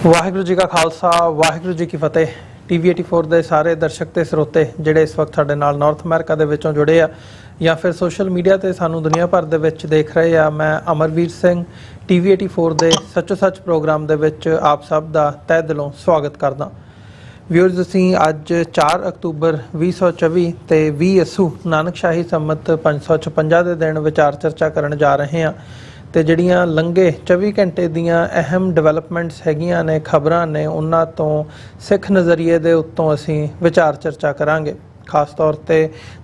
ਵਾਹਿਗੁਰੂ ਜੀ ਕਾ ਖਾਲਸਾ ਵਾਹਿਗੁਰੂ ਜੀ ਕੀ ਫਤਿਹ। TV84 ਦੇ ਸਾਰੇ ਦਰਸ਼ਕ ਤੇ ਸਰੋਤੇ ਜਿਹੜੇ ਇਸ ਵਕਤ ਸਾਡੇ ਨਾਲ ਨਾਰਥ ਅਮਰੀਕਾ ਦੇ ਵਿੱਚੋਂ ਜੁੜੇ ਆ ਜਾਂ ਫਿਰ ਸੋਸ਼ਲ ਮੀਡੀਆ ਤੇ ਸਾਨੂੰ ਦੁਨੀਆ ਭਰ ਦੇ ਵਿੱਚ ਦੇਖ ਰਹੇ ਆ, ਮੈਂ ਅਮਰਵੀਰ ਸਿੰਘ TV84 ਦੇ ਸੱਚੋ ਸੱਚ ਪ੍ਰੋਗਰਾਮ ਦੇ ਵਿੱਚ ਆਪ ਸਭ ਦਾ ਤਹਿ ਦਿਲੋਂ ਸਵਾਗਤ ਕਰਦਾ। ਵਿਊਅਰਸ, ਅਸੀਂ ਅੱਜ 4 ਅਕਤੂਬਰ 2024 ਤੇ 20 ਅੱਸੂ ਨਾਨਕਸ਼ਾਹੀ ਸੰਮਤ 556 ਦੇ ਦਿਨ ਵਿਚਾਰ ਚਰਚਾ ਕਰਨ ਜਾ ਰਹੇ ਹਾਂ ਤੇ ਜਿਹੜੀਆਂ ਲੰਘੇ 24 ਘੰਟੇ ਦੀਆਂ ਅਹਿਮ ਡਿਵੈਲਪਮੈਂਟਸ ਹੈਗੀਆਂ ਨੇ, ਖਬਰਾਂ ਨੇ, ਉਹਨਾਂ ਤੋਂ ਸਿੱਖ ਨਜ਼ਰੀਏ ਦੇ ਉੱਤੋਂ ਅਸੀਂ ਵਿਚਾਰ ਚਰਚਾ ਕਰਾਂਗੇ। ਖਾਸ ਤੌਰ ਤੇ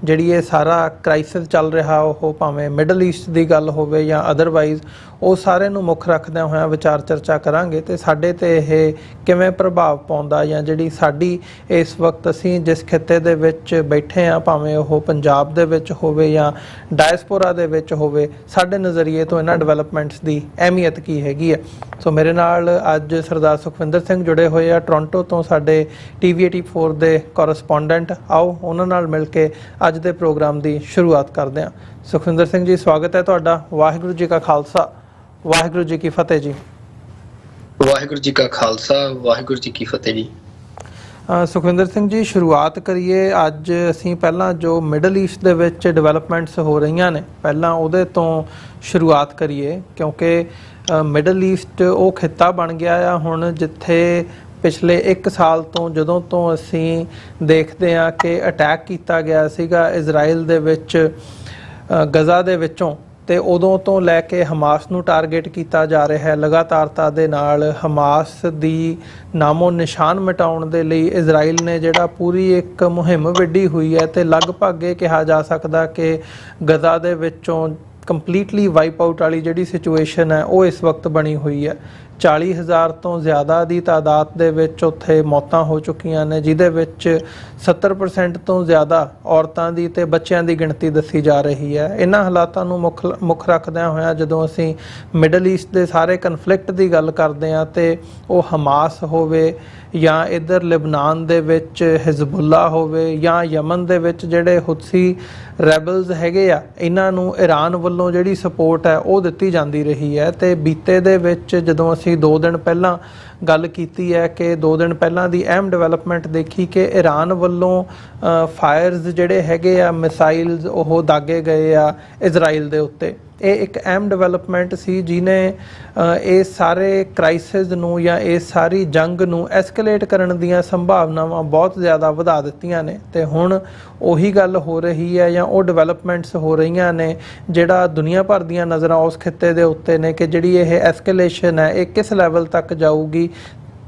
ਜਿਹੜੀ ਇਹ ਸਾਰਾ ਕ੍ਰਾਈਸਿਸ ਚੱਲ ਰਿਹਾ, ਉਹ ਭਾਵੇਂ ਮਿਡਲ ਈਸਟ ਦੀ ਗੱਲ ਹੋਵੇ ਜਾਂ ਅਦਰਵਾਈਜ਼, ਉਹ ਸਾਰੇ ਨੂੰ ਮੁੱਖ ਰੱਖਦਿਆਂ ਹੋਇਆਂ ਵਿਚਾਰ ਚਰਚਾ ਕਰਾਂਗੇ ਤੇ ਸਾਡੇ ਤੇ ਇਹ ਕਿਵੇਂ ਪ੍ਰਭਾਵ ਪਾਉਂਦਾ ਜਾਂ ਜਿਹੜੀ ਸਾਡੀ ਇਸ ਵਕਤ ਅਸੀਂ ਜਿਸ ਖਿੱਤੇ ਦੇ ਵਿੱਚ ਬੈਠੇ ਹਾਂ, ਭਾਵੇਂ ਉਹ ਪੰਜਾਬ ਦੇ ਵਿੱਚ ਹੋਵੇ ਜਾਂ ਡਾਇਸਪੋਰਾ ਦੇ ਵਿੱਚ ਹੋਵੇ, ਸਾਡੇ ਨਜ਼ਰੀਏ ਤੋਂ ਇਹਨਾਂ ਡਿਵੈਲਪਮੈਂਟਸ ਦੀ ਅਹਿਮੀਅਤ ਕੀ ਹੈਗੀ ਹੈ। ਸੋ ਮੇਰੇ ਨਾਲ ਅੱਜ ਸਰਦਾਰ ਸੁਖਵਿੰਦਰ ਸਿੰਘ ਜੁੜੇ ਹੋਏ ਆ ਟੋਰਾਂਟੋ ਤੋਂ, ਸਾਡੇ TV84 ਦੇ ਕੋਰਸਪੋਂਡੈਂਟ। ਆਓ ਉਹਨਾਂ ਨਾਲ ਮਿਲ ਕੇ ਅੱਜ ਦੇ ਪ੍ਰੋਗਰਾਮ ਦੀ ਸ਼ੁਰੂਆਤ ਕਰਦੇ ਹਾਂ। ਸੁਖਵਿੰਦਰ ਸਿੰਘ ਜੀ, ਸਵਾਗਤ ਹੈ ਤੁਹਾਡਾ। ਵਾਹਿਗੁਰੂ ਜੀ ਕਾ ਖਾਲਸਾ ਵਾਹਿਗੁਰੂ ਜੀ ਕੀ ਫਤਿਹ ਜੀ। ਵਾਹਿਗੁਰੂ ਜੀ ਕਾ ਖਾਲਸਾ ਵਾਹਿਗੁਰੂ ਜੀ ਕੀ ਫਤਿਹ ਜੀ। ਸੁਖਵਿੰਦਰ ਸਿੰਘ ਜੀ, ਸ਼ੁਰੂਆਤ ਕਰੀਏ। ਅੱਜ ਅਸੀਂ ਪਹਿਲਾਂ ਜੋ ਮਿਡਲ ਈਸਟ ਦੇ ਵਿੱਚ ਡਿਵੈਲਪਮੈਂਟਸ ਹੋ ਰਹੀਆਂ ਨੇ, ਪਹਿਲਾਂ ਉਹਦੇ ਤੋਂ ਸ਼ੁਰੂਆਤ ਕਰੀਏ, ਕਿਉਂਕਿ ਮਿਡਲ ਈਸਟ ਉਹ ਖਿੱਤਾ ਬਣ ਗਿਆ ਆ ਹੁਣ ਜਿੱਥੇ ਪਿਛਲੇ 1 ਸਾਲ ਤੋਂ, ਜਦੋਂ ਤੋਂ ਅਸੀਂ ਦੇਖਦੇ ਹਾਂ ਕਿ ਅਟੈਕ ਕੀਤਾ ਗਿਆ ਸੀਗਾ ਇਜ਼ਰਾਈਲ ਦੇ ਵਿੱਚ ਗਜ਼ਾ ਦੇ ਵਿੱਚੋਂ, ਤੇ ਉਦੋਂ ਤੋਂ ਲੈ ਕੇ ਹਮਾਸ ਨੂੰ ਟਾਰਗੇਟ ਕੀਤਾ ਜਾ ਰਿਹਾ ਹੈ। ਲਗਾਤਾਰਤਾ ਦੇ ਨਾਲ ਹਮਾਸ ਦੀ ਨਾਮੋ ਨਿਸ਼ਾਨ ਮਿਟਾਉਣ ਦੇ ਲਈ ਇਜ਼ਰਾਈਲ ਨੇ ਜਿਹੜਾ ਪੂਰੀ ਇੱਕ ਮੁਹਿੰਮ ਵਿੱਢੀ ਹੋਈ ਹੈ ਤੇ ਲਗਭਗ ਇਹ ਕਿਹਾ ਜਾ ਸਕਦਾ ਕਿ ਗਜ਼ਾ ਦੇ ਵਿੱਚੋਂ ਕੰਪਲੀਟਲੀ ਵਾਈਪ ਆਊਟ ਵਾਲੀ ਜਿਹੜੀ ਸਿਚੁਏਸ਼ਨ ਹੈ ਉਹ ਇਸ ਵਕਤ ਬਣੀ ਹੋਈ ਹੈ। 40,000 ਤੋਂ ਜ਼ਿਆਦਾ ਦੀ ਤਾਦਾਦ ਦੇ ਵਿੱਚ ਉੱਥੇ ਮੌਤਾਂ ਹੋ ਚੁੱਕੀਆਂ ਨੇ, ਜਿਹਦੇ ਵਿੱਚ 70% ਤੋਂ ਜ਼ਿਆਦਾ ਔਰਤਾਂ ਦੀ ਤੇ ਬੱਚਿਆਂ ਦੀ ਗਿਣਤੀ ਦੱਸੀ ਜਾ ਰਹੀ ਹੈ। ਇਹਨਾਂ ਹਾਲਾਤਾਂ ਨੂੰ ਮੁੱਖ ਰੱਖਦਿਆਂ ਹੋਇਆਂ ਜਦੋਂ ਅਸੀਂ ਮਿਡਲ ਈਸਟ ਦੇ ਸਾਰੇ ਕਨਫਲਿਕਟ ਦੀ ਗੱਲ ਕਰਦੇ ਹਾਂ ਤੇ ਉਹ ਹਮਾਸ ਹੋਵੇ ਜਾਂ ਇੱਧਰ ਲਿਬਨਾਨ ਦੇ ਵਿੱਚ ਹਿਜ਼ਬੁੱਲਾ ਹੋਵੇ ਜਾਂ ਯਮਨ ਦੇ ਵਿੱਚ ਜਿਹੜੇ ਹੁਥੀ ਰੈਬਲਸ ਹੈਗੇ ਆ, ਇਹਨਾਂ ਨੂੰ ਈਰਾਨ ਵੱਲੋਂ ਜਿਹੜੀ ਸਪੋਰਟ ਹੈ ਉਹ ਦਿੱਤੀ ਜਾਂਦੀ ਰਹੀ ਹੈ। ਤੇ ਬੀਤੇ ਦੇ ਵਿੱਚ ਜਦੋਂ ਅਸੀਂ 2 ਦਿਨ ਪਹਿਲਾਂ ਗੱਲ ਕੀਤੀ ਹੈ ਕਿ 2 ਦਿਨ ਪਹਿਲਾਂ ਦੀ ਅਹਿਮ ਡਿਵੈਲਪਮੈਂਟ ਦੇਖੀ ਕਿ ਈਰਾਨ ਵੱਲੋਂ ਫਾਇਰਸ ਜਿਹੜੇ ਹੈਗੇ ਆ, ਮਿਸਾਈਲਸ, ਉਹ ਦਾਗੇ ਗਏ ਆ ਇਜ਼ਰਾਈਲ ਦੇ ਉੱਤੇ। ਇਹ ਇੱਕ ਅਹਿਮ ਡਿਵੈਲਪਮੈਂਟ ਸੀ ਜਿਹਨੇ ਇਸ ਸਾਰੇ ਕ੍ਰਾਈਸਿਸ ਨੂੰ ਜਾਂ ਇਸ ਸਾਰੀ ਜੰਗ ਨੂੰ ਐਸਕੇਲੇਟ ਕਰਨ ਦੀਆਂ ਸੰਭਾਵਨਾਵਾਂ ਬਹੁਤ ਜ਼ਿਆਦਾ ਵਧਾ ਦਿੱਤੀਆਂ ਨੇ। ਤੇ ਹੁਣ ਉਹੀ ਗੱਲ ਹੋ ਰਹੀ ਹੈ ਜਾਂ ਉਹ ਡਿਵੈਲਪਮੈਂਟਸ ਹੋ ਰਹੀਆਂ ਨੇ ਜਿਹੜਾ ਦੁਨੀਆ ਭਰ ਦੀਆਂ ਨਜ਼ਰਾਂ ਉਸ ਖਿੱਤੇ ਦੇ ਉੱਤੇ ਨੇ ਕਿ ਜਿਹੜੀ ਇਹ ਐਸਕੇਲੇਸ਼ਨ ਹੈ ਇਹ ਕਿਸ ਲੈਵਲ ਤੱਕ ਜਾਊਗੀ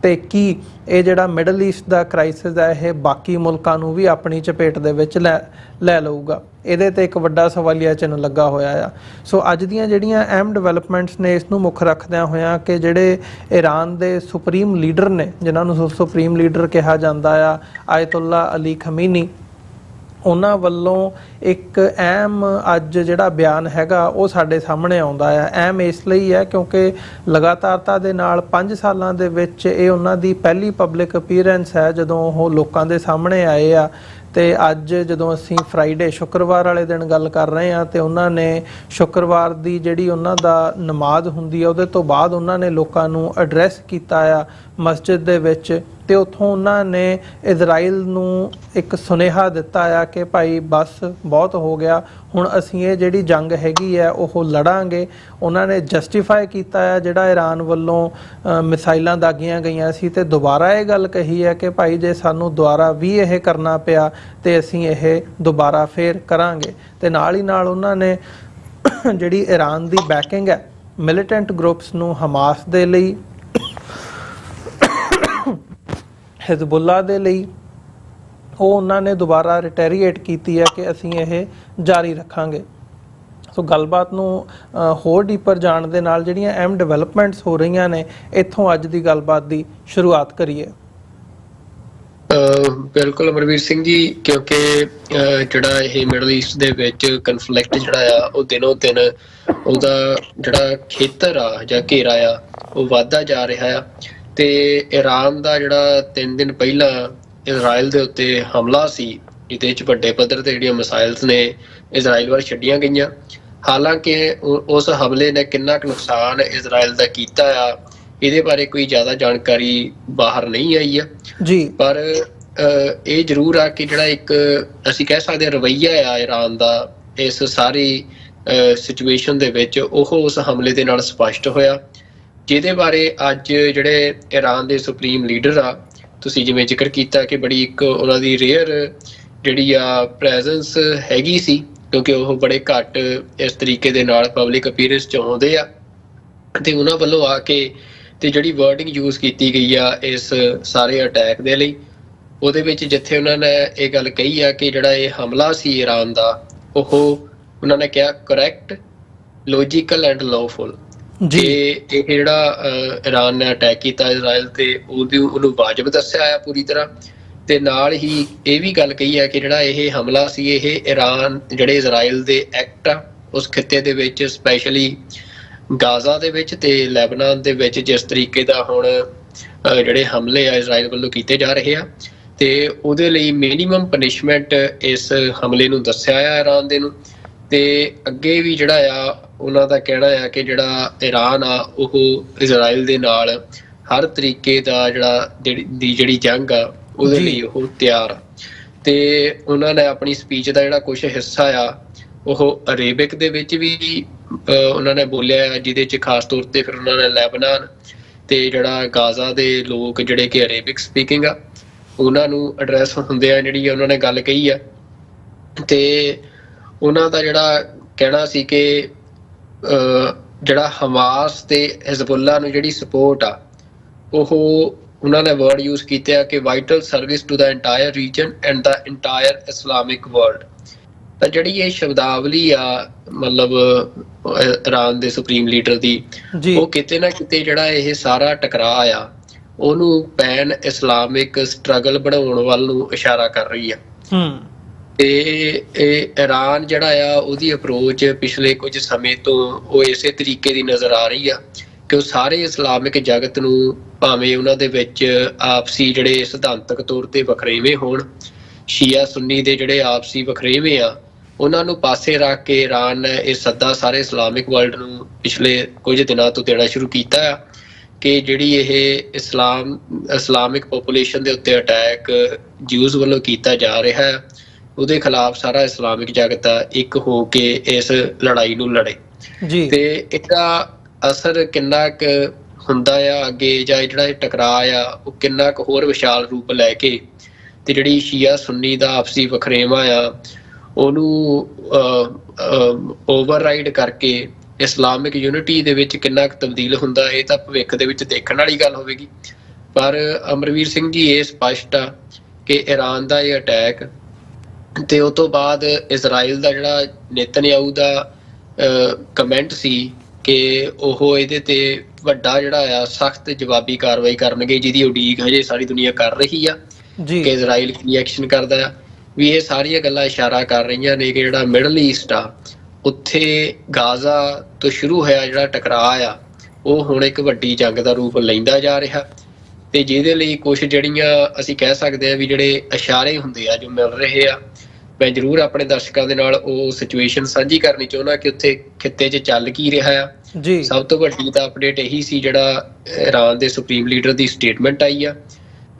ਤੇ ਕੀ ਇਹ ਜਿਹੜਾ ਮਿਡਲ ਈਸਟ ਦਾ ਕ੍ਰਾਈਸਿਸ ਹੈ ਇਹ ਬਾਕੀ ਮੁਲਕਾਂ ਨੂੰ ਵੀ ਆਪਣੀ ਚਪੇਟ ਦੇ ਵਿੱਚ ਲੈ ਲਊਗਾ। ਇਹਦੇ ਤੇ ਇੱਕ ਵੱਡਾ ਸਵਾਲੀਆ ਚਿੰਨ੍ਹ ਲੱਗਾ ਹੋਇਆ ਆ। ਸੋ ਅੱਜ ਦੀਆਂ ਜਿਹੜੀਆਂ ਅਹਿਮ ਡਿਵੈਲਪਮੈਂਟਸ ਨੇ ਇਸ ਨੂੰ ਮੁੱਖ ਰੱਖਦਿਆਂ ਹੋਇਆਂ ਕਿ ਜਿਹੜੇ ਈਰਾਨ ਦੇ ਸੁਪਰੀਮ ਲੀਡਰ ਨੇ, ਜਿਨ੍ਹਾਂ ਨੂੰ ਸੁਪਰੀਮ ਲੀਡਰ ਕਿਹਾ ਜਾਂਦਾ ਆ, ਆਇਤੁੱਲਾ ਅਲੀ ਖਮੀਨੀ, ਉਹਨਾਂ ਵੱਲੋਂ ਇੱਕ ਅਹਿਮ ਅੱਜ ਜਿਹੜਾ ਬਿਆਨ ਹੈਗਾ ਉਹ ਸਾਡੇ ਸਾਹਮਣੇ ਆਉਂਦਾ ਆ। ਅਹਿਮ ਇਸ ਲਈ ਹੈ ਕਿਉਂਕਿ ਲਗਾਤਾਰਤਾ ਦੇ ਨਾਲ 5 ਸਾਲਾਂ ਦੇ ਵਿੱਚ ਇਹ ਉਹਨਾਂ ਦੀ ਪਹਿਲੀ ਪਬਲਿਕ ਅਪੀਅਰੈਂਸ ਹੈ ਜਦੋਂ ਉਹ ਲੋਕਾਂ ਦੇ ਸਾਹਮਣੇ ਆਏ ਆ। ਤੇ ਅੱਜ ਜਦੋਂ ਅਸੀਂ ਫਰਾਈਡੇ, ਸ਼ੁੱਕਰਵਾਰ ਵਾਲੇ ਦਿਨ ਗੱਲ ਕਰ ਰਹੇ ਹਾਂ, ਤੇ ਉਹਨਾਂ ਨੇ ਸ਼ੁੱਕਰਵਾਰ ਦੀ ਜਿਹੜੀ ਉਹਨਾਂ ਦਾ ਨਮਾਜ਼ ਹੁੰਦੀ ਹੈ ਉਹਦੇ ਤੋਂ ਬਾਅਦ ਉਹਨਾਂ ਨੇ ਲੋਕਾਂ ਨੂੰ ਐਡਰੈਸ ਕੀਤਾ ਆ ਮਸਜਿਦ ਦੇ ਵਿੱਚ, ਤੇ ਉੱਥੋਂ ਉਹਨਾਂ ਨੇ ਇਜ਼ਰਾਈਲ ਨੂੰ ਇੱਕ ਸੁਨੇਹਾ ਦਿੱਤਾ ਆ ਕਿ ਭਾਈ ਬਸ ਬਹੁਤ ਹੋ ਗਿਆ, ਹੁਣ ਅਸੀਂ ਇਹ ਜਿਹੜੀ ਜੰਗ ਹੈਗੀ ਹੈ ਉਹ ਲੜਾਂਗੇ। ਉਹਨਾਂ ਨੇ ਜਸਟੀਫਾਈ ਕੀਤਾ ਆ ਜਿਹੜਾ ਈਰਾਨ ਵੱਲੋਂ ਮਿਸਾਈਲਾਂ ਦਾਗੀਆਂ ਗਈਆਂ ਸੀ ਤੇ ਦੁਬਾਰਾ ਇਹ ਗੱਲ ਕਹੀ ਹੈ ਕਿ ਭਾਈ ਜੇ ਸਾਨੂੰ ਦੁਬਾਰਾ ਵੀ ਇਹ ਕਰਨਾ ਪਿਆ ਤੇ ਅਸੀਂ ਇਹ ਦੁਬਾਰਾ ਫੇਰ ਕਰਾਂਗੇ। ਤੇ ਨਾਲ ਹੀ ਨਾਲ ਉਹਨਾਂ ਨੇ ਜਿਹੜੀ ਈਰਾਨ ਦੀ ਬੈਕਿੰਗ ਹੈ ਮਿਲੀਟੈਂਟ ਗਰੁੱਪਸ ਨੂੰ, ਹਮਾਸ ਦੇ ਲਈ, ਹਿਜ਼ਬੁੱਲਾ ਦੇ ਲਈ, ਉਹ ਉਹਨਾਂ ਨੇ ਦੁਬਾਰਾ ਰਿਟੈਰੀਏਟ ਕੀਤੀ ਹੈ ਕਿ ਅਸੀਂ ਇਹ ਜਾਰੀ ਰੱਖਾਂਗੇ। ਸੋ ਗੱਲਬਾਤ ਨੂੰ ਹੋਰ ਡੀਪਰ ਜਾਣ ਦੇ ਨਾਲ ਜਿਹੜੀਆਂ ਅਹਿਮ ਡਿਵੈਲਪਮੈਂਟਸ ਹੋ ਰਹੀਆਂ ਨੇ, ਇੱਥੋਂ ਅੱਜ ਦੀ ਗੱਲਬਾਤ ਦੀ ਸ਼ੁਰੂਆਤ ਕਰੀਏ। ਬਿਲਕੁਲ ਅਮਰਵੀਰ ਸਿੰਘ ਜੀ, ਕਿਉਂਕਿ ਜਿਹੜਾ ਇਹ ਮਿਡਲ ਈਸਟ ਦੇ ਵਿੱਚ ਕਨਫਲਿਕਟ ਜਿਹੜਾ ਆ ਉਹ ਦਿਨੋਂ ਦਿਨ ਉਹਦਾ ਜਿਹੜਾ ਖੇਤਰ ਆ ਜਾਂ ਘੇਰਾ ਆ ਉਹ ਵੱਧਦਾ ਜਾ ਰਿਹਾ ਆ। ਤੇ ਈਰਾਨ ਦਾ ਜਿਹੜਾ 3 ਦਿਨ ਪਹਿਲਾਂ ਇਜ਼ਰਾਈਲ ਦੇ ਉੱਤੇ ਹਮਲਾ ਸੀ, ਜਿਹਦੇ ਵਿੱਚ ਵੱਡੇ ਪੱਧਰ ਤੇ ਜਿਹੜੀਆਂ ਮਿਸਾਈਲਸ ਨੇ ਇਜ਼ਰਾਈਲ ਵੱਲ ਛੱਡੀਆਂ ਗਈਆਂ। ਹਾਲਾਂਕਿ ਉਸ ਹਮਲੇ ਨੇ ਕਿੰਨਾ ਕੁ ਨੁਕਸਾਨ ਇਜ਼ਰਾਈਲ ਦਾ ਕੀਤਾ ਆ ਇਹਦੇ ਬਾਰੇ ਕੋਈ ਜ਼ਿਆਦਾ ਜਾਣਕਾਰੀ ਬਾਹਰ ਨਹੀਂ ਆਈ ਆ ਜੀ। ਪਰ ਇਹ ਜ਼ਰੂਰ ਆ ਕਿ ਜਿਹੜਾ ਇੱਕ ਅਸੀਂ ਕਹਿ ਸਕਦੇ ਹਾਂ ਰਵੱਈਆ ਆ ਈਰਾਨ ਦਾ ਇਸ ਸਾਰੀ ਸਿਚੁਏਸ਼ਨ ਦੇ ਵਿੱਚ, ਉਹ ਉਸ ਹਮਲੇ ਦੇ ਨਾਲ ਸਪਸ਼ਟ ਹੋਇਆ, ਜਿਹਦੇ ਬਾਰੇ ਅੱਜ ਜਿਹੜੇ ਈਰਾਨ ਦੇ ਸੁਪਰੀਮ ਲੀਡਰ ਆ, ਤੁਸੀਂ ਜਿਵੇਂ ਜ਼ਿਕਰ ਕੀਤਾ ਕਿ ਬੜੀ ਇੱਕ ਉਹਨਾਂ ਦੀ ਰੇਅਰ ਜਿਹੜੀ ਆ ਪ੍ਰੈਜ਼ੈਂਸ ਹੈਗੀ ਸੀ, ਕਿਉਂਕਿ ਉਹ ਬੜੇ ਘੱਟ ਇਸ ਤਰੀਕੇ ਦੇ ਨਾਲ ਪਬਲਿਕ ਅਪੀਅਰੈਂਸ 'ਚ ਆਉਂਦੇ ਆ, ਤੇ ਉਹਨਾਂ ਵੱਲੋਂ ਆ ਕੇ ਤੇ ਜਿਹੜੀ ਵਰਡਿੰਗ ਯੂਜ਼ ਕੀਤੀ ਗਈ ਆ ਇਸ ਸਾਰੇ ਅਟੈਕ ਦੇ ਲਈ, ਉਹਦੇ ਵਿੱਚ ਜਿੱਥੇ ਉਹਨਾਂ ਨੇ ਇਹ ਗੱਲ ਕਹੀ ਆ ਕਿ ਜਿਹੜਾ ਇਹ ਹਮਲਾ ਸੀ ਈਰਾਨ ਦਾ, ਉਹ ਉਹਨਾਂ ਨੇ ਕਿਹਾ ਕਰੈਕਟ, ਲੌਜੀਕਲ ਐਂਡ ਲੌਫੁਲ, ਕਿ ਇਹ ਜਿਹੜਾ ਈਰਾਨ ਨੇ ਅਟੈਕ ਕੀਤਾ ਇਜ਼ਰਾਈਲ ਤੇ ਉਹਨੂੰ ਵਾਜਬ ਦੱਸਿਆ ਆ ਪੂਰੀ ਤਰ੍ਹਾਂ, ਤੇ ਨਾਲ ਹੀ ਇਹ ਵੀ ਗੱਲ ਕਹੀ ਹੈ ਕਿ ਜਿਹੜਾ ਇਹ ਹਮਲਾ ਸੀ ਇਹ ਈਰਾਨ ਜਿਹੜੇ ਇਜ਼ਰਾਈਲ ਦੇ ਐਕਟ ਆ ਉਸ ਖਿੱਤੇ ਦੇ ਵਿੱਚ, ਸਪੈਸ਼ਲੀ ਗਾਜ਼ਾ ਦੇ ਵਿੱਚ ਤੇ ਲੈਬਨਾਨ ਦੇ ਵਿੱਚ ਜਿਸ ਤਰੀਕੇ ਦਾ ਹੁਣ ਜਿਹੜੇ ਹਮਲੇ ਆ ਇਜ਼ਰਾਈਲ ਵੱਲੋਂ ਕੀਤੇ ਜਾ ਰਹੇ ਆ, ਤੇ ਉਹਦੇ ਲਈ ਮਿਨੀਮਮ ਪਨਿਸ਼ਮੈਂਟ ਇਸ ਹਮਲੇ ਨੂੰ ਦੱਸਿਆ ਆ ਈਰਾਨ ਦੇ ਨੂੰ। ਤੇ ਅੱਗੇ ਵੀ ਜਿਹੜਾ ਆ ਉਹਨਾਂ ਦਾ ਕਹਿਣਾ ਆ ਕਿ ਜਿਹੜਾ ਈਰਾਨ ਆ ਉਹ ਇਜ਼ਰਾਈਲ ਦੇ ਨਾਲ ਹਰ ਤਰੀਕੇ ਦਾ ਜਿਹੜੀ ਜੰਗ ਆ ਉਹਦੇ ਲਈ ਉਹ ਤਿਆਰ ਆ। ਤੇ ਉਹਨਾਂ ਨੇ ਆਪਣੀ ਸਪੀਚ ਦਾ ਜਿਹੜਾ ਕੁਝ ਹਿੱਸਾ ਆ ਉਹ ਅਰੇਬਿਕ ਦੇ ਵਿੱਚ ਵੀ ਉਹਨਾਂ ਨੇ ਬੋਲਿਆ, ਜਿਹਦੇ 'ਚ ਖਾਸ ਤੌਰ ਤੇ ਫਿਰ ਉਹਨਾਂ ਨੇ ਲੈਬਨਾਨ ਤੇ ਜਿਹੜਾ ਗਾਜ਼ਾ ਦੇ ਲੋਕ ਜਿਹੜੇ ਕਿ ਅਰੇਬਿਕ ਸਪੀਕਿੰਗ ਆ ਉਹਨਾਂ ਨੂੰ ਐਡਰੈਸ ਹੁੰਦੇ ਆ ਜਿਹੜੀ ਉਹਨਾਂ ਨੇ ਗੱਲ ਕਹੀ ਆ। ਤੇ ਉਹਨਾਂ ਦਾ ਜਿਹੜਾ ਕਹਿਣਾ ਸੀ ਕਿ ਜਿਹੜਾ ਹਮਾਸ ਤੇ ਹਿਜ਼ਬੁੱਲਾ ਨੂੰ ਜਿਹੜੀ ਸਪੋਰਟ ਆ, ਉਹ ਉਹਨਾਂ ਨੇ ਵਰਡ ਯੂਜ਼ ਕੀਤੇ ਆ ਕਿ vital service to the entire region and the entire Islamic world. ਤਾਂ ਜਿਹੜੀ ਇਹ ਸ਼ਬਦਾਵਲੀ ਆ ਮਤਲਬ ਈਰਾਨ ਦੇ ਸੁਪਰੀਮ ਲੀਡਰ ਦੀ, ਉਹ ਕਿਤੇ ਨਾ ਕਿਤੇ ਜਿਹੜਾ ਇਹ ਸਾਰਾ ਟਕਰਾਅ ਆ ਉਹਨੂੰ ਪੈਨ ਇਸਲਾਮਿਕ ਸਟਰਗਲ ਬਣਾਉਣ ਵੱਲ ਨੂੰ ਇਸ਼ਾਰਾ ਕਰ ਰਹੀ ਆ। ਤੇ ਇਹ ਈਰਾਨ ਜਿਹੜਾ ਆ ਉਹਦੀ ਅਪਰੋਚ ਪਿਛਲੇ ਕੁਝ ਸਮੇਂ ਤੋਂ ਉਹ ਇਸੇ ਤਰੀਕੇ ਦੀ ਨਜ਼ਰ ਆ ਰਹੀ ਆ ਕਿ ਉਹ ਸਾਰੇ ਇਸਲਾਮਿਕ ਜਗਤ ਨੂੰ, ਭਾਵੇਂ ਉਹਨਾਂ ਦੇ ਵਿੱਚ ਆਪਸੀ ਜਿਹੜੇ ਸਿਧਾਂਤਕ ਤੌਰ ਤੇ ਵਖਰੇਵੇਂ ਹੋਣ, ਸ਼ੀਆ ਸੁੰਨੀ ਦੇ ਜਿਹੜੇ ਆਪਸੀ ਵਖਰੇਵੇਂ ਆ, ਉਹਨਾਂ ਨੂੰ ਪਾਸੇ ਰੱਖ ਕੇ ਈਰਾਨ ਨੇ ਇਹ ਸੱਦਾ ਸਾਰੇ ਇਸਲਾਮਿਕ ਵਰਲਡ ਨੂੰ ਪਿਛਲੇ ਕੁਝ ਦਿਨਾਂ ਤੋਂ ਦੇਣਾ ਸ਼ੁਰੂ ਕੀਤਾ ਆ ਕਿ ਜਿਹੜੀ ਇਹ ਇਸਲਾਮਿਕ ਪੋਪੂਲੇਸ਼ਨ ਦੇ ਉੱਤੇ ਅਟੈਕ ਜਿਊਜ਼ ਵੱਲੋਂ ਕੀਤਾ ਜਾ ਰਿਹਾ ਹੈ, ਉਹਦੇ ਖਿਲਾਫ ਸਾਰਾ ਇਸਲਾਮਿਕ ਜਗਤ ਇੱਕ ਹੋ ਕੇ ਇਸ ਲੜਾਈ ਨੂੰ ਲੜੇ। ਤੇ ਇਹਦਾ ਅਸਰ ਕਿੰਨਾ ਕੁ ਹੁੰਦਾ ਆ ਅੱਗੇ, ਜਾਂ ਜਿਹੜਾ ਇਹ ਟਕਰਾਅ ਆ ਉਹ ਕਿੰਨਾ ਕੁ ਹੋਰ ਵਿਸ਼ਾਲ ਰੂਪ ਲੈ ਕੇ ਤੇ ਜਿਹੜੀ ਸ਼ੀਆ ਸੁੰਨੀ ਦਾ ਆਪਸੀ ਵਖਰੇਵਾਂ ਆ ਉਹਨੂੰ ਓਵਰਰਾਈਡ ਕਰਕੇ ਇਸਲਾਮਿਕ ਯੂਨਿਟੀ ਦੇ ਵਿੱਚ ਕਿੰਨਾ ਕੁ ਤਬਦੀਲ ਹੁੰਦਾ, ਇਹ ਤਾਂ ਭਵਿੱਖ ਦੇ ਵਿੱਚ ਦੇਖਣ ਵਾਲੀ ਗੱਲ ਹੋਵੇਗੀ। ਪਰ ਅਮਰਵੀਰ ਸਿੰਘ ਜੀ ਇਹ ਸਪਸ਼ਟ ਆ ਕਿ ਈਰਾਨ ਦਾ ਇਹ ਅਟੈਕ ਤੇ ਉਸ ਤੋਂ ਬਾਅਦ ਇਜ਼ਰਾਈਲ ਦਾ ਜਿਹੜਾ ਨੇਤਨਯਾਹੂ ਦਾ ਕਮੈਂਟ ਸੀ ਕਿ ਉਹ ਇਹਦੇ ਤੇ ਵੱਡਾ ਜਿਹੜਾ ਆ ਸਖਤ ਜਵਾਬੀ ਕਾਰਵਾਈ ਕਰਨਗੇ, ਜਿਹਦੀ ਉਡੀਕ ਹਜੇ ਸਾਰੀ ਦੁਨੀਆ ਕਰ ਰਹੀ ਆ ਕਿ ਇਜ਼ਰਾਈਲ ਕੀ ਐਕਸ਼ਨ ਕਰਦਾ ਆ। ਵੀ ਇਹ ਸਾਰੀਆਂ ਗੱਲਾਂ ਇਸ਼ਾਰਾ ਕਰ ਰਹੀਆਂ ਨੇ ਕਿ ਜਿਹੜਾ ਮਿਡਲ ਈਸਟ ਆ ਉੱਥੇ ਗਾਜ਼ਾ ਤੋਂ ਸ਼ੁਰੂ ਹੋਇਆ ਜਿਹੜਾ ਟਕਰਾਅ ਆ ਉਹ ਹੁਣ ਇੱਕ ਵੱਡੀ ਜੰਗ ਦਾ ਰੂਪ ਲੈਂਦਾ ਜਾ ਰਿਹਾ, ਤੇ ਜਿਹਦੇ ਲਈ ਕੁਝ ਜਿਹੜੀਆਂ ਅਸੀਂ ਕਹਿ ਸਕਦੇ ਹਾਂ ਵੀ ਜਿਹੜੇ ਇਸ਼ਾਰੇ ਹੁੰਦੇ ਆ ਜੋ ਮਿਲ ਰਹੇ ਆ, ਮੈਂ ਜ਼ਰੂਰ ਆਪਣੇ ਦਰਸ਼ਕਾਂ ਦੇ ਨਾਲ ਉਹ ਸਿਚੁਏਸ਼ਨ ਸਾਂਝੀ ਕਰਨੀ ਚਾਹੁੰਦਾ ਕਿ ਉੱਥੇ ਖਿੱਤੇ 'ਚ ਚੱਲ ਕੀ ਰਿਹਾ ਆ। ਸਭ ਤੋਂ ਵੱਡੀ ਤਾਂ ਅਪਡੇਟ ਇਹੀ ਸੀ ਜਿਹੜਾ ਈਰਾਨ ਦੇ ਸੁਪਰੀਮ ਲੀਡਰ ਦੀ ਸਟੇਟਮੈਂਟ ਆਈ ਆ,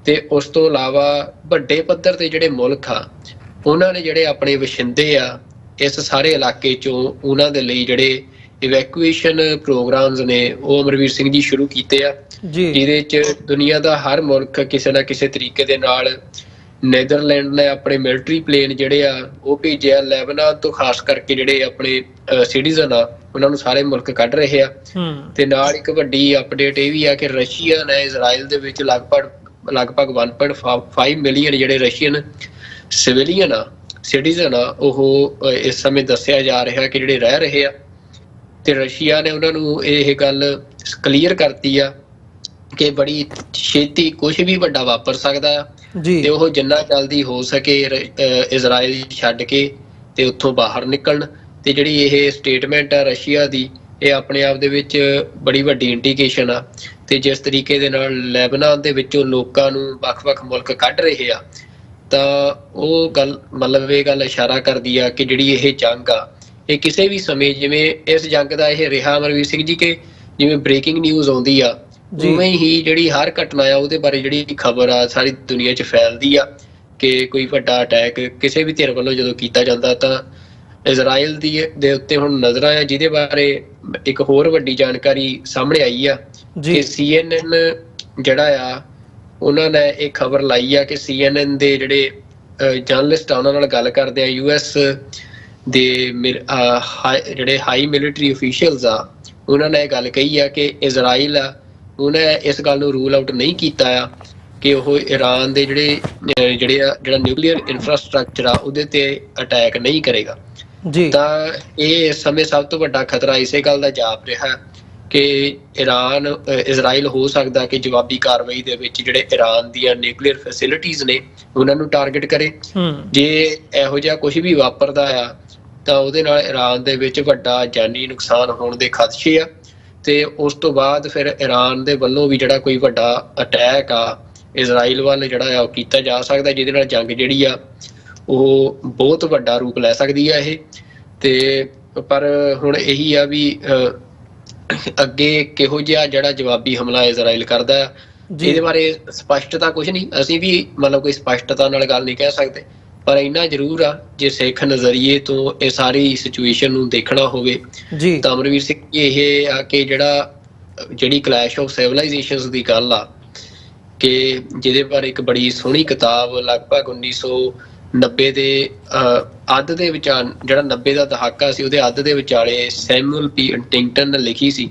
ਤੇ ਉਸ ਤੋਂ ਇਲਾਵਾ ਵੱਡੇ ਪੱਧਰ ਤੇ ਜਿਹੜੇ ਮੁਲਕ ਆ ਉਹਨਾਂ ਨੇ ਜਿਹੜੇ ਆਪਣੇ ਵਸਿੰਦੇ ਆ ਇਸ ਸਾਰੇ ਇਲਾਕੇ 'ਚੋਂ, ਉਹਨਾਂ ਦੇ ਲਈ ਜਿਹੜੇ ਇਵੈਕੂਏਸ਼ਨ ਪ੍ਰੋਗਰਾਮਸ ਨੇ ਉਹ ਅਮਰਵੀਰ ਸਿੰਘ ਜੀ ਸ਼ੁਰੂ ਕੀਤੇ ਆ, ਜਿਹਦੇ 'ਚ ਦੁਨੀਆ ਦਾ ਹਰ ਮੁਲਕ ਕਿਸੇ ਨਾ ਕਿਸੇ ਤਰੀਕੇ ਦੇ ਨਾਲ, ਨੈਦਰਲੈਂਡ ਨੇ ਆਪਣੇ ਮਿਲਟਰੀ ਪਲੇਨ ਜਿਹੜੇ ਆ ਉਹ ਭੇਜਿਆ, ਲੈਬਨਾਨ ਤੋਂ ਖਾਸ ਕਰਕੇ ਜਿਹੜੇ ਆਪਣੇ ਸਿਟੀਜ਼ਨ ਆ ਉਹਨਾਂ ਨੂੰ ਸਾਰੇ ਮੁਲਕ ਕੱਢ ਰਹੇ ਆ। ਤੇ ਨਾਲ ਇੱਕ ਵੱਡੀ ਅਪਡੇਟ ਇਹ ਵੀ ਆ ਕਿ ਰਸ਼ੀਆ ਨੇ ਇਜ਼ਰਾਈਲ ਦੇ ਵਿੱਚ ਲਗਭਗ 1.5 ਮਿਲੀਅਨ ਜਿਹੜੇ ਰਸ਼ੀਅਨ ਸਿਵਿਲੀਅਨ ਆ, ਸਿਟੀਜ਼ਨ ਆ, ਉਹ ਇਸ ਸਮੇਂ ਦੱਸਿਆ ਜਾ ਰਿਹਾ ਕਿ ਜਿਹੜੇ ਰਹਿ ਰਹੇ ਆ, ਤੇ ਰਸ਼ੀਆ ਨੇ ਉਹਨਾਂ ਨੂੰ ਇਹ ਗੱਲ ਕਲੀਅਰ ਕਰਤੀ ਆ ਕਿ ਬੜੀ ਛੇਤੀ ਕੁਝ ਵੀ ਵੱਡਾ ਵਾਪਰ ਸਕਦਾ ਆ, ਤੇ ਉਹ ਜਿੰਨਾ ਜਲਦੀ ਹੋ ਸਕੇ ਇਜ਼ਰਾਈਲ ਛੱਡ ਕੇ ਤੇ ਉੱਥੋਂ ਬਾਹਰ ਨਿਕਲਣ। ਤੇ ਜਿਹੜੀ ਇਹ ਸਟੇਟਮੈਂਟ ਆ ਰਸ਼ੀਆ ਦੀ, ਇਹ ਆਪਣੇ ਆਪ ਦੇ ਵਿੱਚ ਬੜੀ ਵੱਡੀ ਇੰਡੀਕੇਸ਼ਨ ਆ। ਤੇ ਜਿਸ ਤਰੀਕੇ ਦੇ ਨਾਲ ਲੈਬਨਾਨ ਦੇ ਵਿੱਚੋਂ ਲੋਕਾਂ ਨੂੰ ਵੱਖ-ਵੱਖ ਮੁਲਕ ਕੱਢ ਰਹੇ ਆ, ਤਾਂ ਉਹ ਗੱਲ ਮਤਲਬ ਇਹ ਗੱਲ ਇਸ਼ਾਰਾ ਕਰਦੀ ਆ ਕਿ ਜਿਹੜੀ ਇਹ ਜੰਗ ਆ ਇਹ ਕਿਸੇ ਵੀ ਸਮੇਂ, ਜਿਵੇਂ ਇਸ ਜੰਗ ਦਾ ਇਹ ਰਿਹਾ ਅਮਰਵੀਰ ਸਿੰਘ ਜੀ ਕਿ ਜਿਵੇਂ ਬ੍ਰੇਕਿੰਗ ਨਿਊਜ਼ ਆਉਂਦੀ ਆ ਉਵੇਂ ਹੀ ਜਿਹੜੀ ਹਰ ਘਟਨਾ ਆ ਉਹਦੇ ਬਾਰੇ ਜਿਹੜੀ ਖਬਰ ਆ ਸਾਰੀ ਦੁਨੀਆ 'ਚ ਫੈਲਦੀ ਆ ਕਿ ਕੋਈ ਵੱਡਾ ਅਟੈਕ ਕਿਸੇ ਵੀ ਧਿਰ ਵੱਲੋਂ ਜਦੋਂ ਕੀਤਾ ਜਾਂਦਾ ਤਾਂ ਇਜ਼ਰਾਈਲ ਦੇ ਉੱਤੇ ਹੁਣ ਨਜ਼ਰਾਂ ਆ, ਜਿਹਦੇ ਬਾਰੇ ਇੱਕ ਹੋਰ ਵੱਡੀ ਜਾਣਕਾਰੀ ਸਾਹਮਣੇ ਆਈ ਆ ਕਿ CNN ਜਿਹੜਾ ਆ ਉਹਨਾਂ ਨੇ ਇਹ ਖਬਰ ਲਾਈ ਆ ਕਿ CNN ਦੇ ਜਿਹੜੇ ਜਰਨਲਿਸਟ ਆ ਉਹਨਾਂ ਨਾਲ ਗੱਲ ਕਰਦੇ ਆ US ਦੇ ਜਿਹੜੇ ਹਾਈ ਮਿਲਟਰੀ ਅਫੀਸ਼ੀਅਲਸ ਆ, ਉਹਨਾਂ ਨੇ ਇਹ ਗੱਲ ਕਹੀ ਆ ਕਿ ਇਜ਼ਰਾਈਲ ਆ ਉਹਨੇ ਇਸ ਗੱਲ ਨੂੰ ਰੂਲ ਆਊਟ ਨਹੀਂ ਕੀਤਾ ਆ ਕਿ ਉਹ ਈਰਾਨ ਦੇ ਜਿਹੜਾ ਨਿਊਕਲੀਅਰ ਇਨਫਰਾਸਟ੍ਰਕਚਰ ਆ ਉਹਦੇ ਤੇ ਅਟੈਕ ਨਹੀਂ ਕਰੇਗਾ। ਤਾਂ ਇਹ ਇਸ ਸਮੇਂ ਸਭ ਤੋਂ ਵੱਡਾ ਖਤਰਾ ਇਸੇ ਗੱਲ ਦਾ ਜਾਪ ਰਿਹਾ ਕਿ ਇਜ਼ਰਾਈਲ ਹੋ ਸਕਦਾ ਕਿ ਜਵਾਬੀ ਕਾਰਵਾਈ ਦੇ ਵਿੱਚ ਜਿਹੜੇ ਈਰਾਨ ਦੀਆਂ ਨਿਊਕਲੀਅਰ ਫੈਸਿਲਿਟੀਜ਼ ਨੇ ਉਹਨਾਂ ਨੂੰ ਟਾਰਗੇਟ ਕਰੇ। ਜੇ ਇਹੋ ਜਿਹਾ ਕੁਝ ਵੀ ਵਾਪਰਦਾ ਆ ਤਾਂ ਉਹਦੇ ਨਾਲ ਈਰਾਨ ਦੇ ਵਿੱਚ ਵੱਡਾ ਜਾਨੀ ਨੁਕਸਾਨ ਹੋਣ ਦੇ ਖਦਸ਼ੇ ਆ, ਤੇ ਉਸ ਤੋਂ ਬਾਅਦ ਫਿਰ ਈਰਾਨ ਦੇ ਵੱਲੋਂ ਵੀ ਜਿਹੜਾ ਕੋਈ ਵੱਡਾ ਅਟੈਕ ਆ ਇਜ਼ਰਾਈਲ ਵੱਲ ਜਿਹੜਾ ਆ ਉਹ ਕੀਤਾ ਜਾ ਸਕਦਾ, ਜਿਹਦੇ ਨਾਲ ਜੰਗ ਜਿਹੜੀ ਆ ਉਹ ਬਹੁਤ ਵੱਡਾ ਰੂਪ ਲੈ ਸਕਦੀ ਆ ਇਹ। ਤੇ ਪਰ ਹੁਣ ਇਹੀ ਆ ਵੀ ਅੱਗੇ ਕਿਹੋ ਜਿਹਾ ਜਿਹੜਾ ਜਵਾਬੀ ਹਮਲਾ ਇਜ਼ਰਾਈਲ ਕਰਦਾ ਆ ਇਹਦੇ ਬਾਰੇ ਸਪਸ਼ਟਤਾ ਕੁਝ ਨਹੀਂ, ਅਸੀਂ ਵੀ ਮਤਲਬ ਕੋਈ ਸਪਸ਼ਟਤਾ ਨਾਲ ਗੱਲ ਨਹੀਂ ਕਹਿ ਸਕਦੇ, ਪਰ ਇੰਨਾ ਜ਼ਰੂਰ ਆ ਜੇ ਸਿੱਖ ਨਜ਼ਰੀਏ ਤੋਂ ਇਹ ਸਾਰੀ ਸਿਚੁਏਸ਼ਨ ਨੂੰ ਦੇਖਣਾ ਹੋਵੇ ਤਾਂ ਅਮਰਵੀਰ ਸਿੰਘ ਇਹ ਆ ਕਿ ਜਿਹੜੀ ਕਲੈਸ਼ ਆਫ ਸਿਵਲਾਈਜੇਸ਼ਨਸ ਦੀ ਗੱਲ ਆ ਕਿ ਜਿਹਦੇ ਬਾਰੇ ਇੱਕ ਬੜੀ ਸੋਹਣੀ ਕਿਤਾਬ ਲਗਭਗ 1990 ਦੇ ਅੱਧ ਦੇ ਵਿੱਚ, ਜਿਹੜਾ 90 ਦਾ ਦਹਾਕਾ ਸੀ ਉਹਦੇ ਅੱਧ ਦੇ ਵਿਚਾਲੇ ਸੈਮੂਅਲ ਪੀ ਹੰਟਿੰਗਟਨ ਨੇ ਲਿਖੀ ਸੀ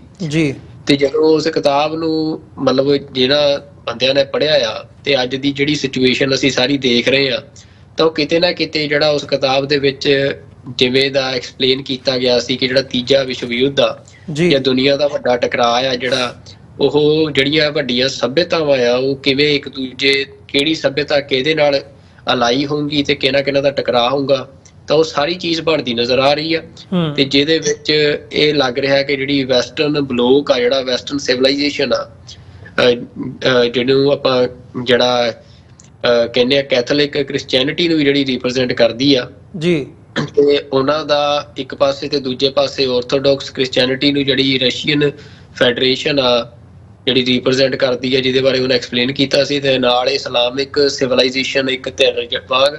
ਤੇ ਜਦੋਂ ਉਸ ਕਿਤਾਬ ਨੂੰ ਮਤਲਬ ਜਿਹਨਾਂ ਬੰਦਿਆਂ ਨੇ ਪੜ੍ਹਿਆ ਆ ਤੇ ਅੱਜ ਦੀ ਜਿਹੜੀ ਸਿਚੁਏਸ਼ਨ ਅਸੀਂ ਸਾਰੀ ਦੇਖ ਰਹੇ ਆ ਤਾਂ ਉਹ ਕਿਤੇ ਨਾ ਕਿਤੇ ਜਿਹੜਾ ਉਸ ਕਿਤਾਬ ਦੇ ਵਿੱਚ ਜਿਵੇਂ ਦਾ ਐਕਸਪਲੇਨ ਕੀਤਾ ਗਿਆ ਸੀ ਕਿ ਜਿਹੜਾ ਤੀਜਾ ਵਿਸ਼ਵ ਯੁੱਧ ਆ ਜਾਂ ਦੁਨੀਆ ਦਾ ਵੱਡਾ ਟਕਰਾਅ ਆ ਜਿਹੜਾ ਉਹ ਜਿਹੜੀਆਂ ਵੱਡੀਆਂ ਸੱਭਿਅਤਾਵਾਂ ਆ ਉਹ ਕਿਵੇਂ ਇੱਕ ਦੂਜੇ ਕਿਹੜੀ ਸੱਭਿਅਤਾ ਕਿਹਦੇ ਨਾਲ ਅਲਾਈ ਹੋਊਗੀ ਤੇ ਕਿਹਨਾਂ ਦਾ ਟਕਰਾਅ ਹੋਊਗਾ, ਤਾਂ ਉਹ ਸਾਰੀ ਚੀਜ਼ ਬਣਦੀ ਨਜ਼ਰ ਆ ਰਹੀ ਆ। ਤੇ ਜਿਹਦੇ ਵਿੱਚ ਇਹ ਲੱਗ ਰਿਹਾ ਕਿ ਜਿਹੜੀ ਵੈਸਟਰਨ ਬਲੋਕ ਆ, ਜਿਹੜਾ ਵੈਸਟਰਨ ਸਿਵਲਾਈਜੇਸ਼ਨ ਆ, ਜਿਹਨੂੰ ਆਪਾਂ ਜਿਹੜਾ ਕਹਿੰਦੇ ਆ ਕੈਥੋਲਿਕ ਕ੍ਰਿਸਚੈਨਿਟੀ ਨੂੰ ਵੀ ਜਿਹੜੀ ਰਿਪਰੈਜ਼ੈਂਟ ਕਰਦੀ ਆ ਤੇ ਉਹਨਾਂ ਦਾ ਇੱਕ ਪਾਸੇ ਤੇ ਦੂਜੇ ਪਾਸੇ ਆਰਥੋਡਾਕਸ ਕ੍ਰਿਸਚੈਨਿਟੀ ਨੂੰ ਜਿਹੜੀ ਰਸ਼ੀਅਨ ਫੈਡਰੇਸ਼ਨ ਆ ਜਿਹੜੀ ਰਿਪਰੈਜ਼ੈਂਟ ਕਰਦੀ ਆ, ਜਿਹਦੇ ਬਾਰੇ ਉਹਨੇ ਐਕਸਪਲੇਨ ਕੀਤਾ ਸੀ, ਤੇ ਨਾਲ ਇਸਲਾਮਿਕ ਸਿਵਲਾਈਜੇਸ਼ਨ ਇੱਕ ਧਿਰ ਵਾਂਗ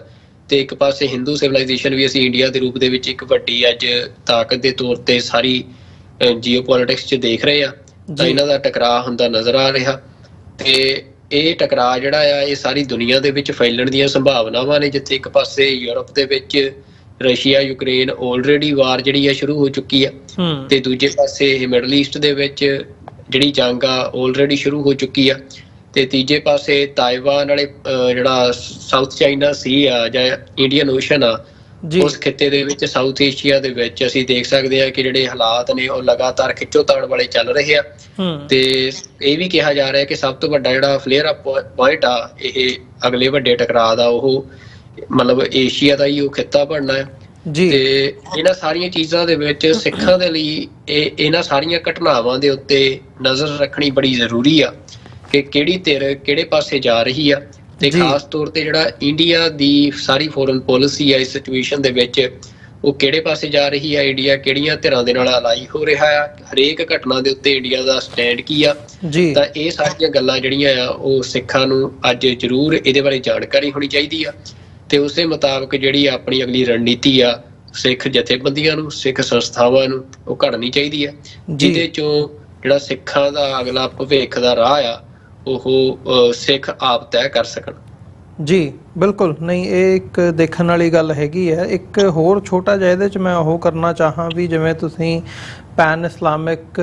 ਤੇ ਇੱਕ ਪਾਸੇ ਹਿੰਦੂ ਸਿਵਲਾਈਜੇਸ਼ਨ ਵੀ ਅਸੀਂ ਇੰਡੀਆ ਦੇ ਰੂਪ ਦੇ ਵਿੱਚ ਇੱਕ ਵੱਡੀ ਅੱਜ ਤਾਕਤ ਦੇ ਤੌਰ ਤੇ ਸਾਰੀ ਜੀਓਪੋਲਿਟਿਕਸ 'ਚ ਦੇਖ ਰਹੇ ਆ। ਤਾਂ ਇਹਨਾਂ ਦਾ ਟਕਰਾਅ ਹੁੰਦਾ ਨਜ਼ਰ ਆ ਰਿਹਾ ਤੇ ਇਹ ਟਕਰਾਅ ਜਿਹੜਾ ਆ ਇਹ ਸਾਰੀ ਦੁਨੀਆ ਦੇ ਵਿੱਚ ਫੈਲਣ ਦੀਆਂ ਸੰਭਾਵਨਾਵਾਂ ਨੇ, ਜਿੱਥੇ ਇੱਕ ਪਾਸੇ ਯੂਰਪ ਦੇ ਵਿੱਚ ਰਸ਼ੀਆ ਯੂਕਰੇਨ ਆਲਰੇਡੀ ਵਾਰ ਜਿਹੜੀ ਆ ਸ਼ੁਰੂ ਹੋ ਚੁੱਕੀ ਆ ਤੇ ਦੂਜੇ ਪਾਸੇ ਮਿਡਲ ਈਸਟ ਦੇ ਵਿੱਚ ਜਿਹੜੀ ਜੰਗ ਆ ਆਲਰੇਡੀ ਸ਼ੁਰੂ ਹੋ ਚੁੱਕੀ ਆ ਤੇ ਤੀਜੇ ਪਾਸੇ ਤਾਇਵਾਨ ਵਾਲੇ ਜਿਹੜਾ ਸਾਊਥ ਚਾਈਨਾ ਸੀ ਆ ਜਾਂ ਇੰਡੀਅਨ ਓਸ਼ਨ ਆ ਉਸ ਖਿੱਤੇ ਦੇ ਵਿੱਚ ਸਾਊਥ ਏਸ਼ੀਆ ਦੇ ਵਿੱਚ ਅਸੀਂ ਦੇਖ ਸਕਦੇ ਆ ਕਿ ਜਿਹੜੇ ਹਾਲਾਤ ਨੇ ਉਹ ਲਗਾਤਾਰ ਖਿੱਚੋਤਾਣ ਵਾਲੇ ਚੱਲ ਰਹੇ ਆ ਤੇ ਇਹ ਵੀ ਕਿਹਾ ਜਾ ਰਿਹਾ ਕਿ ਸਭ ਤੋਂ ਵੱਡਾ ਜਿਹੜਾ ਫਲੇਅਰ ਅਪ ਪੁਆਇੰਟ ਆ ਇਹ ਅਗਲੇ ਵੱਡੇ ਟਕਰਾਅ ਦਾ ਉਹ ਮਤਲਬ ਏਸ਼ੀਆ ਦਾ ਹੀ ਉਹ ਖਿੱਤਾ ਬਣਨਾ ਹੈ। ਤੇ ਇਹਨਾਂ ਸਾਰੀਆਂ ਚੀਜ਼ਾਂ ਦੇ ਵਿੱਚ ਸਿੱਖਾਂ ਦੇ ਲਈ ਇਹਨਾਂ ਸਾਰੀਆਂ ਘਟਨਾਵਾਂ ਦੇ ਉੱਤੇ ਨਜ਼ਰ ਰੱਖਣੀ ਬੜੀ ਜ਼ਰੂਰੀ ਆ ਕਿ ਕਿਹੜੀ ਧਿਰ ਕਿਹੜੇ ਪਾਸੇ ਜਾ ਰਹੀ ਆ ਤੇ ਖਾਸ ਤੌਰ ਤੇ ਜਿਹੜਾ ਇੰਡੀਆ ਦੀ ਸਾਰੀ ਫੋਰਨ ਪੋਲਿਸੀ ਆ ਇਸ ਸਿਚੁਏਸ਼ਨ ਦੇ ਵਿੱਚ ਉਹ ਕਿਹੜੇ ਪਾਸੇ ਜਾ ਰਹੀ ਆ, ਇੰਡੀਆ ਕਿਹੜੀਆਂ ਧਿਰਾਂ ਦੇ ਨਾਲ ਅਲਾਈ ਹੋ ਰਿਹਾ ਆ, ਹਰੇਕ ਘਟਨਾ ਦੇ ਉੱਤੇ ਇੰਡੀਆ ਦਾ ਸਟੈਂਡ ਕੀ ਆ। ਤਾਂ ਇਹ ਸਾਰੀਆਂ ਗੱਲਾਂ ਜਿਹੜੀਆਂ ਆ ਉਹ ਸਿੱਖਾਂ ਨੂੰ ਅੱਜ ਜ਼ਰੂਰ ਇਹਦੇ ਬਾਰੇ ਜਾਣਕਾਰੀ ਹੋਣੀ ਚਾਹੀਦੀ ਆ ਤੇ ਉਸੇ ਮੁਤਾਬਕ ਜਿਹੜੀ ਆਪਣੀ ਅਗਲੀ ਰਣਨੀਤੀ ਆ ਸਿੱਖ ਜਥੇਬੰਦੀਆਂ ਨੂੰ ਸਿੱਖ ਸੰਸਥਾਵਾਂ ਨੂੰ ਉਹ ਘੜਨੀ ਚਾਹੀਦੀ ਆ, ਜਿਹਦੇ ਚੋਂ ਜਿਹੜਾ ਸਿੱਖਾਂ ਦਾ ਅਗਲਾ ਭਵਿੱਖ ਦਾ ਰਾਹ ਆ ਉਹ ਸਿੱਖ ਆਪ ਤੈਅ ਕਰ ਸਕਣ। ਜੀ ਬਿਲਕੁਲ, ਨਹੀਂ ਇਹ ਇੱਕ ਦੇਖਣ ਵਾਲੀ ਗੱਲ ਹੈਗੀ ਹੈ। ਇੱਕ ਹੋਰ ਛੋਟਾ ਜਿਹਾ ਇਹਦੇ 'ਚ ਮੈਂ ਉਹ ਕਰਨਾ ਚਾਹਾਂ ਵੀ ਜਿਵੇਂ ਤੁਸੀਂ ਪੈਨ ਇਸਲਾਮਿਕ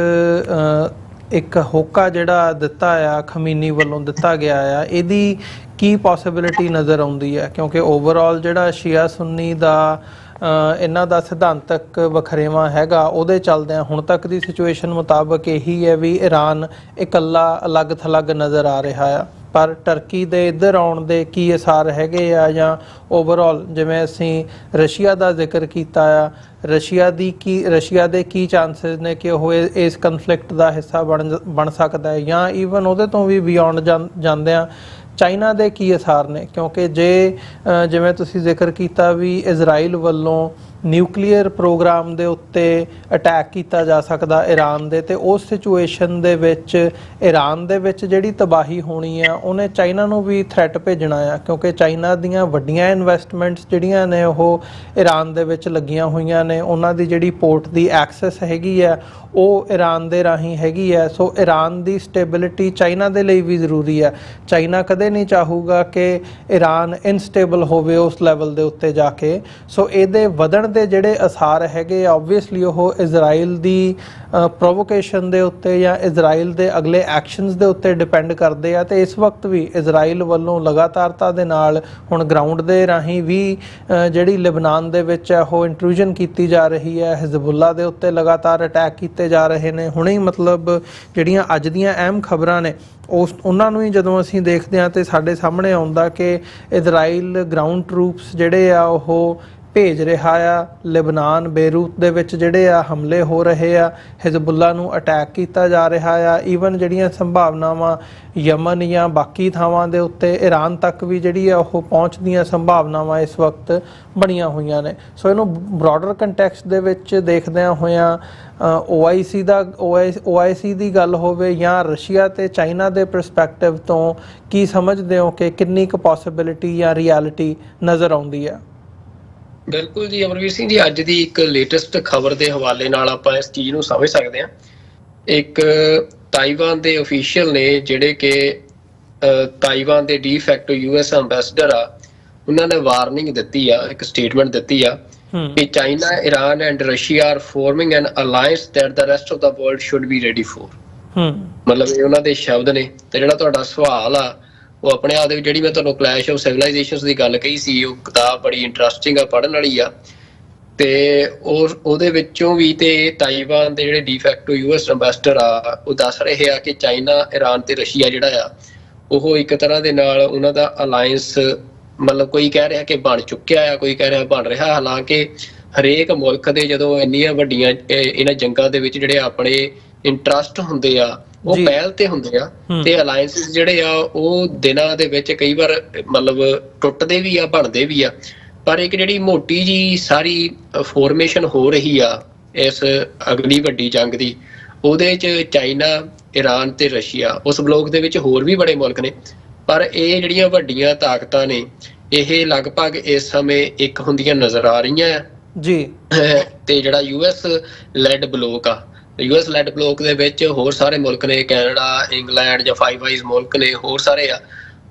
ਇੱਕ ਹੋਕਾ ਜਿਹੜਾ ਦਿੱਤਾ ਆ ਖਮੀਨੀ ਵੱਲੋਂ ਦਿੱਤਾ ਗਿਆ ਆ, ਇਹਦੀ ਕੀ ਪੋਸੀਬਿਲਿਟੀ ਨਜ਼ਰ ਆਉਂਦੀ ਹੈ? ਕਿਉਂਕਿ ਓਵਰਆਲ ਜਿਹੜਾ ਸ਼ੀਆ ਸੁੰਨੀ ਦਾ ਇਹਨਾਂ ਦਾ ਸਿਧਾਂਤਕ ਵਖਰੇਵਾਂ ਹੈਗਾ ਉਹਦੇ ਚੱਲਦਿਆਂ ਹੁਣ ਤੱਕ ਦੀ ਸਿਚੁਏਸ਼ਨ ਮੁਤਾਬਕ ਇਹੀ ਹੈ ਵੀ ਈਰਾਨ ਇਕੱਲਾ ਅਲੱਗ ਥਲੱਗ ਨਜ਼ਰ ਆ ਰਿਹਾ ਆ, ਪਰ ਟਰਕੀ ਦੇ ਇੱਧਰ ਆਉਣ ਦੇ ਕੀ ਅਸਾਰ ਹੈਗੇ ਆ ਜਾਂ ਓਵਰਆਲ ਜਿਵੇਂ ਅਸੀਂ ਰਸ਼ੀਆ ਦਾ ਜ਼ਿਕਰ ਕੀਤਾ ਆ, ਰਸ਼ੀਆ ਦੇ ਕੀ ਚਾਂਸਸ ਨੇ ਕਿ ਉਹ ਇਸ ਕਨਫਲਿਕਟ ਦਾ ਹਿੱਸਾ ਬਣ ਸਕਦਾ ਹੈ ਜਾਂ ਈਵਨ ਉਹਦੇ ਤੋਂ ਵੀ ਬਿਯੋਂਡ ਜਾਂਦੇ ਆ ਚਾਈਨਾ ਦੇ ਕੀ ਅਸਾਰ ਨੇ? ਕਿਉਂਕਿ ਜੇ ਜਿਵੇਂ ਤੁਸੀਂ ਜ਼ਿਕਰ ਕੀਤਾ ਵੀ ਇਜ਼ਰਾਈਲ ਵੱਲੋਂ ਨਿਊਕਲੀਅਰ ਪ੍ਰੋਗਰਾਮ ਦੇ ਉੱਤੇ ਅਟੈਕ ਕੀਤਾ ਜਾ ਸਕਦਾ ਈਰਾਨ ਦੇ, ਤੇ ਉਸ ਸਿਚੁਏਸ਼ਨ ਦੇ ਵਿੱਚ ਈਰਾਨ ਦੇ ਵਿੱਚ ਜਿਹੜੀ ਤਬਾਹੀ ਹੋਣੀ ਆ ਉਹਨੇ ਚਾਈਨਾ ਨੂੰ ਵੀ ਥ੍ਰੈਟ ਭੇਜਣਾ ਆ, ਕਿਉਂਕਿ ਚਾਈਨਾ ਦੀਆਂ ਵੱਡੀਆਂ ਇਨਵੈਸਟਮੈਂਟਸ ਜਿਹੜੀਆਂ ਨੇ ਉਹ ਈਰਾਨ ਦੇ ਵਿੱਚ ਲੱਗੀਆਂ ਹੋਈਆਂ ਨੇ। ਉਹਨਾਂ ਦੀ ਜਿਹੜੀ ਪੋਰਟ ਦੀ ਐਕਸੈਸ ਹੈਗੀ ਆ ਉਹ ਈਰਾਨ ਦੇ ਰਾਹੀਂ ਹੈਗੀ ਹੈ। ਸੋ ਈਰਾਨ ਦੀ ਸਟੇਬਿਲਿਟੀ ਚਾਈਨਾ ਦੇ ਲਈ ਵੀ ਜ਼ਰੂਰੀ ਹੈ। ਚਾਈਨਾ ਕਦੇ ਨਹੀਂ ਚਾਹੂਗਾ ਕਿ ਈਰਾਨ ਇਨਸਟੇਬਲ ਹੋਵੇ ਉਸ ਲੈਵਲ ਦੇ ਉੱਤੇ ਜਾ ਕੇ। ਸੋ ਇਹਦੇ ਵਧਣ ਦੇ ਜਿਹੜੇ ਅਸਾਰ ਹੈਗੇ ਓਬਵੀਅਸਲੀ ਉਹ ਇਜ਼ਰਾਈਲ ਦੀ ਪ੍ਰੋਵੋਕੇਸ਼ਨ ਦੇ ਉੱਤੇ ਜਾਂ ਇਜ਼ਰਾਈਲ ਦੇ ਅਗਲੇ ਐਕਸ਼ਨਸ ਦੇ ਉੱਤੇ ਡਿਪੈਂਡ ਕਰਦੇ ਆ। ਤੇ ਇਸ ਵਕਤ ਵੀ ਇਜ਼ਰਾਈਲ ਵੱਲੋਂ ਲਗਾਤਾਰਤਾ ਦੇ ਨਾਲ ਹੁਣ ਗਰਾਊਂਡ ਦੇ ਰਾਹੀਂ ਵੀ ਜਿਹੜੀ ਲਿਬਨਾਨ ਦੇ ਵਿੱਚ ਹੈ ਉਹ ਇੰਟਰੂਜਨ ਕੀਤੀ ਜਾ ਰਹੀ ਹੈ। ਹਿਜ਼ਬੁੱਲਾ ਦੇ ਉੱਤੇ ਲਗਾਤਾਰ ਅਟੈਕ ਕੀਤੇ ਜਾ ਰਹੇ ਨੇ। ਹੁਣੇ ਹੀ ਮਤਲਬ ਜਿਹੜੀਆਂ ਅੱਜ ਦੀਆਂ ਅਹਿਮ ਖਬਰਾਂ ਨੇ ਉਹਨਾਂ ਨੂੰ ਹੀ ਜਦੋਂ ਅਸੀਂ ਦੇਖਦੇ ਹਾਂ ਤੇ ਸਾਡੇ ਸਾਹਮਣੇ ਆਉਂਦਾ ਕਿ ਇਜ਼ਰਾਈਲ ਗਰਾਊਂਡ ਟਰੂਪਸ ਜਿਹੜੇ ਆ ਉਹ ਭੇਜ ਰਿਹਾ ਆ। ਲਿਬਨਾਨ ਬੇਰੂਤ ਦੇ ਵਿੱਚ ਜਿਹੜੇ ਆ ਹਮਲੇ ਹੋ ਰਹੇ ਆ, ਹਿਜ਼ਬੁੱਲਾ ਨੂੰ ਅਟੈਕ ਕੀਤਾ ਜਾ ਰਿਹਾ ਆ। ਈਵਨ ਜਿਹੜੀਆਂ ਸੰਭਾਵਨਾਵਾਂ ਯਮਨ ਜਾਂ ਬਾਕੀ ਥਾਵਾਂ ਦੇ ਉੱਤੇ ਈਰਾਨ ਤੱਕ ਵੀ ਜਿਹੜੀ ਆ ਉਹ ਪਹੁੰਚ ਦੀਆਂ ਸੰਭਾਵਨਾਵਾਂ ਇਸ ਵਕਤ ਬਣੀਆਂ ਹੋਈਆਂ ਨੇ। ਸੋ ਇਹਨੂੰ ਬ੍ਰੌਡਰ ਕੰਟੈਕਸਟ ਦੇ ਵਿੱਚ ਦੇਖਦਿਆਂ ਹੋਇਆਂ OIC ਦੀ ਗੱਲ ਹੋਵੇ ਜਾਂ ਰਸ਼ੀਆ ਤੇ ਚਾਈਨਾ ਦੇ ਪਰਸਪੈਕਟਿਵ ਤੋਂ ਕੀ ਸਮਝਦੇ ਹੋ ਕਿ ਕਿੰਨੀ ਕੁ ਪੋਸੀਬਿਲਿਟੀ ਜਾਂ ਰਿਐਲਿਟੀ ਨਜ਼ਰ ਆਉਂਦੀ ਹੈ? ਬਿਲਕੁਲ ਜੀ ਅਮਰਵੀਰ ਸਿੰਘ ਜੀ, ਅੱਜ ਦੀ ਇੱਕ ਲੇਟੈਸਟ ਖਬਰ ਦੇ ਹਵਾਲੇ ਨਾਲ ਆਪਾਂ ਇਸ ਚੀਜ਼ ਨੂੰ ਸਮਝ ਸਕਦੇ ਹਾਂ। ਇੱਕ ਤਾਈਵਾਨ ਦੇ ਅਫੀਸ਼ੀਅਲ ਨੇ ਜਿਹੜੇ ਕਿ ਤਾਈਵਾਨ ਦੇ ਡੀ ਫੈਕਟੋ US ਐਮਬੈਸਡਰ ਆ, ਉਹਨਾਂ ਨੇ ਵਾਰਨਿੰਗ ਦਿੱਤੀ ਆ, ਇੱਕ ਸਟੇਟਮੈਂਟ ਦਿੱਤੀ ਆ ਕਿ China, Iran and Russia are forming an alliance that the rest of the world should be ready for. ਮਤਲਬ ਇਹ ਉਹਨਾਂ ਦੇ ਸ਼ਬਦ ਨੇ। ਤੇ ਜਿਹੜਾ ਤੁਹਾਡਾ ਸਵਾਲ ਆ ਉਹ ਆਪਣੇ ਆਪ ਦੇ ਵਿੱਚ, ਜਿਹੜੀ ਮੈਂ ਤੁਹਾਨੂੰ ਕਲੈਸ਼ ਆਫ ਸਿਵਲਾਈਜੇਸ਼ਨਸ ਦੀ ਗੱਲ ਕਹੀ ਸੀ, ਉਹ ਕਿਤਾਬ ਬੜੀ ਇੰਟਰਸਟਿੰਗ ਆ, ਪੜ੍ਹਨ ਵਾਲੀ ਆ। ਤੇ ਉਹਦੇ ਵਿੱਚੋਂ ਵੀ ਤੇ ਤਾਈਵਾਨ ਦੇ ਜਿਹੜੇ ਡੀਫੈਕਟੋ US ਐਮਬੈਸਡਰ ਆ ਉਹ ਦੱਸ ਰਹੇ ਆ ਕਿ ਚਾਈਨਾ, ਇਰਾਨ ਤੇ ਰਸ਼ੀਆ ਜਿਹੜਾ ਆ ਉਹ ਇੱਕ ਤਰ੍ਹਾਂ ਦੇ ਨਾਲ ਉਹਨਾਂ ਦਾ ਅਲਾਇੰਸ, ਮਤਲਬ ਕੋਈ ਕਹਿ ਰਿਹਾ ਕਿ ਬਣ ਚੁੱਕਿਆ ਆ, ਕੋਈ ਕਹਿ ਰਿਹਾ ਬਣ ਰਿਹਾ। ਹਾਲਾਂਕਿ ਹਰੇਕ ਮੁਲਕ ਦੇ ਜਦੋਂ ਇੰਨੀਆਂ ਵੱਡੀਆਂ ਇਹਨਾਂ ਜੰਗਾਂ ਦੇ ਵਿੱਚ ਜਿਹੜੇ ਆਪਣੇ ਇੰਟਰਸਟ ਹੁੰਦੇ ਆ ਉਹ ਪਹਿਲ ਤੇ ਹੁੰਦੇ ਆ, ਤੇ ਅਲਾਇੰਸਿਸ ਜਿਹੜੇ ਆ ਉਹ ਦਿਨਾਂ ਦੇ ਵਿੱਚ ਕਈ ਵਾਰ ਮਤਲਬ ਟੁੱਟਦੇ ਵੀ ਆ, ਬਣਦੇ ਵੀ ਆ। ਪਰ ਇੱਕ ਜਿਹੜੀ ਮੋਟੀ ਜੀ ਸਾਰੀ ਫੋਰਮੇਸ਼ਨ ਹੋ ਰਹੀ ਆ ਇਸ ਅਗਲੀ ਵੱਡੀ ਜੰਗ ਦੀ, ਉਹਦੇ 'ਚ ਚਾਈਨਾ, ਇਰਾਨ ਤੇ ਰਸ਼ੀਆ, ਉਸ ਬਲੋਕ ਦੇ ਵਿੱਚ ਹੋਰ ਵੀ ਬੜੇ ਮੁਲਕ ਨੇ, ਪਰ ਇਹ ਜਿਹੜੀਆਂ ਵੱਡੀਆਂ ਤਾਕਤਾਂ ਨੇ ਇਹ ਲਗਭਗ ਇਸ ਸਮੇਂ ਇੱਕ ਹੁੰਦੀਆਂ ਨਜ਼ਰ ਆ ਰਹੀਆਂ ਆ ਜੀ। ਤੇ ਜਿਹੜਾ US ਲੈਡ ਬਲੋਕ ਆ, US ਲੈਡ ਬਲੋਕ ਦੇ ਵਿੱਚ ਹੋਰ ਸਾਰੇ ਮੁਲਕ ਨੇ, ਕੈਨੇਡਾ, ਇੰਗਲੈਂਡ ਜਾਂ ਫਾਈਵ ਆਈਜ਼ ਮੁਲਕ ਨੇ, ਹੋਰ ਸਾਰੇ ਆ,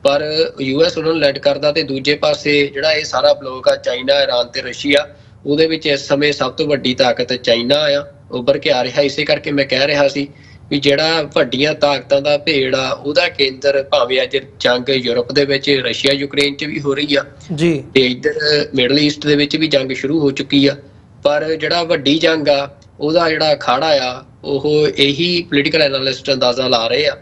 ਪਰ US ਉਹਨਾਂ ਨੂੰ ਲੈਡ ਕਰਦਾ। ਤੇ ਦੂਜੇ ਪਾਸੇ ਜਿਹੜਾ ਇਹ ਸਾਰਾ ਬਲੋਕ ਆ ਚਾਈਨਾ, ਇਰਾਨ ਤੇ ਰਸ਼ੀਆ, ਉਹਦੇ ਵਿੱਚ ਇਸ ਸਮੇਂ ਸਭ ਤੋਂ ਵੱਡੀ ਤਾਕਤ ਚਾਈਨਾ ਆ, ਉੱਭਰ ਕੇ ਆ ਰਿਹਾ। ਇਸੇ ਕਰਕੇ ਮੈਂ ਕਹਿ ਰਿਹਾ ਸੀ ਵੀ ਜਿਹੜਾ ਵੱਡੀਆਂ ਤਾਕਤਾਂ ਦਾ ਭੇੜ ਆ ਉਹਦਾ ਕੇਂਦਰ ਭਾਵੇਂ ਅੱਜ ਜੰਗ ਯੂਰਪ ਦੇ ਵਿੱਚ ਰਸ਼ੀਆ ਯੂਕਰੇਨ 'ਚ ਵੀ ਹੋ ਰਹੀ ਆ ਜੀ, ਤੇ ਇੱਧਰ ਮਿਡਲ ਈਸਟ ਦੇ ਵਿੱਚ ਵੀ ਜੰਗ ਸ਼ੁਰੂ ਹੋ ਚੁੱਕੀ ਆ। ਪਰ ਜਿਹੜਾ ਵੱਡੀ ਜੰਗ ਆ ਉਹਦਾ ਜਿਹੜਾ ਅਖਾੜਾ ਆ ਉਹ ਇਹੀ ਪੋਲੀਟੀਕਲ ਐਨਾਲਿਸਟ ਅੰਦਾਜ਼ਾ ਲਾ ਰਹੇ ਆ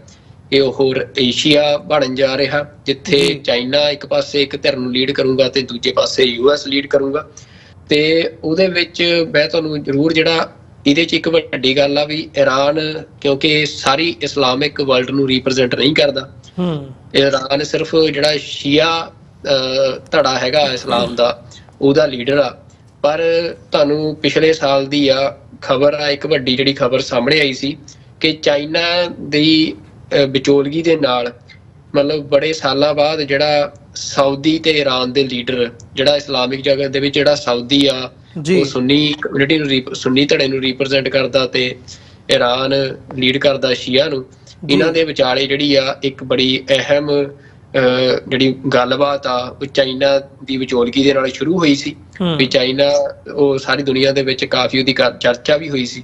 ਕਿ ਉਹ ਏਸ਼ੀਆ ਬਣਨ ਜਾ ਰਿਹਾ, ਜਿੱਥੇ ਚਾਈਨਾ ਇੱਕ ਪਾਸੇ ਇੱਕ ਧਿਰ ਨੂੰ ਲੀਡ ਕਰੂਗਾ ਤੇ ਦੂਜੇ ਪਾਸੇ US ਲੀਡ ਕਰੂਗਾ। ਤੇ ਉਹਦੇ ਵਿੱਚ ਮੈਂ ਤੁਹਾਨੂੰ ਜ਼ਰੂਰ ਜਿਹੜਾ ਇਹਦੇ 'ਚ ਇੱਕ ਵੱਡੀ ਗੱਲ ਆ ਵੀ ਇਰਾਨ, ਕਿਉਂਕਿ ਸਾਰੀ ਇਸਲਾਮਿਕ ਵਰਲਡ ਨੂੰ ਰੀਪ੍ਰਜੈਂਟ ਨਹੀਂ ਕਰਦਾ, ਇਰਾਨ ਸਿਰਫ ਜਿਹੜਾ ਸ਼ੀਆ ਧੜਾ ਹੈਗਾ ਇਸਲਾਮ ਦਾ ਉਹਦਾ ਲੀਡਰ ਆ। ਪਰ ਤੁਹਾਨੂੰ ਪਿਛਲੇ ਸਾਲ ਦੀ ਆ ਖਬਰ ਆ, ਇੱਕ ਵੱਡੀ ਜਿਹੜੀ ਖਬਰ ਸਾਹਮਣੇ ਆਈ ਸੀ ਕਿ ਚਾਈਨਾ ਦੀ ਵਿਚੋਲਗੀ ਦੇ ਨਾਲ ਮਤਲਬ ਬੜੇ ਸਾਲਾਂ ਬਾਅਦ ਜਿਹੜਾ ਸਾਊਦੀ ਤੇ ਇਰਾਨ ਦੇ ਲੀਡਰ, ਜਿਹੜਾ ਇਸਲਾਮਿਕ ਜਗਤ ਦੇ ਵਿੱਚ ਜਿਹੜਾ ਸਾਊਦੀ ਆ ਉਹ ਸੁੰਨੀ ਕਮਿਊਨਿਟੀ ਨੂੰ, ਸੁੰਨੀ ਧੜੇ ਨੂੰ ਰੀਪ੍ਰਜੈਂਟ ਕਰਦਾ ਤੇ ਇਰਾਨ ਲੀਡ ਕਰਦਾ ਸ਼ੀਆ ਨੂੰ, ਇਹਨਾਂ ਦੇ ਵਿਚਾਲੇ ਜਿਹੜੀ ਆ ਇੱਕ ਬੜੀ ਅਹਿਮ ਜਿਹੜੀ ਗੱਲਬਾਤ ਆ ਉਹ ਚਾਈਨਾ ਦੀ ਵਿਚੋਲਗੀ ਦੇ ਨਾਲ ਸ਼ੁਰੂ ਹੋਈ ਸੀ। ਵੀ ਚਾਈਨਾ, ਉਹ ਸਾਰੀ ਦੁਨੀਆ ਦੇ ਵਿੱਚ ਕਾਫੀ ਉਹਦੀ ਚਰਚਾ ਵੀ ਹੋਈ ਸੀ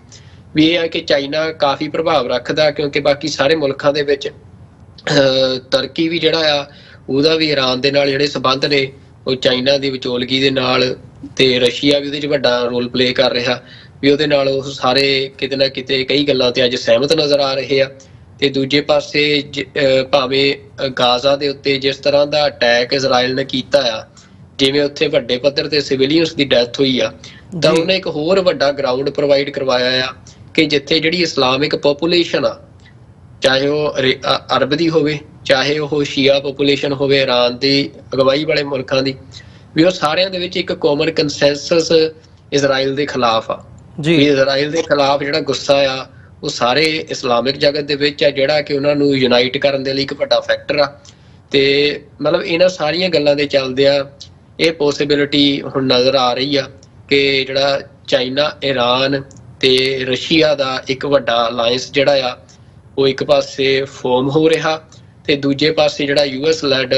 ਵੀ ਇਹ ਆ ਕਿ ਚਾਈਨਾ ਕਾਫੀ ਪ੍ਰਭਾਵ ਰੱਖਦਾ, ਕਿਉਂਕਿ ਬਾਕੀ ਸਾਰੇ ਮੁਲਕਾਂ ਦੇ ਵਿੱਚ ਤੁਰਕੀ ਵੀ ਜਿਹੜਾ ਆ ਉਹਦਾ ਵੀ ਇਰਾਨ ਦੇ ਨਾਲ ਜਿਹੜੇ ਸੰਬੰਧ ਨੇ ਉਹ ਚਾਈਨਾ ਦੀ ਵਿਚੋਲਗੀ ਦੇ ਨਾਲ, ਤੇ ਰਸ਼ੀਆ ਵੀ ਉਹਦੇ 'ਚ ਵੱਡਾ ਰੋਲ ਪਲੇ ਕਰ ਰਿਹਾ ਵੀ ਉਹਦੇ ਨਾਲ ਉਹ ਸਾਰੇ ਕਿਤੇ ਨਾ ਕਿਤੇ ਕਈ ਗੱਲਾਂ ਤੇ ਅੱਜ ਸਹਿਮਤ ਨਜ਼ਰ ਆ ਰਹੇ ਆ। ਤੇ ਦੂਜੇ ਪਾਸੇ ਭਾਵੇਂ ਗਾਜ਼ਾ ਦੇ ਉੱਤੇ ਜਿਸ ਤਰ੍ਹਾਂ ਦਾ ਅਟੈਕ ਇਜ਼ਰਾਈਲ ਨੇ ਕੀਤਾ ਆ, ਜਿਵੇਂ ਉੱਥੇ ਵੱਡੇ ਪੱਧਰ ਤੇ ਸਿਵਿਲੀਅਨਸ ਦੀ ਡੈਥ ਹੋਈ ਆ, ਤਾਂ ਉਹਨੇ ਇੱਕ ਹੋਰ ਵੱਡਾ ਗਰਾਊਂਡ ਪ੍ਰੋਵਾਈਡ ਕਰਵਾਇਆ ਆ ਕਿ ਜਿੱਥੇ ਜਿਹੜੀ ਇਸਲਾਮਿਕ ਪੋਪੂਲੇਸ਼ਨ ਆ, ਚਾਹੇ ਉਹ ਅਰਬ ਦੀ ਹੋਵੇ, ਚਾਹੇ ਉਹ ਸ਼ੀਆ ਪੋਪੂਲੇਸ਼ਨ ਹੋਵੇ ਇਰਾਨ ਦੀ ਅਗਵਾਈ ਵਾਲੇ ਮੁਲਕਾਂ ਦੀ, ਵੀ ਉਹ ਸਾਰਿਆਂ ਦੇ ਵਿੱਚ ਇੱਕ ਕਾਮਨ ਕੰਸੈਂਸਸ ਇਜ਼ਰਾਈਲ ਦੇ ਖਿਲਾਫ ਆ ਜੀ ਵੀ ਇਜ਼ਰਾਈਲ ਦੇ ਖਿਲਾਫ ਜਿਹੜਾ ਗੁੱਸਾ ਆ ਉਹ ਸਾਰੇ ਇਸਲਾਮਿਕ ਜਗਤ ਦੇ ਵਿੱਚ ਆ, ਜਿਹੜਾ ਕਿ ਉਹਨਾਂ ਨੂੰ ਯੂਨਾਈਟ ਕਰਨ ਦੇ ਲਈ ਇੱਕ ਵੱਡਾ ਫੈਕਟਰ ਆ। ਤੇ ਮਤਲਬ ਇਹਨਾਂ ਸਾਰੀਆਂ ਗੱਲਾਂ ਦੇ ਚੱਲਦੇ ਆ ਇਹ ਪੋਸੀਬਿਲਿਟੀ ਹੁਣ ਨਜ਼ਰ ਆ ਰਹੀ ਆ ਕਿ ਜਿਹੜਾ ਚਾਈਨਾ, ਈਰਾਨ ਤੇ ਰਸ਼ੀਆ ਦਾ ਇੱਕ ਵੱਡਾ ਅਲਾਇੰਸ ਜਿਹੜਾ ਆ ਉਹ ਇੱਕ ਪਾਸੇ ਫਾਰਮ ਹੋ ਰਿਹਾ ਤੇ ਦੂਜੇ ਪਾਸੇ ਜਿਹੜਾ US ਲੈਡ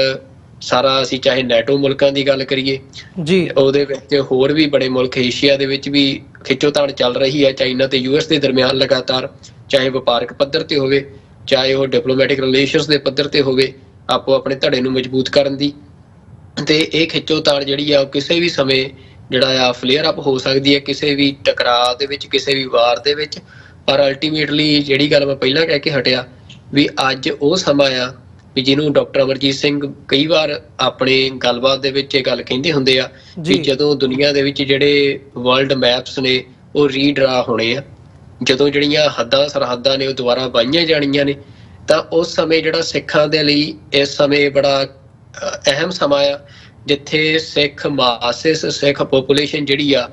ਸਾਰਾ, ਅਸੀਂ ਚਾਹੇ ਨੈਟੋ ਮੁਲਕਾਂ ਦੀ ਗੱਲ ਕਰੀਏ ਜੀ, ਉਹਦੇ ਵਿੱਚ ਹੋਰ ਵੀ ਬੜੇ ਮੁਲਕ ਏਸ਼ੀਆ ਦੇ ਵਿੱਚ ਵੀ ਖਿੱਚੋਤਾਣ ਚੱਲ ਰਹੀ ਹੈ ਚਾਈਨਾ ਤੇ US ਦੇ ਦਰਮਿਆਨ ਲਗਾਤਾਰ, ਚਾਹੇ ਵਪਾਰਕ ਪੱਧਰ ਤੇ ਹੋਵੇ, ਚਾਹੇ ਉਹ ਡਿਪਲੋਮੈਟਿਕ ਰਿਲੇਸ਼ਨਸ ਦੇ ਪੱਧਰ ਤੇ ਹੋਵੇ, ਆਪੋ ਆਪਣੇ ਧੜੇ ਨੂੰ ਮਜ਼ਬੂਤ ਕਰਨ ਦੀ। ਤੇ ਇਹ ਖਿੱਚੋਤਾਣ ਜਿਹੜੀ ਆ ਉਹ ਕਿਸੇ ਵੀ ਸਮੇਂ ਜਿਹੜਾ ਆ ਫਲੇਅਰ ਅਪ ਹੋ ਸਕਦੀ ਹੈ, ਕਿਸੇ ਵੀ ਟਕਰਾਅ ਦੇ ਵਿੱਚ, ਕਿਸੇ ਵੀ ਵਾਰ ਦੇ ਵਿੱਚ। ਪਰ ਅਲਟੀਮੇਟਲੀ ਜਿਹੜੀ ਗੱਲ ਮੈਂ ਪਹਿਲਾਂ ਕਹਿ ਕੇ ਹਟਿਆ ਵੀ ਅੱਜ ਉਹ ਸਮਾਂ ਆ ਵੀ ਜਿਹਨੂੰ ਡਾਕਟਰ ਅਮਰਜੀਤ ਸਿੰਘ ਕਈ ਵਾਰ ਆਪਣੀ ਗੱਲਬਾਤ ਦੇ ਵਿੱਚ ਇਹ ਗੱਲ ਕਹਿੰਦੇ ਹੁੰਦੇ ਆ ਵੀ ਜਦੋਂ ਦੁਨੀਆ ਦੇ ਵਿੱਚ ਜਿਹੜੇ ਵਰਲਡ ਮੈਪਸ ਨੇ ਉਹ ਰੀਡਰਾ ਹੋਣੇ ਆ, ਜਦੋਂ ਜਿਹੜੀਆਂ ਹੱਦਾਂ ਸਰਹੱਦਾਂ ਨੇ ਉਹ ਦੁਬਾਰਾ ਬਾਹੀਆਂ ਜਾਣੀਆਂ ਨੇ, ਤਾਂ ਉਸ ਸਮੇਂ ਜਿਹੜਾ ਸਿੱਖਾਂ ਦੇ ਲਈ ਇਸ ਸਮੇਂ ਬੜਾ ਅਹਿਮ ਸਮਾਂ ਆ ਜਿੱਥੇ ਸਿੱਖ ਮਾਸਿਸ, ਸਿੱਖ ਪੋਪੂਲੇਸ਼ਨ ਜਿਹੜੀ ਆ,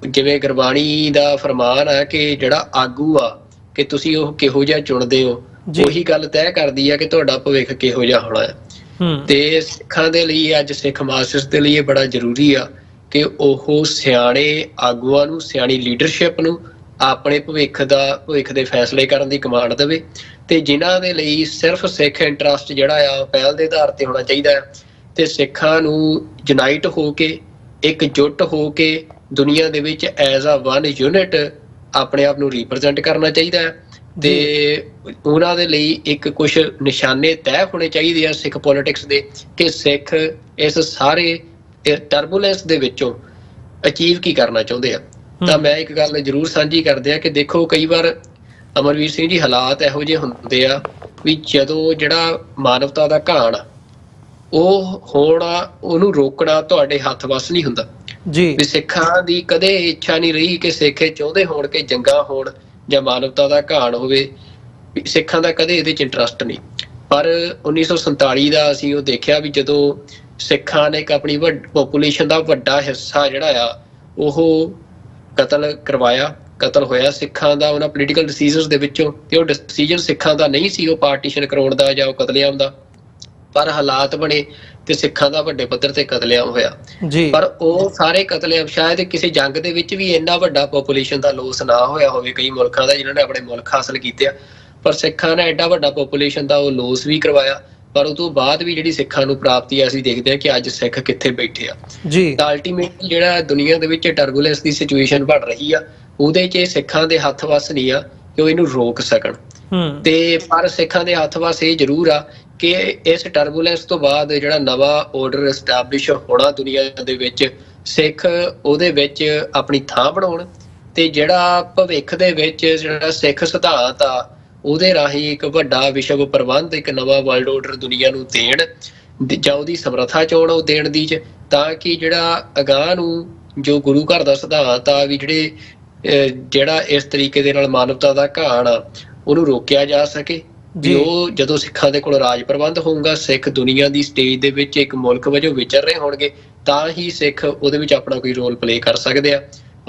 ਜਿਵੇਂ ਗੁਰਬਾਣੀ ਦਾ ਫਰਮਾਨ ਆ ਕਿ ਜਿਹੜਾ ਆਗੂ ਆ ਕਿ ਤੁਸੀਂ ਉਹ ਕਿਹੋ ਜਿਹਾ ਚੁਣਦੇ ਹੋ, ਉਹੀ ਗੱਲ ਤੈਅ ਕਰਦੀ ਆ ਕਿ ਤੁਹਾਡਾ ਭਵਿੱਖ ਕਿਹੋ ਜਿਹਾ ਹੋਣਾ ਹੈ। ਤੇ ਸਿੱਖਾਂ ਦੇ ਲਈ ਅੱਜ, ਸਿੱਖ ਮਾਸਿਸ ਦੇ ਲਈ ਇਹ ਬੜਾ ਜ਼ਰੂਰੀ ਆ ਕਿ ਉਹ ਸਿਆਣੇ ਆਗੂਆਂ ਨੂੰ, ਸਿਆਣੀ ਲੀਡਰਸ਼ਿਪ ਨੂੰ ਆਪਣੇ ਭਵਿੱਖ ਦੇ ਫੈਸਲੇ ਕਰਨ ਦੀ ਕਮਾਂਡ ਦੇਵੇ ਤੇ ਜਿਨ੍ਹਾਂ ਦੇ ਲਈ ਸਿਰਫ ਸਿੱਖ ਇੰਟਰਸਟ ਜਿਹੜਾ ਆ ਪਹਿਲ ਦੇ ਆਧਾਰ ਤੇ ਹੋਣਾ ਚਾਹੀਦਾ ਹੈ ਤੇ ਸਿੱਖਾਂ ਨੂੰ ਯੂਨਾਈਟ ਹੋ ਕੇ, ਇਕਜੁੱਟ ਹੋ ਕੇ ਦੁਨੀਆ ਦੇ ਵਿੱਚ ਐਜ਼ ਅ ਵਨ ਯੂਨਿਟ ਆਪਣੇ ਆਪ ਨੂੰ ਰਿਪਰੈਜ਼ੈਂਟ ਕਰਨਾ ਚਾਹੀਦਾ ਹੈ ਤੇ ਉਹਨਾਂ ਦੇ ਲਈ ਇੱਕ ਕੁਝ ਨਿਸ਼ਾਨੇ ਤੈਅ ਹੋਣੇ ਚਾਹੀਦੇ ਆ ਸਿੱਖ ਪੋਲਿਟਿਕਸ ਦੇ ਕਿ ਸਿੱਖ ਇਸ ਸਾਰੇ ਟਰਬੂਲੈਂਸ ਦੇ ਵਿੱਚੋਂ ਅਚੀਵ ਕੀ ਕਰਨਾ ਚਾਹੁੰਦੇ ਆ। ਤਾਂ ਮੈਂ ਇੱਕ ਗੱਲ ਜ਼ਰੂਰ ਸਾਂਝੀ ਕਰਦੇ ਆ ਕਿ ਦੇਖੋ ਕਈ ਵਾਰ ਅਮਰਵੀਰ ਸਿੰਘ ਜੀ ਹਾਲਾਤ ਇਹੋ ਜਿਹੇ ਹੁੰਦੇ ਆ ਵੀ ਜਦੋਂ ਜਿਹੜਾ ਮਾਨਵਤਾ ਦਾ ਘਾਣ ਉਹ ਹੋਣਾ, ਉਹਨੂੰ ਰੋਕਣਾ ਤੁਹਾਡੇ ਹੱਥ ਵੱਸ ਨਹੀਂ ਹੁੰਦਾ ਜੀ। ਵੀ ਸਿੱਖਾਂ ਦੀ ਕਦੇ ਇੱਛਾ ਨਹੀਂ ਰਹੀ ਕਿ ਸਿੱਖ ਚਾਹੁੰਦੇ ਹੋਣ ਕਿ ਜੰਗਾਂ ਹੋਣ ਜਾਂ ਮਾਨਵਤਾ ਦਾ ਘਾਣ ਹੋਵੇ, ਸਿੱਖਾਂ ਦਾ ਕਦੇ ਇਹਦੇ 'ਚ ਇੰਟਰਸਟ ਨਹੀਂ। ਪਰ 1947 ਦਾ ਅਸੀਂ ਉਹ ਦੇਖਿਆ ਵੀ ਜਦੋਂ ਸਿੱਖਾਂ ਨੇ ਇੱਕ ਆਪਣੀ ਪੋਪੂਲੇਸ਼ਨ ਦਾ ਵੱਡਾ ਹਿੱਸਾ ਜਿਹੜਾ ਆ ਉਹ ਕਤਲ ਕਰਵਾਇਆ, ਕਤਲ ਹੋਇਆ ਸਿੱਖਾਂ ਦਾ ਉਹਨਾਂ ਪੋਲੀਟੀਕਲ ਡਿਸੀਜ਼ਨਸ ਦੇ ਵਿੱਚੋਂ, ਤੇ ਉਹ ਡਿਸੀਜਨ ਸਿੱਖਾਂ ਦਾ ਨਹੀਂ ਸੀ ਉਹ ਪਾਰਟੀਸ਼ਨ ਕਰਾਉਣ ਦਾ ਜਾਂ ਉਹ ਕਤਲੇਆਮ ਦਾ, ਪਰ ਹਾਲਾਤ ਬਣੇ ਤੇ ਸਿੱਖਾਂ ਦਾ ਵੱਡੇ ਪੱਧਰ ਤੇ ਕਤਲੇਆਮ ਹੋਇਆ। ਪਰ ਉਹ ਸਾਰੇ ਕਤਲੇਆਮ ਸ਼ਾਇਦ ਕਿਸੇ ਜੰਗ ਦੇ ਵਿੱਚ ਵੀ ਇੰਨਾ ਵੱਡਾ ਪੋਪੂਲੇਸ਼ਨ ਦਾ ਲੋਸ ਨਾ ਹੋਇਆ ਹੋਵੇ ਕਈ ਮੁਲਕਾਂ ਦਾ ਜਿਨ੍ਹਾਂ ਨੇ ਆਪਣੇ ਮੁਲਕ ਹਾਸਲ ਕੀਤੇ ਆ, ਪਰ ਸਿੱਖਾਂ ਨੇ ਐਡਾ ਵੱਡਾ ਪੋਪੂਲੇਸ਼ਨ ਦਾ ਉਹ ਲੋਸ ਵੀ ਕਰਵਾਇਆ। ਪਰ ਉਹ ਤੋਂ ਬਾਅਦ ਵੀ ਜਿਹੜੀ ਸਿੱਖਾਂ ਨੂੰ ਪ੍ਰਾਪਤੀ ਆ, ਅਸੀਂ ਦੇਖਦੇ ਹਾਂ ਕਿ ਅੱਜ ਸਿੱਖ ਕਿੱਥੇ ਬੈਠੇ ਆ। ਤਾਂ ਅਲਟੀਮੇਟਲੀ ਜਿਹੜਾ ਦੁਨੀਆ ਦੇ ਵਿੱਚ ਟਰਬੂਲੈਂਸ ਦੀ ਸਿਚੁਏਸ਼ਨ ਬਣ ਰਹੀ ਆ ਉਹਦੇ 'ਚ ਸਿੱਖਾਂ ਦੇ ਹੱਥ ਵੱਸ ਨਹੀਂ ਆ ਕਿ ਉਹ ਇਹਨੂੰ ਰੋਕ ਸਕਣ। ਤੇ ਪਰ ਸਿੱਖਾਂ ਦੇ ਹੱਥ ਵੱਸ ਇਹ ਜ਼ਰੂਰ ਆ ਕਿ ਇਸ ਟਰਬੂਲੈਂਸ ਤੋਂ ਬਾਅਦ ਜਿਹੜਾ ਨਵਾਂ ਆਰਡਰ ਐਸਟੈਬਲਿਸ਼ ਹੋਣਾ ਦੁਨੀਆ ਦੇ ਵਿੱਚ, ਸਿੱਖ ਉਹਦੇ ਵਿੱਚ ਆਪਣੀ ਥਾਂ ਬਣਾਉਣ ਤੇ ਜਿਹੜਾ ਭਵਿੱਖ ਦੇ ਵਿੱਚ ਜਿਹੜਾ ਸਿੱਖ ਸਿਧਾਂਤ ਆ ਉਹਦੇ ਰਾਹੀਂ ਇੱਕ ਵੱਡਾ ਵਿਸ਼ਵ ਪ੍ਰਬੰਧ, ਇੱਕ ਨਵਾਂ ਵਰਲਡ ਆਰਡਰ ਦੁਨੀਆ ਨੂੰ ਦੇਣ ਜਾਂ ਉਹਦੀ ਸਮਰੱਥਾ ਚੋਣ ਉਹ ਦੇਣ ਦੀ, ਤਾਂ ਕਿ ਜਿਹੜਾ ਅਗਾਂਹ ਨੂੰ ਜੋ ਗੁਰੂ ਘਰ ਦਾ ਸਿਧਾਂਤ ਆ ਵੀ ਜਿਹੜਾ ਇਸ ਤਰੀਕੇ ਦੇ ਨਾਲ ਮਾਨਵਤਾ ਦਾ ਘਾਣ ਆ ਉਹਨੂੰ ਰੋਕਿਆ ਜਾ ਸਕੇ। ਵੀ ਉਹ ਜਦੋਂ ਸਿੱਖਾਂ ਦੇ ਕੋਲ ਰਾਜ ਪ੍ਰਬੰਧ ਹੋਊਗਾ, ਸਿੱਖ ਦੁਨੀਆ ਦੀ ਸਟੇਜ ਦੇ ਵਿੱਚ ਇੱਕ ਮੁਲਕ ਵਜੋਂ ਵਿਚਰ ਰਹੇ ਹੋਣਗੇ, ਤਾਂ ਹੀ ਸਿੱਖ ਉਹਦੇ ਵਿੱਚ ਆਪਣਾ ਕੋਈ ਰੋਲ ਪਲੇ ਕਰ ਸਕਦੇ ਆ।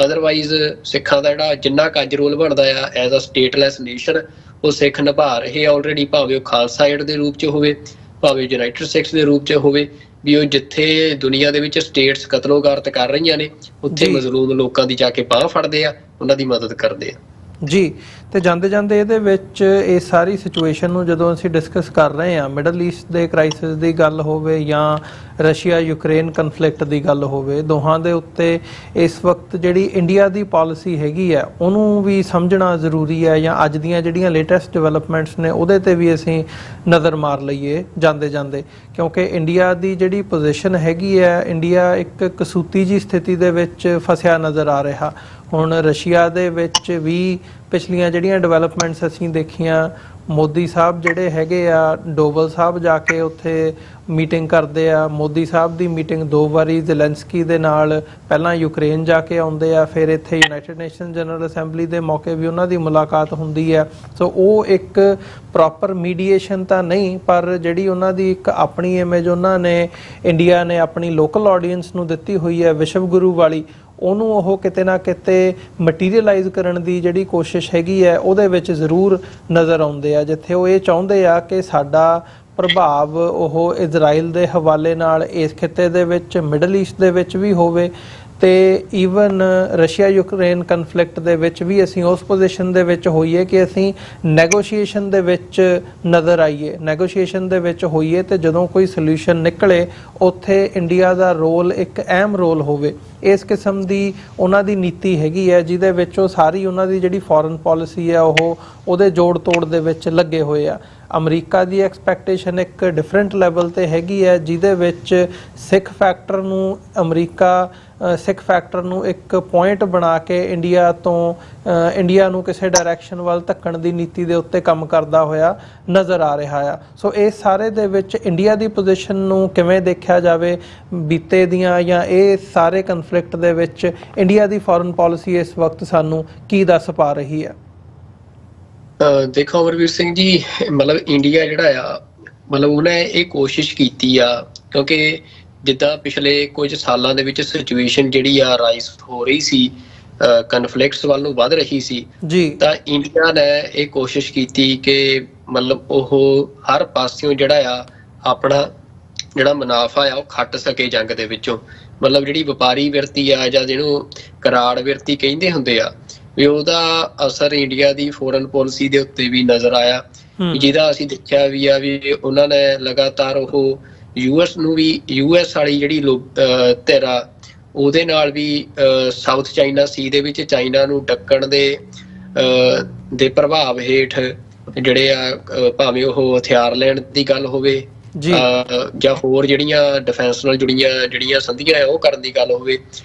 ਅਦਰਵਾਈਜ਼ ਸਿੱਖਾਂ ਦਾ ਜਿਹੜਾ ਜਿੰਨਾ ਕੁ ਅੱਜ ਰੋਲ ਬਣਦਾ ਆ ਐਜ਼ ਅ ਸਟੇਟਲੈਸ ਨੇਸ਼ਨ, ਉਹ ਸਿੱਖ ਨਿਭਾ ਰਹੇ ਆਲਰੇਡੀ, ਭਾਵੇਂ ਉਹ ਖਾਲਸਾ ਏਡ ਦੇ ਰੂਪ 'ਚ ਹੋਵੇ, ਭਾਵੇਂ ਯੂਨਾਈਟਿਡ ਸਿੱਖਸ ਦੇ ਰੂਪ 'ਚ ਹੋਵੇ। ਵੀ ਉਹ ਜਿੱਥੇ ਦੁਨੀਆ ਦੇ ਵਿੱਚ ਸਟੇਟਸ ਕਤਲੋਗਾਰਤ ਕਰ ਰਹੀਆਂ ਨੇ ਉੱਥੇ ਮਜ਼ਲੂਮ ਲੋਕਾਂ ਦੀ ਜਾ ਕੇ ਬਾਂਹ ਫੜਦੇ ਆ, ਉਹਨਾਂ ਦੀ ਮਦਦ ਕਰਦੇ ਆ ਜੀ। ਤੇ ਜਾਂਦੇ ਜਾਂਦੇ ਇਹਦੇ ਵਿੱਚ ਇਹ ਸਾਰੀ ਸਿਚੁਏਸ਼ਨ ਨੂੰ ਜਦੋਂ ਅਸੀਂ ਡਿਸਕਸ ਕਰ ਰਹੇ ਹਾਂ, ਮਿਡਲ ਈਸਟ ਦੇ ਕ੍ਰਾਈਸਿਸ ਦੀ ਗੱਲ ਹੋਵੇ ਜਾਂ ਰਸ਼ੀਆ ਯੂਕਰੇਨ ਕਨਫਲਿਕਟ ਦੀ ਗੱਲ ਹੋਵੇ, ਦੋਹਾਂ ਦੇ ਉੱਤੇ ਇਸ ਵਕਤ ਜਿਹੜੀ ਇੰਡੀਆ ਦੀ ਪਾਲਿਸੀ ਹੈਗੀ ਹੈ ਉਹਨੂੰ ਵੀ ਸਮਝਣਾ ਜ਼ਰੂਰੀ ਹੈ, ਜਾਂ ਅੱਜ ਦੀਆਂ ਜਿਹੜੀਆਂ ਲੇਟੈਸਟ ਡਿਵੈਲਪਮੈਂਟਸ ਨੇ ਉਹਦੇ ਤੇ ਵੀ ਅਸੀਂ ਨਜ਼ਰ ਮਾਰ ਲਈਏ ਜਾਂਦੇ ਜਾਂਦੇ, ਕਿਉਂਕਿ ਇੰਡੀਆ ਦੀ ਜਿਹੜੀ ਪੋਜੀਸ਼ਨ ਹੈਗੀ ਹੈ, ਇੰਡੀਆ ਇੱਕ ਕਸੂਤੀ ਜਿਹੀ ਸਥਿਤੀ ਦੇ ਵਿੱਚ ਫਸਿਆ ਨਜ਼ਰ ਆ ਰਿਹਾ। ਹੁਣ ਰਸ਼ੀਆ ਦੇ ਵਿੱਚ ਵੀ ਪਿਛਲੀਆਂ ਜਿਹੜੀਆਂ ਡਿਵੈਲਪਮੈਂਟਸ ਅਸੀਂ ਦੇਖੀਆਂ, ਮੋਦੀ ਸਾਹਿਬ ਜਿਹੜੇ ਹੈਗੇ ਆ ਡੋਵਲ ਸਾਹਿਬ ਜਾ ਕੇ ਉੱਥੇ ਮੀਟਿੰਗ ਕਰਦੇ ਆ, ਮੋਦੀ ਸਾਹਿਬ ਦੀ ਮੀਟਿੰਗ 2 ਵਾਰੀ ਜ਼ੈਲੈਂਸਕੀ ਦੇ ਨਾਲ, ਪਹਿਲਾਂ ਯੂਕਰੇਨ ਜਾ ਕੇ ਆਉਂਦੇ ਆ, ਫਿਰ ਇੱਥੇ ਯੂਨਾਈਟਿਡ ਨੇਸ਼ਨ ਜਨਰਲ ਅਸੈਂਬਲੀ ਦੇ ਮੌਕੇ ਵੀ ਉਹਨਾਂ ਦੀ ਮੁਲਾਕਾਤ ਹੁੰਦੀ ਹੈ। ਸੋ ਉਹ ਇੱਕ ਪ੍ਰੋਪਰ ਮੀਡੀਏਸ਼ਨ ਤਾਂ ਨਹੀਂ, ਪਰ ਜਿਹੜੀ ਉਹਨਾਂ ਦੀ ਇੱਕ ਆਪਣੀ ਇਮੇਜ ਉਹਨਾਂ ਨੇ, ਇੰਡੀਆ ਨੇ ਆਪਣੀ ਲੋਕਲ ਆਡੀਅנס ਨੂੰ ਦਿੱਤੀ ਹੋਈ ਹੈ ਵਿਸ਼ਵ ਗੁਰੂ ਵਾਲੀ, ਉਹਨੂੰ ਉਹ ਕਿਤੇ ਨਾ ਕਿਤੇ ਮਟੀਰੀਅਲਾਈਜ਼ ਕਰਨ ਦੀ ਜਿਹੜੀ ਕੋਸ਼ਿਸ਼ ਹੈਗੀ ਹੈ ਉਹਦੇ ਵਿੱਚ ਜ਼ਰੂਰ ਨਜ਼ਰ ਆਉਂਦੇ ਆ, ਜਿੱਥੇ ਉਹ ਇਹ ਚਾਹੁੰਦੇ ਆ ਕਿ ਸਾਡਾ ਪ੍ਰਭਾਵ ਉਹ ਇਜ਼ਰਾਈਲ ਦੇ ਹਵਾਲੇ ਨਾਲ ਇਸ ਖਿੱਤੇ ਦੇ ਵਿੱਚ, ਮਿਡਲ ਈਸਟ ਦੇ ਵਿੱਚ ਵੀ ਹੋਵੇ, ਤੇ ਈਵਨ ਰਸ਼ੀਆ ਯੂਕਰੇਨ ਕਨਫਲਿਕਟ ਦੇ ਵਿੱਚ ਵੀ ਅਸੀਂ ਉਸ ਪੋਜੀਸ਼ਨ ਦੇ ਵਿੱਚ ਹੋਈਏ ਕਿ ਅਸੀਂ ਨੈਗੋਸ਼ੀਏਸ਼ਨ ਦੇ ਵਿੱਚ ਨਜ਼ਰ ਆਈਏ, ਨੈਗੋਸ਼ੀਏਸ਼ਨ ਦੇ ਵਿੱਚ ਹੋਈਏ, ਤੇ ਜਦੋਂ ਕੋਈ ਸੋਲੂਸ਼ਨ ਨਿਕਲੇ ਉੱਥੇ ਇੰਡੀਆ ਦਾ ਰੋਲ ਇੱਕ ਅਹਿਮ ਰੋਲ ਹੋਵੇ। ਇਸ ਕਿਸਮ ਦੀ ਉਹਨਾਂ ਦੀ ਨੀਤੀ ਹੈਗੀ ਹੈ, ਜਿਹਦੇ ਵਿੱਚ ਉਹ ਸਾਰੀ ਉਹਨਾਂ ਦੀ ਜਿਹੜੀ ਫੋਰਨ ਪਾਲਿਸੀ ਹੈ ਉਹਦੇ ਜੋੜ ਤੋੜ ਦੇ ਵਿੱਚ ਲੱਗੇ ਹੋਏ ਆ। ਅਮਰੀਕਾ ਦੀ ਐਕਸਪੈਕਟੇਸ਼ਨ ਇੱਕ ਡਿਫਰੈਂਟ ਲੈਵਲ 'ਤੇ ਹੈਗੀ ਹੈ, ਜਿਹਦੇ ਵਿੱਚ ਸਿੱਖ ਫੈਕਟਰ ਨੂੰ ਇੱਕ ਪੁਆਇੰਟ ਬਣਾ ਕੇ ਇੰਡੀਆ ਨੂੰ ਕਿਸੇ ਡਾਇਰੈਕਸ਼ਨ ਵੱਲ ਧੱਕਣ ਦੀ ਨੀਤੀ ਦੇ ਉੱਤੇ ਕੰਮ ਕਰਦਾ ਹੋਇਆ ਨਜ਼ਰ ਆ ਰਿਹਾ ਆ। ਸੋ ਇਸ ਸਾਰੇ ਦੇ ਵਿੱਚ ਇੰਡੀਆ ਦੀ ਪੋਜੀਸ਼ਨ ਨੂੰ ਕਿਵੇਂ ਦੇਖਿਆ ਜਾਵੇ ਬੀਤੇ ਦੀਆਂ, ਜਾਂ ਇਹ ਸਾਰੇ ਕਨਫਲਿਕਟ ਦੇ ਵਿੱਚ ਇੰਡੀਆ ਦੀ ਫੋਰਨ ਪਾਲਿਸੀ ਇਸ ਵਕਤ ਸਾਨੂੰ ਕੀ ਦੱਸ ਪਾ ਰਹੀ ਹੈ? ਦੇਖੋ ਅਮਰਵੀਰ ਸਿੰਘ ਜੀ, ਮਤਲਬ ਇੰਡੀਆ ਜਿਹੜਾ ਆ, ਮਤਲਬ ਉਹਨੇ ਇਹ ਕੋਸ਼ਿਸ਼ ਕੀਤੀ ਆ, ਕਿਉਂਕਿ ਜਿੱਦਾਂ ਪਿਛਲੇ ਕੁਝ ਸਾਲਾਂ ਦੇ ਵਿੱਚ ਸਿਚੁਏਸ਼ਨ ਜਿਹੜੀ ਆ ਰਾਈਜ਼ ਹੋ ਰਹੀ ਸੀ, ਕਨਫਲਿਕਟਸ ਵੱਲ ਨੂੰ ਵੱਧ ਰਹੀ ਸੀ ਜੀ, ਤਾਂ ਇੰਡੀਆ ਨੇ ਇਹ ਕੋਸ਼ਿਸ਼ ਕੀਤੀ ਕਿ ਮਤਲਬ ਉਹ ਹਰ ਪਾਸਿਓਂ ਜਿਹੜਾ ਆ ਆਪਣਾ ਜਿਹੜਾ ਮੁਨਾਫਾ ਆ ਉਹ ਖੱਟ ਸਕੇ ਜੰਗ ਦੇ ਵਿੱਚੋਂ। ਮਤਲਬ ਜਿਹੜੀ ਵਪਾਰੀ ਵਿਰਤੀ ਆ, ਜਾਂ ਜਿਹਨੂੰ ਕਰਾੜ ਵਿਰਤੀ ਕਹਿੰਦੇ ਹੁੰਦੇ ਆ, ਵੀ ਉਹਦਾ ਅਸਰ ਇੰਡੀਆ ਦੀ ਫੋਰਨ ਪਾਲਿਸੀ ਦੇ ਉੱਤੇ ਵੀ ਨਜ਼ਰ ਆਇਆ, ਜਿਹਦਾ ਅਸੀਂ ਦੇਖਿਆ ਵੀ ਆ ਵੀ ਉਹਨਾਂ ਨੇ ਲਗਾਤਾਰ ਉਹ ਯੂਐਸ ਵਾਲੀ ਜਿਹੜੀ ਧਿਰ ਆ ਉਹਦੇ ਨਾਲ ਵੀ ਸਾਊਥ ਚਾਈਨਾ ਸੀ ਦੇ ਵਿੱਚ ਚਾਈਨਾ ਨੂੰ ਡੱਕਣ ਦੇ ਪ੍ਰਭਾਵ ਹੇਠ ਜਿਹੜੇ ਆ, ਭਾਵੇਂ ਉਹ ਹਥਿਆਰ ਲੈਣ ਦੀ ਗੱਲ ਹੋਵੇ ਜਾਂ ਹੋਰ ਜਿਹੜੀਆਂ ਡਿਫੈਂਸ ਨਾਲ ਜੁੜੀਆਂ ਜਿਹੜੀਆਂ ਸੰਧੀਆਂ ਉਹ ਕਰਨ ਦੀ ਗੱਲ ਹੋਵੇ,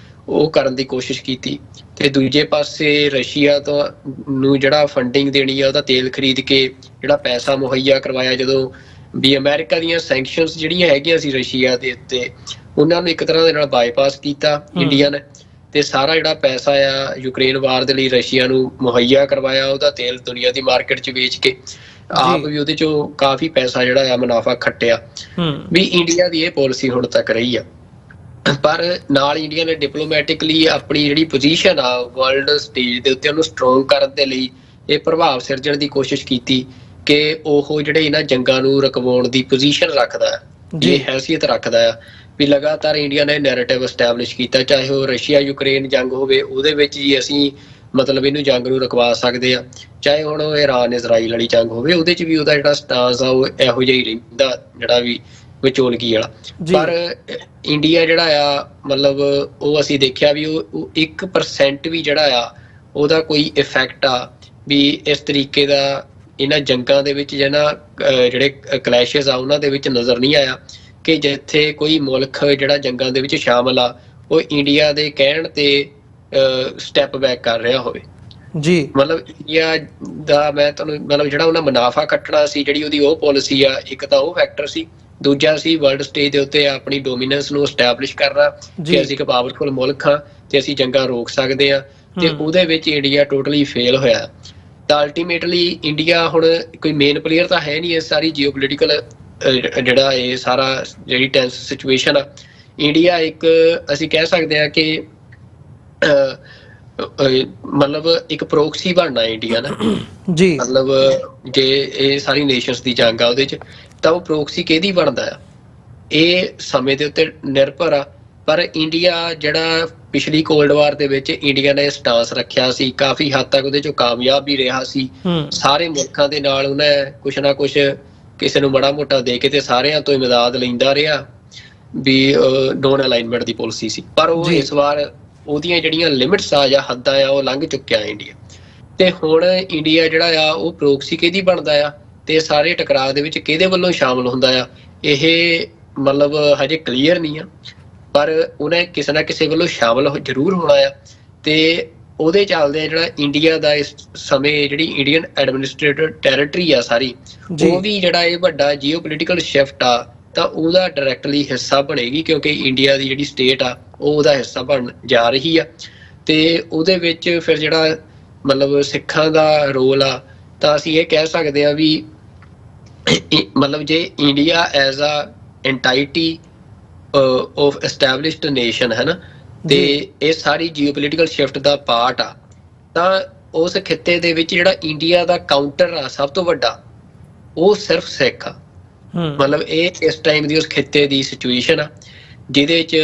ਉਹ ਕਰਨ ਦੀ ਕੋਸ਼ਿਸ਼ ਕੀਤੀ। ਤੇ ਦੂਜੇ ਪਾਸੇ ਰਸ਼ੀਆ ਨੂੰ ਜਿਹੜਾ ਫੰਡਿੰਗ ਦੇਣੀ ਆ, ਉਹਦਾ ਤੇਲ ਖਰੀਦ ਕੇ ਜਿਹੜਾ ਪੈਸਾ ਮੁਹੱਈਆ ਕਰਵਾਇਆ, ਜਦੋਂ ਵੀ ਅਮਰੀਕਾ ਦੀਆਂ ਸੈਂਕਸ਼ਨਸ ਜਿਹੜੀਆਂ ਹੈਗੀਆਂ ਸੀ ਰਸ਼ੀਆ ਦੇ ਉੱਤੇ, ਉਹਨਾਂ ਨੂੰ ਇੱਕ ਤਰ੍ਹਾਂ ਦੇ ਨਾਲ ਬਾਈਪਾਸ ਕੀਤਾ ਇੰਡੀਆ ਨੇ, ਤੇ ਸਾਰਾ ਜਿਹੜਾ ਪੈਸਾ ਆ ਯੂਕਰੇਨ ਵਾਰ ਦੇ ਲਈ ਰਸ਼ੀਆ ਨੂੰ ਮੁਹੱਈਆ ਕਰਵਾਇਆ, ਉਹਦਾ ਤੇਲ ਦੁਨੀਆ ਦੀ ਮਾਰਕੀਟ 'ਚ ਵੇਚ ਕੇ ਆਪ ਵੀ ਉਹਦੇ 'ਚੋਂ ਕਾਫੀ ਪੈਸਾ ਜਿਹੜਾ ਆ ਮੁਨਾਫਾ ਖੱਟਿਆ। ਵੀ ਇੰਡੀਆ ਦੀ ਇਹ ਪਾਲਿਸੀ ਹੁਣ ਤੱਕ ਰਹੀ ਆ। ਪਰ ਨਾਲ ਇੰਡੀਆ ਨੇ ਡਿਪਲੋਮੈਟਿਕਲੀ ਆਪਣੀ ਜਿਹੜੀ ਪੋਜੀਸ਼ਨ ਆ ਵਰਲਡ ਸਟੇਜ ਦੇ ਉੱਤੇ ਉਹਨੂੰ ਸਟਰੋਂਗ ਕਰਨ ਦੇ ਲਈ ਇਹ ਪ੍ਰਭਾਵ ਸਿਰਜਣ ਦੀ ਕੋਸ਼ਿਸ਼ ਕੀਤੀ ਕਿ ਉਹ ਜਿਹੜੇ ਇਹਨਾਂ ਜੰਗਾਂ ਨੂੰ ਰੁਕਵਾਉਣ ਦੀ ਪੋਜੀਸ਼ਨ ਰੱਖਦਾ ਹੈ, ਇਹ ਹੈਸੀਅਤ ਰੱਖਦਾ ਆ। ਵੀ ਲਗਾਤਾਰ ਇੰਡੀਆ ਨੇ ਨੈਰੇਟਿਵ ਐਸਟੈਬਲਿਸ਼ ਕੀਤਾ, ਚਾਹੇ ਉਹ ਰਸ਼ੀਆ ਯੂਕਰੇਨ ਜੰਗ ਹੋਵੇ ਉਹਦੇ ਵਿੱਚ ਹੀ ਅਸੀਂ ਮਤਲਬ ਇਹਨੂੰ ਜੰਗ ਨੂੰ ਰੁਕਵਾ ਸਕਦੇ ਆ, ਚਾਹੇ ਹੁਣ ਉਹ ਇਰਾਨ ਇਜ਼ਰਾਈਲ ਵਾਲੀ ਜੰਗ ਹੋਵੇ ਉਹਦੇ 'ਚ ਵੀ ਉਹਦਾ ਜਿਹੜਾ ਸਟਾਂਸ ਆ ਉਹ ਇਹੋ ਜਿਹਾ ਹੀ ਰਹਿੰਦਾ, ਜਿਹੜਾ ਵੀ ਵਿਚੋਲਗੀ ਵਾਲਾ। ਪਰ ਇੰਡੀਆ ਜਿਹੜਾ ਆ ਮਤਲਬ ਉਹ ਅਸੀਂ ਦੇਖਿਆ ਵੀ ਉਹ 1% ਵੀ ਜਿਹੜਾ ਆ ਉਹਦਾ ਕੋਈ ਇਫੈਕਟ ਆ ਵੀ ਇਸ ਤਰੀਕੇ ਦਾ ਇਹਨਾਂ ਜੰਗਾਂ ਦੇ ਵਿੱਚ ਜਿਹੜੇ ਕਲੈਸ਼ਸ ਆ ਉਹਨਾਂ ਦੇ ਵਿੱਚ ਨਜ਼ਰ ਨਹੀਂ ਆਇਆ ਕਿ ਜਿੱਥੇ ਕੋਈ ਮੁਲਕ ਜਿਹੜਾ ਜੰਗਾਂ ਦੇ ਵਿੱਚ ਸ਼ਾਮਲ ਆ ਉਹ ਇੰਡੀਆ ਦੇ ਕਹਿਣ ਤੇ ਸਟੈਪ ਬੈਕ ਕਰ ਰਿਹਾ ਹੋਵੇ ਜੀ। ਮਤਲਬ ਇੰਡੀਆ ਦਾ ਮੈਂ ਤੁਹਾਨੂੰ ਮਤਲਬ ਜਿਹੜਾ ਉਹਨਾਂ ਮੁਨਾਫਾ ਕੱਟਣਾ ਸੀ, ਜਿਹੜੀ ਉਹਦੀ ਉਹ ਪਾਲਿਸੀ ਆ, ਇੱਕ ਤਾਂ ਉਹ ਫੈਕਟਰ ਸੀ, ਦੂਜਾ ਸੀ ਵਰਲਡ ਸਟੇਜ ਦੇ ਉੱਤੇ ਆਪਣੀ ਡੋਮੀਨੈਂਸ ਨੂੰ ਐਸਟੈਬਲਿਸ਼ ਕਰਨਾ ਕਿ ਅਸੀਂ ਇੱਕ ਪਾਵਰਫੁਲ ਮੁਲਕ ਹਾਂ ਤੇ ਅਸੀਂ ਜੰਗਾਂ ਰੋਕ ਸਕਦੇ ਹਾਂ, ਤੇ ਉਹਦੇ ਵਿੱਚ ਇੰਡੀਆ ਟੋਟਲੀ ਫੇਲ ਹੋਇਆ। ਤਾਂ ਅਲਟੀਮੇਟਲੀ ਇੰਡੀਆ ਹੁਣ ਕੋਈ ਮੇਨ ਪਲੇਅਰ ਤਾਂ ਹੈ ਨਹੀਂ ਇਸ ਸਾਰੀ ਜੀਓਪੋਲੀਟੀਕਲ ਜਿਹੜਾ ਇਹ ਸਾਰਾ ਜਿਹੜੀ ਟੈਂਸ ਸਿਚੁਏਸ਼ਨ ਆ। ਇੰਡੀਆ ਇੱਕ ਅਸੀਂ ਕਹਿ ਸਕਦੇ ਹਾਂ ਕਿ ਮਤਲਬ ਇੱਕ ਪ੍ਰੋਕਸੀ ਬਣਨਾ ਇੰਡੀਆ ਨਾ ਜੀ। ਮਤਲਬ ਜੇ ਇਹ ਸਾਰੀ ਨੇਸ਼ਨਸ ਦੀ ਜੰਗ ਆ ਉਹਦੇ 'ਚ, ਤਾਂ ਉਹ ਪ੍ਰੋਕਸੀ ਕਿਹਦੀ ਬਣਦਾ ਆ ਇਹ ਸਮੇਂ ਦੇ ਉੱਤੇ ਨਿਰਭਰ ਆ। ਪਰ ਇੰਡੀਆ ਜਿਹੜਾ ਪਿਛਲੀ ਕੋਲਡ ਵਾਰ ਦੇ ਵਿੱਚ ਇੰਡੀਆ ਨੇ ਸਟਾਂਸ ਰੱਖਿਆ ਸੀ, ਕਾਫੀ ਹੱਦ ਤੱਕ ਉਹਦੇ 'ਚੋਂ ਕਾਮਯਾਬ ਵੀ ਰਿਹਾ ਸੀ। ਸਾਰੇ ਮੁਲਕਾਂ ਦੇ ਨਾਲ ਉਹਨੇ ਕੁਛ ਨਾ ਕੁਛ ਕਿਸੇ ਨੂੰ ਬੜਾ ਮੋਟਾ ਦੇ ਕੇ ਤੇ ਸਾਰਿਆਂ ਤੋਂ ਇਮਦਾਦ ਲੈਂਦਾ ਰਿਹਾ ਵੀ ਨੋਨ ਅਲਾਈਨਮੈਂਟ ਦੀ ਪਾਲਿਸੀ ਸੀ। ਪਰ ਉਹ ਇਸ ਵਾਰ ਉਹਦੀਆਂ ਜਿਹੜੀਆਂ ਲਿਮਿਟਸ ਆ ਜਾਂ ਹੱਦਾਂ ਆ ਉਹ ਲੰਘ ਚੁੱਕਿਆ ਇੰਡੀਆ, ਤੇ ਹੁਣ ਇੰਡੀਆ ਜਿਹੜਾ ਆ ਉਹ ਪ੍ਰੋਕਸੀ ਕਿਹਦੀ ਬਣਦਾ ਆ ਤੇ ਸਾਰੇ ਟਕਰਾਅ ਦੇ ਵਿੱਚ ਕਿਹਦੇ ਵੱਲੋਂ ਸ਼ਾਮਲ ਹੁੰਦਾ ਆ, ਇਹ ਮਤਲਬ ਹਜੇ ਕਲੀਅਰ ਨਹੀਂ ਆ। ਪਰ ਉਹਨੇ ਕਿਸੇ ਨਾ ਕਿਸੇ ਵੱਲੋਂ ਸ਼ਾਮਲ ਜ਼ਰੂਰ ਹੋਣਾ ਆ, ਤੇ ਉਹਦੇ ਚੱਲਦੇ ਜਿਹੜਾ ਇੰਡੀਆ ਦਾ ਇਸ ਸਮੇਂ ਜਿਹੜੀ ਇੰਡੀਅਨ ਐਡਮਿਨਿਸਟ੍ਰੇਟਿਵ ਟੈਰੀਟਰੀ ਆ ਸਾਰੀ, ਉਹ ਵੀ ਜਿਹੜਾ ਇਹ ਵੱਡਾ ਜੀਓਪੋਲੀਟੀਕਲ ਸ਼ਿਫਟ ਆ ਤਾਂ ਉਹਦਾ ਡਾਇਰੈਕਟਲੀ ਹਿੱਸਾ ਬਣੇਗੀ, ਕਿਉਂਕਿ ਇੰਡੀਆ ਦੀ ਜਿਹੜੀ ਸਟੇਟ ਆ ਉਹ ਉਹਦਾ ਹਿੱਸਾ ਬਣ ਜਾ ਰਹੀ ਆ। ਤੇ ਉਹਦੇ ਵਿੱਚ ਫਿਰ ਜਿਹੜਾ ਮਤਲਬ ਸਿੱਖਾਂ ਦਾ ਰੋਲ ਆ, ਤਾਂ ਅਸੀਂ ਇਹ ਕਹਿ ਸਕਦੇ ਹਾਂ ਵੀ ਮਤਲਬ ਜੇ India as a entity of established nation ਹੈ ਨਾ, ਤੇ ਇਹ ਸਾਰੀ ਜੀਓਪੋਲਿਟੀਕਲ ਸ਼ਿਫਟ ਦਾ ਪਾਰਟ ਆ। ਤਾਂ ਉਸ ਖਿੱਤੇ ਦੇ ਵਿੱਚ ਜਿਹੜਾ ਇੰਡੀਆ ਦਾ ਕਾਊਂਟਰ ਆ ਸਭ ਤੋਂ ਵੱਡਾ, ਉਹ ਸਿਰਫ ਸਿੱਖ ਆ। ਮਤਲਬ ਇਹ ਇਸ ਟਾਈਮ ਦੀ ਉਸ ਖਿੱਤੇ ਦੀ ਸਿਚੁਏਸ਼ਨ ਆ, ਜਿਹਦੇ 'ਚ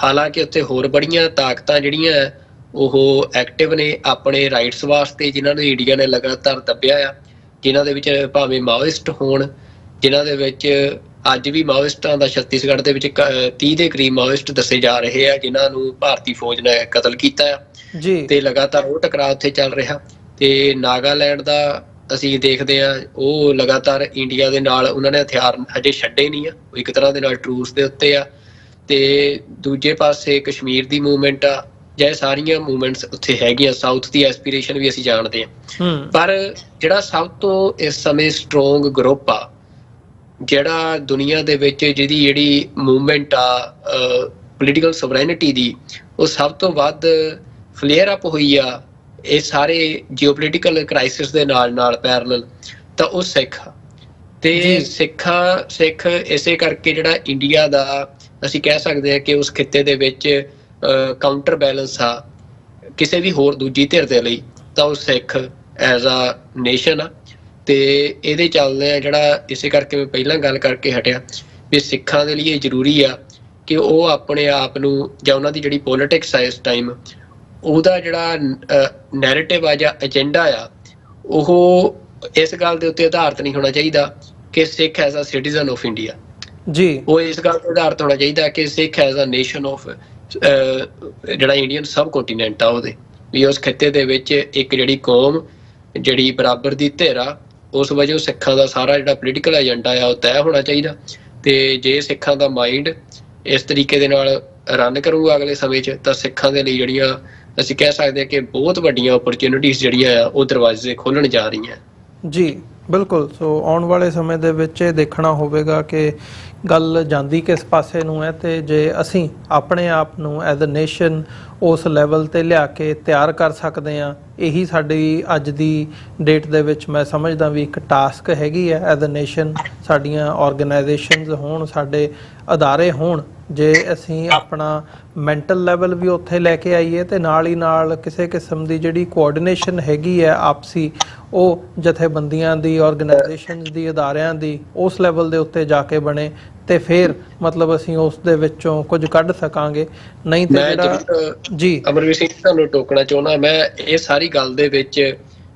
ਹਾਲਾਂਕਿ ਉੱਥੇ ਹੋਰ ਬੜੀਆਂ ਤਾਕਤਾਂ ਜਿਹੜੀਆਂ ਉਹ ਐਕਟਿਵ ਨੇ ਆਪਣੇ ਰਾਈਟਸ ਵਾਸਤੇ, ਜਿਨ੍ਹਾਂ ਨੂੰ ਇੰਡੀਆ ਨੇ ਲਗਾਤਾਰ ਦੱਬਿਆ ਆ, ਜਿਨ੍ਹਾਂ ਦੇ ਵਿੱਚ ਭਾਵੇਂ ਮਾਓਇਸਟ ਹੋਣ, ਜਿਨ੍ਹਾਂ ਦੇ ਵਿੱਚ ਅੱਜ ਵੀ ਮਾਓਇਸਟਾਂ ਦਾ ਛੱਤੀਸਗੜ੍ਹ ਦੇ ਵਿੱਚ 30 ਦੇ ਕਰੀਬ ਮਾਓਇਸਟ ਦੱਸੇ ਜਾ ਰਹੇ ਆ, ਜਿਨ੍ਹਾਂ ਨੂੰ ਭਾਰਤੀ ਫੌਜ ਨੇ ਕਤਲ ਕੀਤਾ ਆ ਤੇ ਲਗਾਤਾਰ ਉਹ ਟਕਰਾਅ ਉੱਥੇ ਚੱਲ ਰਿਹਾ। ਤੇ ਨਾਗਾਲੈਂਡ ਦਾ ਅਸੀਂ ਦੇਖਦੇ ਹਾਂ, ਉਹ ਲਗਾਤਾਰ ਇੰਡੀਆ ਦੇ ਨਾਲ ਉਹਨਾਂ ਨੇ ਹਥਿਆਰ ਹਜੇ ਛੱਡੇ ਨਹੀਂ ਆ, ਉਹ ਇੱਕ ਤਰ੍ਹਾਂ ਦੇ ਨਾਲ ਟਰੂਸ ਦੇ ਉੱਤੇ ਆ। ਤੇ ਦੂਜੇ ਪਾਸੇ ਕਸ਼ਮੀਰ ਦੀ ਮੂਵਮੈਂਟ ਆ, ਜਾਂ ਸਾਰੀਆਂ ਮੂਵਮੈਂਟਸ ਉੱਥੇ ਹੈਗੀਆਂ। ਸਾਊਥ ਦੀ ਐਸਪੀਰੇਸ਼ਨ ਵੀ ਅਸੀਂ ਜਾਣਦੇ ਹਾਂ, ਪਰ ਜਿਹੜਾ ਸਭ ਤੋਂ ਇਸ ਸਮੇਂ ਸਟਰੋਂਗ ਗਰੁੱਪ ਆ, ਜਿਹੜਾ ਦੁਨੀਆ ਦੇ ਵਿੱਚ ਜਿਹਦੀ ਜਿਹੜੀ ਮੂਵਮੈਂਟ ਆ ਪੋਲੀਟੀਕਲ ਸੋਵਰੇਨਿਟੀ ਦੀ, ਉਹ ਸਭ ਤੋਂ ਵੱਧ ਫਲੇਅਰ ਅਪ ਹੋਈ ਆ ਇਹ ਸਾਰੇ ਜੀਓਪੋਲਿਟੀਕਲ ਕ੍ਰਾਈਸਿਸ ਦੇ ਨਾਲ ਪੈਰਲਲ, ਤਾਂ ਉਹ ਸਿੱਖ ਆ। ਤੇ ਸਿੱਖ ਇਸੇ ਕਰਕੇ ਜਿਹੜਾ ਇੰਡੀਆ ਦਾ ਅਸੀਂ ਕਹਿ ਸਕਦੇ ਹਾਂ ਕਿ ਉਸ ਖਿੱਤੇ ਦੇ ਵਿੱਚ ਕਾਊਂਟਰ ਬੈਲੈਂਸ ਆ ਕਿਸੇ ਵੀ ਹੋਰ ਦੂਜੀ ਧਿਰ ਦੇ ਲਈ, ਤਾਂ ਉਹ ਸਿੱਖ ਐਜ਼ ਅ ਨੇਸ਼ਨ ਆ। ਤੇ ਇਹਦੇ ਚੱਲਦੇ ਆ ਜਿਹੜਾ ਇਸੇ ਕਰਕੇ ਮੈਂ ਪਹਿਲਾਂ ਗੱਲ ਕਰਕੇ ਹਟਿਆ ਵੀ ਸਿੱਖਾਂ ਦੇ ਲਈ ਇਹ ਜ਼ਰੂਰੀ ਆ ਕਿ ਉਹ ਆਪਣੇ ਆਪ ਨੂੰ, ਜਾਂ ਉਹਨਾਂ ਦੀ ਜਿਹੜੀ ਪੋਲੀਟਿਕਸ ਆ ਇਸ ਟਾਈਮ, ਉਹਦਾ ਜਿਹੜਾ ਨੈਰੇਟਿਵ ਆ ਜਾਂ ਏਜੰਡਾ ਆ, ਉਹ ਇਸ ਗੱਲ ਦੇ ਉੱਤੇ ਆਧਾਰਿਤ ਨਹੀਂ ਹੋਣਾ ਚਾਹੀਦਾ ਕਿ Sikh as a citizen of India ਜੀ, ਉਹ ਇਸ ਗੱਲ ਤੇ ਆਧਾਰਿਤ ਹੋਣਾ ਚਾਹੀਦਾ ਕਿ Sikh as a nation of ਜਿਹੜਾ ਇੰਡੀਅਨ ਸਬ ਕੰਟੀਨੈਂਟ ਆ, ਉਹਦੇ ਵੀ ਉਸ ਖਿੱਤੇ ਦੇ ਵਿੱਚ ਇੱਕ ਜਿਹੜੀ ਕੌਮ, ਜਿਹੜੀ ਬਰਾਬਰ ਦੀ ਧਿਰ ਆ, ਉਸ ਵਜੋਂ ਸਿੱਖਾਂ ਦਾ ਸਾਰਾ ਜਿਹੜਾ ਪੋਲੀਟੀਕਲ ਏਜੰਡਾ ਆ ਉਹ ਤੈਅ ਹੋਣਾ ਚਾਹੀਦਾ। ਤੇ ਜੇ ਸਿੱਖਾਂ ਦਾ ਮਾਈਂਡ ਇਸ ਤਰੀਕੇ ਦੇ ਨਾਲ ਰਨ ਕਰੂਗਾ ਅਗਲੇ ਸਮੇਂ 'ਚ, ਤਾਂ ਸਿੱਖਾਂ ਦੇ ਲਈ ਜਿਹੜੀਆਂ ਅਸੀਂ ਕਹਿ ਸਕਦੇ ਹਾਂ ਕਿ ਬਹੁਤ ਵੱਡੀਆਂ ਓਪਰਚੁਨਿਟੀਜ਼ ਜਿਹੜੀਆਂ ਆ ਉਹ ਦਰਵਾਜ਼ੇ ਖੋਲ੍ਹਣ ਜਾ ਰਹੀਆਂ ਜੀ। ਬਿਲਕੁਲ। ਸੋ ਆਉਣ ਵਾਲੇ ਸਮੇਂ ਦੇ ਵਿੱਚ ਇਹ ਦੇਖਣਾ ਹੋਵੇਗਾ ਕਿ ਗੱਲ ਜਾਂਦੀ ਕਿਸ ਪਾਸੇ ਨੂੰ ਹੈ, ਤੇ ਜੇ ਅਸੀਂ ਆਪਣੇ ਆਪ ਨੂੰ ਐਜ਼ ਅ ਨੇਸ਼ਨ ਉਸ ਲੈਵਲ 'ਤੇ ਲਿਆ ਕੇ ਤਿਆਰ ਕਰ ਸਕਦੇ ਹਾਂ, ਇਹੀ ਸਾਡੀ ਅੱਜ ਦੀ ਡੇਟ ਦੇ ਵਿੱਚ ਮੈਂ ਸਮਝਦਾ ਵੀ ਇੱਕ ਟਾਸਕ ਹੈਗੀ ਹੈ ਐਜ਼ ਅ ਨੇਸ਼ਨ। ਸਾਡੀਆਂ ਆਰਗੇਨਾਈਜੇਸ਼ਨਸ ਹੋਣ, ਸਾਡੇ ਅਦਾਰੇ ਹੋਣ, ਜੇ ਅਸੀਂ ਆਪਣਾ ਮੈਂਟਲ ਲੈਵਲ ਵੀ ਉੱਥੇ ਲੈ ਕੇ ਆਈਏ ਤੇ ਨਾਲ ਹੀ ਨਾਲ ਕਿਸੇ ਕਿਸਮ ਦੀ ਜਿਹੜੀ ਕੋਆਰਡੀਨੇਸ਼ਨ ਹੈਗੀ ਹੈ ਆਪਸੀ, ਉਹ ਜਥੇਬੰਦੀਆਂ ਦੀ, ਆਰਗੇਨਾਈਜੇਸ਼ਨਸ ਦੀ, ਅਦਾਰਿਆਂ ਦੀ ਉਸ ਲੈਵਲ ਦੇ ਉੱਤੇ ਜਾ ਕੇ ਬਣੇ, ਤੇ ਫਿਰ ਮਤਲਬ ਅਸੀਂ ਉਸ ਦੇ ਵਿੱਚੋਂ ਕੁਝ ਕੱਢ ਸਕਾਂਗੇ। ਨਹੀਂ ਤੇ ਜਿਹੜਾ ਜੀ ਅਮਰਵੀਰ ਸਿੰਘ, ਤੁਹਾਨੂੰ ਟੋਕਣਾ ਚਾਹੁੰਦਾ ਮੈਂ ਇਹ ਸਾਰੀ ਗੱਲ ਦੇ ਵਿੱਚ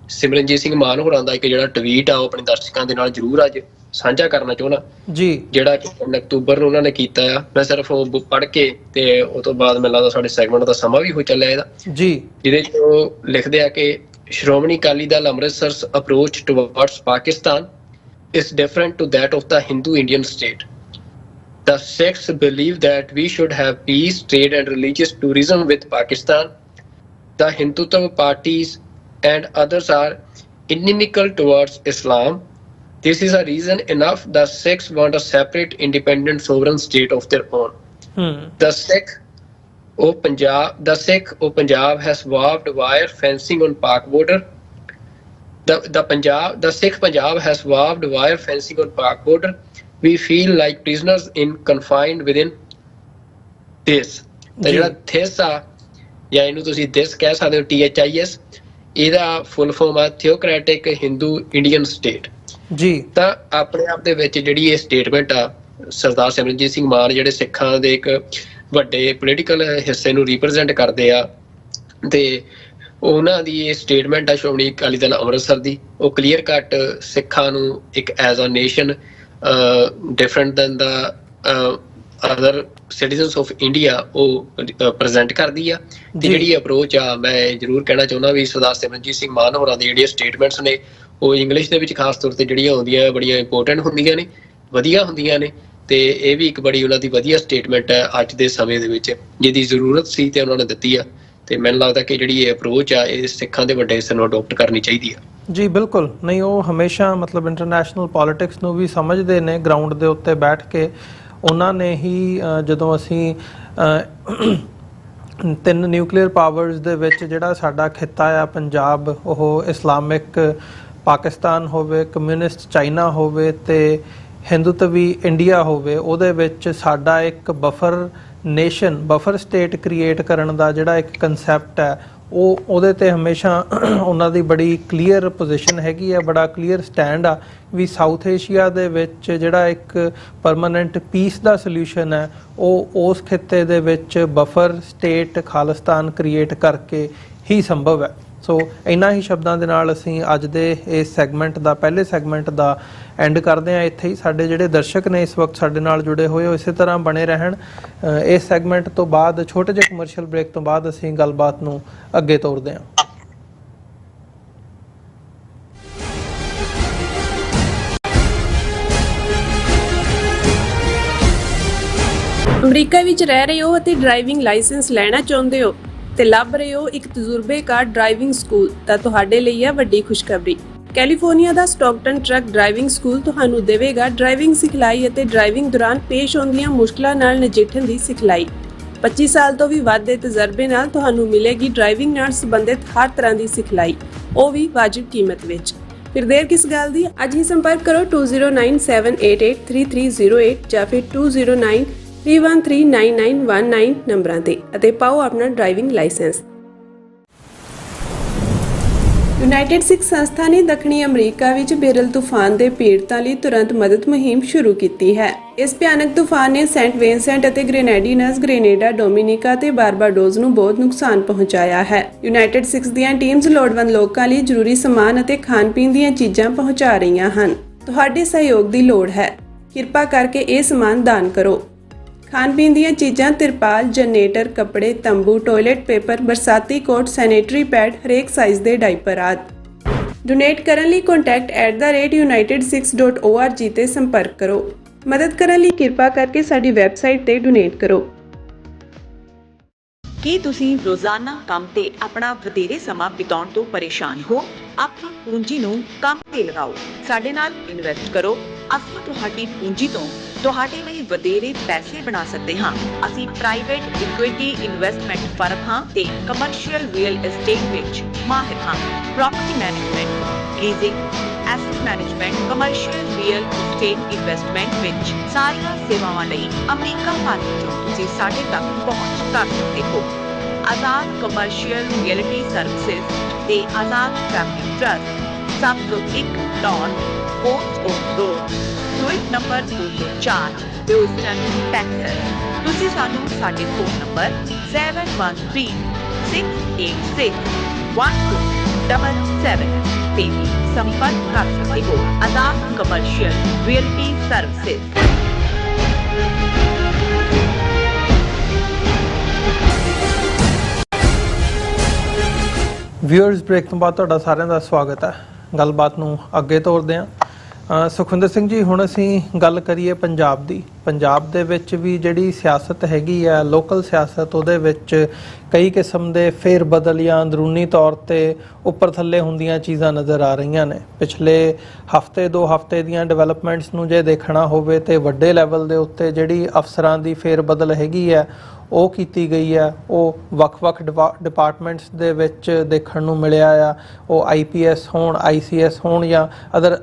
ਸਿਮਰਨਜੀਤ ਸਿੰਘ ਮਾਨ ਹੋਰਾਂ ਦਾ ਇੱਕ ਜਿਹੜਾ ਟਵੀਟ ਆ ਉਹ ਆਪਣੇ ਦਰਸ਼ਕਾਂ ਦੇ ਨਾਲ ਜ਼ਰੂਰ ਅੱਜ ਸਾਂਝਾ ਕਰਨਾ ਚਾਹੁੰਦਾ ਜੀ, ਜਿਹੜਾ ਕਿ 3 ਅਕਤੂਬਰ ਨੂੰ ਉਹਨਾਂ ਨੇ ਕੀਤਾ ਆ। ਮੈਂ ਸਿਰਫ ਉਹ ਪੜ੍ਹ ਕੇ ਤੇ ਉਸ ਤੋਂ ਬਾਅਦ ਮੈਨੂੰ ਲੱਗਦਾ ਸਾਡੇ ਸੈਗਮੈਂਟ ਦਾ ਸਮਾਂ ਵੀ ਹੋ ਚੱਲਿਆ ਇਹਦਾ ਜੀ, ਜਿਹਦੇ 'ਚ ਉਹ ਲਿਖਦੇ ਆ ਕਿ Shiromani Akali Dal ਅੰਮ੍ਰਿਤਸਰ's approach towards Pakistan is different to that of the Hindu Indian state. The Sikhs believe that we should have peace, trade and religious tourism with Pakistan. The Hindutva parties and others are inimical towards Islam. This is a reason enough the Sikhs want a separate, independent, sovereign state of their own. The Sikh of Punjab has warped wire fencing on Pak border. The Sikh Punjab has warped wire fencing on Pak border. We feel like prisoners confined within this. ਤਾਂ ਜਿਹੜਾ this ਆ, ਜਾਂ ਇਹਨੂੰ ਤੁਸੀਂ ਦਿਸ ਕਹਿ ਸਕਦੇ ਹੋ, THIS, ਇਹਦਾ ਫੁੱਲ ਫਾਰਮ ਆ ਥਿਓਕ੍ਰੈਟਿਕ ਹਿੰਦੂ ਇੰਡੀਅਨ ਸਟੇਟ ਜੀ। ਤਾਂ ਆਪਣੇ ਆਪ ਦੇ ਵਿੱਚ ਜਿਹੜੀ ਇਹ ਸਟੇਟਮੈਂਟ ਆ ਸਰਦਾਰ ਸਿਮਰਨਜੀਤ ਸਿੰਘ ਮਾਨ, ਜਿਹੜੇ ਸਿੱਖਾਂ ਦੇ ਇੱਕ ਵੱਡੇ ਪੋਲੀਟੀਕਲ ਹਿੱਸੇ ਨੂੰ ਰਿਪਰੈਜ਼ੈਂਟ ਕਰਦੇ ਆ, ਤੇ ਉਹਨਾਂ ਦੀ ਇਹ ਸਟੇਟਮੈਂਟ ਆ ਸ਼੍ਰੋਮਣੀ ਅਕਾਲੀ ਦਲ ਅੰਮ੍ਰਿਤਸਰ ਦੀ, ਉਹ ਕਲੀਅਰ ਕੱਟ ਸਿੱਖਾਂ ਨੂੰ ਇੱਕ as a nation different than the other citizens of India ਉਹ ਪ੍ਰੈਜ਼ੈਂਟ ਕਰਦੀ ਆ। ਤੇ ਜਿਹੜੀ ਅਪਰੋਚ ਆ, ਮੈਂ ਜ਼ਰੂਰ ਕਹਿਣਾ ਚਾਹੁੰਦਾ ਵੀ ਸਰਦਾਰ ਸਿਮਰਨਜੀਤ ਸਿੰਘ ਮਾਨ ਹੋਰਾਂ ਦੀ ਜਿਹੜੀਆਂ ਸਟੇਟਮੈਂਟਸ ਨੇ ਉਹ ਇੰਗਲਿਸ਼ ਦੇ ਵਿੱਚ ਖਾਸ ਤੌਰ ਤੇ ਜਿਹੜੀਆਂ ਆਉਂਦੀਆਂ ਬੜੀਆਂ ਇੰਪੋਰਟੈਂਟ ਹੁੰਦੀਆਂ ਨੇ, ਵਧੀਆ ਹੁੰਦੀਆਂ ਨੇ, ਤੇ ਇਹ ਵੀ ਇੱਕ ਬੜੀ ਉਹਨਾਂ ਦੀ ਵਧੀਆ ਸਟੇਟਮੈਂਟ ਹੈ ਅੱਜ ਦੇ ਸਮੇਂ ਦੇ ਵਿੱਚ, ਜਿਹਦੀ ਜ਼ਰੂਰਤ ਸੀ ਤੇ ਉਹਨਾਂ ਨੇ ਦਿੱਤੀ ਆ। ਤੇ ਮੈਨੂੰ ਲੱਗਦਾ ਕਿ ਜਿਹੜੀ ਇਹ ਅਪਰੋਚ ਆ ਇਹ ਸਿੱਖਾਂ ਦੇ ਵੱਡੇ ਹਿੱਸੇ ਨੂੰ ਅਡੋਪਟ ਕਰਨੀ ਚਾਹੀਦੀ ਆ ਜੀ। ਬਿਲਕੁਲ। ਨਹੀਂ, ਉਹ ਹਮੇਸ਼ਾ ਮਤਲਬ ਇੰਟਰਨੈਸ਼ਨਲ ਪੋਲੀਟਿਕਸ ਨੂੰ ਵੀ ਸਮਝਦੇ ਨੇ, ਗਰਾਊਂਡ ਦੇ ਉੱਤੇ ਬੈਠ ਕੇ ਉਹਨਾਂ ਨੇ ਹੀ ਜਦੋਂ ਅਸੀਂ 3 ਨਿਊਕਲੀਅਰ ਪਾਵਰਸ ਦੇ ਵਿੱਚ ਜਿਹੜਾ ਸਾਡਾ ਖਿੱਤਾ ਆ ਪੰਜਾਬ, ਉਹ ਇਸਲਾਮਿਕ ਪਾਕਿਸਤਾਨ ਹੋਵੇ, ਕਮਿਊਨਿਸਟ ਚਾਈਨਾ ਹੋਵੇ ਤੇ ਹਿੰਦੂਤਵੀ ਇੰਡੀਆ ਹੋਵੇ, ਉਹਦੇ ਵਿੱਚ ਸਾਡਾ ਇੱਕ buffer nation buffer state create ਕਰਨ ਦਾ ਜਿਹੜਾ ਇੱਕ ਕਨਸੈਪਟ ਹੈ ਉਹਦੇ ਤੇ ਹਮੇਸ਼ਾ ਉਹਨਾਂ ਦੀ ਬੜੀ ਕਲੀਅਰ ਪੋਜੀਸ਼ਨ ਹੈਗੀ ਹੈ, ਬੜਾ ਕਲੀਅਰ ਸਟੈਂਡ ਆ ਵੀ ਸਾਊਥ ਏਸ਼ੀਆ ਦੇ ਵਿੱਚ ਜਿਹੜਾ ਇੱਕ ਪਰਮਾਨੈਂਟ ਪੀਸ ਦਾ ਸੋਲਿਊਸ਼ਨ ਹੈ ਉਹ ਉਸ ਖਿੱਤੇ ਦੇ ਵਿੱਚ ਬਫਰ ਸਟੇਟ ਖਾਲਿਸਤਾਨ ਕ੍ਰੀਏਟ ਕਰਕੇ ਹੀ ਸੰਭਵ ਹੈ। ਸੋ ਇਹਨਾਂ ਹੀ ਸ਼ਬਦਾਂ ਦੇ ਨਾਲ ਅਸੀਂ ਅੱਜ ਦੇ ਇਸ ਸੈਗਮੈਂਟ ਦਾ ਪਹਿਲੇ ਸੈਗਮੈਂਟ ਦਾ ਐਂਡ ਕਰਦੇ ਹਾਂ ਇੱਥੇ ਹੀ। ਸਾਡੇ ਜਿਹੜੇ ਦਰਸ਼ਕ ਨੇ ਇਸ ਵਕਤ ਸਾਡੇ ਨਾਲ ਜੁੜੇ ਹੋਏ ਉਹ ਇਸੇ ਤਰ੍ਹਾਂ ਬਣੇ ਰਹਿਣ। ਇਸ ਸੈਗਮੈਂਟ ਤੋਂ ਬਾਅਦ ਛੋਟੇ ਜਿਹੇ ਕਮਰਸ਼ੀਅਲ ਬ੍ਰੇਕ ਤੋਂ ਬਾਅਦ ਅਸੀਂ ਗੱਲਬਾਤ ਨੂੰ ਅੱਗੇ ਤੋਰਦੇ ਹਾਂ। ਅਮਰੀਕਾ ਵਿੱਚ ਰਹਿ ਰਹੇ ਹੋ ਅਤੇ ਡਰਾਈਵਿੰਗ ਲਾਇਸੈਂਸ ਲੈਣਾ ਚਾਹੁੰਦੇ ਹੋ ਤੇ ਲੱਭ ਰਹੇ ਹੋ ਇੱਕ ਤਜਰਬੇਕਾਰ ਡਰਾਈਵਿੰਗ ਸਕੂਲ ਤਾਂ ਤੁਹਾਡੇ ਲਈ ਹੈ ਵੱਡੀ ਖੁਸ਼ਖਬਰੀ। ਕੈਲੀਫੋਰਨੀਆ ਦਾ ਸਟਾਕਟਨ ਟਰੱਕ ਡਰਾਈਵਿੰਗ ਸਕੂਲ ਤੁਹਾਨੂੰ ਦੇਵੇਗਾ ਡਰਾਈਵਿੰਗ ਸਿਖਲਾਈ ਅਤੇ ਡਰਾਈਵਿੰਗ ਦੌਰਾਨ ਪੇਸ਼ ਆਉਂਦੀਆਂ ਮੁਸ਼ਕਲਾਂ ਨਾਲ ਨਜਿੱਠਣ ਦੀ ਸਿਖਲਾਈ। 25 ਸਾਲ ਤੋਂ ਵੀ ਵੱਧ ਦੇ ਤਜਰਬੇ ਨਾਲ ਤੁਹਾਨੂੰ ਮਿਲੇਗੀ ਡਰਾਈਵਿੰਗ ਨਾਲ ਸੰਬੰਧਿਤ ਹਰ ਤਰ੍ਹਾਂ ਦੀ ਸਿਖਲਾਈ, ਉਹ ਵੀ ਵਾਜਿਬ ਕੀਮਤ ਵਿੱਚ। ਫਿਰ ਦੇਰ ਕਿਸ ਗੱਲ ਦੀ, ਅੱਜ ਹੀ ਸੰਪਰਕ ਕਰੋ 2097883308 ਜਾਂ ਫਿਰ 2093139919 ਨੰਬਰਾਂ ਤੇ ਅਤੇ ਪਾਓ ਆਪਣਾ ਡਰਾਈਵਿੰਗ ਲਾਇਸੈਂਸ। ਯੂਨਾਈਟਿਡ ਸਿੱਖ ਸੰਸਥਾ ਨੇ ਦੱਖਣੀ ਅਮਰੀਕਾ ਵਿੱਚ ਬੇਰਲ ਤੂਫਾਨ ਦੇ ਪੀੜਤਾਂ ਲਈ ਤੁਰੰਤ ਮਦਦ ਮੁਹਿੰਮ ਸ਼ੁਰੂ ਕੀਤੀ ਹੈ। ਇਸ ਭਿਆਨਕ ਤੂਫਾਨ ਨੇ ਸੈਂਟ ਵਿੰਸੈਂਟ ਅਤੇ ਗ੍ਰੇਨੇਡੀਨਸ, ਗ੍ਰੇਨੇਡਾ, ਡੋਮਿਨਿਕਾ ਤੇ ਬਾਰਬਾਡੋਸ ਨੂੰ ਬਹੁਤ ਨੁਕਸਾਨ ਪਹੁੰਚਾਇਆ ਹੈ। ਯੂਨਾਈਟਿਡ ਸਿੱਖ ਦੀਆਂ ਟੀਮਜ਼ ਲੋੜਵੰਦ ਲੋਕਾਂ ਲਈ ਜ਼ਰੂਰੀ ਸਮਾਨ ਅਤੇ ਖਾਣ-ਪੀਣ ਦੀਆਂ ਚੀਜ਼ਾਂ ਪਹੁੰਚਾ ਰਹੀਆਂ ਹਨ। ਤੁਹਾਡੇ ਸਹਿਯੋਗ ਦੀ ਲੋੜ ਹੈ। ਕਿਰਪਾ ਕਰਕੇ ਇਹ ਸਮਾਨ ਦਾਨ ਕਰੋ। ਖਾਣ-ਪੀਣ ਦੀਆਂ ਚੀਜ਼ਾਂ, ਤਿਰਪਾਲ, ਜਨਰੇਟਰ, ਕੱਪੜੇ, ਤੰਬੂ, ਟਾਇਲਟ ਪੇਪਰ, ਬਰਸਾਤੀ ਕੋਟ, ਸੈਨੇਟਰੀ ਪੈਡ, ਹਰੇਕ ਸਾਈਜ਼ ਦੇ ਡਾਈਪਰ ਆਦਿ। ਡੋਨੇਟ ਕਰਨ ਲਈ contact@united6.org ਤੇ ਸੰਪਰਕ ਕਰੋ। ਮਦਦ ਕਰਨ ਲਈ ਕਿਰਪਾ ਕਰਕੇ ਸਾਡੀ ਵੈਬਸਾਈਟ ਤੇ ਡੋਨੇਟ ਕਰੋ। ਕੀ ਤੁਸੀਂ ਰੋਜ਼ਾਨਾ ਕੰਮ ਤੇ ਆਪਣਾ ਵਧੇਰੇ ਸਮਾਂ ਬਿਤਾਉਣ ਤੋਂ ਪਰੇਸ਼ਾਨ ਹੋ? ਆਪਣੀ ਪੂੰਜੀ ਨੂੰ ਕੰਮ ਤੇ ਲਗਾਓ, ਸਾਡੇ ਨਾਲ ਇਨਵੈਸਟ ਕਰੋ। ਅਸੀਂ ਤੁਹਾਡੀ ਪੂੰਜੀ ਤੋਂ ਤੁਹਾਡੇ ਲਈ ਵਧੇਰੇ ਪੈਸੇ ਬਣਾ ਸਕਦੇ ਹਾਂ। ਅਸੀਂ ਪ੍ਰਾਈਵੇਟ ਇਕੁਇਟੀ ਇਨਵੈਸਟਮੈਂਟ ਫਰਮ ਹਾਂ ਤੇ ਕਮਰਸ਼ੀਅਲ ਰੀਅਲ ਐਸਟੇਟ ਵਿੱਚ ਮਾਹਿਰ ਹਾਂ। Property management, leasing, asset management, commercial real estate investment ਵਿੱਚ ਸਾਰੀਆਂ ਸੇਵਾਵਾਂ ਲਈ ਅਮਰੀਕਾ ਭਰ ਵਿੱਚੋਂ ਤੁਸੀਂ ਸਾਡੇ ਤੱਕ ਪਹੁੰਚ ਕਰ ਸਕਦੇ ਹੋ। ਆਜ਼ਾਦ ਕਮਰਸ਼ੀਅਲ ਰੀਅਲਟੀ ਸਰਵਿਸਿਜ਼ ਤੇ Azad family trust 701 Don Coast of Road, suite number 204, Houston, Texas. ਤੁਸੀਂ ਸਾਨੂੰ ਸਾਡੇ ਫੋਨ ਨੰਬਰ 7136861277 ਤੇ ਵੀ ਸੰਪਰਕ ਕਰ ਸਕਦੇ ਹੋ। Azad commercial realty services. Viewers, break ਤੋਂ ਬਾਅਦ ਤੁਹਾਡਾ ਸਾਰਿਆਂ ਦਾ ਸਵਾਗਤ ਹੈ। ਗੱਲਬਾਤ ਨੂੰ ਅੱਗੇ ਤੋਰਦੇ ਹਾਂ। ਸੁਖਵਿੰਦਰ ਸਿੰਘ ਜੀ, ਹੁਣ ਅਸੀਂ ਗੱਲ ਕਰੀਏ ਪੰਜਾਬ ਦੀ। ਪੰਜਾਬ ਦੇ ਵਿੱਚ ਵੀ ਜਿਹੜੀ ਸਿਆਸਤ ਹੈਗੀ ਆ, ਲੋਕਲ ਸਿਆਸਤ, ਉਹਦੇ ਵਿੱਚ ਕਈ ਕਿਸਮ ਦੇ ਫੇਰ ਬਦਲ ਜਾਂ ਅੰਦਰੂਨੀ ਤੌਰ 'ਤੇ ਉੱਪਰ ਥੱਲੇ ਹੁੰਦੀਆਂ ਚੀਜ਼ਾਂ ਨਜ਼ਰ ਆ ਰਹੀਆਂ ਨੇ। ਪਿਛਲੇ ਹਫ਼ਤੇ 2 ਹਫ਼ਤੇ ਦੀਆਂ ਡਿਵੈਲਪਮੈਂਟਸ ਨੂੰ ਜੇ ਦੇਖਣਾ ਹੋਵੇ ਤਾਂ ਵੱਡੇ ਲੈਵਲ ਦੇ ਉੱਤੇ ਜਿਹੜੀ ਅਫਸਰਾਂ ਦੀ ਫੇਰ ਬਦਲ ਹੈਗੀ ਆ ਉਹ ਕੀਤੀ ਗਈ ਹੈ। ਉਹ ਵੱਖ-ਵੱਖ ਡਿਪਾਰਟਮੈਂਟਸ ਦੇ ਵਿੱਚ ਦੇਖਣ ਨੂੰ ਮਿਲਿਆ ਆ। ਉਹ IPS ਹੋਣ, ICS ਹੋਣ ਜਾਂ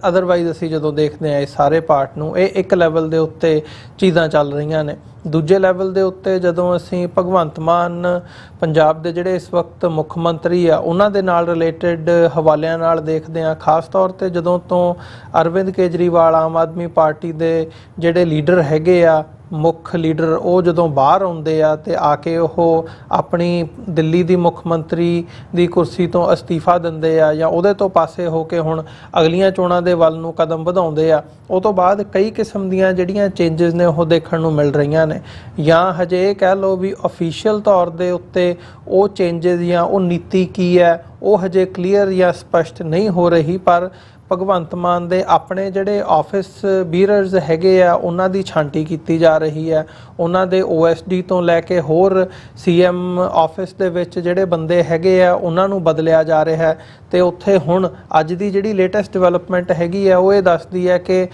ਅਦਰਵਾਈਜ਼ ਅਸੀਂ ਜਦੋਂ ਦੇਖਦੇ ਹਾਂ ਇਹ ਸਾਰੇ ਪਾਰਟ ਨੂੰ, ਇਹ ਇੱਕ ਲੈਵਲ ਦੇ ਉੱਤੇ ਚੀਜ਼ਾਂ ਚੱਲ ਰਹੀਆਂ ਨੇ। ਦੂਜੇ ਲੈਵਲ ਦੇ ਉੱਤੇ ਜਦੋਂ ਅਸੀਂ ਭਗਵੰਤ ਮਾਨ ਪੰਜਾਬ ਦੇ ਜਿਹੜੇ ਇਸ ਵਕਤ ਮੁੱਖ ਮੰਤਰੀ ਆ ਉਹਨਾਂ ਦੇ ਨਾਲ ਰਿਲੇਟਡ ਹਵਾਲਿਆਂ ਨਾਲ ਦੇਖਦੇ ਹਾਂ, ਖਾਸ ਤੌਰ 'ਤੇ ਜਦੋਂ ਤੋਂ ਅਰਵਿੰਦ ਕੇਜਰੀਵਾਲ ਆਮ ਆਦਮੀ ਪਾਰਟੀ ਦੇ ਜਿਹੜੇ ਲੀਡਰ ਹੈਗੇ ਆ, ਮੁੱਖ ਲੀਡਰ, ਉਹ ਜਦੋਂ ਬਾਹਰ ਆਉਂਦੇ ਆ ਤੇ ਆ ਕੇ ਉਹ ਆਪਣੀ ਦਿੱਲੀ ਦੀ ਮੁੱਖ ਮੰਤਰੀ ਦੀ ਕੁਰਸੀ ਤੋਂ ਅਸਤੀਫਾ ਦਿੰਦੇ ਆ ਜਾਂ ਉਹਦੇ ਤੋਂ ਪਾਸੇ ਹੋ ਕੇ ਹੁਣ ਅਗਲੀਆਂ ਚੋਣਾਂ ਦੇ ਵੱਲ ਨੂੰ ਕਦਮ ਵਧਾਉਂਦੇ ਆ, ਉਹ ਤੋਂ ਬਾਅਦ ਕਈ ਕਿਸਮ ਦੀਆਂ ਜਿਹੜੀਆਂ ਚੇਂਜਸ ਨੇ ਉਹ ਦੇਖਣ ਨੂੰ ਮਿਲ ਰਹੀਆਂ ਨੇ। ਜਾਂ ਹਜੇ ਇਹ ਕਹਿ ਲਓ ਵੀ ਅਫੀਸ਼ੀਅਲ ਤੌਰ ਦੇ ਉੱਤੇ ਉਹ ਚੇਂਜਸ ਜਾਂ ਉਹ ਨੀਤੀ ਕੀ ਹੈ ਉਹ ਹਜੇ ਕਲੀਅਰ ਜਾਂ ਸਪਸ਼ਟ ਨਹੀਂ ਹੋ ਰਹੀ, ਪਰ ਭਗਵੰਤ ਮਾਨ ਦੇ ਆਪਣੇ ਜਿਹੜੇ ਆਫਿਸ ਬੀਅਰਰਸ ਹੈਗੇ ਆ ਉਹਨਾਂ ਦੀ ਛਾਂਟੀ ਕੀਤੀ ਜਾ ਰਹੀ ਹੈ। ਉਹਨਾਂ ਦੇ OSD ਤੋਂ ਲੈ ਕੇ ਹੋਰ CM ਆਫਿਸ ਦੇ ਵਿੱਚ ਜਿਹੜੇ ਬੰਦੇ ਹੈਗੇ ਆ ਉਹਨਾਂ ਨੂੰ ਬਦਲਿਆ ਜਾ ਰਿਹਾ ਹੈ। ਤੇ ਉੱਥੇ ਹੁਣ ਅੱਜ ਦੀ ਜਿਹੜੀ ਲੇਟੈਸਟ ਡਿਵੈਲਪਮੈਂਟ ਹੈਗੀ ਆ ਉਹ ਇਹ ਦੱਸਦੀ ਹੈ ਕਿ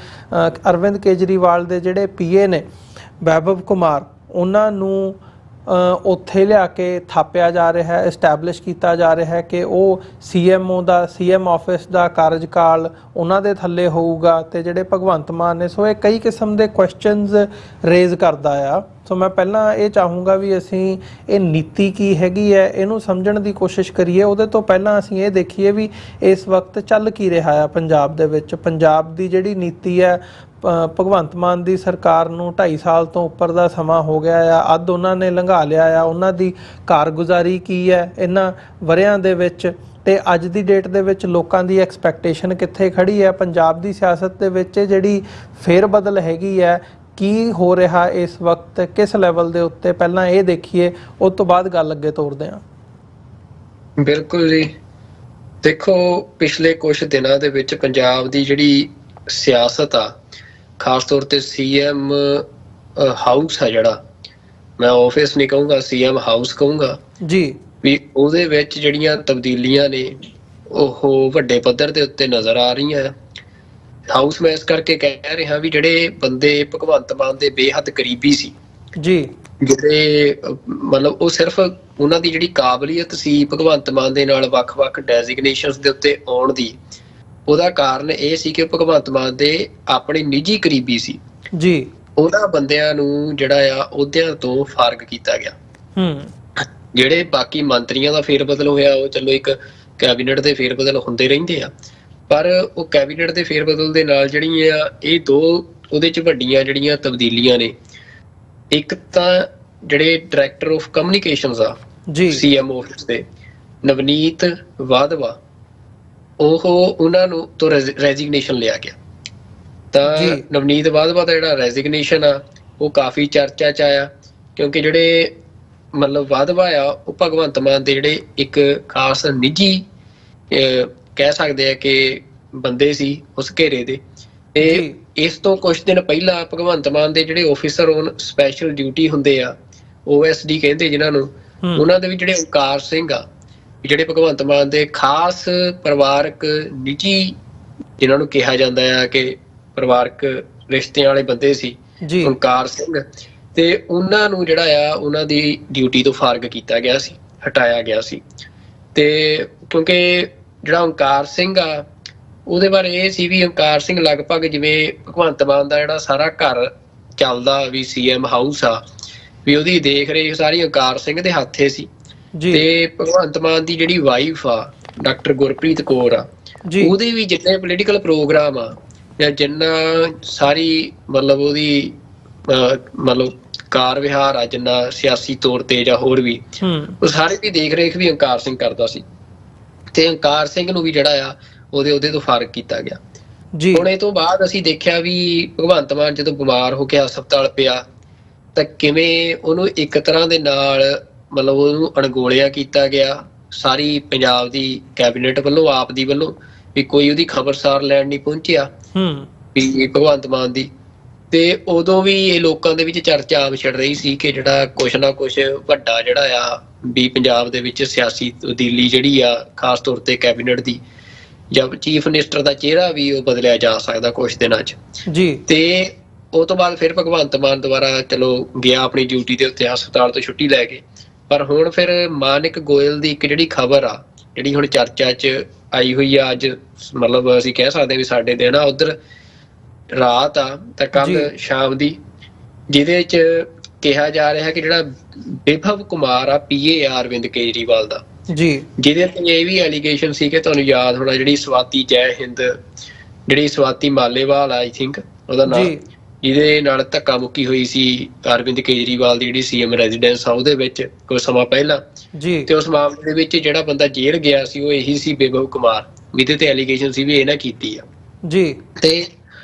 ਅਰਵਿੰਦ ਕੇਜਰੀਵਾਲ ਦੇ ਜਿਹੜੇ PA ਨੇ ਵੈਭਵ ਕੁਮਾਰ, ਉਹਨਾਂ ਨੂੰ ਉੱਥੇ ਲਿਆ ਕੇ ਥਾਪਿਆ ਜਾ ਰਿਹਾ ਹੈ, ਐਸਟੈਬਲਿਸ਼ ਕੀਤਾ ਜਾ ਰਿਹਾ ਹੈ ਕਿ ਉਹ CMO ਦਾ CM ਆਫਿਸ ਦਾ ਕਾਰਜਕਾਲ ਉਹਨਾਂ ਦੇ ਥੱਲੇ ਹੋਊਗਾ ਤੇ ਜਿਹੜੇ ਭਗਵੰਤ ਮਾਨ ਨੇ। ਸੋ ਇਹ ਕਈ ਕਿਸਮ ਦੇ ਕੁਐਸਚਨਸ ਰੇਜ਼ ਕਰਦਾ ਆ। ਸੋ ਮੈਂ ਪਹਿਲਾਂ ਇਹ ਚਾਹੂੰਗਾ ਵੀ ਅਸੀਂ ਇਹ ਨੀਤੀ ਕੀ ਹੈਗੀ ਹੈ ਇਹਨੂੰ ਸਮਝਣ ਦੀ ਕੋਸ਼ਿਸ਼ ਕਰੀਏ। ਉਹਦੇ ਤੋਂ ਪਹਿਲਾਂ ਅਸੀਂ ਇਹ ਦੇਖੀਏ ਵੀ ਇਸ ਵਕਤ ਚੱਲ ਕੀ ਰਿਹਾ ਆ ਪੰਜਾਬ ਦੇ ਵਿੱਚ। ਪੰਜਾਬ ਦੀ ਜਿਹੜੀ ਨੀਤੀ ਹੈ, ਭਗਵੰਤ ਮਾਨ ਦੀ ਸਰਕਾਰ ਨੂੰ 2.5 ਸਾਲ ਤੋਂ ਉੱਪਰ ਦਾ ਸਮਾਂ ਹੋ ਗਿਆ ਆ। ਅੱਧ ਉਹਨਾਂ ਨੇ ਲੰਘਾ ਲਿਆ ਆ। ਉਹਨਾਂ ਦੀ ਕਾਰਗੁਜ਼ਾਰੀ ਕੀ ਹੈ ਇਹਨਾਂ ਵਰ੍ਹਿਆਂ ਦੇ ਵਿੱਚ, ਤੇ ਅੱਜ ਦੀ ਡੇਟ ਦੇ ਵਿੱਚ ਲੋਕਾਂ ਦੀ ਐਕਸਪੈਕਟੇਸ਼ਨ ਕਿੱਥੇ ਖੜੀ ਹੈ। ਪੰਜਾਬ ਦੀ ਸਿਆਸਤ ਦੇ ਵਿੱਚ ਜਿਹੜੀ ਫੇਰ ਬਦਲ ਹੈਗੀ ਹੈ, ਕੀ ਹੋ ਰਿਹਾ ਇਸ ਵਕਤ, ਕਿਸ ਲੈਵਲ ਦੇ ਉੱਤੇ, ਪਹਿਲਾਂ ਇਹ ਦੇਖੀਏ, ਉਸ ਤੋਂ ਬਾਅਦ ਗੱਲ ਅੱਗੇ ਤੋਰਦੇ ਹਾਂ। ਬਿਲਕੁਲ ਜੀ, ਦੇਖੋ ਪਿਛਲੇ ਕੁਝ ਦਿਨਾਂ ਦੇ ਵਿੱਚ ਪੰਜਾਬ ਦੀ ਜਿਹੜੀ ਸਿਆਸਤ ਆ, ਖਾਸ ਤੌਰ ਤੇ CM ਹਾਊਸ ਆ, ਜਿਹੜਾ ਮੈਂ ਆਫਿਸ ਨਹੀਂ ਕਹੂੰਗਾ, CM ਹਾਊਸ ਕਹੂੰਗਾ ਜੀ, ਵੀ ਉਹਦੇ ਵਿੱਚ ਜਿਹੜੀਆਂ ਤਬਦੀਲੀਆਂ ਨੇ ਉਹ ਵੱਡੇ ਪੱਧਰ ਦੇ ਉੱਤੇ ਨਜ਼ਰ ਆ ਰਹੀਆਂ। ਹਾਊਸ ਮੈਂ ਇਸ ਕਰਕੇ ਕਹਿ ਰਿਹਾ ਵੀ ਜਿਹੜੇ ਬੰਦੇ ਭਗਵੰਤ ਮਾਨ ਦੇ ਬੇਹੱਦ ਕਰੀਬੀ ਸੀ ਜੀ, ਜਿਹੜੇ ਮਤਲਬ ਉਹ ਸਿਰਫ ਉਹਨਾਂ ਦੀ ਜਿਹੜੀ ਕਾਬਲੀਅਤ ਸੀ ਭਗਵੰਤ ਮਾਨ ਦੇ ਨਾਲ ਵੱਖ-ਵੱਖ ਡੈਜ਼ਿਗਨੇਸ਼ਨਸ ਦੇ ਉੱਤੇ ਆਉਣ ਦੀ, ਉਹਦਾ ਕਾਰਨ ਇਹ ਸੀ ਕਿ ਭਗਵੰਤ ਮਾਨ ਦੇ ਆਪਣੇ ਨਿੱਜੀ ਕਰੀਬੀ ਸੀ ਜੀ, ਉਹਨਾਂ ਬੰਦਿਆਂ ਨੂੰ ਜਿਹੜਾ ਆ ਅਹੁਦਿਆਂ ਤੋਂ ਫਾਰਗ ਕੀਤਾ ਗਿਆ। ਜਿਹੜੇ ਬਾਕੀ ਮੰਤਰੀਆਂ ਦਾ ਫੇਰਬਦਲ ਹੋਇਆ ਉਹ ਚਲੋ ਇੱਕ ਕੈਬਨਿਟ ਦੇ ਫੇਰਬਦਲ ਹੁੰਦੇ ਰਹਿੰਦੇ ਆ, ਪਰ ਉਹ ਕੈਬਨਿਟ ਦੇ ਫੇਰਬਦਲ ਦੇ ਨਾਲ ਜਿਹੜੀਆਂ ਇਹ ਦੋ ਉਹਦੇ ਚ ਵੱਡੀਆਂ ਜਿਹੜੀਆਂ ਤਬਦੀਲੀਆਂ ਨੇ, ਇੱਕ ਤਾਂ ਜਿਹੜੇ ਡਾਇਰੈਕਟਰ ਆਫ ਕਮਿਊਨੀਕੇਸ਼ਨਸ ਆ ਜੀ CM ਆਫਿਸ ਦੇ ਨਵਨੀਤ ਵਾਧਵਾ, ਉਹਨਾਂ ਨੂੰ ਤੋਂ ਰੈਜ਼ਿਗਨੇਸ਼ਨ ਲਿਆ ਗਿਆ। ਤਾਂ ਨਵਨੀਤ ਵਾਧਵਾ ਦਾ ਜਿਹੜਾ ਰੈਜ਼ਿਗਨੇਸ਼ਨ ਆ ਉਹ ਕਾਫੀ ਚਰਚਾ ਚ ਆਇਆ, ਕਿਉਂਕਿ ਜਿਹੜੇ ਮਤਲਬ ਵਾਧਵਾ ਆ ਉਹ ਭਗਵੰਤ ਮਾਨ ਦੇ ਜਿਹੜੇ ਇੱਕ ਖਾਸ ਨਿੱਜੀ ਕਹਿ ਸਕਦੇ ਆ ਕਿ ਬੰਦੇ ਸੀ ਉਸ ਘੇਰੇ ਦੇ। ਤੇ ਇਸ ਤੋਂ ਕੁਝ ਦਿਨ ਪਹਿਲਾਂ ਭਗਵੰਤ ਮਾਨ ਦੇ ਜਿਹੜੇ ਆਫਿਸਰ ਔਨ ਸਪੈਸ਼ਲ ਡਿਊਟੀ ਹੁੰਦੇ ਆ, OSD ਕਹਿੰਦੇ ਜਿਨ੍ਹਾਂ ਨੂੰ, ਉਹਨਾਂ ਦੇ ਵੀ ਜਿਹੜੇ ਓਂਕਾਰ ਸਿੰਘ ਆ, ਜਿਹੜੇ ਭਗਵੰਤ ਮਾਨ ਦੇ ਖਾਸ ਪਰਿਵਾਰਕ ਨਿੱਜੀ ਜਿਨ੍ਹਾਂ ਨੂੰ ਕਿਹਾ ਜਾਂਦਾ ਆ ਕਿ ਪਰਿਵਾਰਕ ਰਿਸ਼ਤਿਆਂ ਵਾਲੇ ਬੰਦੇ ਸੀ ਓਂਕਾਰ ਸਿੰਘ, ਤੇ ਉਹਨਾਂ ਨੂੰ ਜਿਹੜਾ ਆ ਉਹਨਾਂ ਦੀ ਡਿਊਟੀ ਤੋਂ ਫਾਰਗ ਕੀਤਾ ਗਿਆ ਸੀ, ਹਟਾਇਆ ਗਿਆ ਸੀ। ਤੇ ਕਿਉਂਕਿ ਜਿਹੜਾ ਓਂਕਾਰ ਸਿੰਘ ਆ ਉਹਦੇ ਬਾਰੇ ਇਹ ਸੀ ਵੀ ਓਂਕਾਰ ਸਿੰਘ ਲਗਭਗ ਜਿਵੇਂ ਭਗਵੰਤ ਮਾਨ ਦਾ ਜਿਹੜਾ ਸਾਰਾ ਘਰ ਚੱਲਦਾ ਵੀ CM ਹਾਊਸ ਆ, ਵੀ ਉਹਦੀ ਦੇਖ ਰੇਖ ਸਾਰੀ ਓਂਕਾਰ ਸਿੰਘ ਦੇ ਹੱਥੇ ਸੀ। ਤੇ ਭਗਵੰਤ ਮਾਨ ਦੀ ਜਿਹੜੀ ਵਾਈਫ ਆ ਡਾਕਟਰ ਗੁਰਪ੍ਰੀਤ ਕੌਰ ਆ, ਉਹਦੇ ਵੀ ਜਿੰਨੇ ਪੋਲੀਟੀਕਲ ਪ੍ਰੋਗਰਾਮ ਆ ਜਾਂ ਜਿੰਨਾ ਸਾਰੀ ਮਤਲਬ ਉਹਦੀ ਮਤਲਬ ਕਾਰ ਵਿਹਾਰ ਆ, ਜਿੰਨਾ ਸਿਆਸੀ ਤੌਰ ਤੇ ਜਾਂ ਹੋਰ ਵੀ, ਉਹ ਸਾਰੇ ਦੀ ਦੇਖ ਰੇਖ ਵੀ ਓਂਕਾਰ ਸਿੰਘ ਕਰਦਾ ਸੀ। ਤੇ ਓਂਕਾਰ ਸਿੰਘ ਨੂੰ ਵੀ ਜਿਹੜਾ ਆ ਉਹਦੇ ਅਹੁਦੇ ਤੋਂ ਫਾਰਗ ਕੀਤਾ ਗਿਆ। ਹੁਣ ਇਹ ਤੋਂ ਬਾਅਦ ਅਸੀਂ ਦੇਖਿਆ ਵੀ ਭਗਵੰਤ ਮਾਨ ਜਦੋਂ ਬਿਮਾਰ ਹੋ ਕੇ ਹਸਪਤਾਲ ਪਿਆ ਤਾਂ ਕਿਵੇਂ ਉਹਨੂੰ ਇੱਕ ਤਰ੍ਹਾਂ ਦੇ ਨਾਲ ਮਤਲਬ ਉਹਨੂੰ ਅਣਗੌਲਿਆ ਕੀਤਾ ਗਿਆ ਸਾਰੀ ਪੰਜਾਬ ਦੀ ਕੈਬਨਿਟ ਵੱਲੋਂ, ਆਪ ਦੀ ਵੱਲੋਂ, ਵੀ ਕੋਈ ਉਹਦੀ ਖਬਰਸਾਰ ਲੈਣ ਨਹੀਂ ਪਹੁੰਚਿਆ ਵੀ ਭਗਵੰਤ ਮਾਨ ਦੀ। ਤੇ ਉਦੋਂ ਵੀ ਇਹ ਲੋਕਾਂ ਦੇ ਵਿੱਚ ਚਰਚਾ ਆਮ ਛਿੜ ਰਹੀ ਸੀ ਕਿ ਜਿਹੜਾ ਕੁਛ ਨਾ ਕੁਛ ਵੱਡਾ ਜਿਹੜਾ ਆ ਵੀ ਪੰਜਾਬ ਦੇ ਵਿੱਚ ਸਿਆਸੀ ਤਬਦੀਲੀ ਜਿਹੜੀ ਆ ਖਾਸ ਤੌਰ ਤੇ ਕੈਬਨਿਟ ਦੀ ਜਾਂ ਚੀਫ ਮਿਨਿਸਟਰ ਦਾ ਚਿਹਰਾ ਵੀ ਉਹ ਬਦਲਿਆ ਜਾ ਸਕਦਾ ਕੁਛ ਦਿਨਾਂ 'ਚ ਜੀ। ਤੇ ਉਹ ਤੋਂ ਬਾਅਦ ਫਿਰ ਭਗਵੰਤ ਮਾਨ ਦੁਬਾਰਾ ਚਲੋ ਗਿਆ ਆਪਣੀ ਡਿਊਟੀ ਦੇ ਉੱਤੇ, ਹਸਪਤਾਲ ਤੋਂ ਛੁੱਟੀ ਲੈ ਕੇ। ਪਰ ਹੁਣ ਫਿਰ ਮਾਨਿਕ ਗੋਇਲ ਦੀ ਇੱਕ ਜਿਹੜੀ ਖਬਰ ਆ ਜਿਹੜੀ ਹੁਣ ਚਰਚਾ 'ਚ ਆਈ ਹੋਈ ਆ ਅੱਜ, ਮਤਲਬ ਅਸੀਂ ਕਹਿ ਸਕਦੇ ਵੀ ਸਾਡੇ ਦਿਨ ਆ ਉੱਧਰ ਰਾਤ ਆ ਤਾਂ ਕੱਲ ਸ਼ਾਮ ਦੀ, ਜਿਹਦੇ 'ਚ ਕਿਹਾ ਜਾ ਰਿਹਾ ਕਿ ਜਿਹੜਾ ਵਿਭਵ ਕੁਮਾਰ ਆ PA ਅਰਵਿੰਦ ਕੇਜਰੀਵਾਲ ਦਾ ਜੀ, ਜਿਹਦੇ ਤੇ ਇਹ ਵੀ ਐਲੀਗੇਸ਼ਨ ਸੀ ਕਿ ਤੁਹਾਨੂੰ ਯਾਦ ਹੋਣਾ ਜਿਹੜੀ ਸਵਾਤੀ ਜੈ ਹਿੰਦ, ਜਿਹੜੀ ਸਵਾਤੀ ਮਾਲੇਵਾਲ ਆਈ ਥਿੰਕ ਉਹਦਾ ਨਾਮ, ਜਿਹਦੇ ਨਾਲ ਧੱਕਾ ਮੁੱਕੀ ਹੋਈ ਸੀ ਅਰਵਿੰਦ ਕੇਜਰੀਵਾਲ ਦੀ ਜਿਹੜੀ CM ਰੈਜ਼ੀਡੈਂਸ ਆ ਉਹਦੇ ਵਿੱਚ ਕੁਝ ਸਮਾਂ ਪਹਿਲਾਂ ਜੀ। ਤੇ ਉਸ ਮਾਮਲੇ ਦੇ ਵਿੱਚ ਜਿਹੜਾ ਬੰਦਾ ਜੇਲ੍ਹ ਗਿਆ ਸੀ ਉਹ ਇਹੀ ਸੀ ਵਿਭਵ ਕੁਮਾਰ, ਜਿਹਦੇ ਤੇ ਐਲੀਗੇਸ਼ਨ ਸੀ ਵੀ ਇਹਨਾਂ ਕੀਤੀ ਆ ਜੀ। ਤੇ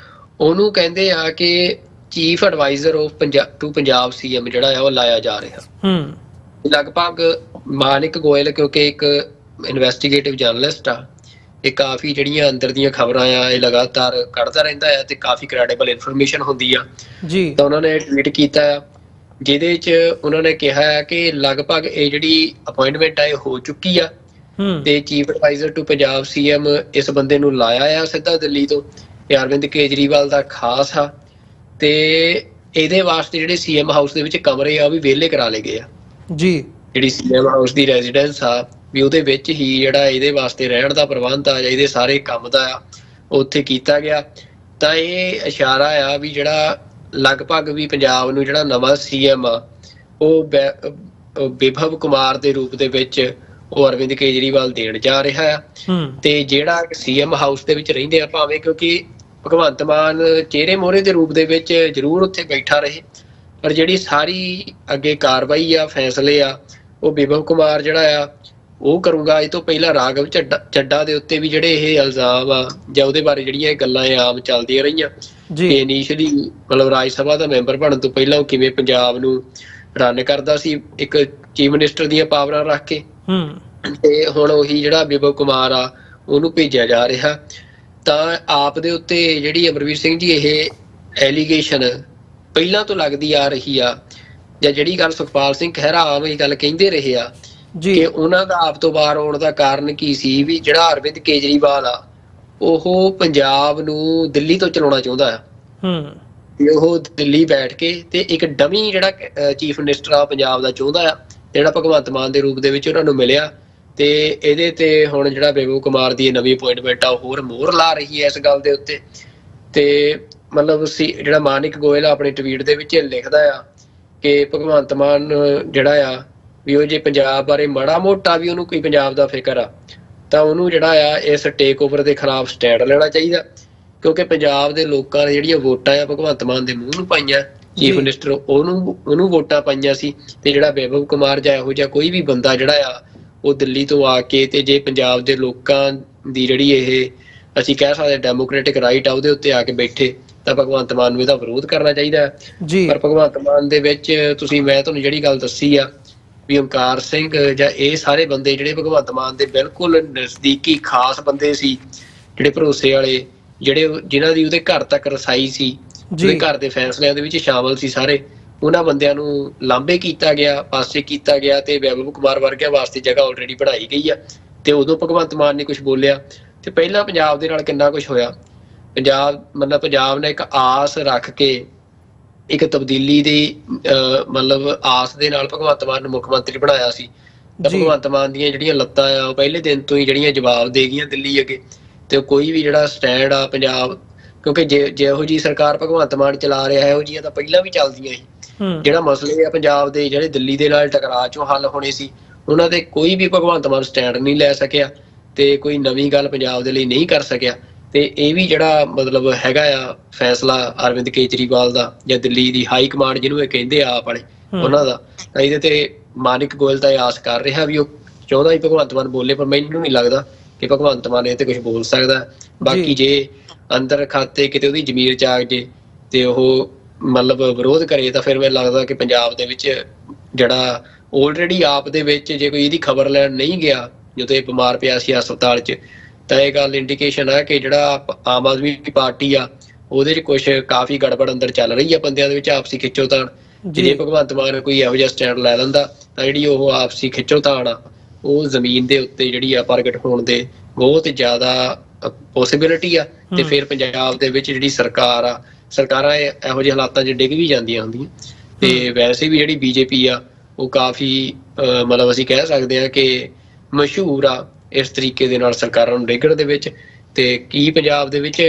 ਉਹਨੂੰ ਕਹਿੰਦੇ ਆ ਕਿ chief advisor of Punjab CM ਜਿਹੜਾ ਆ ਉਹ ਲਾਇਆ ਜਾ ਰਿਹਾ। ਲਗਭਗ ਮਾਨਿਕ ਗੋਇਲ ਕਿਉਂਕਿ ਇੱਕ ਇਨਵੈਸਟੀਗੇਟਿਵ ਜਰਨਲਿਸਟ ਆ, ਇਹ ਕਾਫੀ ਜਿਹੜੀਆਂ ਅੰਦਰ ਦੀਆਂ ਖਬਰਾਂ ਆ ਇਹ ਲਗਾਤਾਰ ਕੱਢਦਾ ਰਹਿੰਦਾ ਆ ਤੇ ਕਾਫੀ ਕ੍ਰੈਡੀਬਲ ਇਨਫੋਰਮੇਸ਼ਨ ਹੁੰਦੀ ਆ ਜੀ। ਤਾਂ ਉਹਨਾਂ ਨੇ ਟਵੀਟ ਕੀਤਾ ਆ ਜਿਹਦੇ 'ਚ ਉਹਨਾਂ ਨੇ ਕਿਹਾ ਹੈ ਕਿ ਲਗਭਗ ਇਹ ਜਿਹੜੀ ਅਪਾਇੰਟਮੈਂਟ ਆ ਇਹ ਹੋ ਚੁੱਕੀ ਆ ਤੇ chief advisor to Punjab CM ਇਸ ਬੰਦੇ ਨੂੰ ਲਾਇਆ ਆ ਸਿੱਧਾ ਦਿੱਲੀ ਤੋਂ, ਇਹ ਅਰਵਿੰਦ ਕੇਜਰੀਵਾਲ ਦਾ ਖਾਸ ਆ। ਤੇ ਇਹਦੇ ਵਾਸਤੇ ਜਿਹੜੇ CM ਹਾਊਸ ਦੇ ਵਿੱਚ ਕਮਰੇ ਆ ਉਹ ਵੀ ਵਿਹਲੇ ਕਰਾ ਲਏ ਗਏ ਆ ਜੀ ਜਿਹੜੀ ਸੀਐਮ ਹਾਊਸ ਦੀ ਰੈਜ਼ੀਡੈਂਸ ਆ ਵੀ ਉਹਦੇ ਵਿੱਚ ਹੀ ਜਿਹੜਾ ਇਹਦੇ ਵਾਸਤੇ ਰਹਿਣ ਦਾ ਪ੍ਰਬੰਧ ਆ ਜਾਂ ਇਹਦੇ ਸਾਰੇ ਕੰਮ ਦਾ ਆ ਉੱਥੇ ਕੀਤਾ ਗਿਆ। ਤਾਂ ਇਹ ਇਸ਼ਾਰਾ ਆ ਵੀ ਜਿਹੜਾ ਲਗਭਗ ਵੀ ਪੰਜਾਬ ਨੂੰ ਜਿਹੜਾ ਨਵਾਂ ਸੀਐਮ ਆ ਉਹ ਵਿਭਵ ਕੁਮਾਰ ਦੇ ਰੂਪ ਦੇ ਵਿੱਚ ਉਹ ਅਰਵਿੰਦ ਕੇਜਰੀਵਾਲ ਦੇਣ ਜਾ ਰਿਹਾ ਆ। ਤੇ ਜਿਹੜਾ ਸੀਐਮ ਹਾਊਸ ਦੇ ਵਿੱਚ ਰਹਿੰਦੇ ਆ ਭਾਵੇਂ, ਕਿਉਂਕਿ ਭਗਵੰਤ ਮਾਨ ਚਿਹਰੇ ਮੋਹਰੇ ਦੇ ਰੂਪ ਦੇ ਵਿੱਚ ਜ਼ਰੂਰ ਉੱਥੇ ਬੈਠਾ ਰਹੇ, ਪਰ ਜਿਹੜੀ ਸਾਰੀ ਅੱਗੇ ਕਾਰਵਾਈ ਆ, ਫੈਸਲੇ ਆ, ਉਹ ਵਿਭਵ ਕੁਮਾਰ ਜਿਹੜਾ ਆ ਉਹ ਕਰੂੰਗਾ। ਇਹ ਤੋਂ ਪਹਿਲਾਂ ਰਾਘਵ ਚੱਡਾ ਦੇ ਉੱਤੇ ਵੀ ਜਿਹੜੇ ਇਹ ਇਲਜ਼ਾਮ ਆ ਜਾਂ ਉਹਦੇ ਬਾਰੇ ਜਿਹੜੀਆਂ ਇਹ ਗੱਲਾਂ ਆਮ ਚੱਲਦੀਆਂ ਰਹੀਆਂ ਕਿ ਇਨੀਸ਼ੀਅਲੀ ਮਤਲਬ ਰਾਜ ਸਭਾ ਦਾ ਮੈਂਬਰ ਬਣਨ ਤੋਂ ਪਹਿਲਾਂ ਉਹ ਕਿਵੇਂ ਪੰਜਾਬ ਨੂੰ ਰਨ ਕਰਦਾ ਸੀ ਇੱਕ ਚੀਫ ਮਿਨਿਸਟਰ ਦੀਆਂ ਪਾਵਰਾਂ ਰੱਖ ਕੇ, ਤੇ ਹੁਣ ਉਹੀ ਜਿਹੜਾ ਵਿਭਵ ਕੁਮਾਰ ਆ ਉਹਨੂੰ ਭੇਜਿਆ ਜਾ ਰਿਹਾ। ਤਾਂ ਆਪ ਦੇ ਉੱਤੇ ਜਿਹੜੀ ਅਮਰਵੀਰ ਸਿੰਘ ਜੀ ਇਹ ਐਲੀਗੇਸ਼ਨ ਪਹਿਲਾਂ ਤੋਂ ਲੱਗਦੀ ਆ ਰਹੀ ਆ, ਜਾਂ ਜਿਹੜੀ ਗੱਲ ਸੁਖਪਾਲ ਸਿੰਘ ਖਹਿਰਾ ਆਮ ਇਹ ਗੱਲ ਕਹਿੰਦੇ ਰਹੇ ਆ ਕਿ ਉਹਨਾਂ ਦਾ ਆਪ ਤੋਂ ਬਾਹਰ ਆਉਣ ਦਾ ਕਾਰਨ ਕੀ ਸੀ, ਵੀ ਜਿਹੜਾ ਅਰਵਿੰਦ ਕੇਜਰੀਵਾਲ ਆ ਉਹ ਪੰਜਾਬ ਨੂੰ ਦਿੱਲੀ ਤੋਂ ਚਲਾਉਣਾ ਚਾਹੁੰਦਾ ਆ। ਤੇ ਉਹ ਦਿੱਲੀ ਬੈਠ ਕੇ ਤੇ ਇੱਕ ਡਮੀ ਜਿਹੜਾ ਚੀਫ ਮਿਨਿਸਟਰ ਆ ਪੰਜਾਬ ਦਾ ਚਾਹੁੰਦਾ ਆ, ਜਿਹੜਾ ਭਗਵੰਤ ਮਾਨ ਦੇ ਰੂਪ ਦੇ ਵਿੱਚ ਉਹਨਾਂ ਨੂੰ ਮਿਲਿਆ। ਤੇ ਇਹਦੇ ਤੇ ਹੁਣ ਜਿਹੜਾ ਵਿਭਵ ਕੁਮਾਰ ਦੀ ਨਵੀਂ ਅਪੁਆਇੰਟਮੈਂਟ ਆ ਉਹ ਹੋਰ ਮੋਹਰ ਲਾ ਰਹੀ ਹੈ ਇਸ ਗੱਲ ਦੇ ਉੱਤੇ। ਤੇ ਮਤਲਬ ਜਿਹੜਾ ਮਾਨਿਕ ਗੋਇਲ ਆਪਣੇ ਟਵੀਟ ਦੇ ਵਿੱਚ ਲਿਖਦਾ ਆ ਕਿ ਭਗਵੰਤ ਮਾਨ ਜਿਹੜਾ ਆ ਵੀ ਉਹ ਜੇ ਪੰਜਾਬ ਬਾਰੇ ਮਾੜਾ ਮੋਟਾ ਵੀ ਉਹਨੂੰ ਕੋਈ ਪੰਜਾਬ ਦਾ ਫਿਕਰ ਆ ਤਾਂ ਉਹਨੂੰ ਜਿਹੜਾ ਆ ਇਸ ਟੇਕ ਓਵਰ ਦੇ ਖਿਲਾਫ ਸਟੈਂਡ ਲੈਣਾ ਚਾਹੀਦਾ, ਕਿਉਂਕਿ ਪੰਜਾਬ ਦੇ ਲੋਕਾਂ ਨੇ ਜਿਹੜੀਆਂ ਵੋਟਾਂ ਆ ਭਗਵੰਤ ਮਾਨ ਦੇ ਮੂੰਹ ਨੂੰ ਪਾਈਆਂ, ਚੀਫ ਮਿਨਿਸਟਰ ਉਹਨੂੰ ਵੋਟਾਂ ਪਾਈਆਂ ਸੀ। ਤੇ ਜਿਹੜਾ ਵਿਭਵ ਕੁਮਾਰ ਜਾਂ ਇਹੋ ਜਿਹਾ ਕੋਈ ਵੀ ਬੰਦਾ ਜਿਹੜਾ ਆ ਉਹ ਦਿੱਲੀ ਤੋਂ ਆ ਕੇ ਤੇ ਜੇ ਪੰਜਾਬ ਦੇ ਲੋਕਾਂ ਦੀ ਜਿਹੜੀ ਇਹ ਅਸੀਂ ਕਹਿ ਸਕਦੇ ਡੈਮੋਕ੍ਰੈਟਿਕ ਰਾਈਟ ਆ ਉਹਦੇ ਉੱਤੇ ਆ ਕੇ ਬੈਠੇ ਤਾਂ ਭਗਵੰਤ ਮਾਨ ਨੂੰ ਇਹਦਾ ਵਿਰੋਧ ਕਰਨਾ ਚਾਹੀਦਾ। ਪਰ ਭਗਵੰਤ ਮਾਨ ਦੇ ਵਿੱਚ ਮੈਂ ਤੁਹਾਨੂੰ ਜਿਹੜੀ ਗੱਲ ਦੱਸੀ ਆ ਵੀ ਓਮਕਾਰ ਸਿੰਘ ਜਾਂ ਇਹ ਸਾਰੇ ਬੰਦੇ ਜਿਹੜੇ ਭਗਵੰਤ ਮਾਨ ਦੇ ਬਿਲਕੁਲ ਨਜ਼ਦੀਕੀ ਖਾਸ ਬੰਦੇ ਸੀ, ਜਿਹੜੇ ਭਰੋਸੇ ਵਾਲੇ, ਜਿਨ੍ਹਾਂ ਦੀ ਉਹਦੇ ਘਰ ਤੱਕ ਰਸਾਈ ਸੀ, ਉਹਦੇ ਘਰ ਦੇ ਫੈਸਲਿਆਂ ਦੇ ਵਿੱਚ ਸ਼ਾਮਲ ਸੀ ਸਾਰੇ, ਉਹਨਾਂ ਬੰਦਿਆਂ ਨੂੰ ਲਾਂਭੇ ਕੀਤਾ ਗਿਆ, ਪਾਸੇ ਕੀਤਾ ਗਿਆ ਤੇ ਵਿਭਵ ਕੁਮਾਰ ਵਰਗਿਆਂ ਵਾਸਤੇ ਜਗ੍ਹਾ ਆਲਰੇਡੀ ਬਣਾਈ ਗਈ ਆ। ਤੇ ਉਦੋਂ ਭਗਵੰਤ ਮਾਨ ਨੇ ਕੁਛ ਬੋਲਿਆ ਤੇ ਪਹਿਲਾਂ ਪੰਜਾਬ ਦੇ ਨਾਲ ਕਿੰਨਾ ਕੁਛ ਹੋਇਆ। ਪੰਜਾਬ ਨੇ ਇੱਕ ਆਸ ਰੱਖ ਕੇ ਇੱਕ ਤਬਦੀਲੀ ਦੀ ਮਤਲਬ ਆਸ ਦੇ ਨਾਲ ਭਗਵੰਤ ਮਾਨ ਨੂੰ ਮੁੱਖ ਮੰਤਰੀ ਬਣਾਇਆ ਸੀ। ਤਾਂ ਭਗਵੰਤ ਮਾਨ ਦੀਆਂ ਜਿਹੜੀਆਂ ਲੱਤਾਂ ਆ ਉਹ ਪਹਿਲੇ ਦਿਨ ਤੋਂ ਹੀ ਜਿਹੜੀਆਂ ਜਵਾਬ ਦੇ ਗਈਆਂ ਦਿੱਲੀ ਅੱਗੇ। ਤੇ ਕੋਈ ਵੀ ਜਿਹੜਾ ਸਟੈਂਡ ਆ ਪੰਜਾਬ, ਕਿਉਂਕਿ ਜਿਹੋ ਜਿਹੀ ਸਰਕਾਰ ਭਗਵੰਤ ਮਾਨ ਚਲਾ ਰਿਹਾ ਇਹੋ ਜਿਹੀਆਂ ਤਾਂ ਪਹਿਲਾਂ ਵੀ ਚੱਲਦੀਆਂ ਸੀ। ਜਿਹੜਾ ਮਸਲੇ ਆ ਪੰਜਾਬ ਦੇ ਜਿਹੜੇ ਦਿੱਲੀ ਦੇ ਨਾਲ ਟਕਰਾਅ ਚੋਂ ਹੱਲ ਹੋਣੇ ਸੀ ਉਹਨਾਂ ਦੇ ਕੋਈ ਵੀ ਭਗਵੰਤ ਮਾਨ ਸਟੈਂਡ ਨਹੀਂ ਲੈ ਸਕਿਆ ਤੇ ਕੋਈ ਨਵੀਂ ਗੱਲ ਪੰਜਾਬ ਦੇ ਲਈ ਨਹੀਂ ਕਰ ਸਕਿਆ। ਤੇ ਇਹ ਵੀ ਜਿਹੜਾ ਮਤਲਬ ਹੈਗਾ ਆ ਫੈਸਲਾ ਅਰਵਿੰਦ ਕੇਜਰੀਵਾਲ ਦਾ ਜਾਂ ਦਿੱਲੀ ਦੀ ਹਾਈ ਕਮਾਂਡ ਜਿਹਨੂੰ ਇਹ ਕਹਿੰਦੇ ਆ ਆਪ ਵਾਲੇ ਉਹਨਾਂ ਦਾ, ਤਾਂ ਇਹਦੇ ਤੇ ਮਾਨਿਕ ਗੋਇਲ ਤਾਂ ਆਸ ਕਰ ਰਿਹਾ ਵੀ ਉਹ ਚਾਹੁੰਦਾ ਹੀ ਭਗਵੰਤ ਮਾਨ ਬੋਲੇ, ਪਰ ਮੈਨੂੰ ਨਹੀਂ ਲੱਗਦਾ ਕਿ ਭਗਵੰਤ ਮਾਨ ਇਹ ਤੇ ਕੁਝ ਬੋਲ ਸਕਦਾ। ਬਾਕੀ ਜੇ ਅੰਦਰ ਖਾਤੇ ਕਿਤੇ ਉਹਦੀ ਜ਼ਮੀਰ ਜਾਗ ਜੇ ਤੇ ਉਹ ਮਤਲਬ ਵਿਰੋਧ ਕਰੇ ਤਾਂ ਫਿਰ ਮੈਨੂੰ ਲੱਗਦਾ ਕਿ ਪੰਜਾਬ ਦੇ ਵਿੱਚ ਜਿਹੜਾ ਆਲਰੇਡੀ ਆਪ ਦੇ ਵਿੱਚ ਜੇ ਕੋਈ ਇਹਦੀ ਖਬਰ ਲੈਣ ਨਹੀਂ ਗਿਆ ਜਦੋਂ ਇਹ ਬਿਮਾਰ ਪਿਆ ਸੀ ਹਸਪਤਾਲ 'ਚ, ਤਾਂ ਇਹ ਗੱਲ ਇੰਡੀਕੇਸ਼ਨ ਆ ਕਿ ਜਿਹੜਾ ਆਮ ਆਦਮੀ ਪਾਰਟੀ ਆ ਉਹਦੇ 'ਚ ਕੁਛ ਕਾਫੀ ਗੜਬੜ ਅੰਦਰ ਚੱਲ ਰਹੀ ਆ ਬੰਦਿਆਂ ਦੇ ਵਿੱਚ, ਆਪਸੀ ਖਿੱਚੋਤਾਣ। ਜੇ ਭਗਵੰਤ ਮਾਨ ਕੋਈ ਇਹੋ ਜਿਹਾ ਸਟੈਂਡ ਲੈ ਲੈਂਦਾ ਤਾਂ ਜਿਹੜੀ ਉਹ ਆਪਸੀ ਖਿੱਚੋਤਾਣ ਆ ਉਹ ਜ਼ਮੀਨ ਦੇ ਉੱਤੇ ਜਿਹੜੀ ਆ ਪ੍ਰਗਟ ਹੋਣ ਦੇ ਬਹੁਤ ਜ਼ਿਆਦਾ ਪੋਸੀਬਿਲਿਟੀ ਆ। ਤੇ ਫਿਰ ਪੰਜਾਬ ਦੇ ਵਿੱਚ ਜਿਹੜੀ ਸਰਕਾਰਾਂ ਇਹੋ ਜਿਹੇ ਹਾਲਾਤਾਂ 'ਚ ਡਿੱਗ ਵੀ ਜਾਂਦੀਆਂ ਹੁੰਦੀਆਂ। ਤੇ ਵੈਸੇ ਵੀ ਜਿਹੜੀ ਬੀਜੇਪੀ ਆ ਉਹ ਕਾਫੀ ਮਤਲਬ ਅਸੀਂ ਕਹਿ ਸਕਦੇ ਹਾਂ ਕਿ ਮਸ਼ਹੂਰ ਆ ਇਸ ਤਰੀਕੇ ਦੇ ਨਾਲ ਸਰਕਾਰਾਂ ਨੂੰ ਡਿੱਗਣ ਦੇ ਵਿੱਚ। ਤੇ ਕੀ ਪੰਜਾਬ ਦੇ ਵਿੱਚ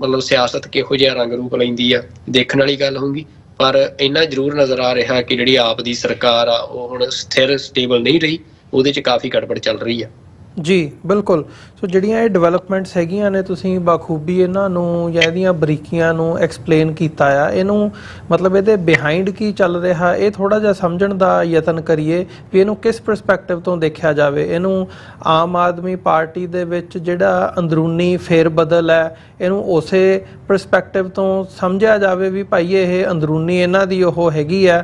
ਮਤਲਬ ਸਿਆਸਤ ਕਿਹੋ ਜਿਹਾ ਰੰਗ ਰੂਪ ਲੈਂਦੀ ਆ ਦੇਖਣ ਵਾਲੀ ਗੱਲ ਹੋਊਗੀ। ਪਰ ਇੰਨਾ ਜ਼ਰੂਰ ਨਜ਼ਰ ਆ ਰਿਹਾ ਕਿ ਜਿਹੜੀ ਆਪ ਦੀ ਸਰਕਾਰ ਆ ਉਹ ਹੁਣ ਸਥਿਰ ਸਟੇਬਲ ਨਹੀਂ ਰਹੀ, ਉਹਦੇ 'ਚ ਕਾਫੀ ਗੜਬੜ ਚੱਲ ਰਹੀ ਆ। ਜੀ ਬਿਲਕੁਲ। ਸੋ ਜਿਹੜੀਆਂ ਇਹ ਡਿਵੈਲਪਮੈਂਟਸ ਹੈਗੀਆਂ ਨੇ ਤੁਸੀਂ ਬਾਖੂਬੀ ਇਹਨਾਂ ਨੂੰ ਜਾਂ ਇਹਦੀਆਂ ਬਰੀਕੀਆਂ ਨੂੰ ਐਕਸਪਲੇਨ ਕੀਤਾ ਆ, ਇਹਨੂੰ ਮਤਲਬ ਇਹਦੇ ਬਿਹਾਈਂਡ ਕੀ ਚੱਲ ਰਿਹਾ ਇਹ ਥੋੜ੍ਹਾ ਜਿਹਾ ਸਮਝਣ ਦਾ ਯਤਨ ਕਰੀਏ ਵੀ ਇਹਨੂੰ ਕਿਸ ਪਰਸਪੈਕਟਿਵ ਤੋਂ ਦੇਖਿਆ ਜਾਵੇ। ਇਹਨੂੰ ਆਮ ਆਦਮੀ ਪਾਰਟੀ ਦੇ ਵਿੱਚ ਜਿਹੜਾ ਅੰਦਰੂਨੀ ਫੇਰ ਬਦਲ ਹੈ ਇਹਨੂੰ ਉਸੇ ਪਰਸਪੈਕਟਿਵ ਤੋਂ ਸਮਝਿਆ ਜਾਵੇ ਵੀ ਭਾਈ ਇਹ ਅੰਦਰੂਨੀ ਇਹਨਾਂ ਦੀ ਉਹ ਹੈਗੀ ਆ,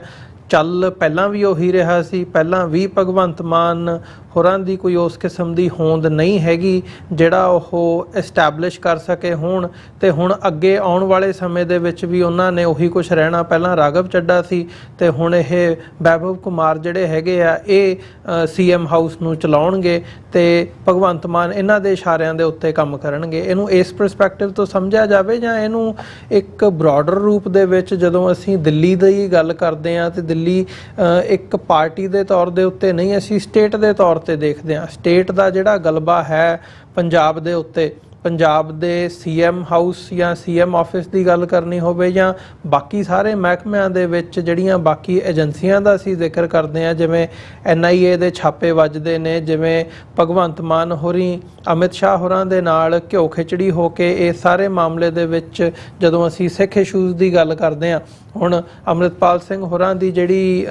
ਚੱਲ ਪਹਿਲਾਂ ਵੀ ਉਹੀ ਰਿਹਾ ਸੀ, ਪਹਿਲਾਂ ਵੀ ਭਗਵੰਤ ਮਾਨ ਹੋਰਾਂ ਦੀ ਕੋਈ ਉਸ ਕਿਸਮ ਦੀ ਹੋਂਦ ਨਹੀਂ ਹੈਗੀ ਜਿਹੜਾ ਉਹ ਐਸਟੈਬਲਿਸ਼ ਕਰ ਸਕੇ ਹੁਣ, ਤੇ ਹੁਣ ਅੱਗੇ ਆਉਣ ਵਾਲੇ ਸਮੇਂ ਦੇ ਵਿੱਚ ਵੀ ਉਹਨਾਂ ਨੇ ਉਹੀ ਕੁਛ ਰਹਿਣਾ। ਪਹਿਲਾਂ ਰਾਘਵ ਚੱਡਾ ਸੀ ਤੇ ਹੁਣ ਇਹ ਵਿਭਵ ਕੁਮਾਰ ਜਿਹੜੇ ਹੈਗੇ ਆ ਇਹ ਸੀਐਮ ਹਾਊਸ ਨੂੰ ਚਲਾਉਣਗੇ ਤੇ ਭਗਵੰਤ ਮਾਨ ਇਹਨਾਂ ਦੇ ਇਸ਼ਾਰਿਆਂ ਦੇ ਉੱਤੇ ਕੰਮ ਕਰਨਗੇ। ਇਹਨੂੰ ਇਸ ਪਰਸਪੈਕਟਿਵ ਤੋਂ ਸਮਝਿਆ ਜਾਵੇ ਜਾਂ ਇਹਨੂੰ ਇੱਕ ਬ੍ਰੌਡਰ ਰੂਪ ਦੇ ਵਿੱਚ ਜਦੋਂ ਅਸੀਂ ਦਿੱਲੀ ਦੀ ਗੱਲ ਕਰਦੇ ਹਾਂ ਤੇ ਦਿੱਲੀ ਇੱਕ ਪਾਰਟੀ ਦੇ ਤੌਰ ਦੇ ਉੱਤੇ ਨਹੀਂ, ਅਸੀਂ ਸਟੇਟ ਦੇ ਤੌਰ ਤੇ ਦੇਖਦੇ ਹਾਂ। ਸਟੇਟ ਦਾ ਜਿਹੜਾ ਗਲਬਾ ਹੈ ਪੰਜਾਬ ਦੇ ਉੱਤੇ, ਪੰਜਾਬ ਦੇ ਸੀਐਮ ਹਾਊਸ ਜਾਂ ਸੀਐਮ ਆਫਿਸ ਦੀ ਗੱਲ ਕਰਨੀ ਹੋਵੇ ਜਾਂ ਬਾਕੀ ਸਾਰੇ ਮਹਿਕਮਿਆਂ ਦੇ ਵਿੱਚ ਜਿਹੜੀਆਂ ਬਾਕੀ ਏਜੰਸੀਆਂ ਦਾ ਅਸੀਂ ਜ਼ਿਕਰ ਕਰਦੇ ਹਾਂ, ਜਿਵੇਂ NIA ਦੇ ਛਾਪੇ ਵੱਜਦੇ ਨੇ, ਜਿਵੇਂ ਭਗਵੰਤ ਮਾਨ ਹੋਰੀ ਅਮਿਤ ਸ਼ਾਹ ਹੋਰਾਂ ਦੇ ਨਾਲ ਘਿਓ ਖਿਚੜੀ ਹੋ ਕੇ ਇਸ ਸਾਰੇ ਮਾਮਲੇ ਦੇ ਵਿੱਚ ਜਦੋਂ ਅਸੀਂ ਸਿੱਖ ਇਸ਼ੂਜ਼ ਦੀ ਗੱਲ ਕਰਦੇ ਹਾਂ, ਹੁਣ ਅੰਮ੍ਰਿਤਪਾਲ ਸਿੰਘ ਹੋਰਾਂ ਦੀ ਜਿਹੜੀ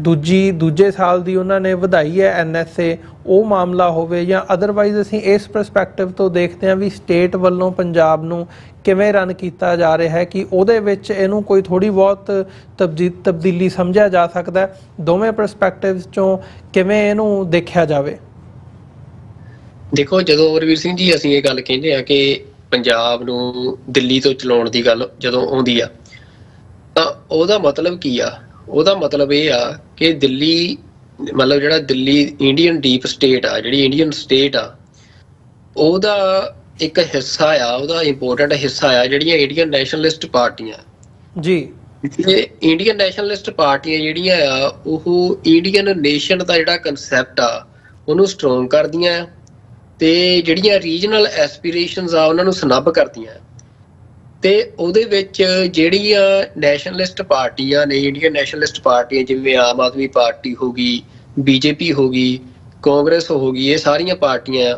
ਦੂਜੇ ਸਾਲ ਦੀ ਉਹਨਾਂ ਨੇ ਵਧਾਈ ਹੈ NSA, ਉਹ ਮਾਮਲਾ ਹੋਵੇ ਜਾਂ ਅਦਰਵਾਈਜ਼ ਅਸੀਂ ਇਸ ਪਰਸਪੈਕਟਿਵ ਤੋਂ ਦੇਖਦੇ ਹਾਂ ਵੀ ਸਟੇਟ ਵੱਲੋਂ ਪੰਜਾਬ ਨੂੰ ਕਿਵੇਂ ਰਨ ਕੀਤਾ ਜਾ ਰਿਹਾ ਹੈ ਕਿ ਉਹਦੇ ਵਿੱਚ ਇਹਨੂੰ ਕੋਈ ਥੋੜ੍ਹੀ ਬਹੁਤ ਤਬਦੀਲੀ ਸਮਝਿਆ ਜਾ ਸਕਦਾ। ਦੋਵੇਂ ਪਰਸਪੈਕਟਿਵਸ 'ਚੋਂ ਕਿਵੇਂ ਇਹਨੂੰ ਦੇਖਿਆ ਜਾਵੇ? ਦੇਖੋ, ਜਦੋਂ ਰਵੀਰ ਸਿੰਘ ਜੀ ਅਸੀਂ ਇਹ ਗੱਲ ਕਹਿੰਦੇ ਆ ਕਿ ਪੰਜਾਬ ਨੂੰ ਦਿੱਲੀ ਤੋਂ ਚਲਾਉਣ ਦੀ ਗੱਲ ਜਦੋਂ ਆਉਂਦੀ ਆ ਤਾਂ ਉਹਦਾ ਮਤਲਬ ਕੀ ਆ? ਉਹਦਾ ਮਤਲਬ ਇਹ ਆ ਕਿ ਦਿੱਲੀ ਮਤਲਬ ਜਿਹੜਾ ਦਿੱਲੀ ਇੰਡੀਅਨ ਡੀਪ ਸਟੇਟ ਆ, ਜਿਹੜੀ ਇੰਡੀਅਨ ਸਟੇਟ ਆ, ਉਹਦਾ ਇੱਕ ਹਿੱਸਾ ਆ, ਉਹਦਾ ਇੰਪੋਰਟੈਂਟ ਹਿੱਸਾ ਆ ਜਿਹੜੀਆਂ ਇੰਡੀਅਨ ਨੈਸ਼ਨਲਿਸਟ ਪਾਰਟੀਆਂ ਜੀ। ਇੰਡੀਅਨ ਨੈਸ਼ਨਲਿਸਟ ਪਾਰਟੀਆਂ ਜਿਹੜੀਆਂ ਆ ਉਹ ਇੰਡੀਅਨ ਨੇਸ਼ਨ ਦਾ ਜਿਹੜਾ ਕਨਸੈਪਟ ਆ ਉਹਨੂੰ ਸਟਰੋਂਗ ਕਰਦੀਆਂ ਤੇ ਜਿਹੜੀਆਂ ਰੀਜਨਲ ਐਸਪੀਰੇਸ਼ਨਸ ਆ ਉਹਨਾਂ ਨੂੰ ਸਨੱਬ ਕਰਦੀਆਂ। ਤੇ ਉਹਦੇ ਵਿੱਚ ਜਿਹੜੀਆਂ ਨੈਸ਼ਨਲਿਸਟ ਪਾਰਟੀਆਂ ਨੇ, ਇੰਡੀਅਨ ਨੈਸ਼ਨਲਿਸਟ ਪਾਰਟੀਆਂ ਜਿਵੇਂ ਆਮ ਆਦਮੀ ਪਾਰਟੀ ਹੋ ਗਈ, BJP ਹੋ ਗਈ, ਕਾਂਗਰਸ ਹੋ ਗਈ, ਇਹ ਸਾਰੀਆਂ ਪਾਰਟੀਆਂ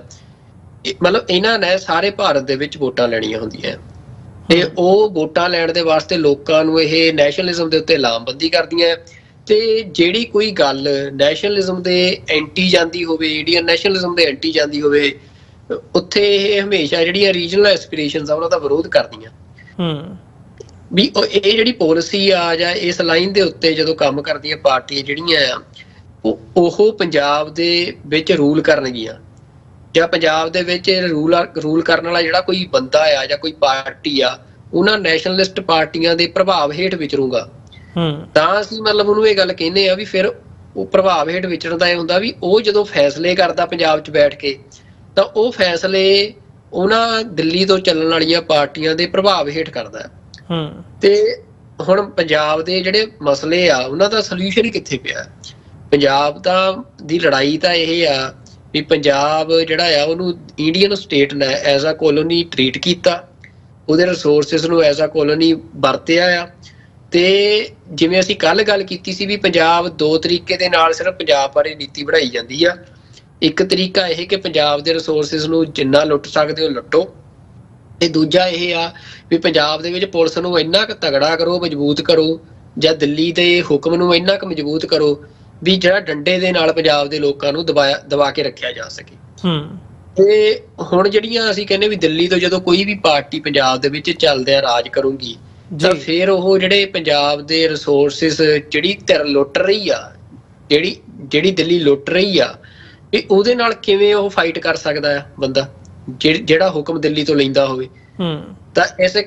ਮਤਲਬ ਇਹਨਾਂ ਨੇ ਸਾਰੇ ਭਾਰਤ ਦੇ ਵਿੱਚ ਵੋਟਾਂ ਲੈਣੀਆਂ ਹੁੰਦੀਆਂ ਤੇ ਉਹ ਵੋਟਾਂ ਲੈਣ ਦੇ ਵਾਸਤੇ ਲੋਕਾਂ ਨੂੰ ਇਹ ਨੈਸ਼ਨਲਿਜ਼ਮ ਦੇ ਉੱਤੇ ਲਾਮਬੰਦੀ ਕਰਦੀਆਂ। ਤੇ ਜਿਹੜੀ ਕੋਈ ਗੱਲ ਨੈਸ਼ਨਲਿਜ਼ਮ ਦੇ ਐਂਟੀ ਜਾਂਦੀ ਹੋਵੇ, ਇੰਡੀਅਨ ਨੈਸ਼ਨਲਿਜ਼ਮ ਦੇ ਐਂਟੀ ਜਾਂਦੀ ਹੋਵੇ, ਉੱਥੇ ਇਹ ਹਮੇਸ਼ਾ ਜਿਹੜੀਆਂ ਰੀਜਨਲ ਐਸਪੀਰੇਸ਼ਨਸ ਆ ਉਹਨਾਂ ਦਾ ਵਿਰੋਧ ਕਰਦੀਆਂ। ਵੀ ਇਹ ਜਿਹੜੀ ਪੋਲਿਸੀ ਆ ਜਾਂ ਇਸ ਲਾਈਨ ਦੇ ਉੱਤੇ ਜਦੋਂ ਕੰਮ ਕਰਦੀਆਂ ਪਾਰਟੀਆਂ ਜਿਹੜੀਆਂ ਆ ਉਹ ਪੰਜਾਬ ਦੇ ਵਿੱਚ ਰੂਲ ਕਰਨਗੀਆਂ ਜਾਂ ਪੰਜਾਬ ਦੇ ਵਿੱਚ ਰੂਲ ਕਰਨ ਵਾਲਾ ਜਿਹੜਾ ਕੋਈ ਬੰਦਾ ਆ ਜਾਂ ਕੋਈ ਪਾਰਟੀ ਆ ਉਹਨਾਂ ਨੈਸ਼ਨਲਿਸਟ ਪਾਰਟੀਆਂ ਦੇ ਪ੍ਰਭਾਵ ਹੇਠ ਵਿਚਰੂਗਾ ਤਾਂ ਅਸੀਂ ਮਤਲਬ ਉਹਨੂੰ ਇਹ ਗੱਲ ਕਹਿੰਦੇ ਆ ਵੀ ਫਿਰ ਉਹ ਪ੍ਰਭਾਵ ਹੇਠ ਵਿਚਰਨ ਦਾ ਇਹ ਹੁੰਦਾ ਵੀ ਉਹ ਜਦੋਂ ਫੈਸਲੇ ਕਰਦਾ ਪੰਜਾਬ 'ਚ ਬੈਠ ਕੇ ਤਾਂ ਉਹ ਫੈਸਲੇ ਉਹਨਾਂ ਦਿੱਲੀ ਤੋਂ ਚੱਲਣ ਵਾਲੀਆਂ ਪਾਰਟੀਆਂ ਦੇ ਪ੍ਰਭਾਵ ਹੇਠ ਕਰਦਾ। ਤੇ ਹੁਣ ਪੰਜਾਬ ਦੇ ਜਿਹੜੇ ਮਸਲੇ ਆ ਉਹਨਾਂ ਦਾ ਸੋਲੂਸ਼ਨ ਹੀ ਕਿੱਥੇ ਪਿਆ? ਪੰਜਾਬ ਦੀ ਲੜਾਈ ਤਾਂ ਇਹ ਆ ਵੀ ਪੰਜਾਬ ਜਿਹੜਾ ਆ ਉਹਨੂੰ ਇੰਡੀਅਨ ਸਟੇਟ ਨੇ ਐਜ਼ ਅ ਕੋਲੋਨੀ ਟਰੀਟ ਕੀਤਾ, ਉਹਦੇ ਰਿਸੋਰਸਿਸ ਨੂੰ ਐਜ਼ ਅ ਕੋਲੋਨੀ ਵਰਤਿਆ ਆ। ਤੇ ਜਿਵੇਂ ਅਸੀਂ ਕੱਲ ਗੱਲ ਕੀਤੀ ਸੀ ਵੀ ਪੰਜਾਬ ਦੋ ਤਰੀਕੇ ਦੇ ਨਾਲ ਸਿਰਫ ਪੰਜਾਬ ਬਾਰੇ ਨੀਤੀ ਬਣਾਈ ਜਾਂਦੀ ਆ। ਇੱਕ ਤਰੀਕਾ ਇਹ ਕਿ ਪੰਜਾਬ ਦੇ ਰਿਸੋਰਸਿਸ ਨੂੰ ਜਿੰਨਾ ਲੁੱਟ ਸਕਦੇ ਹੋ ਲੁੱਟੋ, ਤੇ ਦੂਜਾ ਇਹ ਆ ਵੀ ਪੰਜਾਬ ਦੇ ਵਿੱਚ ਪੁਲਿਸ ਨੂੰ ਇੰਨਾ ਕੁ ਤਗੜਾ ਕਰੋ, ਮਜ਼ਬੂਤ ਕਰੋ, ਜਾਂ ਦਿੱਲੀ ਦੇ ਹੁਕਮ ਨੂੰ ਇੰਨਾ ਕੁ ਮਜ਼ਬੂਤ ਕਰੋ ਵੀ ਜਿਹੜਾ ਡੰਡੇ ਦੇ ਨਾਲ ਪੰਜਾਬ ਦੇ ਲੋਕਾਂ ਨੂੰ ਦਬਾ ਕੇ ਰੱਖਿਆ ਜਾ ਸਕੇ। ਤੇ ਹੁਣ ਜਿਹੜੀਆਂ ਅਸੀਂ ਕਹਿੰਦੇ ਵੀ ਦਿੱਲੀ ਤੋਂ ਜਦੋਂ ਕੋਈ ਵੀ ਪਾਰਟੀ ਪੰਜਾਬ ਦੇ ਵਿੱਚ ਚੱਲਦਿਆਂ ਰਾਜ ਕਰੂਗੀ ਤਾਂ ਫਿਰ ਉਹ ਜਿਹੜੇ ਪੰਜਾਬ ਦੇ ਰਿਸੋਰਸਿਸ ਜਿਹੜੀ ਧਿਰ ਲੁੱਟ ਰਹੀ ਆ, ਜਿਹੜੀ ਦਿੱਲੀ ਲੁੱਟ ਰਹੀ ਆ, ਵੀ ਉਹਦੇ ਨਾਲ ਕਿਵੇਂ ਉਹ ਫਾਈਟ ਕਰ ਸਕਦਾ ਆ ਬੰਦਾ ਜਿਹੜਾ ਹੁਕਮ ਦਿੱਲੀ ਤੋਂ ਲੈਂਦਾ ਹੋਵੇ। ਤਾਂ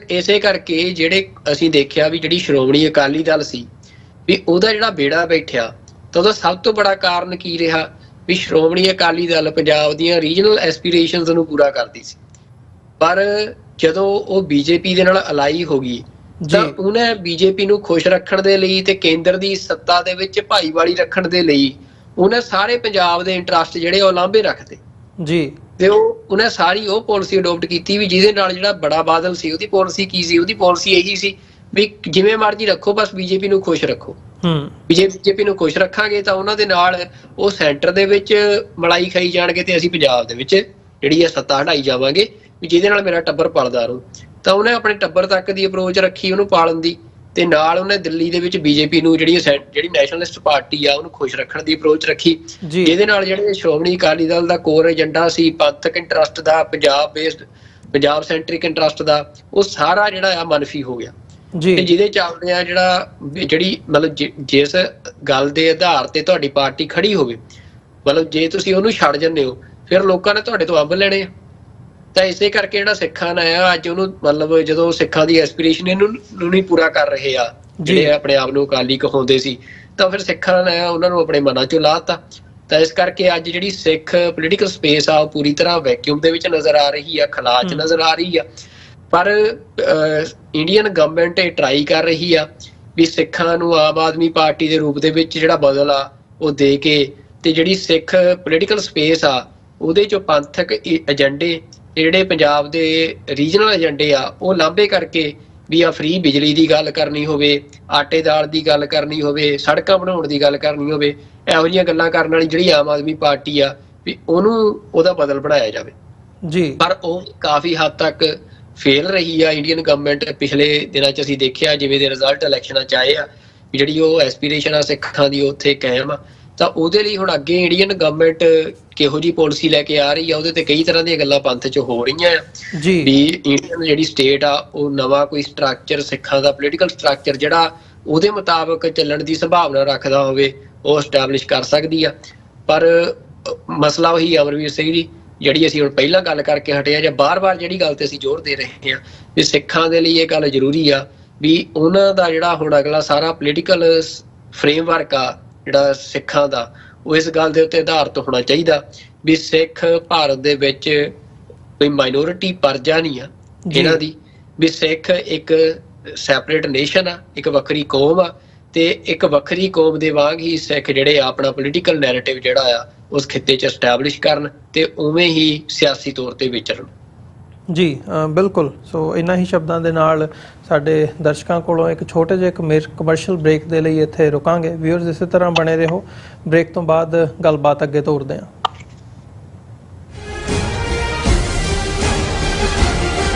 ਇਸੇ ਕਰਕੇ ਜਿਹੜੇ ਅਸੀਂ ਦੇਖਿਆ ਵੀ ਜਿਹੜੀ ਸ਼੍ਰੋਮਣੀ ਅਕਾਲੀ ਦਲ ਸੀ ਵੀ ਉਹਦਾ ਜਿਹੜਾ ਬੇੜਾ ਬੈਠਿਆ ਤਾਂ ਉਹਦਾ ਸਭ ਤੋਂ ਬੜਾ ਕਾਰਨ ਕੀ ਰਿਹਾ ਵੀ ਸ਼੍ਰੋਮਣੀ ਅਕਾਲੀ ਦਲ ਪੰਜਾਬ ਦੀਆਂ ਰੀਜਨਲ ਐਸਪੀਰੇਸ਼ਨਸ ਨੂੰ ਪੂਰਾ ਕਰਦੀ ਸੀ, ਪਰ ਜਦੋਂ ਉਹ BJP ਦੇ ਨਾਲ ਅਲਾਈ ਹੋ ਗਈ ਤਾਂ ਉਹਨੇ BJP ਨੂੰ ਖੁਸ਼ ਰੱਖਣ ਦੇ ਲਈ ਤੇ ਕੇਂਦਰ ਦੀ ਸੱਤਾ ਦੇ ਵਿੱਚ ਭਾਈਵਾਲੀ ਰੱਖਣ ਦੇ ਲਈ ਉਹਨੇ ਸਾਰੇ ਪੰਜਾਬ ਦੇ ਇੰਟਰਸਟ ਜਿਹੜੇ ਉਹ ਲਾਂਭੇ ਰੱਖਦੇ ਜੀ। ਤੇ ਉਹਨੇ ਸਾਰੀ ਉਹ ਪਾਲਿਸੀ ਅਡੋਪਟ ਕੀਤੀ ਵੀ ਜਿਹਦੇ ਨਾਲ ਜਿਹੜਾ ਬੜਾ ਬਾਦਲ ਸੀ ਉਹਦੀ ਪਾਲਿਸੀ ਕੀ ਸੀ? ਉਹਦੀ ਪਾਲਿਸੀ ਇਹੀ ਸੀ ਵੀ ਜਿਵੇਂ ਮਰਜ਼ੀ ਰੱਖੋ, ਬਸ BJP ਨੂੰ ਖੁਸ਼ ਰੱਖੋ। BJP ਨੂੰ ਖੁਸ਼ ਰੱਖਾਂਗੇ ਤਾਂ ਉਹਨਾਂ ਦੇ ਨਾਲ ਉਹ ਸੈਂਟਰ ਦੇ ਵਿੱਚ ਮਲਾਈ ਖਾਈ ਜਾਣਗੇ ਤੇ ਅਸੀਂ ਪੰਜਾਬ ਦੇ ਵਿੱਚ ਜਿਹੜੀ ਆ ਸੱਤਾ ਹਟਾਈ ਜਾਵਾਂਗੇ ਵੀ ਜਿਹਦੇ ਨਾਲ ਮੇਰਾ ਟੱਬਰ ਪਲਦਾ ਰਹੂ। ਤਾਂ ਉਹਨੇ ਆਪਣੇ ਟੱਬਰ ਤੱਕ ਦੀ ਅਪਰੋਚ ਰੱਖੀ ਉਹਨੂੰ ਪਾਲਣ ਦੀ, ਤੇ ਨਾਲ ਉਹਨੇ ਦਿੱਲੀ ਦੇ ਵਿੱਚ BJP ਨੂੰ ਜਿਹੜੀ ਨੈਸ਼ਨਲਿਸਟ ਪਾਰਟੀ ਆ ਉਹਨੂੰ ਖੁਸ਼ ਰੱਖਣ ਦੀ ਅਪਰੋਚ ਰੱਖੀ, ਜਿਹਦੇ ਨਾਲ ਜਿਹੜੇ ਸ਼੍ਰੋਮਣੀ ਅਕਾਲੀ ਦਲ ਦਾ ਕੋਰ ਏਜੰਡਾ ਸੀ ਪੰਥਕ ਇੰਟਰਸਟ ਦਾ, ਪੰਜਾਬ ਸੈਂਟਰਿਕ ਇੰਟਰਸਟ ਦਾ, ਉਹ ਸਾਰਾ ਜਿਹੜਾ ਆ ਮਨਫੀ ਹੋ ਗਿਆ। ਤੇ ਜਿਹਦੇ ਚੱਲਦੇ ਆ ਜਿਹੜੀ ਮਤਲਬ ਜਿਸ ਗੱਲ ਦੇ ਆਧਾਰ ਤੇ ਤੁਹਾਡੀ ਪਾਰਟੀ ਖੜੀ ਹੋਵੇ, ਮਤਲਬ ਜੇ ਤੁਸੀਂ ਉਹਨੂੰ ਛੱਡ ਜਾਂਦੇ ਹੋ ਫਿਰ ਲੋਕਾਂ ਨੇ ਤੁਹਾਡੇ ਤੋਂ ਅੰਬ ਲੈਣੇ ਆ। ਤਾਂ ਇਸੇ ਕਰਕੇ ਜਿਹੜਾ ਸਿੱਖਾਂ ਨੇ ਆ ਅੱਜ ਉਹਨੂੰ ਮਤਲਬ ਜਦੋਂ ਸਿੱਖਾਂ ਦੀ ਐਸਪੀਰੇਸ਼ਨ ਇਹਨੂੰ ਨਹੀਂ ਪੂਰਾ ਕਰ ਰਹੇ ਆ ਜਿਹੜੇ ਆਪਣੇ ਆਪ ਨੂੰ ਅਕਾਲੀ ਕਹਾਉਂਦੇ ਸੀ, ਤਾਂ ਫਿਰ ਸਿੱਖਾਂ ਨੇ ਉਹਨਾਂ ਨੂੰ ਆਪਣੇ ਮਨਾਂ ਚੋਂ ਲਾਤਾ। ਤਾਂ ਇਸ ਕਰਕੇ ਅੱਜ ਜਿਹੜੀ ਸਿੱਖ ਪੋਲੀਟੀਕਲ ਸਪੇਸ ਆ ਉਹ ਪੂਰੀ ਤਰ੍ਹਾਂ ਵੈਕਿਊਮ ਦੇ ਵਿੱਚ ਨਜ਼ਰ ਆ ਰਹੀ ਆ, ਖਲਾਅ 'ਚ ਨਜ਼ਰ ਆ ਰਹੀ ਆ। ਪਰ ਇੰਡੀਅਨ ਗਵਰਨਮੈਂਟ ਇਹ ਟਰਾਈ ਕਰ ਰਹੀ ਆ ਵੀ ਸਿੱਖਾਂ ਨੂੰ ਆਮ ਆਦਮੀ ਪਾਰਟੀ ਦੇ ਰੂਪ ਦੇ ਵਿੱਚ ਜਿਹੜਾ ਬਦਲ ਆ ਉਹ ਦੇ ਕੇ ਤੇ ਜਿਹੜੀ ਸਿੱਖ ਪੋਲੀਟੀਕਲ ਸਪੇਸ ਆ ਉਹਦੇ ਚੋਂ ਪੰਥਕ ਏਜੰਡੇ ਜਿਹੜੇ ਪੰਜਾਬ ਦੇ ਰੀਜਨਲ ਏਜੰਡੇ ਆ ਉਹ ਲਾਂਭੇ ਕਰਕੇ ਵੀ ਆ ਫ੍ਰੀ ਬਿਜਲੀ ਦੀ ਗੱਲ ਕਰਨੀ ਹੋਵੇ, ਆਟੇ ਦਾਲ ਦੀ ਗੱਲ ਕਰਨੀ ਹੋਵੇ, ਸੜਕਾਂ ਬਣਾਉਣ ਦੀ ਗੱਲ ਕਰਨੀ ਹੋਵੇ, ਇਹੋ ਜਿਹੀਆਂ ਗੱਲਾਂ ਕਰਨ ਵਾਲੀ ਜਿਹੜੀ ਆਮ ਆਦਮੀ ਪਾਰਟੀ ਆ ਵੀ ਉਹਨੂੰ ਉਹਦਾ ਬਦਲ ਬਣਾਇਆ ਜਾਵੇ ਜੀ। ਪਰ ਉਹ ਕਾਫੀ ਹੱਦ ਤੱਕ ਫੇਲ ਰਹੀ ਆ ਇੰਡੀਅਨ ਗਵਰਨਮੈਂਟ। ਪਿਛਲੇ ਦਿਨਾਂ 'ਚ ਅਸੀਂ ਦੇਖਿਆ ਜਿਵੇਂ ਦੇ ਰਿਜ਼ਲਟ ਇਲੈਕਸ਼ਨਾਂ 'ਚ ਆਏ ਆ ਵੀ ਜਿਹੜੀ ਉਹ ਐਸਪੀਰੇਸ਼ਨ ਆ ਸਿੱਖਾਂ ਦੀ ਉੱਥੇ ਕਾਇਮ ਆ, ਤਾਂ ਉਹਦੇ ਲਈ ਹੁਣ ਅੱਗੇ ਇੰਡੀਅਨ ਗਵਰਨਮੈਂਟ ਕਿਹੋ ਜਿਹੀ ਪਾਲਿਸੀ ਲੈ ਕੇ ਆ ਰਹੀ ਆ ਉਹਦੇ ਤੇ ਕਈ ਤਰ੍ਹਾਂ ਦੀਆਂ ਗੱਲਾਂ ਪੰਥ 'ਚ ਹੋ ਰਹੀਆਂ ਆ ਜੀ ਵੀ ਇੰਡੀਅਨ ਜਿਹੜੀ ਸਟੇਟ ਆ ਉਹ ਨਵਾਂ ਕੋਈ ਸਟਰਕਚਰ ਸਿੱਖਾਂ ਦਾ ਪੋਲੀਟੀਕਲ ਸਟਰਕਚਰ ਜਿਹੜਾ ਉਹਦੇ ਮੁਤਾਬਕ ਚੱਲਣ ਦੀ ਸੰਭਾਵਨਾ ਰੱਖਦਾ ਹੋਵੇ ਉਹ ਐਸਟੈਬਲਿਸ਼ ਕਰ ਸਕਦੀ ਆ। ਪਰ ਮਸਲਾ ਉਹੀ ਅਮਰਵੀਰ ਸਿੰਘ ਜੀ ਜਿਹੜੀ ਅਸੀਂ ਹੁਣ ਪਹਿਲਾਂ ਗੱਲ ਕਰਕੇ ਹਟੇ ਆ ਜਾਂ ਬਾਰ-ਬਾਰ ਜਿਹੜੀ ਗੱਲ ਤੇ ਅਸੀਂ ਜ਼ੋਰ ਦੇ ਰਹੇ ਹਾਂ ਵੀ ਸਿੱਖਾਂ ਦੇ ਲਈ ਇਹ ਗੱਲ ਜ਼ਰੂਰੀ ਆ ਵੀ ਉਹਨਾਂ ਦਾ ਜਿਹੜਾ ਹੁਣ ਅਗਲਾ ਸਾਰਾ ਪੋਲੀਟੀਕਲ ਫਰੇਮਵਰਕ ਆ ਜਿਹੜਾ ਸਿੱਖਾਂ ਦਾ ਉਹ ਇਸ ਗੱਲ ਦੇ ਉੱਤੇ ਆਧਾਰਿਤ ਹੋਣਾ ਚਾਹੀਦਾ ਵੀ ਸਿੱਖ ਭਾਰਤ ਦੇ ਵਿੱਚ ਕੋਈ ਮਾਈਨੋਰਿਟੀ ਪਰਜਾ ਨਹੀਂ ਆ ਇਹਨਾਂ ਦੀ, ਵੀ ਸਿੱਖ ਇੱਕ ਸੈਪਰੇਟ ਨੇਸ਼ਨ ਆ, ਇੱਕ ਵੱਖਰੀ ਕੌਮ ਆ ਤੇ ਇੱਕ ਵੱਖਰੀ ਕੌਮ ਦੇ ਵਾਂਗ ਹੀ ਸਿੱਖ ਜਿਹੜੇ ਆਪਣਾ ਪੋਲੀਟੀਕਲ ਨੈਰੇਟਿਵ ਜਿਹੜਾ ਆ ਉਸ ਖਿੱਤੇ 'ਚ ਐਸਟੈਬਲਿਸ਼ ਕਰਨ ਤੇ ਉਵੇਂ ਹੀ ਸਿਆਸੀ ਤੌਰ ਤੇ ਵਿਚਰਨ। ਜੀ ਬਿਲਕੁਲ। ਸੋ ਇਹਨਾਂ ਹੀ ਸ਼ਬਦਾਂ ਦੇ ਨਾਲ ਸਾਡੇ ਦਰਸ਼ਕਾਂ ਕੋਲੋਂ ਇੱਕ ਛੋਟੇ ਜਿਹੇ ਕਮਰਸ਼ੀਅਲ ਬ੍ਰੇਕ ਦੇ ਲਈ ਇੱਥੇ ਰੁਕਾਂਗੇ। ਵਿਊਅਰਸ ਇਸੇ ਤਰ੍ਹਾਂ ਬਣੇ ਰਹੋ, ਬ੍ਰੇਕ ਤੋਂ ਬਾਅਦ ਗੱਲਬਾਤ ਅੱਗੇ ਤੋਰਦੇ ਹਾਂ।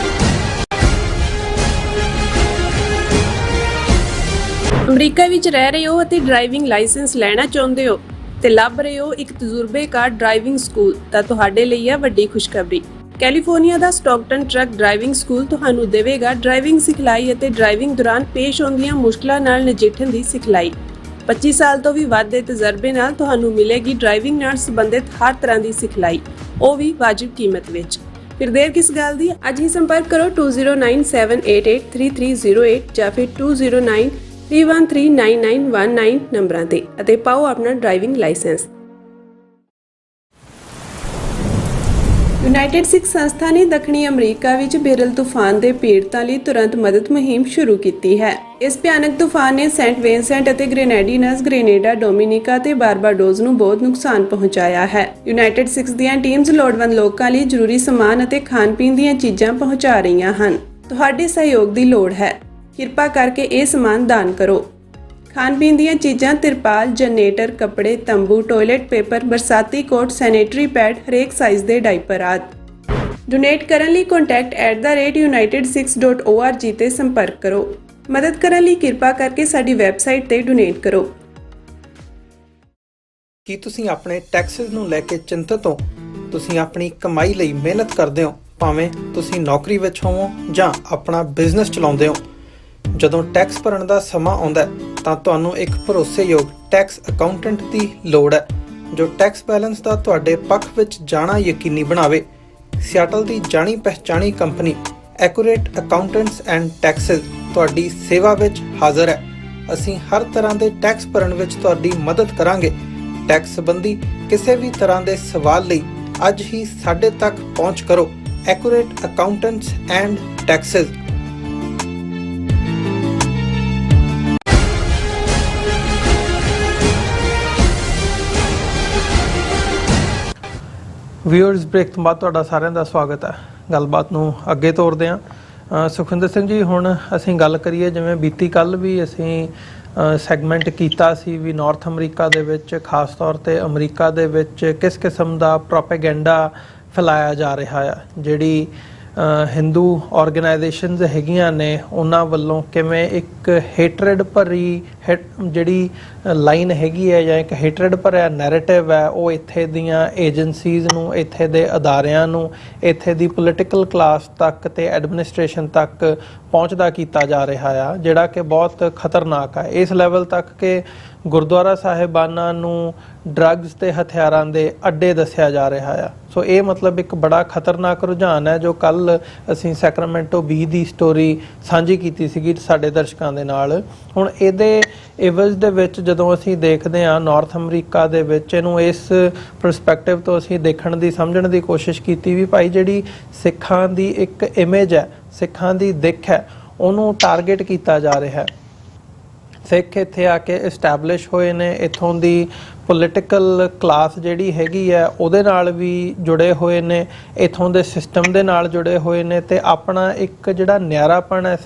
ਅਮਰੀਕਾ ਵਿੱਚ ਰਹਿ ਰਹੇ ਹੋ ਅਤੇ ਡਰਾਈਵਿੰਗ ਲਾਇਸੈਂਸ ਲੈਣਾ ਚਾਹੁੰਦੇ ਹੋ ਤੇ ਲੱਭ ਰਹੇ ਹੋ ਇੱਕ ਤਜਰਬੇਕਾਰ ਡਰਾਈਵਿੰਗ ਸਕੂਲ, ਤਾਂ ਤੁਹਾਡੇ ਲਈ ਹੈ ਵੱਡੀ ਖੁਸ਼ਖਬਰੀ। ਕੈਲੀਫੋਰਨੀਆ ਦਾ ਸਟਾਕਟਨ ਟਰੱਕ ਡਰਾਈਵਿੰਗ ਸਕੂਲ ਤੁਹਾਨੂੰ ਦੇਵੇਗਾ ਡਰਾਈਵਿੰਗ ਸਿਖਲਾਈ ਅਤੇ ਡਰਾਈਵਿੰਗ ਦੌਰਾਨ ਪੇਸ਼ ਆਉਂਦੀਆਂ ਮੁਸ਼ਕਲਾਂ ਨਾਲ ਨਜਿੱਠਣ ਦੀ ਸਿਖਲਾਈ। 25 ਸਾਲ ਤੋਂ ਵੀ ਵੱਧ ਦੇ ਤਜਰਬੇ ਨਾਲ ਤੁਹਾਨੂੰ ਮਿਲੇਗੀ ਡਰਾਈਵਿੰਗ ਨਾਲ ਸੰਬੰਧਿਤ ਹਰ ਤਰ੍ਹਾਂ ਦੀ ਸਿਖਲਾਈ, ਉਹ ਵੀ ਵਾਜਿਬ ਕੀਮਤ ਵਿੱਚ। ਫਿਰ ਦੇਰ ਕਿਸ ਗੱਲ ਦੀ, ਅੱਜ ਹੀ ਸੰਪਰਕ ਕਰੋ 2097883308 ਜਾਂ ਫਿਰ 2093139919 ਨੰਬਰਾਂ ਤੇ ਅਤੇ ਪਾਓ ਆਪਣਾ ਡਰਾਈਵਿੰਗ ਲਾਇਸੈਂਸ। ਯੂਨਾਈਟਿਡ ਸਿੱਖ ਸੰਸਥਾ ਨੇ ਦੱਖਣੀ ਅਮਰੀਕਾ ਵਿੱਚ ਬੇਰਲ ਤੂਫਾਨ ਦੇ ਪੀੜਤਾਂ ਲਈ ਤੁਰੰਤ ਮਦਦ ਮੁਹਿੰਮ ਸ਼ੁਰੂ ਕੀਤੀ ਹੈ। ਇਸ ਭਿਆਨਕ ਤੂਫਾਨ ਨੇ ਸੈਂਟ ਵਿੰਸੈਂਟ ਅਤੇ ਗ੍ਰੇਨੇਡੀਨਸ, ਗ੍ਰੇਨੇਡਾ, ਡੋਮਿਨਿਕਾ ਤੇ ਬਾਰਬਾਡੋਸ ਨੂੰ ਬਹੁਤ ਨੁਕਸਾਨ ਪਹੁੰਚਾਇਆ ਹੈ। ਯੂਨਾਈਟਿਡ ਸਿੱਖ ਦੀਆਂ ਟੀਮਜ਼ ਲੋੜਵੰਦ ਲੋਕਾਂ ਲਈ ਜ਼ਰੂਰੀ ਸਮਾਨ ਅਤੇ ਖਾਣ-ਪੀਣ ਦੀਆਂ ਚੀਜ਼ਾਂ ਪਹੁੰਚਾ ਰਹੀਆਂ ਹਨ। ਤੁਹਾਡੇ ਸਹਿਯੋਗ ਦੀ ਲੋੜ ਹੈ। ਕਿਰਪਾ ਕਰਕੇ ਇਹ ਸਮਾਨ ਦਾਨ ਕਰੋ। ਖਾਣ-ਪੀਣ ਦੀਆਂ ਚੀਜ਼ਾਂ, ਤਿਰਪਾਲ, ਜਨਰੇਟਰ, ਕੱਪੜੇ, ਤੰਬੂ, ਟਾਇਲਟ ਪੇਪਰ, ਬਰਸਾਤੀ ਕੋਟ, ਸੈਨੇਟਰੀ ਪੈਡ, ਹਰੇਕ ਸਾਈਜ਼ ਦੇ ਡਾਈਪਰ ਆਦਿ। ਡੋਨੇਟ ਕਰਨ ਲਈ contact@unitedsikhs.org ਤੇ ਸੰਪਰਕ ਕਰੋ। ਮਦਦ ਕਰਨ ਲਈ ਕਿਰਪਾ ਕਰਕੇ ਸਾਡੀ ਵੈਬਸਾਈਟ ਤੇ ਡੋਨੇਟ ਕਰੋ। ਕੀ ਤੁਸੀਂ ਆਪਣੇ ਟੈਕਸਸ ਨੂੰ ਲੈ ਕੇ ਚਿੰਤਤ ਹੋ? ਤੁਸੀਂ ਆਪਣੀ ਕਮਾਈ ਲਈ ਮਿਹਨਤ ਕਰਦੇ ਹੋ, ਭਾਵੇਂ ਤੁਸੀਂ ਨੌਕਰੀ ਵਿੱਚ ਹੋਵੋ ਜਾਂ ਆਪਣਾ ਬਿਜ਼ਨਸ ਚਲਾਉਂਦੇ ਹੋ। ਜਦੋਂ ਟੈਕਸ ਭਰਨ ਦਾ ਸਮਾਂ ਆਉਂਦਾ ਤਾਂ ਤੁਹਾਨੂੰ ਇੱਕ ਭਰੋਸੇਯੋਗ ਟੈਕਸ ਅਕਾਊਂਟੈਂਟ ਦੀ ਲੋੜ ਹੈ ਜੋ ਟੈਕਸ ਬੈਲੈਂਸ ਦਾ ਤੁਹਾਡੇ ਪੱਖ ਵਿੱਚ ਜਾਣਾ ਯਕੀਨੀ ਬਣਾਵੇ। ਸਿਆਟਲ ਦੀ ਜਾਣੀ ਪਛਾਣੀ company accurate accountants and taxes ਤੁਹਾਡੀ ਸੇਵਾ ਵਿੱਚ ਹਾਜ਼ਰ ਹੈ। ਅਸੀਂ ਹਰ ਤਰ੍ਹਾਂ ਦੇ ਟੈਕਸ ਭਰਨ ਵਿੱਚ ਤੁਹਾਡੀ ਮਦਦ ਕਰਾਂਗੇ। ਟੈਕਸ ਸੰਬੰਧੀ ਕਿਸੇ ਵੀ ਤਰ੍ਹਾਂ ਦੇ ਸਵਾਲ ਲਈ ਅੱਜ ਹੀ ਸਾਡੇ ਤੱਕ ਪਹੁੰਚ ਕਰੋ। Accurate accountants and taxes. Viewers, break ਤੋਂ ਬਾਅਦ ਤੁਹਾਡਾ ਸਾਰਿਆਂ ਦਾ ਸਵਾਗਤ ਹੈ। ਗੱਲਬਾਤ ਨੂੰ ਅੱਗੇ ਤੋਰਦੇ ਹਾਂ। ਸੁਖਵਿੰਦਰ ਸਿੰਘ ਜੀ, ਹੁਣ ਅਸੀਂ ਗੱਲ ਕਰੀਏ, ਜਿਵੇਂ ਬੀਤੀ ਕੱਲ੍ਹ ਵੀ ਅਸੀਂ ਸੈਗਮੈਂਟ ਕੀਤਾ ਸੀ ਵੀ ਨਾਰਥ ਅਮਰੀਕਾ ਦੇ ਵਿੱਚ, ਖਾਸ ਤੌਰ 'ਤੇ ਅਮਰੀਕਾ ਦੇ ਵਿੱਚ ਕਿਸ ਕਿਸਮ ਦਾ ਪ੍ਰੋਪੇਗੈਂਡਾ ਫੈਲਾਇਆ ਜਾ ਰਿਹਾ ਆ। ਜਿਹੜੀ ਹਿੰਦੂ ਆਰਗੇਨਾਈਜੇਸ਼ਨਸ ਹੈਗੀਆਂ ਨੇ ਉਹਨਾਂ ਵੱਲੋਂ ਕਿਵੇਂ ਇੱਕ ਹੇਟਰਡ ਭਰੀ ਜਿਹੜੀ ਲਾਈਨ ਹੈਗੀ ਹੈ ਜਾਂ ਇੱਕ ਹੇਟਰਡ ਭਰਿਆ ਨੈਰੇਟਿਵ ਹੈ ਉਹ ਇੱਥੇ ਦੀਆਂ ਏਜੰਸੀਜ਼ ਨੂੰ, ਇੱਥੇ ਦੇ ਅਦਾਰਿਆਂ ਨੂੰ, ਇੱਥੇ ਦੀ ਪੋਲੀਟੀਕਲ ਕਲਾਸ ਤੱਕ ਤੇ ਐਡਮਿਨਿਸਟ੍ਰੇਸ਼ਨ ਤੱਕ ਪਹੁੰਚਦਾ ਕੀਤਾ ਜਾ ਰਿਹਾ ਆ, ਜਿਹੜਾ ਕਿ ਬਹੁਤ ਖਤਰਨਾਕ ਹੈ। ਇਸ ਲੈਵਲ ਤੱਕ ਕਿ ਗੁਰਦੁਆਰਾ ਸਾਹਿਬਾਨਾਂ ਨੂੰ ਡਰੱਗਸ ਤੇ ਹਥਿਆਰਾਂ ਦੇ ਅੱਡੇ ਦੱਸਿਆ ਜਾ ਰਿਹਾ ਆ। ਸੋ ਇਹ ਮਤਲਬ ਇੱਕ ਬੜਾ ਖਤਰਨਾਕ ਰੁਝਾਨ ਹੈ ਜੋ ਕੱਲ੍ਹ ਅਸੀਂ ਸੈਕਰਾਮੈਂਟੋ ਬੀ ਦੀ ਸਟੋਰੀ ਸਾਂਝੀ ਕੀਤੀ ਸੀਗੀ ਸਾਡੇ ਦਰਸ਼ਕਾਂ ਦੇ ਨਾਲ। ਹੁਣ ਇਹਦੇ ਇਵਜ਼ ਦੇ ਵਿੱਚ ਜਦੋਂ ਅਸੀਂ ਦੇਖਦੇ ਹਾਂ ਨਾਰਥ ਅਮਰੀਕਾ ਦੇ ਵਿੱਚ, ਇਹਨੂੰ ਇਸ ਪਰਸਪੈਕਟਿਵ ਤੋਂ ਅਸੀਂ ਦੇਖਣ ਦੀ, ਸਮਝਣ ਦੀ ਕੋਸ਼ਿਸ਼ ਕੀਤੀ ਵੀ ਭਾਈ ਜਿਹੜੀ ਸਿੱਖਾਂ ਦੀ ਇੱਕ ਇਮੇਜ ਹੈ, ਸਿੱਖਾਂ ਦੀ ਦਿੱਖ ਹੈ, ਉਹਨੂੰ ਟਾਰਗੇਟ ਕੀਤਾ ਜਾ ਰਿਹਾ ਹੈ। ਸਿੱਖ ਇੱਥੇ ਆ ਕੇ ਇਸਟੈਬਲਿਸ਼ ਹੋਏ ਨੇ, ਇੱਥੋਂ ਦੀ ਪੋਲੀਟੀਕਲ ਕਲਾਸ ਜਿਹੜੀ ਹੈਗੀ ਹੈ ਉਹਦੇ ਨਾਲ ਵੀ ਜੁੜੇ ਹੋਏ ਨੇ, ਇੱਥੋਂ ਦੇ ਸਿਸਟਮ ਦੇ ਨਾਲ ਜੁੜੇ ਹੋਏ ਨੇ, ਤੇ ਆਪਣਾ ਇੱਕ ਜਿਹੜਾ ਨਿਆਰਾਪਣ ਹੈ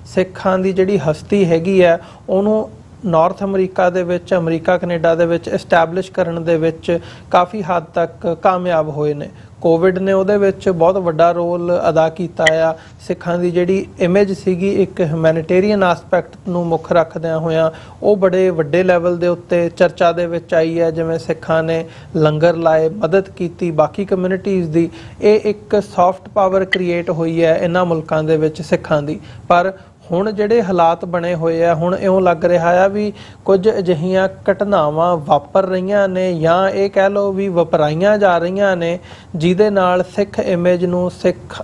ਸਿੱਖਾਂ ਦੀ ਜਿਹੜੀ ਹਸਤੀ ਹੈਗੀ ਹੈ ਉਹਨੂੰ ਨਾਰਥ ਅਮਰੀਕਾ ਦੇ ਵਿੱਚ, ਅਮਰੀਕਾ ਕੈਨੇਡਾ ਦੇ ਵਿੱਚ ਇਸਟੈਬਲਿਸ਼ ਕਰਨ ਦੇ ਵਿੱਚ ਕਾਫੀ ਹੱਦ ਤੱਕ ਕਾਮਯਾਬ ਹੋਏ ਨੇ। ਕੋਵਿਡ ਨੇ ਉਹਦੇ ਵਿੱਚ ਬਹੁਤ ਵੱਡਾ ਰੋਲ ਅਦਾ ਕੀਤਾ ਆ। ਸਿੱਖਾਂ ਦੀ ਜਿਹੜੀ ਇਮੇਜ ਸੀਗੀ ਇੱਕ ਹਿਊਮੈਨਿਟੇਰੀਅਨ ਆਸਪੈਕਟ ਨੂੰ ਮੁੱਖ ਰੱਖਦਿਆਂ ਹੋਇਆਂ ਉਹ ਬੜੇ ਵੱਡੇ ਲੈਵਲ ਦੇ ਉੱਤੇ ਚਰਚਾ ਦੇ ਵਿੱਚ ਆਈ ਹੈ। ਜਿਵੇਂ ਸਿੱਖਾਂ ਨੇ ਲੰਗਰ ਲਾਏ, ਮਦਦ ਕੀਤੀ ਬਾਕੀ ਕਮਿਊਨਿਟੀਜ਼ ਦੀ, ਇਹ ਇੱਕ ਸੌਫਟ ਪਾਵਰ ਕ੍ਰੀਏਟ ਹੋਈ ਹੈ ਇਹਨਾਂ ਮੁਲਕਾਂ ਦੇ ਵਿੱਚ ਸਿੱਖਾਂ ਦੀ। ਪਰ ਹੁਣ ਜਿਹੜੇ ਹਾਲਾਤ ਬਣੇ ਹੋਏ ਆ, ਹੁਣ ਇਉਂ ਲੱਗ ਰਿਹਾ ਆ ਵੀ ਕੁਝ ਅਜਿਹੀਆਂ ਘਟਨਾਵਾਂ ਵਾਪਰ ਰਹੀਆਂ ਨੇ ਜਾਂ ਇਹ ਕਹਿ ਲਓ ਵੀ ਵਾਪਰਾਈਆਂ ਜਾ ਰਹੀਆਂ ਨੇ ਜਿਹਦੇ ਨਾਲ ਸਿੱਖ ਇਮੇਜ ਨੂੰ,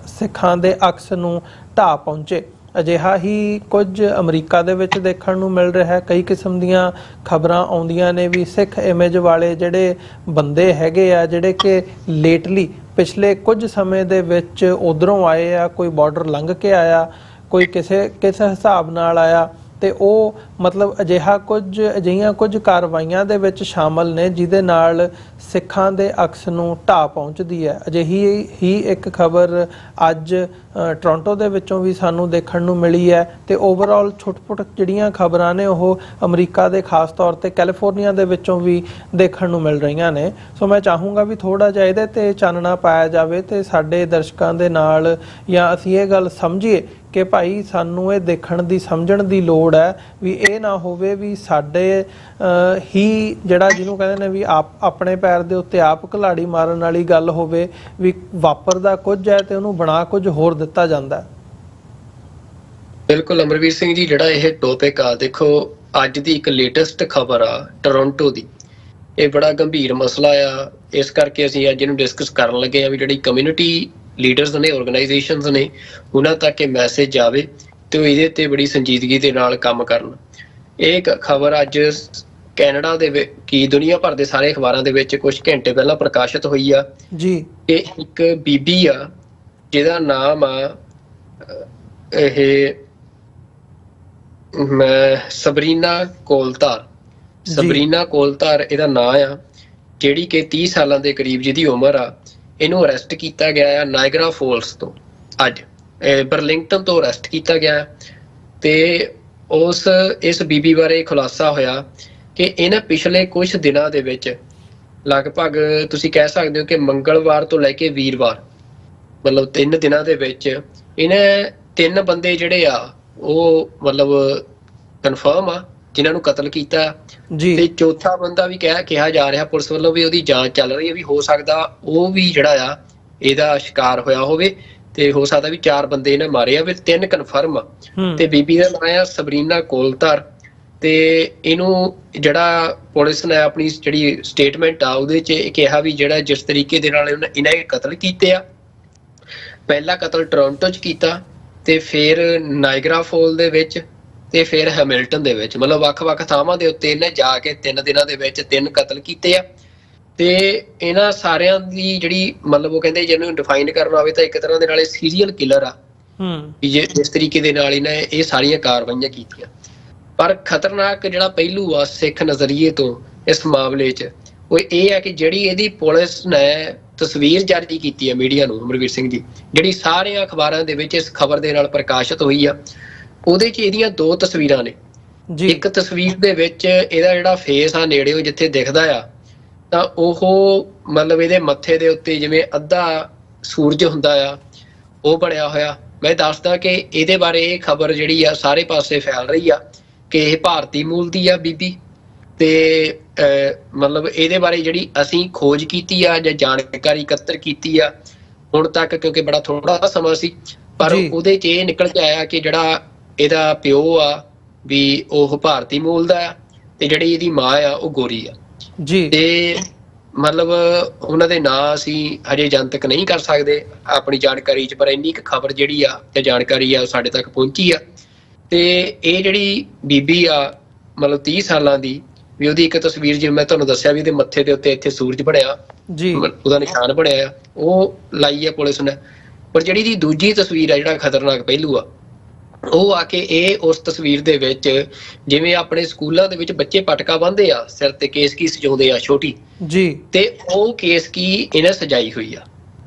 ਸਿੱਖਾਂ ਦੇ ਅਕਸ ਨੂੰ ਢਾਹ ਪਹੁੰਚੇ। ਅਜਿਹਾ ਹੀ ਕੁਝ ਅਮਰੀਕਾ ਦੇ ਵਿੱਚ ਦੇਖਣ ਨੂੰ ਮਿਲ ਰਿਹਾ ਹੈ। ਕਈ ਕਿਸਮ ਦੀਆਂ ਖਬਰਾਂ ਆਉਂਦੀਆਂ ਨੇ ਵੀ ਸਿੱਖ ਇਮੇਜ ਵਾਲੇ ਜਿਹੜੇ ਬੰਦੇ ਹੈਗੇ ਆ, ਜਿਹੜੇ ਕਿ ਲੇਟਲੀ ਪਿਛਲੇ ਕੁਝ ਸਮੇਂ ਦੇ ਵਿੱਚ ਉੱਧਰੋਂ ਆਏ ਆ, ਕੋਈ ਬਾਰਡਰ ਲੰਘ ਕੇ ਆਇਆ, ਕੋਈ ਕਿਸੇ ਹਿਸਾਬ ਨਾਲ ਆਇਆ, ਤੇ ਉਹ ਮਤਲਬ ਅਜਿਹੀਆਂ ਕੁਝ ਕਾਰਵਾਈਆਂ ਦੇ ਵਿੱਚ ਸ਼ਾਮਲ ਨੇ ਜਿਹਦੇ ਨਾਲ ਸਿੱਖਾਂ ਦੇ ਅਕਸ ਨੂੰ ਢਾਹ ਪਹੁੰਚਦੀ ਹੈ। ਅਜਿਹੀ ਹੀ ਇੱਕ ਖਬਰ ਅੱਜ ਟੋਰਾਂਟੋ ਦੇ ਵਿੱਚੋਂ ਵੀ ਸਾਨੂੰ ਦੇਖਣ ਨੂੰ ਮਿਲੀ ਹੈ, ਤੇ ਓਵਰਆਲ ਛੁੱਟ-ਪੁੱਟ ਜਿਹੜੀਆਂ ਖਬਰਾਂ ਨੇ ਉਹ ਅਮਰੀਕਾ ਦੇ ਖਾਸ ਤੌਰ ਤੇ ਕੈਲੀਫੋਰਨੀਆ ਦੇ ਵਿੱਚੋਂ ਵੀ ਦੇਖਣ ਨੂੰ ਮਿਲ ਰਹੀਆਂ ਨੇ। ਸੋ ਮੈਂ ਚਾਹੂੰਗਾ ਵੀ ਥੋੜ੍ਹਾ ਜਿਹਾ ਇਹਦੇ ਤੇ ਚਾਨਣਾ ਪਾਇਆ ਜਾਵੇ ਤੇ ਸਾਡੇ ਦਰਸ਼ਕਾਂ ਦੇ ਨਾਲ, ਜਾਂ ਅਸੀਂ ਇਹ ਗੱਲ ਸਮਝੀਏ ਕਿ ਭਾਈ ਸਾਨੂੰ ਇਹ ਦੇਖਣ ਦੀ, ਸਮਝਣ ਦੀ ਲੋੜ ਹੈ ਵੀ ਇਹ ਨਾ ਹੋਵੇ ਵੀ ਸਾਡੇ ਹੀ ਜਿਹੜਾ ਜਿਹਨੂੰ ਕਹਿੰਦੇ ਨੇ ਵੀ ਆਪਣੇ ਪੈਰ ਦੇ ਉੱਤੇ ਆਪ ਘੁਲਾੜੀ ਮਾਰਨ ਵਾਲੀ ਗੱਲ ਹੋਵੇ, ਵੀ ਵਾਪਰਦਾ ਕੁਝ ਹੈ ਤੇ ਉਹਨੂੰ ਬਣਾ ਕੁਝ ਹੋਰ ਦਿੱਤਾ ਜਾਂਦਾ। ਬਿਲਕੁਲ ਅਮਰਵੀਰ ਸਿੰਘ ਜੀ, ਜਿਹੜਾ ਇਹ ਟੌਪਿਕ ਆ, ਦੇਖੋ ਅੱਜ ਦੀ ਇੱਕ ਲੇਟੈਸਟ ਖਬਰ ਆ ਟੋਰਾਂਟੋ ਦੀ, ਇਹ ਬੜਾ ਗੰਭੀਰ ਮਸਲਾ ਆ। ਇਸ ਕਰਕੇ ਅਸੀਂ ਅੱਜ ਇਹਨੂੰ ਡਿਸਕਸ ਕਰਨ ਲੱਗੇ ਆ ਵੀ ਜਿਹੜੀ ਕਮਿਊਨਿਟੀ ਲੀਡਰਸ ਨੇ, ਆਰਗੇਨਾਈਜੇਸ਼ਨਸ ਨੇ, ਉਹਨਾਂ ਤੱਕ ਇਹ ਮੈਸੇਜ ਜਾਵੇ ਤੇ ਉਹ ਇਹਦੇ ਤੇ ਬੜੀ ਸੰਜੀਦਗੀ ਦੇ ਨਾਲ ਕੰਮ ਕਰਨ। ਇਹ ਖਬਰ ਅੱਜ ਕੈਨੇਡਾ ਦੇ ਕੀ ਦੁਨੀਆ ਭਰ ਦੇ ਸਾਰੇ ਅਖਬਾਰਾਂ ਦੇ ਵਿੱਚ ਕੁਝ ਘੰਟੇ ਪਹਿਲਾਂ ਪ੍ਰਕਾਸ਼ਿਤ ਹੋਈ ਆ ਜੀ। ਇਹ ਇੱਕ ਬੀਬੀ ਆ ਜਿਹਦਾ ਨਾਮ ਆ ਸਬਰੀਨਾ ਕੋਲਤਾਰ ਇਹਦਾ ਨਾਂ ਆ, ਜਿਹੜੀ ਕਿ 30 ਸਾਲਾਂ ਦੇ ਕਰੀਬ ਜਿਹਦੀ ਉਮਰ ਆ। ਇਹਨੂੰ ਅਰੈਸਟ ਕੀਤਾ ਗਿਆ ਆ ਨਾਇਗਰਾ ਫਾਲਸ ਤੋਂ, ਅੱਜ ਬਰਲਿੰਗਟਨ ਤੋਂ ਅਰੈਸਟ ਕੀਤਾ ਗਿਆ। ਤੇ ਇਸ ਬੀਬੀ ਬਾਰੇ ਖੁਲਾਸਾ ਹੋਇਆ ਕਿ ਇਹਨਾਂ ਪਿਛਲੇ ਕੁਝ ਦਿਨਾਂ ਦੇ ਵਿੱਚ ਲਗਭਗ ਤੁਸੀਂ ਕਹਿ ਸਕਦੇ ਹੋ ਕਿ ਮੰਗਲਵਾਰ ਤੋਂ ਲੈ ਕੇ ਵੀਰਵਾਰ, ਮਤਲਬ 3 ਦਿਨਾਂ ਦੇ ਵਿੱਚ ਇਹਨੇ 3 ਬੰਦੇ ਜਿਹੜੇ ਆ ਉਹ ਮਤਲਬ ਕਨਫਰਮ ਆ ਜਿਨ੍ਹਾਂ ਨੂੰ ਕਤਲ ਕੀਤਾ ਜੀ। ਤੇ ਚੌਥਾ ਬੰਦਾ ਵੀ ਕਿਹਾ ਜਾ ਰਿਹਾ ਪੁਲਿਸ ਵੱਲੋਂ ਵੀ ਉਹਦੀ ਜਾਂਚ ਚੱਲ ਰਹੀ ਹੈ, ਵੀ ਹੋ ਸਕਦਾ ਉਹ ਵੀ ਜਿਹੜਾ ਆ ਇਹਦਾ ਸ਼ਿਕਾਰ ਹੋਇਆ ਹੋਵੇ, ਤੇ ਹੋ ਸਕਦਾ ਵੀ 4 ਬੰਦੇ ਇਹਨੇ ਮਾਰੇ ਆ, ਵੀ 3 ਕਨਫਰਮ ਆ। ਤੇ ਬੀਬੀ ਦਾ ਨਾਮ ਆ ਸਬਰੀਨਾ ਕੋਲਤਾਰ। ਤੇ ਇਹਨੂੰ ਜਿਹੜਾ ਪੁਲਿਸ ਨੇ ਆਪਣੀ ਜਿਹੜੀ ਸਟੇਟਮੈਂਟ ਆ ਉਹਦੇ ਚ ਕਿਹਾ ਵੀ ਜਿਹੜਾ ਜਿਸ ਤਰੀਕੇ ਦੇ ਨਾਲ ਇਹਨਾਂ ਕਤਲ ਕੀਤੇ ਆ, ਪਹਿਲਾ ਕਤਲ ਟੋਰਾਂਟੋ ਚ ਕੀਤਾ, ਤੇ ਫਿਰ ਨਾਇਗਰਾ ਫਾਲ ਦੇ ਵਿੱਚ, ਤੇ ਫਿਰ ਹੈਮਿਲਟਨ ਦੇ ਵਿੱਚ, ਮਤਲਬ ਵੱਖ-ਵੱਖ ਥਾਵਾਂ ਦੇ ਉੱਤੇ ਇਹਨੇ ਜਾ ਕੇ 3 ਦਿਨਾਂ ਦੇ ਵਿੱਚ 3 ਕਤਲ ਕੀਤੇ ਆ। ਤੇ ਇਹਨਾਂ ਸਾਰਿਆਂ ਦੀ ਜਿਹੜੀ ਮਤਲਬ ਉਹ ਕਹਿੰਦੇ ਜਿਹਨੂੰ ਡਿਫਾਈਨ ਕਰਨਾ ਹੋਵੇ ਤਾਂ ਇੱਕ ਤਰ੍ਹਾਂ ਦੇ ਨਾਲ ਸੀਰੀਅਲ ਕਿਲਰ ਆ, ਜਿਸ ਤਰੀਕੇ ਦੇ ਨਾਲ ਇਹਨੇ ਇਹ ਸਾਰੀਆਂ ਕਾਰਵਾਈਆਂ ਕੀਤੀਆਂ। ਪਰ ਖਤਰਨਾਕ ਜਿਹੜਾ ਪਹਿਲੂ ਆ ਸਿੱਖ ਨਜ਼ਰੀਏ ਤੋਂ ਇਸ ਮਾਮਲੇ 'ਚ ਉਹ ਇਹ ਹੈ ਕਿ ਜਿਹੜੀ ਇਹਦੀ ਪੁਲਿਸ ਨੇ ਤਸਵੀਰ ਜਾਰੀ ਕੀਤੀ ਹੈ ਮੀਡੀਆ ਨੂੰ, ਅਮਰਵੀਰ ਸਿੰਘ ਜੀ, ਜਿਹੜੀ ਸਾਰੀਆਂ ਅਖਬਾਰਾਂ ਦੇ ਵਿੱਚ ਇਸ ਖਬਰ ਦੇ ਨਾਲ ਪ੍ਰਕਾਸ਼ਿਤ ਹੋਈ ਆ, ਉਹਦੇ 'ਚ ਇਹਦੀਆਂ 2 ਤਸਵੀਰਾਂ ਨੇ। ਇੱਕ ਤਸਵੀਰ ਦੇ ਵਿੱਚ ਇਹਦਾ ਜਿਹੜਾ ਫੇਸ ਆ ਨੇੜਿਓਂ ਜਿੱਥੇ ਦਿਖਦਾ ਆ, ਤਾਂ ਉਹ ਮਤਲਬ ਇਹਦੇ ਮੱਥੇ ਦੇ ਉੱਤੇ ਜਿਵੇਂ ਅੱਧਾ ਸੂਰਜ ਹੁੰਦਾ ਆ ਉਹ ਬਣਿਆ ਹੋਇਆ। ਮੈਂ ਦੱਸਦਾ ਕਿ ਇਹਦੇ ਬਾਰੇ ਇਹ ਖਬਰ ਜਿਹੜੀ ਆ ਸਾਰੇ ਪਾਸੇ ਫੈਲ ਰਹੀ ਆ ਕਿ ਇਹ ਭਾਰਤੀ ਮੂਲ ਦੀ ਆ ਬੀਬੀ, ਤੇ ਮਤਲਬ ਇਹਦੇ ਬਾਰੇ ਜਿਹੜੀ ਅਸੀਂ ਖੋਜ ਕੀਤੀ ਆ ਜਾਂ ਜਾਣਕਾਰੀ ਇਕੱਤਰ ਕੀਤੀ ਆ ਹੁਣ ਤੱਕ, ਕਿਉਂਕਿ ਬੜਾ ਥੋੜਾ ਸਮਾਂ ਸੀ, ਪਰ ਉਹਦੇ 'ਚ ਇਹ ਨਿਕਲ ਕੇ ਆਇਆ ਕਿ ਜਿਹੜਾ ਇਹਦਾ ਪਿਓ ਆ ਵੀ ਉਹ ਭਾਰਤੀ ਮੂਲ ਦਾ ਆ, ਤੇ ਜਿਹੜੀ ਇਹਦੀ ਮਾਂ ਆ ਉਹ ਗੋਰੀ ਆ ਜੀ। ਤੇ ਮਤਲਬ ਉਹਨਾਂ ਦੇ ਨਾਂ ਅਸੀਂ ਹਜੇ ਜਨਤਕ ਨਹੀਂ ਕਰ ਸਕਦੇ ਆਪਣੀ ਜਾਣਕਾਰੀ 'ਚ, ਪਰ ਇੰਨੀ ਕੁ ਖਬਰ ਜਿਹੜੀ ਆ ਤੇ ਜਾਣਕਾਰੀ ਆ ਸਾਡੇ ਤੱਕ ਪਹੁੰਚੀ ਆ। ਤੇ ਇਹ ਜਿਹੜੀ ਬੀਬੀ ਆ ਮਤਲਬ 30 ਸਾਲਾਂ ਦੀ, ਵੀ ਉਹਦੀ ਇੱਕ ਤਸਵੀਰ ਜਿਵੇਂ ਮੈਂ ਤੁਹਾਨੂੰ ਦੱਸਿਆ ਵੀ ਇਹਦੇ ਮੱਥੇ ਦੇ ਉੱਤੇ ਇੱਥੇ ਸੂਰਜ ਬਣਿਆ ਜੀ, ਉਹਦਾ ਨਿਸ਼ਾਨ ਬਣਿਆ ਆ, ਉਹ ਲਾਈ ਆ ਪੁਲਿਸ ਨੇ। ਪਰ ਜਿਹੜੀ ਦੀ ਦੂਜੀ ਤਸਵੀਰ ਆ, ਜਿਹੜਾ ਖਤਰਨਾਕ ਪਹਿਲੂ ਆ, ਉਹ ਆ ਕੇ ਇਹ ਉਸ ਤਸਵੀਰ ਦੇ ਵਿੱਚ ਜਿਵੇਂ ਆਪਣੇ ਸਕੂਲਾਂ ਦੇ ਵਿੱਚ ਬੱਚੇ ਪਟਕਾ ਬੰਨ੍ਹਦੇ ਆ, ਸਿਰ ਤੇ ਕੇਸਕੀ ਸਜਾਉਂਦੇ ਆ ਛੋਟੀ ਜੀ, ਤੇ ਉਹ ਕੇਸਕੀ ਇਹਨੇ ਸਜਾਈ ਹੋਈ ਆ।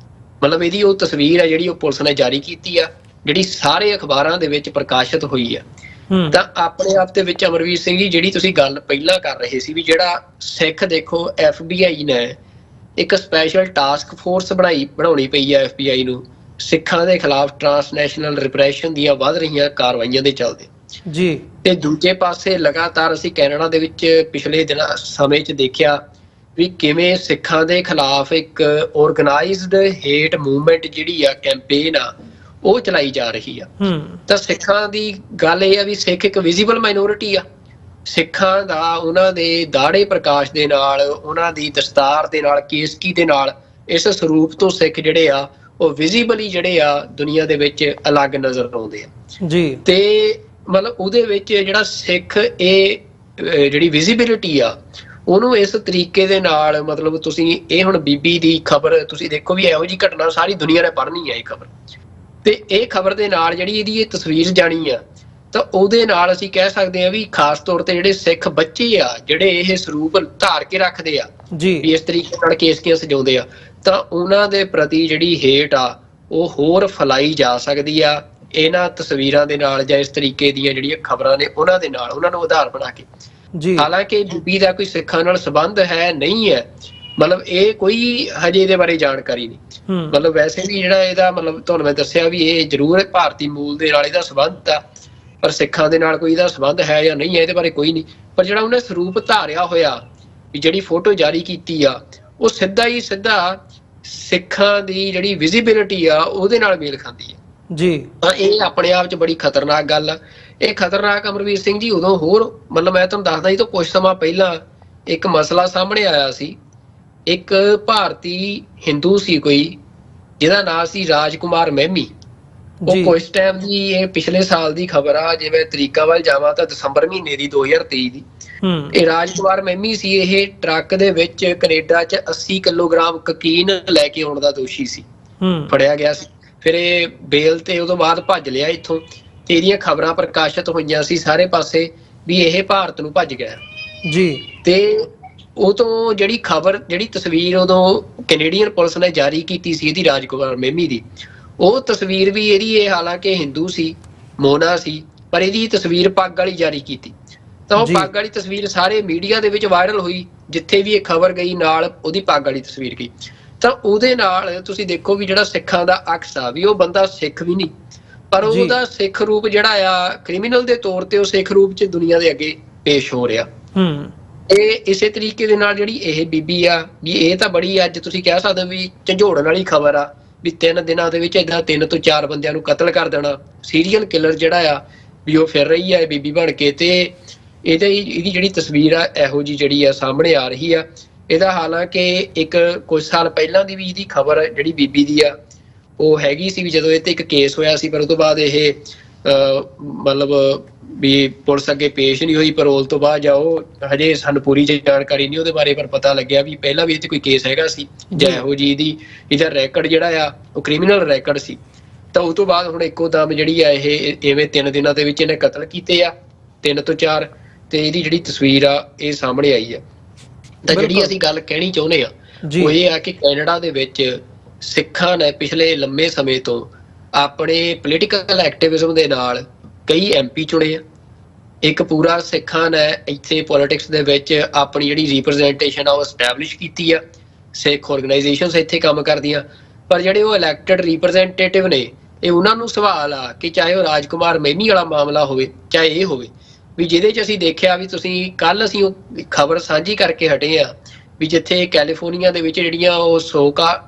ਮਤਲਬ ਇਹਦੀ ਉਹ ਤਸਵੀਰ ਆ ਜਿਹੜੀ ਉਹ ਪੁਲਿਸ ਨੇ ਜਾਰੀ ਕੀਤੀ ਆ, ਜਿਹੜੀ ਸਾਰੇ ਅਖਬਾਰਾਂ ਦੇ ਵਿੱਚ ਪ੍ਰਕਾਸ਼ਿਤ ਹੋਈ ਆ। ਤਾਂ ਆਪਣੇ ਆਪ ਦੇ ਵਿੱਚ ਅਮਰਵੀਰ ਸਿੰਘ ਜੀ, ਜਿਹੜੀ ਤੁਸੀਂ ਗੱਲ ਪਹਿਲਾਂ ਕਰ ਰਹੇ ਸੀ ਵੀ ਜਿਹੜਾ ਸਿੱਖ ਦੇਖੋ FBI ਨੇ ਇੱਕ ਸਪੈਸ਼ਲ ਟਾਸਕ ਫੋਰਸ ਬਣਾਉਣੀ ਪਈ ਆ FBI ਨੂੰ ਸਿੱਖਾਂ ਦੇ ਖਿਲਾਫ ਟ੍ਰਾਂਸਨੈਸ਼ਨਲ ਰਿਪਰੈਸ਼ਨ ਦੀਆਂ ਵੱਧ ਰਹੀਆਂ ਕਾਰਵਾਈਆਂ ਦੇ ਚੱਲਦੇ ਜੀ। ਤੇ ਦੂਜੇ ਪਾਸੇ ਲਗਾਤਾਰ ਅਸੀਂ ਕੈਨੇਡਾ ਦੇ ਵਿੱਚ ਪਿਛਲੇ ਸਮੇਂ 'ਚ ਦੇਖਿਆ ਵੀ ਕਿਵੇਂ ਸਿੱਖਾਂ ਦੇ ਖਿਲਾਫ ਇੱਕ ਆਰਗੇਨਾਈਜ਼ਡ ਹੇਟ ਮੂਵਮੈਂਟ ਜਿਹੜੀ ਆ, ਕੈਂਪੇਨ ਆ, ਉਹ ਚਲਾਈ ਜਾ ਰਹੀ ਆ। ਤਾਂ ਸਿੱਖਾਂ ਦੀ ਗੱਲ ਇਹ ਆ ਵੀ ਸਿੱਖ ਇੱਕ ਵਿਜ਼ੀਬਲ ਮਾਈਨੋਰਿਟੀ ਆ। ਸਿੱਖਾਂ ਦਾ ਉਹਨਾਂ ਦੇ ਦਾੜੇ ਪ੍ਰਕਾਸ਼ ਦੇ ਨਾਲ, ਉਹਨਾਂ ਦੀ ਦਸਤਾਰ ਦੇ ਨਾਲ, ਕੇਸਕੀ ਦੇ ਨਾਲ, ਇਸ ਸਰੂਪ ਤੋਂ ਸਿੱਖ ਜਿਹੜੇ ਆ ਉਹ ਵਿਜ਼ੀਬਲੀ ਜਿਹੜੇ ਆ ਦੁਨੀਆ ਦੇ ਵਿੱਚ ਅਲੱਗ ਨਜ਼ਰ ਆਉਂਦੇ ਆ ਜੀ। ਤੇ ਮਤਲਬ ਉਹਦੇ ਵਿੱਚ ਜਿਹੜਾ ਸਿੱਖ ਇਹ ਜਿਹੜੀ ਵਿਜ਼ੀਬਿਲਿਟੀ ਆ ਉਹਨੂੰ ਇਸ ਤਰੀਕੇ ਦੇ ਨਾਲ, ਮਤਲਬ ਤੁਸੀਂ ਇਹ ਹੁਣ ਬੀਬੀ ਦੀ ਖਬਰ ਤੁਸੀਂ ਦੇਖੋ ਵੀ ਇਹੋ ਜਿਹੀ ਘਟਨਾ ਸਾਰੀ ਦੁਨੀਆ ਨੇ ਪੜ੍ਹਨੀ ਆ ਇਹ ਖਬਰ, ਤੇ ਇਹ ਖਬਰ ਦੇ ਨਾਲ ਜਿਹੜੀ ਇਹਦੀ ਇਹ ਤਸਵੀਰ ਜਾਣੀ ਆ, ਤਾਂ ਉਹਦੇ ਨਾਲ ਅਸੀਂ ਕਹਿ ਸਕਦੇ ਆ ਵੀ ਖਾਸ ਤੌਰ ਤੇ ਜਿਹੜੇ ਸਿੱਖ ਬੱਚੇ ਆ ਜਿਹੜੇ ਇਹ ਸਰੂਪ ਧਾਰ ਕੇ ਰੱਖਦੇ ਆ ਜੀ, ਵੀ ਇਸ ਤਰੀਕੇ ਨਾਲ ਕੇਸਕੀਆਂ ਸਜਾਉਂਦੇ ਆ, ਤਾਂ ਉਹਨਾਂ ਦੇ ਪ੍ਰਤੀ ਜਿਹੜੀ ਹੇਟ ਆ ਉਹ ਹੋਰ ਫੈਲਾਈ ਜਾ ਸਕਦੀ ਆ ਇਹਨਾਂ ਤਸਵੀਰਾਂ ਦੇ ਨਾਲ ਜਾਂ ਇਸ ਤਰੀਕੇ ਦੀਆਂ ਜਿਹੜੀਆਂ ਖਬਰਾਂ ਨੇ ਉਹਨਾਂ ਦੇ ਨਾਲ, ਉਹਨਾਂ ਨੂੰ ਆਧਾਰ ਬਣਾ ਕੇ ਜੀ। ਹਾਲਾਂਕਿ ਬੀਬੀ ਦਾ ਕੋਈ ਸਿੱਖਾਂ ਨਾਲ ਸੰਬੰਧ ਹੈ ਨਹੀਂ ਹੈ, ਮਤਲਬ ਇਹ ਕੋਈ ਹਜੇ ਇਹਦੇ ਬਾਰੇ ਜਾਣਕਾਰੀ ਨਹੀਂ। ਮਤਲਬ ਵੈਸੇ ਵੀ ਜਿਹੜਾ ਇਹਦਾ ਮਤਲਬ ਤੁਹਾਨੂੰ ਮੈਂ ਦੱਸਿਆ ਵੀ ਇਹ ਜ਼ਰੂਰ ਭਾਰਤੀ ਮੂਲ ਦੇ ਨਾਲ ਇਹਦਾ ਸੰਬੰਧ ਆ, ਪਰ ਸਿੱਖਾਂ ਦੇ ਨਾਲ ਕੋਈ ਇਹਦਾ ਸੰਬੰਧ ਹੈ ਜਾਂ ਨਹੀਂ ਹੈ ਇਹਦੇ ਬਾਰੇ ਕੋਈ ਨਹੀਂ। ਪਰ ਜਿਹੜਾ ਉਹਨੇ ਸਰੂਪ ਧਾਰਿਆ ਹੋਇਆ ਵੀ ਜਿਹੜੀ ਫੋਟੋ ਜਾਰੀ ਕੀਤੀ ਆ ਉਹ ਸਿੱਧਾ ਹੀ ਸਿੱਧਾ ਸਿੱਖਾਂ ਦੀ ਜਿਹੜੀ ਵਿਜ਼ੀਬਿਲਿਟੀ ਆ ਉਹਦੇ ਨਾਲ ਮੇਲ ਖਾਂਦੀ ਹੈ ਜੀ। ਤਾਂ ਇਹ ਆਪਣੇ ਆਪ 'ਚ ਬੜੀ ਖਤਰਨਾਕ ਗੱਲ ਆ। ਇਹ ਖਤਰਨਾਕ ਅਮਰਵੀਰ ਸਿੰਘ ਜੀ ਉਦੋਂ ਹੋਰ, ਮਤਲਬ ਮੈਂ ਤੁਹਾਨੂੰ ਦੱਸਦਾ ਜੀ, ਤੋਂ ਕੁਝ ਸਮਾਂ ਪਹਿਲਾਂ ਇੱਕ ਮਸਲਾ ਸਾਹਮਣੇ ਆਇਆ ਸੀ। ਇੱਕ ਭਾਰਤੀ ਹਿੰਦੂ ਸੀ ਕੋਈ, ਜਿਹਦਾ ਨਾਂ ਸੀ ਰਾਜਕੁਮਾਰ ਮਹਿਮੀ। ਉਹ ਕੁਝ ਟਾਈਮ ਦੀ, ਇਹ ਪਿਛਲੇ ਸਾਲ ਦੀ ਖਬਰ ਆ, ਜੇ ਮੈਂ ਤਰੀਕਾਂ ਵੱਲ ਜਾਵਾਂ ਤਾਂ ਦਸੰਬਰ ਮਹੀਨੇ ਦੀ 2023 ਦੀ। ਇਹ ਰਾਜਕੁਮਾਰ ਮਹਿਮੀ ਸੀ, ਇਹ ਟਰੱਕ ਦੇ ਵਿੱਚ ਕੈਨੇਡਾ 'ਚ 80 ਕਿਲੋਗ੍ਰਾਮ ਕੋਕੀਨ ਲੈ ਕੇ ਆਉਣ ਦਾ ਦੋਸ਼ੀ ਸੀ, ਫੜਿਆ ਗਿਆ ਸੀ। ਫਿਰ ਇਹ ਬੇਲ ਤੇ ਉਦੋਂ ਬਾਅਦ ਭੱਜ ਲਿਆ ਇੱਥੋਂ, ਤੇ ਇਹਦੀਆਂ ਖਬਰਾਂ ਪ੍ਰਕਾਸ਼ਿਤ ਹੋਈਆਂ ਸੀ ਸਾਰੇ ਪਾਸੇ ਵੀ ਇਹ ਭਾਰਤ ਨੂੰ ਭੱਜ ਗਿਆ ਜੀ। ਤੇ ਉਹ ਤੋਂ ਜਿਹੜੀ ਖਬਰ, ਜਿਹੜੀ ਤਸਵੀਰ ਉਦੋਂ ਕੈਨੇਡੀਅਨ ਪੁਲਿਸ ਨੇ ਜਾਰੀ ਕੀਤੀ ਸੀ ਇਹਦੀ, ਰਾਜਕੁਮਾਰ ਮਹਿਮੀ ਦੀ, ਉਹ ਤਸਵੀਰ ਵੀ ਇਹਦੀ, ਇਹ ਹਾਲਾਂਕਿ ਹਿੰਦੂ ਸੀ, ਮੋਨਾ ਸੀ, ਪਰ ਇਹਦੀ ਤਸਵੀਰ ਪੱਗ ਵਾਲੀ ਜਾਰੀ ਕੀਤੀ। ਤਾਂ ਉਹ ਪੱਗ ਵਾਲੀ ਤਸਵੀਰ ਸਾਰੇ ਮੀਡੀਆ ਦੇ ਵਿੱਚ ਵਾਇਰਲ ਹੋਈ, ਜਿੱਥੇ ਵੀ ਇਹ ਖਬਰ ਗਈ ਨਾਲ ਉਹਦੀ ਪੱਗ ਵਾਲੀ ਤਸਵੀਰ ਗਈ। ਤਾਂ ਉਹਦੇ ਨਾਲ ਤੁਸੀਂ ਦੇਖੋ ਵੀ ਜਿਹੜਾ ਸਿੱਖਾਂ ਦਾ ਅਕਸ ਆ, ਵੀ ਉਹ ਬੰਦਾ ਸਿੱਖ ਵੀ ਨਹੀਂ, ਪਰ ਉਹਦਾ ਸਿੱਖ ਰੂਪ ਜਿਹੜਾ ਆ ਕ੍ਰਿਮੀਨਲ ਦੇ ਤੌਰ ਤੇ ਉਹ ਸਿੱਖ ਰੂਪ 'ਚ ਦੁਨੀਆ ਦੇ ਅੱਗੇ ਪੇਸ਼ ਹੋ ਰਿਹਾ। ਇਹ ਇਸੇ ਤਰੀਕੇ ਦੇ ਨਾਲ ਜਿਹੜੀ ਇਹ ਬੀਬੀ ਆ, ਵੀ ਇਹ ਤਾਂ ਬੜੀ, ਅੱਜ ਤੁਸੀਂ ਕਹਿ ਸਕਦੇ ਹੋ ਵੀ ਝੰਜੋੜਨ ਵਾਲੀ ਖਬਰ ਆ ਵੀ 3 ਦਿਨਾਂ ਦੇ ਵਿੱਚ ਏਦਾਂ 3 ਤੋਂ 4 ਬੰਦਿਆਂ ਨੂੰ ਕਤਲ ਕਰ ਦੇਣਾ। ਸੀਰੀਅਲ ਕਿਲਰ ਜਿਹੜਾ ਆ ਵੀ ਉਹ ਫਿਰ ਰਹੀ ਆ ਬੀਬੀ ਬਣ ਕੇ, ਤੇ ਇਹਦੀ ਜਿਹੜੀ ਤਸਵੀਰ ਆ ਇਹੋ ਜਿਹੀ ਜਿਹੜੀ ਆ ਸਾਹਮਣੇ ਆ ਰਹੀ ਆ। ਇਹਦਾ ਹਾਲਾਂਕਿ ਇੱਕ ਕੁਝ ਸਾਲ ਪਹਿਲਾਂ ਦੀ ਵੀ ਇਹਦੀ ਖਬਰ ਜਿਹੜੀ ਬੀਬੀ ਦੀ ਆ ਉਹ ਹੈਗੀ ਸੀ ਵੀ ਜਦੋਂ ਇਹ ਤੇ ਇੱਕ ਕੇਸ ਹੋਇਆ ਸੀ, ਪਰ ਉਹ ਤੋਂ ਬਾਅਦ ਇਹ ਮਤਲਬ ਵੀ ਪੁਲਿਸ ਅੱਗੇ ਪੇਸ਼ ਨਹੀਂ ਹੋਈ ਪੈਰੋਲ ਤੋਂ ਬਾਅਦ, ਜਾਂ ਉਹ ਹਜੇ ਸਾਨੂੰ ਪੂਰੀ ਜਾਣਕਾਰੀ ਨਹੀਂ ਉਹਦੇ ਬਾਰੇ, ਪਰ ਪਤਾ ਲੱਗਿਆ ਵੀ ਪਹਿਲਾਂ ਵੀ ਇਹ ਤੇ ਕੋਈ ਕੇਸ ਹੈਗਾ ਸੀ ਜਾਂ ਇਹੋ ਜਿਹੀ ਇਹਦਾ ਰੈਕਡ ਜਿਹੜਾ ਆ ਉਹ ਕ੍ਰਿਮੀਨਲ ਰੈਕਡ ਸੀ। ਤਾਂ ਉਸ ਤੋਂ ਬਾਅਦ ਹੁਣ ਇੱਕੋ ਦਮ ਜਿਹੜੀ ਆ ਇਹ ਇਵੇਂ 3 ਦਿਨਾਂ ਦੇ ਵਿੱਚ ਇਹਨੇ ਕਤਲ ਕੀਤੇ ਆ, 3 ਤੋਂ 4, ਤੇ ਇਹਦੀ ਜਿਹੜੀ ਤਸਵੀਰ ਆ ਇਹ ਸਾਹਮਣੇ ਆਈ ਆ। ਤਾਂ ਜਿਹੜੀ ਅਸੀਂ ਗੱਲ ਕਹਿਣੀ ਚਾਹੁੰਦੇ ਆ ਉਹ ਇਹ ਆ ਕਿ ਕੈਨੇਡਾ ਦੇ ਵਿੱਚ ਸਿੱਖਾਂ ਨੇ ਪਿਛਲੇ ਲੰਮੇ ਸਮੇਂ ਤੋਂ ਆਪਣੇ ਪੋਲੀਟੀਕਲ ਐਕਟਿਵਿਜ਼ਮ ਦੇ ਨਾਲ ਕਈ MP ਚੁਣੇ ਆ। ਇੱਕ ਪੂਰਾ ਸਿੱਖਾਂ ਨੇ ਇੱਥੇ ਪੋਲਿਟਿਕਸ ਦੇ ਵਿੱਚ ਆਪਣੀ ਜਿਹੜੀ ਰਿਪਰੈਜ਼ੈਂਟੇਸ਼ਨ ਆ ਉਹ ਐਸਟੈਬਲਿਸ਼ ਕੀਤੀ ਆ। ਸਿੱਖ ਆਰਗੇਨਾਈਜੇਸ਼ਨਸ ਇੱਥੇ ਕੰਮ ਕਰਦੀਆਂ, ਪਰ ਜਿਹੜੇ ਉਹ ਇਲੈਕਟਡ ਰਿਪਰੈਜ਼ੈਂਟੇਟਿਵ ਨੇ, ਇਹ ਉਹਨਾਂ ਨੂੰ ਸਵਾਲ ਆ ਕਿ ਚਾਹੇ ਉਹ ਰਾਜਕੁਮਾਰ ਮਹਿਮੀ ਵਾਲਾ ਮਾਮਲਾ ਹੋਵੇ ਚਾਹੇ ਇਹ ਹੋਵੇ, ਵੀ ਜਿਹਦੇ 'ਚ ਅਸੀਂ ਦੇਖਿਆ ਵੀ ਤੁਸੀਂ ਕੱਲ ਅਸੀਂ ਉਹ ਖਬਰ ਸਾਂਝੀ ਕਰਕੇ ਹਟੇ ਆ ਵੀ ਜਿੱਥੇ ਕੈਲੀਫੋਰਨੀਆ ਦੇ ਵਿੱਚ ਜਿਹੜੀਆਂ ਉਹ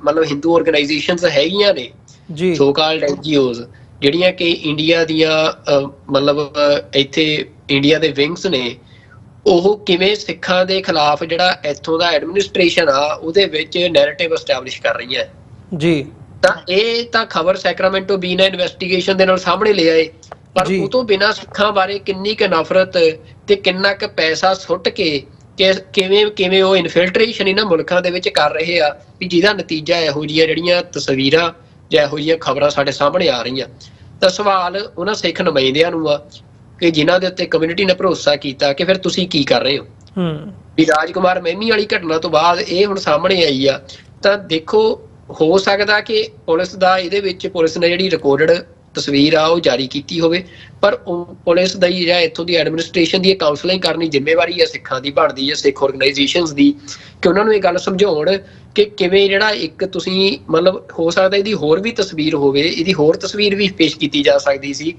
ਮਤਲਬ ਹਿੰਦੂ ਆਰਗੇਨਾਈਜੇਸ਼ਨਸ ਹੈਗੀਆਂ ਨੇ, ਸੋ ਕਾਲਡ NGOs, ਜਿਹੜੀਆਂ ਕਿ ਇੰਡੀਆ ਦੀਆਂ ਮਤਲਬ ਇੱਥੇ ਇੰਡੀਆ ਦੇ ਵਿੰਗਸ ਨੇ, ਉਹ ਕਿਵੇਂ ਸਿੱਖਾਂ ਦੇ ਖਿਲਾਫ ਜਿਹੜਾ ਇੱਥੋਂ ਦਾ ਐਡਮਿਨਿਸਟ੍ਰੇਸ਼ਨ ਆ ਉਹਦੇ ਵਿੱਚ ਨੈਰੇਟਿਵ ਐਸਟੈਬਲਿਸ਼ ਕਰ ਰਹੀਆਂ ਜੀ। ਤਾਂ ਇਹ ਤਾਂ ਖਬਰ ਸੈਕਰਾਮੈਂਟੋ ਬੀ ਨੇ ਇਨਵੈਸਟੀਗੇਸ਼ਨ ਦੇ ਨਾਲ ਸਾਹਮਣੇ ਲੈ ਆਏ, ਪਰ ਉਹ ਤੋਂ ਬਿਨਾਂ ਸਿੱਖਾਂ ਬਾਰੇ ਕਿੰਨੀ ਕੁ ਨਫ਼ਰਤ ਤੇ ਕਿੰਨਾ ਕੁ ਪੈਸਾ ਸੁੱਟ ਕੇ ਕਿਵੇਂ ਉਹ ਇਨਫਿਲਟਰੇਸ਼ਨ ਇਹਨਾਂ ਮੁਲਕਾਂ ਦੇ ਵਿੱਚ ਕਰ ਰਹੇ ਆ, ਵੀ ਜਿਹਦਾ ਨਤੀਜਾ ਇਹੋ ਜਿਹੀਆਂ ਜਿਹੜੀਆਂ ਤਸਵੀਰਾਂ ਜਾਂ ਇਹੋ ਜਿਹੀਆਂ ਖਬਰਾਂ ਸਾਡੇ ਸਾਹਮਣੇ ਆ ਰਹੀਆਂ। ਤਾਂ ਸਵਾਲ ਉਹਨਾਂ ਸਿੱਖ ਨੁਮਾਇੰਦਿਆਂ ਨੂੰ ਆ ਕਿ ਜਿਨ੍ਹਾਂ ਦੇ ਉੱਤੇ ਕਮਿਊਨਿਟੀ ਨੇ ਭਰੋਸਾ ਕੀਤਾ ਕਿ ਫਿਰ ਤੁਸੀਂ ਕੀ ਕਰ ਰਹੇ ਹੋ। ਵੀ ਰਾਜਕੁਮਾਰ ਮਹਿਮੀ ਵਾਲੀ ਘਟਨਾ ਤੋਂ ਬਾਅਦ ਇਹ ਹੁਣ ਸਾਹਮਣੇ ਆਈ ਆ, ਤਾਂ ਦੇਖੋ ਹੋ ਸਕਦਾ ਕਿ ਪੁਲਿਸ ਦਾ ਇਹਦੇ ਵਿੱਚ ਪੁਲਿਸ ਨੇ ਜਿਹੜੀ ਰਿਕਾਰਡਡ ਤਸਵੀਰ ਆ ਉਹ ਜਾਰੀ ਕੀਤੀ ਹੋਵੇ, ਪਰ ਪੁਲਿਸ ਦਾ ਜਾਂ ਇੱਥੋਂ ਦੀ ਐਡਮਿਨਿਸਟ੍ਰੇਸ਼ਨ ਦੀ ਕਾਉਂਸਲਿੰਗ ਕਰਨੀ ਜ਼ਿੰਮੇਵਾਰੀ ਹੈ ਸਿੱਖਾਂ ਦੀ ਬਣਦੀ ਹੈ, ਸਿੱਖ ਆਰਗੇਨਾਈਜੇਸ਼ਨਸ ਦੀ, ਕਿ ਉਹਨਾਂ ਨੂੰ ਇਹ ਗੱਲ ਸਮਝਾਉਣ ਕਿ ਕਿਵੇਂ ਜਿਹੜਾ ਇੱਕ ਤੁਸੀਂ ਮਤਲਬ ਹੋ ਸਕਦਾ ਇਹਦੀ ਹੋਰ ਵੀ ਤਸਵੀਰ ਹੋਵੇ, ਇਹਦੀ ਹੋਰ ਤਸਵੀਰ ਵੀ ਪੇਸ਼ ਕੀਤੀ ਜਾ ਸਕਦੀ ਸੀ,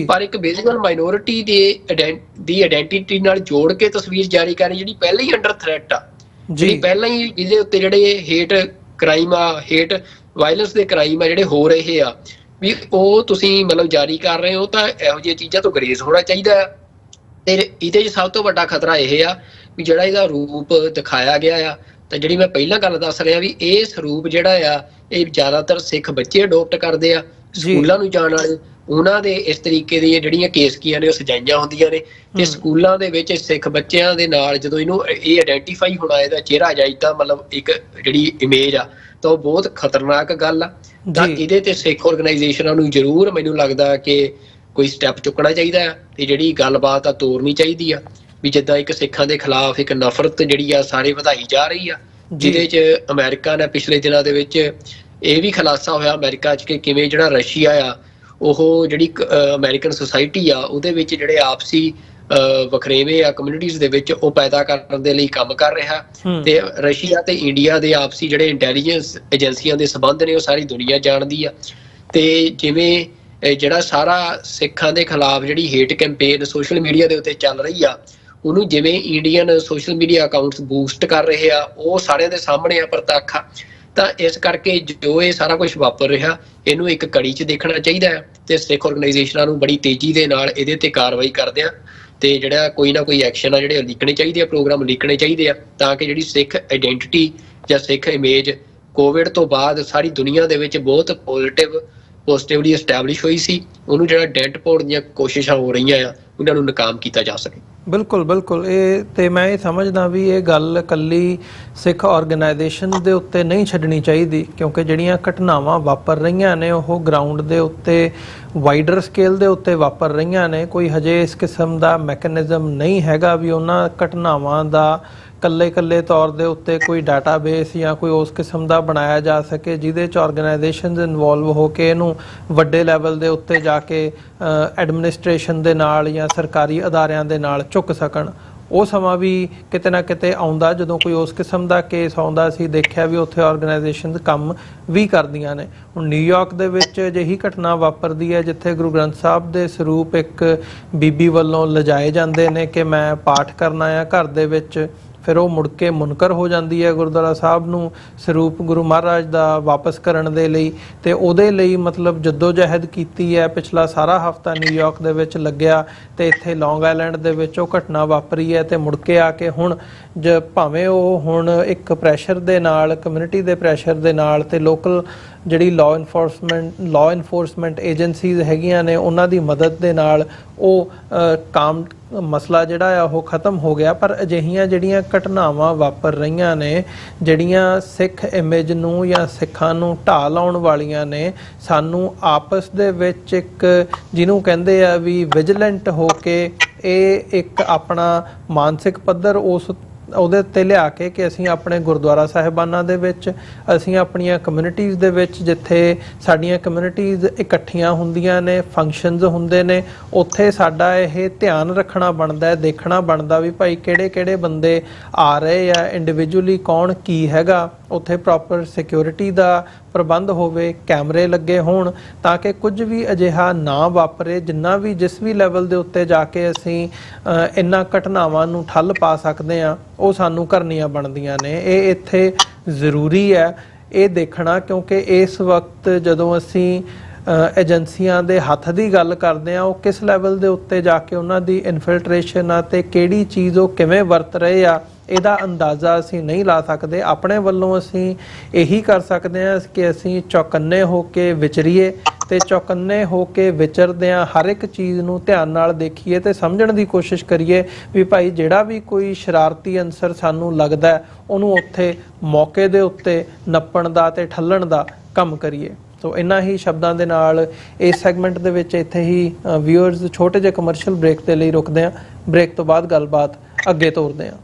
ਪਰ ਇੱਕ ਵਿਜ਼ੂਅਲ ਮਾਈਨੋਰਿਟੀ ਦੀ ਆਇਡੈਂਟੀਟੀ ਨਾਲ ਜੋੜ ਕੇ ਤਸਵੀਰ ਜਾਰੀ ਕਰਨੀ ਜਿਹੜੀ ਪਹਿਲਾਂ ਹੀ ਅੰਡਰ ਥ੍ਰੈਟ ਆ, ਜਿਹੜੀ ਪਹਿਲਾਂ ਹੀ ਜਿਹਦੇ ਉੱਤੇ ਜਿਹੜੇ ਹੇਟ ਕ੍ਰਾਈਮ ਆ, ਹੇਟ ਵਾਇਲੈਂਸ ਦੇ ਕ੍ਰਾਈਮ ਆ ਜਿਹੜੇ ਹੋ ਰਹੇ ਆ, ਵੀ ਉਹ ਤੁਸੀਂ ਮਤਲਬ ਜਾਰੀ ਕਰ ਰਹੇ ਹੋ, ਤਾਂ ਇਹੋ ਜਿਹੀਆਂ ਚੀਜ਼ਾਂ ਤੋਂ ਗਰੇਜ਼ ਹੋਣਾ ਚਾਹੀਦਾ ਹੈ। ਤੇ ਇਹਦੇ 'ਚ ਸਭ ਤੋਂ ਵੱਡਾ ਖਤਰਾ ਇਹ ਆ ਵੀ ਜਿਹੜਾ ਇਹਦਾ ਰੂਪ ਦਿਖਾਇਆ ਗਿਆ ਆ, ਤਾਂ ਜਿਹੜੀ ਮੈਂ ਪਹਿਲਾਂ ਗੱਲ ਦੱਸ ਰਿਹਾ ਵੀ ਇਹ ਸਰੂਪ ਜਿਹੜਾ ਆ ਇਹ ਜ਼ਿਆਦਾਤਰ ਸਿੱਖ ਬੱਚੇ ਅਡੋਪਟ ਕਰਦੇ ਆ, ਸਕੂਲਾਂ ਨੂੰ ਜਾਣ ਵਾਲੇ ਉਹਨਾਂ ਦੇ ਇਸ ਤਰੀਕੇ ਦੀਆਂ ਜਿਹੜੀਆਂ ਕੇਸਕੀਆਂ ਨੇ ਉਹ ਸਜਾਈਆਂ ਹੁੰਦੀਆਂ ਨੇ, ਤੇ ਸਕੂਲਾਂ ਦੇ ਵਿੱਚ ਸਿੱਖ ਬੱਚਿਆਂ ਦੇ ਨਾਲ ਜਦੋਂ ਇਹਨੂੰ ਇਹ ਆਇਡੈਂਟੀਫਾਈ ਹੋਣਾ, ਇਹਦਾ ਚਿਹਰਾ ਜਾਈਦਾ ਮਤਲਬ ਇੱਕ ਜਿਹੜੀ ਇਮੇਜ ਆ, ਤਾਂ ਉਹ ਬਹੁਤ ਖਤਰਨਾਕ ਗੱਲ ਆ। ਤਾਂ ਇਹਦੇ ਤੇ ਸਿੱਖ ਆਰਗੇਨਾਈਜੇਸ਼ਨਾਂ ਨੂੰ ਜ਼ਰੂਰ ਮੈਨੂੰ ਲੱਗਦਾ ਕਿ ਕੋਈ ਸਟੈਪ ਚੁੱਕਣਾ ਚਾਹੀਦਾ ਆ, ਤੇ ਜਿਹੜੀ ਗੱਲਬਾਤ ਆ ਤੋਰਨੀ ਚਾਹੀਦੀ ਆ, ਵੀ ਜਿੱਦਾਂ ਇੱਕ ਸਿੱਖਾਂ ਦੇ ਖਿਲਾਫ ਇੱਕ ਨਫ਼ਰਤ ਜਿਹੜੀ ਆ ਸਾਰੇ ਵਧਾਈ ਜਾ ਰਹੀ ਆ, ਜਿਹਦੇ 'ਚ ਅਮਰੀਕਾ ਨੇ ਪਿਛਲੇ ਦਿਨਾਂ ਦੇ ਵਿੱਚ ਇਹ ਵੀ ਖੁਲਾਸਾ ਹੋਇਆ ਅਮਰੀਕਾ 'ਚ ਕਿ ਕਿਵੇਂ ਜਿਹੜਾ ਰਸ਼ੀਆ ਆ ਉਹ ਜਿਹੜੀ ਅਮਰੀਕਨ ਸੁਸਾਇਟੀ ਆ ਉਹਦੇ ਵਿੱਚ ਜਿਹੜੇ ਆਪਸੀ ਵਖਰੇਵੇਂ ਆ ਕਮਿਊਨਿਟੀਜ਼ ਦੇ ਵਿੱਚ ਉਹ ਪੈਦਾ ਕਰਨ ਦੇ ਲਈ ਕੰਮ ਕਰ ਰਿਹਾ, ਤੇ ਰਸ਼ੀਆ ਤੇ ਇੰਡੀਆ ਦੇ ਆਪਸੀ ਜਿਹੜੇ ਇੰਟੈਲੀਜੈਂਸ ਏਜੰਸੀਆਂ ਦੇ ਸੰਬੰਧ ਨੇ ਉਹ ਸਾਰੀ ਦੁਨੀਆ ਜਾਣਦੀ ਆ। ਤੇ ਜਿਵੇਂ ਜਿਹੜਾ ਸਾਰਾ ਸਿੱਖਾਂ ਦੇ ਖਿਲਾਫ ਜਿਹੜੀ ਹੇਟ ਕੈਂਪੇਨ ਸੋਸ਼ਲ ਮੀਡੀਆ ਦੇ ਉੱਤੇ ਚੱਲ ਰਹੀ ਆ, ਉਹਨੂੰ ਜਿਵੇਂ Indian social media accounts boost ਕਰ ਰਹੇ ਆ, ਉਹ ਸਾਰਿਆਂ ਦੇ ਸਾਹਮਣੇ ਆ, ਪ੍ਰਤੱਖ ਆ। ਤਾਂ ਇਸ ਕਰਕੇ ਜੋ ਇਹ ਸਾਰਾ ਕੁਝ ਵਾਪਰ ਰਿਹਾ ਇਹਨੂੰ ਇੱਕ ਕੜੀ 'ਚ ਦੇਖਣਾ ਚਾਹੀਦਾ ਹੈ, ਤੇ ਸਿੱਖ ਆਰਗੇਨਾਈਜੇਸ਼ਨਾਂ ਨੂੰ ਬੜੀ ਤੇਜ਼ੀ ਦੇ ਨਾਲ ਇਹਦੇ ਤੇ ਕਾਰਵਾਈ ਕਰਦੇ ਆ, ਤੇ ਜਿਹੜਾ ਕੋਈ ਨਾ ਕੋਈ ਐਕਸ਼ਨ ਆ ਜਿਹੜੇ ਲਿਖਣੇ ਚਾਹੀਦੇ ਆ, ਪ੍ਰੋਗਰਾਮ ਲਿਖਣੇ ਚਾਹੀਦੇ ਆ, ਤਾਂ ਕਿ ਜਿਹੜੀ ਸਿੱਖ ਆਇਡੈਂਟੀਟੀ ਜਾਂ ਸਿੱਖ ਇਮੇਜ ਕੋਵਿਡ ਤੋਂ ਬਾਅਦ ਸਾਰੀ ਦੁਨੀਆ ਦੇ ਵਿੱਚ ਬਹੁਤ ਪੋਜ਼ਿਟਿਵਲੀ ਐਸਟੈਬਲਿਸ਼ ਹੋਈ ਸੀ, ਉਹਨੂੰ ਜਿਹੜਾ ਡੈਂਟ ਪਾਉਣ ਦੀਆਂ ਕੋਸ਼ਿਸ਼ਾਂ ਹੋ ਰਹੀਆਂ ਆ ਉਹਨਾਂ ਨੂੰ ਨਾਕਾਮ ਕੀਤਾ ਜਾ ਸਕੇ। ਬਿਲਕੁਲ ਬਿਲਕੁਲ, ਇਹ ਤੇ ਮੈਂ ਇਹ ਸਮਝਦਾ ਵੀ ਇਹ ਗੱਲ ਇਕੱਲੀ ਸਿੱਖ ਆਰਗੇਨਾਈਜੇਸ਼ਨ ਦੇ ਉੱਤੇ ਨਹੀਂ ਛੱਡਣੀ ਚਾਹੀਦੀ, ਕਿਉਂਕਿ ਜਿਹੜੀਆਂ ਘਟਨਾਵਾਂ ਵਾਪਰ ਰਹੀਆਂ ਨੇ ਉਹ ਗਰਾਊਂਡ ਦੇ ਉੱਤੇ ਵਾਈਡਰ ਸਕੇਲ ਦੇ ਉੱਤੇ ਵਾਪਰ ਰਹੀਆਂ ਨੇ। ਕੋਈ ਹਜੇ ਇਸ ਕਿਸਮ ਦਾ ਮੈਕੈਨਿਜ਼ਮ ਨਹੀਂ ਹੈਗਾ ਵੀ ਉਹਨਾਂ ਘਟਨਾਵਾਂ ਦਾ ਕੱਲੇ ਤੌਰ ਦੇ ਉੱਤੇ ਕੋਈ ਡਾਟਾਬੇਸ ਜਾਂ ਕੋਈ ਉਸ ਕਿਸਮ ਦਾ ਬਣਾਇਆ ਜਾ ਸਕੇ ਜਿਹਦੇ 'ਚ ਆਰਗੇਨਾਈਜੇਸ਼ਨਸ ਇਨਵੋਲਵ ਹੋ ਕੇ ਇਹਨੂੰ ਵੱਡੇ ਲੈਵਲ ਦੇ ਉੱਤੇ ਜਾ ਕੇ ਐਡਮਿਨਿਸਟ੍ਰੇਸ਼ਨ ਦੇ ਨਾਲ ਜਾਂ ਸਰਕਾਰੀ ਅਦਾਰਿਆਂ ਦੇ ਨਾਲ ਚੁੱਕ ਸਕਣ। ਉਹ ਸਮਾਂ ਵੀ ਕਿਤੇ ਨਾ ਕਿਤੇ ਆਉਂਦਾ ਜਦੋਂ ਕੋਈ ਉਸ ਕਿਸਮ ਦਾ ਕੇਸ ਆਉਂਦਾ ਸੀ, ਦੇਖਿਆ ਵੀ ਉੱਥੇ ਆਰਗੇਨਾਈਜੇਸ਼ਨਸ ਕੰਮ ਵੀ ਕਰਦੀਆਂ ਨੇ। ਹੁਣ ਨਿਊਯਾਰਕ ਦੇ ਵਿੱਚ ਅਜਿਹੀ ਘਟਨਾ ਵਾਪਰਦੀ ਹੈ ਜਿੱਥੇ ਗੁਰੂ ਗ੍ਰੰਥ ਸਾਹਿਬ ਦੇ ਸਰੂਪ ਇੱਕ ਬੀਬੀ ਵੱਲੋਂ ਲਿਜਾਏ ਜਾਂਦੇ ਨੇ ਕਿ ਮੈਂ ਪਾਠ ਕਰਨਾ ਆ ਘਰ ਦੇ ਵਿੱਚ, ਫਿਰ ਉਹ ਮੁੜ ਕੇ ਮੁਨਕਰ ਹੋ ਜਾਂਦੀ ਹੈ ਗੁਰਦੁਆਰਾ ਸਾਹਿਬ ਨੂੰ ਸਰੂਪ ਗੁਰੂ ਮਹਾਰਾਜ ਦਾ ਵਾਪਸ ਕਰਨ ਦੇ ਲਈ, ਤੇ ਉਹਦੇ ਲਈ ਮਤਲਬ ਜਦੋਜਹਿਦ ਕੀਤੀ ਹੈ। ਪਿਛਲਾ ਸਾਰਾ ਹਫ਼ਤਾ ਨਿਊਯਾਰਕ ਦੇ ਵਿੱਚ ਲੱਗਿਆ ਤੇ ਇੱਥੇ ਲੌਂਗ ਆਈਲੈਂਡ ਦੇ ਵਿੱਚ ਉਹ ਘਟਨਾ ਵਾਪਰੀ ਹੈ, ਤੇ ਮੁੜ ਕੇ ਆ ਕੇ ਹੁਣ ਭਾਵੇਂ ਉਹ ਹੁਣ ਇੱਕ ਪ੍ਰੈਸ਼ਰ ਦੇ ਨਾਲ, ਕਮਿਊਨਿਟੀ ਦੇ ਪ੍ਰੈਸ਼ਰ ਦੇ ਨਾਲ ਤੇ ਲੋਕਲ ਜਿਹੜੀ ਲਾਅ ਇਨਫੋਰਸਮੈਂਟ ਏਜੰਸੀਜ਼ ਹੈਗੀਆਂ ਨੇ ਉਹਨਾਂ ਦੀ ਮਦਦ ਦੇ ਨਾਲ ਉਹ ਮਸਲਾ ਜਿਹੜਾ ਆ ਉਹ ਖਤਮ ਹੋ ਗਿਆ, ਪਰ ਅਜਿਹੀਆਂ ਜਿਹੜੀਆਂ ਘਟਨਾਵਾਂ ਵਾਪਰ ਰਹੀਆਂ ਨੇ ਜਿਹੜੀਆਂ ਸਿੱਖ ਇਮੇਜ ਨੂੰ ਜਾਂ ਸਿੱਖਾਂ ਨੂੰ ਢਾਹ ਲਾਉਣ ਵਾਲੀਆਂ ਨੇ, ਸਾਨੂੰ ਆਪਸ ਦੇ ਵਿੱਚ ਇੱਕ ਜਿਹਨੂੰ ਕਹਿੰਦੇ ਆ ਵੀ ਵਿਜੀਲੈਂਟ ਹੋ ਕੇ ਇਹ ਇੱਕ ਆਪਣਾ ਮਾਨਸਿਕ ਪੱਧਰ ਉਹਦੇ ਉੱਤੇ ਲਿਆ ਕੇ ਕਿ ਅਸੀਂ ਆਪਣੇ ਗੁਰਦੁਆਰਾ ਸਾਹਿਬਾਨਾਂ ਦੇ ਵਿੱਚ, ਅਸੀਂ ਆਪਣੀਆਂ ਕਮਿਊਨਿਟੀਜ਼ ਦੇ ਵਿੱਚ ਜਿੱਥੇ ਸਾਡੀਆਂ ਕਮਿਊਨਿਟੀਜ਼ ਇਕੱਠੀਆਂ ਹੁੰਦੀਆਂ ਨੇ, ਫੰਕਸ਼ਨਸ ਹੁੰਦੇ ਨੇ, ਉੱਥੇ ਸਾਡਾ ਇਹ ਧਿਆਨ ਰੱਖਣਾ ਬਣਦਾ ਹੈ, ਦੇਖਣਾ ਬਣਦਾ ਵੀ ਭਾਈ ਕਿਹੜੇ ਬੰਦੇ ਆ ਰਹੇ ਆ, ਇੰਡੀਵਿਜੂਅਲੀ ਕੌਣ ਕੀ ਹੈਗਾ, ਉੱਥੇ ਪ੍ਰੋਪਰ ਸਿਕਿਉਰਿਟੀ ਦਾ ਪ੍ਰਬੰਧ ਹੋਵੇ, ਕੈਮਰੇ ਲੱਗੇ ਹੋਣ, ਤਾਂ ਕਿ ਕੁਝ ਵੀ ਅਜਿਹਾ ਨਾ ਵਾਪਰੇ। ਜਿਸ ਵੀ ਲੈਵਲ ਦੇ ਉੱਤੇ ਜਾ ਕੇ ਅਸੀਂ ਇਹਨਾਂ ਘਟਨਾਵਾਂ ਨੂੰ ਠੱਲ ਪਾ ਸਕਦੇ ਹਾਂ ਉਹ ਸਾਨੂੰ ਕਰਨੀਆਂ ਬਣਦੀਆਂ ਨੇ। ਇਹ ਇੱਥੇ ਜ਼ਰੂਰੀ ਹੈ ਇਹ ਦੇਖਣਾ, ਕਿਉਂਕਿ ਇਸ ਵਕਤ ਜਦੋਂ ਅਸੀਂ ਏਜੰਸੀਆਂ ਦੇ ਹੱਥ ਦੀ ਗੱਲ ਕਰਦੇ ਹਾਂ, ਉਹ ਕਿਸ ਲੈਵਲ ਦੇ ਉੱਤੇ ਜਾ ਕੇ ਉਹਨਾਂ ਦੀ ਇਨਫਿਲਟਰੇਸ਼ਨ ਆ ਤੇ ਕਿਹੜੀ ਚੀਜ਼ ਉਹ ਕਿਵੇਂ ਵਰਤ ਰਹੇ ਆ, ਇਹਦਾ ਅੰਦਾਜ਼ਾ ਅਸੀਂ ਨਹੀਂ ਲਾ ਸਕਦੇ। ਆਪਣੇ ਵੱਲੋਂ ਅਸੀਂ ਇਹੀ ਕਰ ਸਕਦੇ ਹਾਂ ਕਿ ਅਸੀਂ ਚੌਕੰਨੇ ਹੋ ਕੇ ਵਿਚਰੀਏ ਤੇ ਚੌਕੰਨੇ ਹੋ ਕੇ ਵਿਚਰਦਿਆਂ ਹਰ ਇੱਕ ਚੀਜ਼ ਨੂੰ ਧਿਆਨ ਨਾਲ ਦੇਖੀਏ ਤੇ ਸਮਝਣ ਦੀ ਕੋਸ਼ਿਸ਼ ਕਰੀਏ ਵੀ ਭਾਈ ਜਿਹੜਾ ਵੀ ਕੋਈ ਸ਼ਰਾਰਤੀ ਅਨਸਰ ਸਾਨੂੰ ਲੱਗਦਾ ਉਹਨੂੰ ਉੱਥੇ ਮੌਕੇ ਦੇ ਉੱਤੇ ਨੱਪਣ ਦਾ ਤੇ ਠੱਲਣ ਦਾ ਕੰਮ ਕਰੀਏ। ਸੋ ਇਨ੍ਹਾਂ ਹੀ ਸ਼ਬਦਾਂ ਦੇ ਨਾਲ ਇਸ ਸੈਗਮੈਂਟ ਦੇ ਵਿੱਚ ਇੱਥੇ ਹੀ ਵਿਊਅਰਸ ਛੋਟੇ ਜਿਹੇ ਕਮਰਸ਼ੀਅਲ ਬ੍ਰੇਕ ਦੇ ਲਈ ਰੁਕਦੇ ਹਾਂ। ਬ੍ਰੇਕ ਤੋਂ ਬਾਅਦ ਗੱਲਬਾਤ ਅੱਗੇ ਤੋਰਦੇ ਹਾਂ।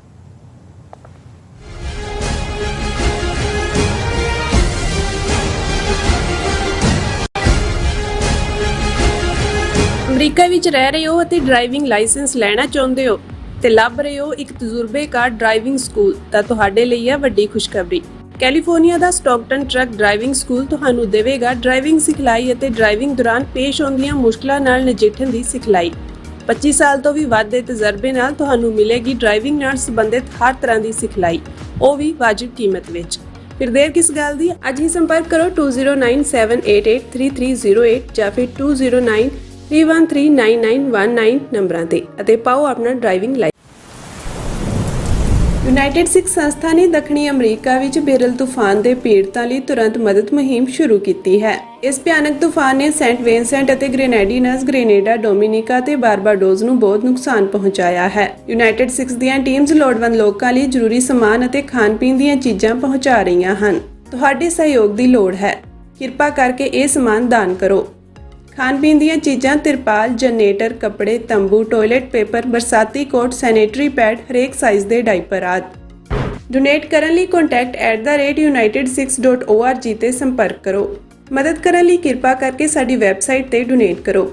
ਅਮਰੀਕਾ ਵਿੱਚ ਰਹਿ ਰਹੇ ਹੋ ਅਤੇ ਡਰਾਈਵਿੰਗ ਲਾਇਸੈਂਸ ਲੈਣਾ ਚਾਹੁੰਦੇ ਹੋ ਤੇ ਲੱਭ ਰਹੇ ਹੋ ਇੱਕ ਤਜਰਬੇਕਾਰ ਡਰਾਈਵਿੰਗ ਸਕੂਲ, ਤਾਂ ਤੁਹਾਡੇ ਲਈ ਹੈ ਵੱਡੀ ਖੁਸ਼ਖਬਰੀ। ਕੈਲੀਫੋਰਨੀਆ ਦਾ ਸਟਾਕਟਨ ਟਰੱਕ ਡਰਾਈਵਿੰਗ ਸਕੂਲ ਤੁਹਾਨੂੰ ਦੇਵੇਗਾ ਡਰਾਈਵਿੰਗ ਸਿਖਲਾਈ ਅਤੇ ਡਰਾਈਵਿੰਗ ਦੌਰਾਨ ਪੇਸ਼ ਆਉਂਦੀਆਂ ਮੁਸ਼ਕਲਾਂ ਨਾਲ ਨਜਿੱਠਣ ਦੀ ਸਿਖਲਾਈ। 25 ਸਾਲ ਤੋਂ ਵੀ ਵੱਧ ਦੇ ਤਜਰਬੇ ਨਾਲ ਤੁਹਾਨੂੰ ਮਿਲੇਗੀ ਡਰਾਈਵਿੰਗ ਨਾਲ ਸੰਬੰਧਿਤ ਹਰ ਤਰ੍ਹਾਂ ਦੀ ਸਿਖਲਾਈ, ਉਹ ਵੀ ਵਾਜਿਬ ਕੀਮਤ ਵਿੱਚ। ਫਿਰ ਦੇਰ ਕਿਸ ਗੱਲ ਦੀ, ਅੱਜ ਹੀ ਸੰਪਰਕ ਕਰੋ 2097883308 ਜਾਂ ਫਿਰ 2093139919 ਨੰਬਰਾਂ ਤੇ ਅਤੇ ਪਾਓ ਆਪਣਾ ਡਰਾਈਵਿੰਗ ਲਾਇਸੈਂਸ। ਯੂਨਾਈਟਿਡ ਸਿੱਖ ਸੰਸਥਾ ਨੇ ਦੱਖਣੀ ਅਮਰੀਕਾ ਵਿੱਚ ਬੇਰਲ ਤੂਫਾਨ ਦੇ ਪੀੜਤਾਂ ਲਈ ਤੁਰੰਤ ਮਦਦ ਮੁਹਿੰਮ ਸ਼ੁਰੂ ਕੀਤੀ ਹੈ। ਇਸ ਭਿਆਨਕ ਤੂਫਾਨ ਨੇ ਸੈਂਟ ਵਿੰਸੈਂਟ ਅਤੇ ਗ੍ਰੇਨੇਡੀਨਸ, ਗ੍ਰੇਨੇਡਾ, ਡੋਮਿਨਿਕਾ ਤੇ ਬਾਰਬਾਡੋਸ ਨੂੰ ਬਹੁਤ ਨੁਕਸਾਨ ਪਹੁੰਚਾਇਆ ਹੈ। ਯੂਨਾਈਟਿਡ ਸਿੱਖਸ ਦੀਆਂ ਟੀਮਸ ਲੋੜਵੰਦ ਲੋਕਾਂ ਲਈ ਜ਼ਰੂਰੀ ਸਮਾਨ ਅਤੇ ਖਾਣ-ਪੀਣ ਦੀਆਂ ਚੀਜ਼ਾਂ ਪਹੁੰਚਾ ਰਹੀਆਂ ਹਨ। ਤੁਹਾਡੇ ਸਹਿਯੋਗ ਦੀ ਲੋੜ ਹੈ। ਕਿਰਪਾ ਕਰਕੇ ਇਹ ਸਮਾਨ ਦਾਨ ਕਰੋ। ਖਾਣ-ਪੀਣ ਦੀਆਂ ਚੀਜ਼ਾਂ, ਤਿਰਪਾਲ, ਜਨਰੇਟਰ, ਕੱਪੜੇ, ਤੰਬੂ, ਟਾਇਲਟ ਪੇਪਰ, ਬਰਸਾਤੀ ਕੋਟ, ਸੈਨੇਟਰੀ ਪੈਡ, ਹਰੇਕ ਸਾਈਜ਼ ਦੇ ਡਾਈਪਰ ਆਦਿ। ਡੋਨੇਟ ਕਰਨ ਲਈ contact@unitedsikhs.org ਤੇ ਸੰਪਰਕ ਕਰੋ। ਮਦਦ ਕਰਨ ਲਈ ਕਿਰਪਾ ਕਰਕੇ ਸਾਡੀ ਵੈਬਸਾਈਟ ਤੇ ਡੋਨੇਟ ਕਰੋ।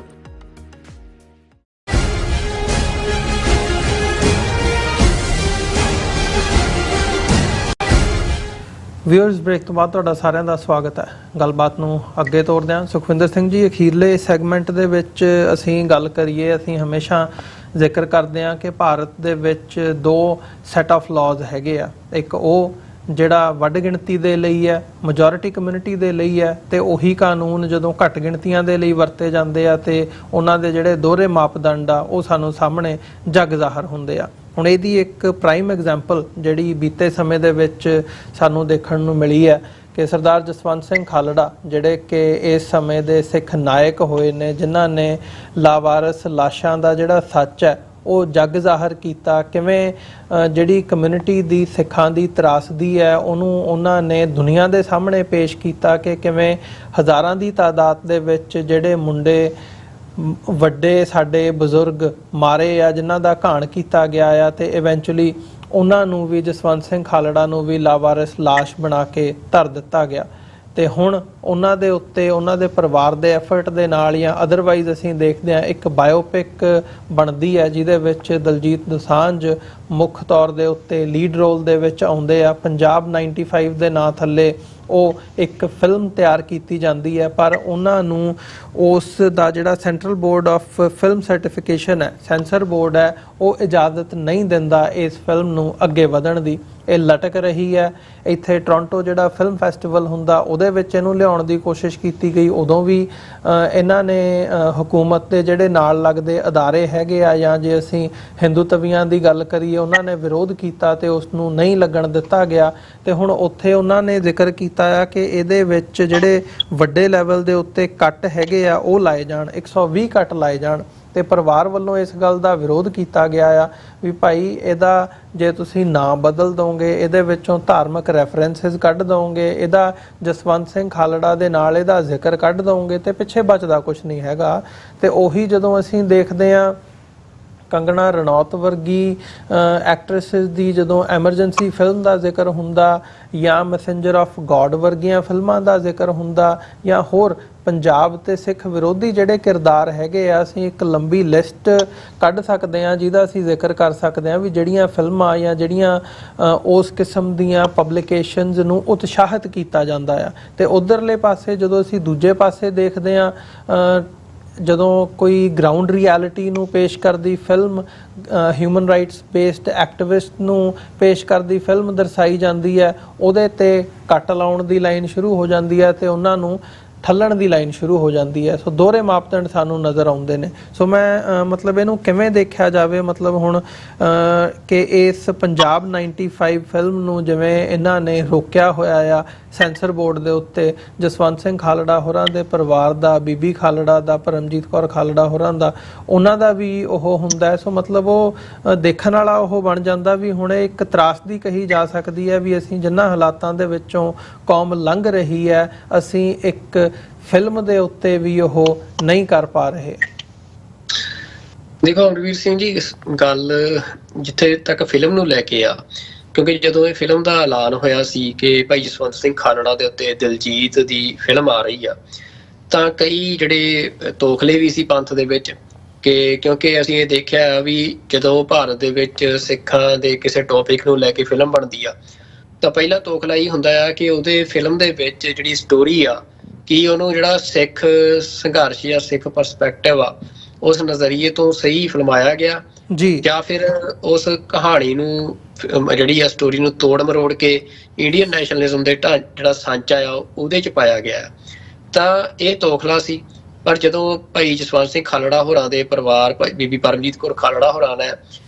ਵਿਊਅਰਸ, ਬ੍ਰੇਕ ਤੋਂ ਬਾਅਦ ਤੁਹਾਡਾ ਸਾਰਿਆਂ ਦਾ ਸਵਾਗਤ ਹੈ। ਗੱਲਬਾਤ ਨੂੰ ਅੱਗੇ ਤੋਰਦੇ ਹਾਂ। ਸੁਖਵਿੰਦਰ ਸਿੰਘ ਜੀ, ਅਖੀਰਲੇ ਸੈਗਮੈਂਟ ਦੇ ਵਿੱਚ ਅਸੀਂ ਗੱਲ ਕਰੀਏ, ਅਸੀਂ ਹਮੇਸ਼ਾ ਜ਼ਿਕਰ ਕਰਦੇ ਹਾਂ ਕਿ ਭਾਰਤ ਦੇ ਵਿੱਚ 2 ਸੈਟ ਆਫ ਲਾਜ਼ ਹੈਗੇ ਆ। ਇੱਕ ਉਹ ਜਿਹੜਾ ਵੱਡ ਗਿਣਤੀ ਦੇ ਲਈ ਹੈ, ਮੈਜੋਰਿਟੀ ਕਮਿਊਨਿਟੀ ਦੇ ਲਈ ਹੈ, ਤੇ ਉਹੀ ਕਾਨੂੰਨ ਜਦੋਂ ਘੱਟ ਗਿਣਤੀਆਂ ਦੇ ਲਈ ਵਰਤੇ ਜਾਂਦੇ ਆ ਤੇ ਉਹਨਾਂ ਦੇ ਜਿਹੜੇ ਦੋਹਰੇ ਮਾਪਦੰਡ ਆ ਉਹ ਸਾਨੂੰ ਸਾਹਮਣੇ ਜਗ ਜ਼ਾਹਰ ਹੁੰਦੇ ਆ। ਹੁਣ ਇਹਦੀ ਇੱਕ ਪ੍ਰਾਈਮ ਐਗਜ਼ਾਮਪਲ ਜਿਹੜੀ ਬੀਤੇ ਸਮੇਂ ਦੇ ਵਿੱਚ ਸਾਨੂੰ ਦੇਖਣ ਨੂੰ ਮਿਲੀ ਹੈ ਕਿ ਸਰਦਾਰ ਜਸਵੰਤ ਸਿੰਘ ਖਾਲੜਾ, ਜਿਹੜੇ ਕਿ ਇਸ ਸਮੇਂ ਦੇ ਸਿੱਖ ਨਾਇਕ ਹੋਏ ਨੇ, ਜਿਨ੍ਹਾਂ ਨੇ ਲਾਵਾਰਸ ਲਾਸ਼ਾਂ ਦਾ ਜਿਹੜਾ ਸੱਚ ਹੈ ਉਹ ਜਗ ਜ਼ਾਹਰ ਕੀਤਾ। ਕਿਵੇਂ ਜਿਹੜੀ ਕਮਿਊਨਿਟੀ ਦੀ ਸਿੱਖਾਂ ਦੀ ਤਰਾਸਦੀ ਹੈ ਉਹਨੂੰ ਉਹਨਾਂ ਨੇ ਦੁਨੀਆ ਦੇ ਸਾਹਮਣੇ ਪੇਸ਼ ਕੀਤਾ ਕਿ ਕਿਵੇਂ ਹਜ਼ਾਰਾਂ ਦੀ ਤਾਦਾਦ ਦੇ ਵਿੱਚ ਜਿਹੜੇ ਮੁੰਡੇ ਵੱਡੇ ਸਾਡੇ ਬਜ਼ੁਰਗ ਮਾਰੇ ਆ, ਜਿਨ੍ਹਾਂ ਦਾ ਘਾਣ ਕੀਤਾ ਗਿਆ ਆ, ਤੇ ਇਵੈਂਚੁਅਲੀ ਉਹਨਾਂ ਨੂੰ ਵੀ, ਜਸਵੰਤ ਸਿੰਘ ਖਾਲੜਾ ਨੂੰ ਵੀ ਲਾਵਾਰਿਸ ਲਾਸ਼ ਬਣਾ ਕੇ ਧਰ ਦਿੱਤਾ ਗਿਆ। ਤੇ ਹੁਣ ਉਹਨਾਂ ਦੇ ਉੱਤੇ ਉਹਨਾਂ ਦੇ ਪਰਿਵਾਰ ਦੇ ਐਫਰਟ ਦੇ ਨਾਲ ਜਾਂ ਅਦਰਵਾਈਜ਼ ਅਸੀਂ ਦੇਖਦੇ ਹਾਂ ਇੱਕ ਬਾਇਓਪਿਕ ਬਣਦੀ ਹੈ ਜਿਹਦੇ ਵਿੱਚ ਦਲਜੀਤ ਦੋਸਾਂਝ ਮੁੱਖ ਤੌਰ ਦੇ ਉੱਤੇ ਲੀਡ ਰੋਲ ਦੇ ਵਿੱਚ ਆਉਂਦੇ ਆ। ਪੰਜਾਬ 95 ਦੇ ਨਾਂ ਥੱਲੇ ਉਹ ਇੱਕ ਫਿਲਮ ਤਿਆਰ ਕੀਤੀ ਜਾਂਦੀ ਹੈ, ਪਰ ਉਹਨਾਂ ਨੂੰ ਉਸ ਦਾ ਜਿਹੜਾ central board of film certification ਹੈ, ਸੈਂਸਰ ਬੋਰਡ ਹੈ, ਉਹ ਇਜਾਜ਼ਤ ਨਹੀਂ ਦਿੰਦਾ ਇਸ ਫਿਲਮ ਨੂੰ ਅੱਗੇ ਵਧਣ ਦੀ। ਇਹ ਲਟਕ ਰਹੀ ਹੈ। ਇੱਥੇ ਟੋਰਾਂਟੋ ਜਿਹੜਾ ਫਿਲਮ ਫੈਸਟੀਵਲ ਹੁੰਦਾ ਉਹਦੇ ਵਿੱਚ ਇਹਨੂੰ ਲਿਆਉਣ ਦੀ ਕੋਸ਼ਿਸ਼ ਕੀਤੀ ਗਈ, ਉਦੋਂ ਵੀ ਇਹਨਾਂ ਨੇ ਹਕੂਮਤ ਦੇ ਜਿਹੜੇ ਨਾਲ ਲੱਗਦੇ ਅਦਾਰੇ ਹੈਗੇ ਆ ਜਾਂ ਜੇ ਅਸੀਂ ਹਿੰਦੂ ਤਵੀਆਂ ਦੀ ਗੱਲ ਕਰੀਏ ਉਹਨਾਂ ਨੇ ਵਿਰੋਧ ਕੀਤਾ ਤੇ ਉਸ ਨੂੰ ਨਹੀਂ ਲੱਗਣ ਦਿੱਤਾ ਗਿਆ। ਤੇ ਹੁਣ ਉੱਥੇ ਉਹਨਾਂ ਨੇ ਜ਼ਿਕਰ ਕੀਤਾ ਆ ਕਿ ਇਹਦੇ ਵਿੱਚ ਜਿਹੜੇ ਵੱਡੇ ਲੈਵਲ ਦੇ ਉੱਤੇ ਕੱਟ ਹੈਗੇ ਆ ਉਹ ਲਾਏ ਜਾਣ, 120 ਕੱਟ ਲਾਏ ਜਾਣ। ਤੇ ਪਰਿਵਾਰ ਵੱਲੋਂ ਇਸ ਗੱਲ ਦਾ ਵਿਰੋਧ ਕੀਤਾ ਗਿਆ ਆ ਵੀ ਭਾਈ ਇਹਦਾ ਜੇ ਤੁਸੀਂ ਨਾਂ ਬਦਲ ਦੋਗੇ, ਇਹਦੇ ਵਿੱਚੋਂ ਧਾਰਮਿਕ ਰੈਫਰੈਂਸਿਸ ਕੱਢ ਦੋਗੇ, ਇਹਦਾ ਜਸਵੰਤ ਸਿੰਘ ਖਾਲੜਾ ਦੇ ਨਾਲ ਇਹਦਾ ਜ਼ਿਕਰ ਕੱਢ ਦੋਗੇ ਤੇ ਪਿੱਛੇ ਬਚਦਾ ਕੁਝ ਨਹੀਂ ਹੈਗਾ। ਤੇ ਉਹੀ ਜਦੋਂ ਅਸੀਂ ਦੇਖਦੇ ਹਾਂ ਕੰਗਣਾ ਰਣੌਤ ਵਰਗੀ ਐਕਟਰੈਸਿਸ ਦੀ ਜਦੋਂ ਐਮਰਜੈਂਸੀ ਫਿਲਮ ਦਾ ਜ਼ਿਕਰ ਹੁੰਦਾ ਜਾਂ ਮੈਸੇਂਜਰ ਆਫ ਗੋਡ ਵਰਗੀਆਂ ਫਿਲਮਾਂ ਦਾ ਜ਼ਿਕਰ ਹੁੰਦਾ ਜਾਂ ਹੋਰ ਪੰਜਾਬ ਤੇ ਸਿੱਖ ਵਿਰੋਧੀ ਜਿਹੜੇ ਕਿਰਦਾਰ ਹੈਗੇ ਆ, ਅਸੀਂ ਇੱਕ ਲੰਬੀ ਲਿਸਟ ਕੱਢ ਸਕਦੇ ਹਾਂ ਜਿਹਦਾ ਅਸੀਂ ਜ਼ਿਕਰ ਕਰ ਸਕਦੇ ਹਾਂ ਵੀ ਜਿਹੜੀਆਂ ਫਿਲਮਾਂ ਜਾਂ ਜਿਹੜੀਆਂ ਉਸ ਕਿਸਮ ਦੀਆਂ ਪਬਲਿਕੇਸ਼ਨਸ ਨੂੰ ਉਤਸ਼ਾਹਿਤ ਕੀਤਾ ਜਾਂਦਾ ਆ। ਤੇ ਉਧਰਲੇ ਪਾਸੇ ਜਦੋਂ ਅਸੀਂ ਦੂਜੇ ਪਾਸੇ ਦੇਖਦੇ ਹਾਂ, ਜਦੋਂ ਕੋਈ ਗਰਾਊਂਡ ਰਿਐਲਿਟੀ ਨੂੰ ਪੇਸ਼ ਕਰਦੀ film, human rights based activist ਨੂੰ ਪੇਸ਼ ਕਰਦੀ ਫਿਲਮ ਦਰਸਾਈ ਜਾਂਦੀ ਹੈ, ਉਹਦੇ ਤੇ ਕੱਟ ਲਾਉਣ ਦੀ ਲਾਈਨ ਸ਼ੁਰੂ ਹੋ ਜਾਂਦੀ ਹੈ ਤੇ ਉਹਨਾਂ ਨੂੰ ਠੱਲਣ ਦੀ ਲਾਈਨ ਸ਼ੁਰੂ ਹੋ ਜਾਂਦੀ ਹੈ। ਸੋ ਦੋਹਰੇ ਮਾਪਦੰਡ ਸਾਨੂੰ ਨਜ਼ਰ ਆਉਂਦੇ ਨੇ। ਸੋ ਮੈਂ ਮਤਲਬ ਇਹਨੂੰ ਕਿਵੇਂ ਦੇਖਿਆ ਜਾਵੇ, ਮਤਲਬ ਹੁਣ ਕਿ ਇਸ ਪੰਜਾਬ 95 ਫਿਲਮ ਨੂੰ ਜਿਵੇਂ ਇਹਨਾਂ ਨੇ ਰੋਕਿਆ ਹੋਇਆ ਆ ਸੈਂਸਰ ਬੋਰਡ ਦੇ ਉੱਤੇ ਜਸਵੰਤ ਸਿੰਘ ਖਾਲੜਾ ਹੋਰਾਂ ਦੇ ਪਰਿਵਾਰ ਦਾ, ਬੀਬੀ ਖਾਲੜਾ ਦਾ, ਪਰਮਜੀਤ ਕੌਰ ਖਾਲੜਾ ਹੋਰਾਂ ਦਾ, ਉਹਨਾਂ ਦਾ ਵੀ ਉਹ ਹੁੰਦਾ ਹੈ। ਸੋ ਮਤਲਬ ਉਹ ਦੇਖਣ ਵਾਲਾ ਉਹ ਬਣ ਜਾਂਦਾ ਵੀ ਹੁਣ ਇੱਕ ਤਰਾਸਦੀ ਕਹੀ ਜਾ ਸਕਦੀ ਹੈ ਵੀ ਅਸੀਂ ਜਿਨ੍ਹਾਂ ਹਾਲਾਤਾਂ ਦੇ ਵਿੱਚੋਂ ਕੌਮ ਲੰਘ ਰਹੀ ਹੈ, ਅਸੀਂ ਇੱਕ ਫਿਲਮ ਦੇ ਉੱਤੇ ਵੀ ਉਹ ਨਹੀਂ ਕਰ ਪਾ ਰਹੇ। ਦੇਖੋ ਅਮਰਵੀਰ ਸਿੰਘ ਜੀ, ਗੱਲ ਜਿੱਥੇ ਤੱਕ ਫਿਲਮ ਨੂੰ ਲੈ ਕੇ ਆ, ਕਿਉਂਕਿ ਜਦੋਂ ਇਹ ਫਿਲਮ ਦਾ ਐਲਾਨ ਹੋਇਆ ਸੀ ਕਿ ਭਾਈ ਜਸਵੰਤ ਸਿੰਘ ਖਾਲੜਾ ਦੇ ਉੱਤੇ ਦਿਲਜੀਤ ਦੀ ਫਿਲਮ ਆ ਰਹੀ ਆ, ਤਾਂ ਕਈ ਜਿਹੜੇ ਤੋਖਲੇ ਵੀ ਸੀ ਪੰਥ ਦੇ ਵਿੱਚ ਕਿ ਕਿਉਂਕਿ ਅਸੀਂ ਇਹ ਦੇਖਿਆ ਵੀ ਜਦੋਂ ਭਾਰਤ ਦੇ ਵਿੱਚ ਸਿੱਖਾਂ ਦੇ ਕਿਸੇ ਟੌਪਿਕ ਨੂੰ ਲੈ ਕੇ ਫਿਲਮ ਬਣਦੀ ਆ ਤਾਂ ਪਹਿਲਾ ਤੋਖਲਾ ਇਹ ਹੁੰਦਾ ਆ ਕਿ ਉਹਦੇ ਫਿਲਮ ਦੇ ਵਿੱਚ ਜਿਹੜੀ ਸਟੋਰੀ ਆ ਕਿ ਉਹਨੂੰ ਜਿਹੜਾ ਸਿੱਖ ਸੰਘਰਸ਼ ਜਾਂ ਸਿੱਖ ਪਰਸਪੈਕਟਿਵ ਆ ਉਸ ਨਜ਼ਰੀਏ ਤੋਂ ਸਹੀ ਫਿਲਮਾਇਆ ਗਿਆ ਜੀ, ਜਾਂ ਫਿਰ ਉਸ ਕਹਾਣੀ ਨੂੰ ਜਿਹੜੀ ਆ ਸਟੋਰੀ ਨੂੰ ਤੋੜ ਮਰੋੜ ਕੇ ਇੰਡੀਅਨ ਨੈਸ਼ਨਲਿਜ਼ਮ ਦੇ ਜਿਹੜਾ ਸਾਂਚਾ ਆ ਉਹਦੇ ਚ ਪਾਇਆ ਗਿਆ। ਤਾਂ ਇਹ ਤੋਖਲਾ ਸੀ। ਪਰ ਜਦੋਂ ਭਾਈ ਜਸਵੰਤ ਸਿੰਘ ਖਾਲੜਾ ਹੋਰਾਂ ਦੇ ਪਰਿਵਾਰ, ਬੀਬੀ ਪਰਮਜੀਤ ਕੌਰ ਖਾਲੜਾ ਹੋਰਾਂ ਨੇ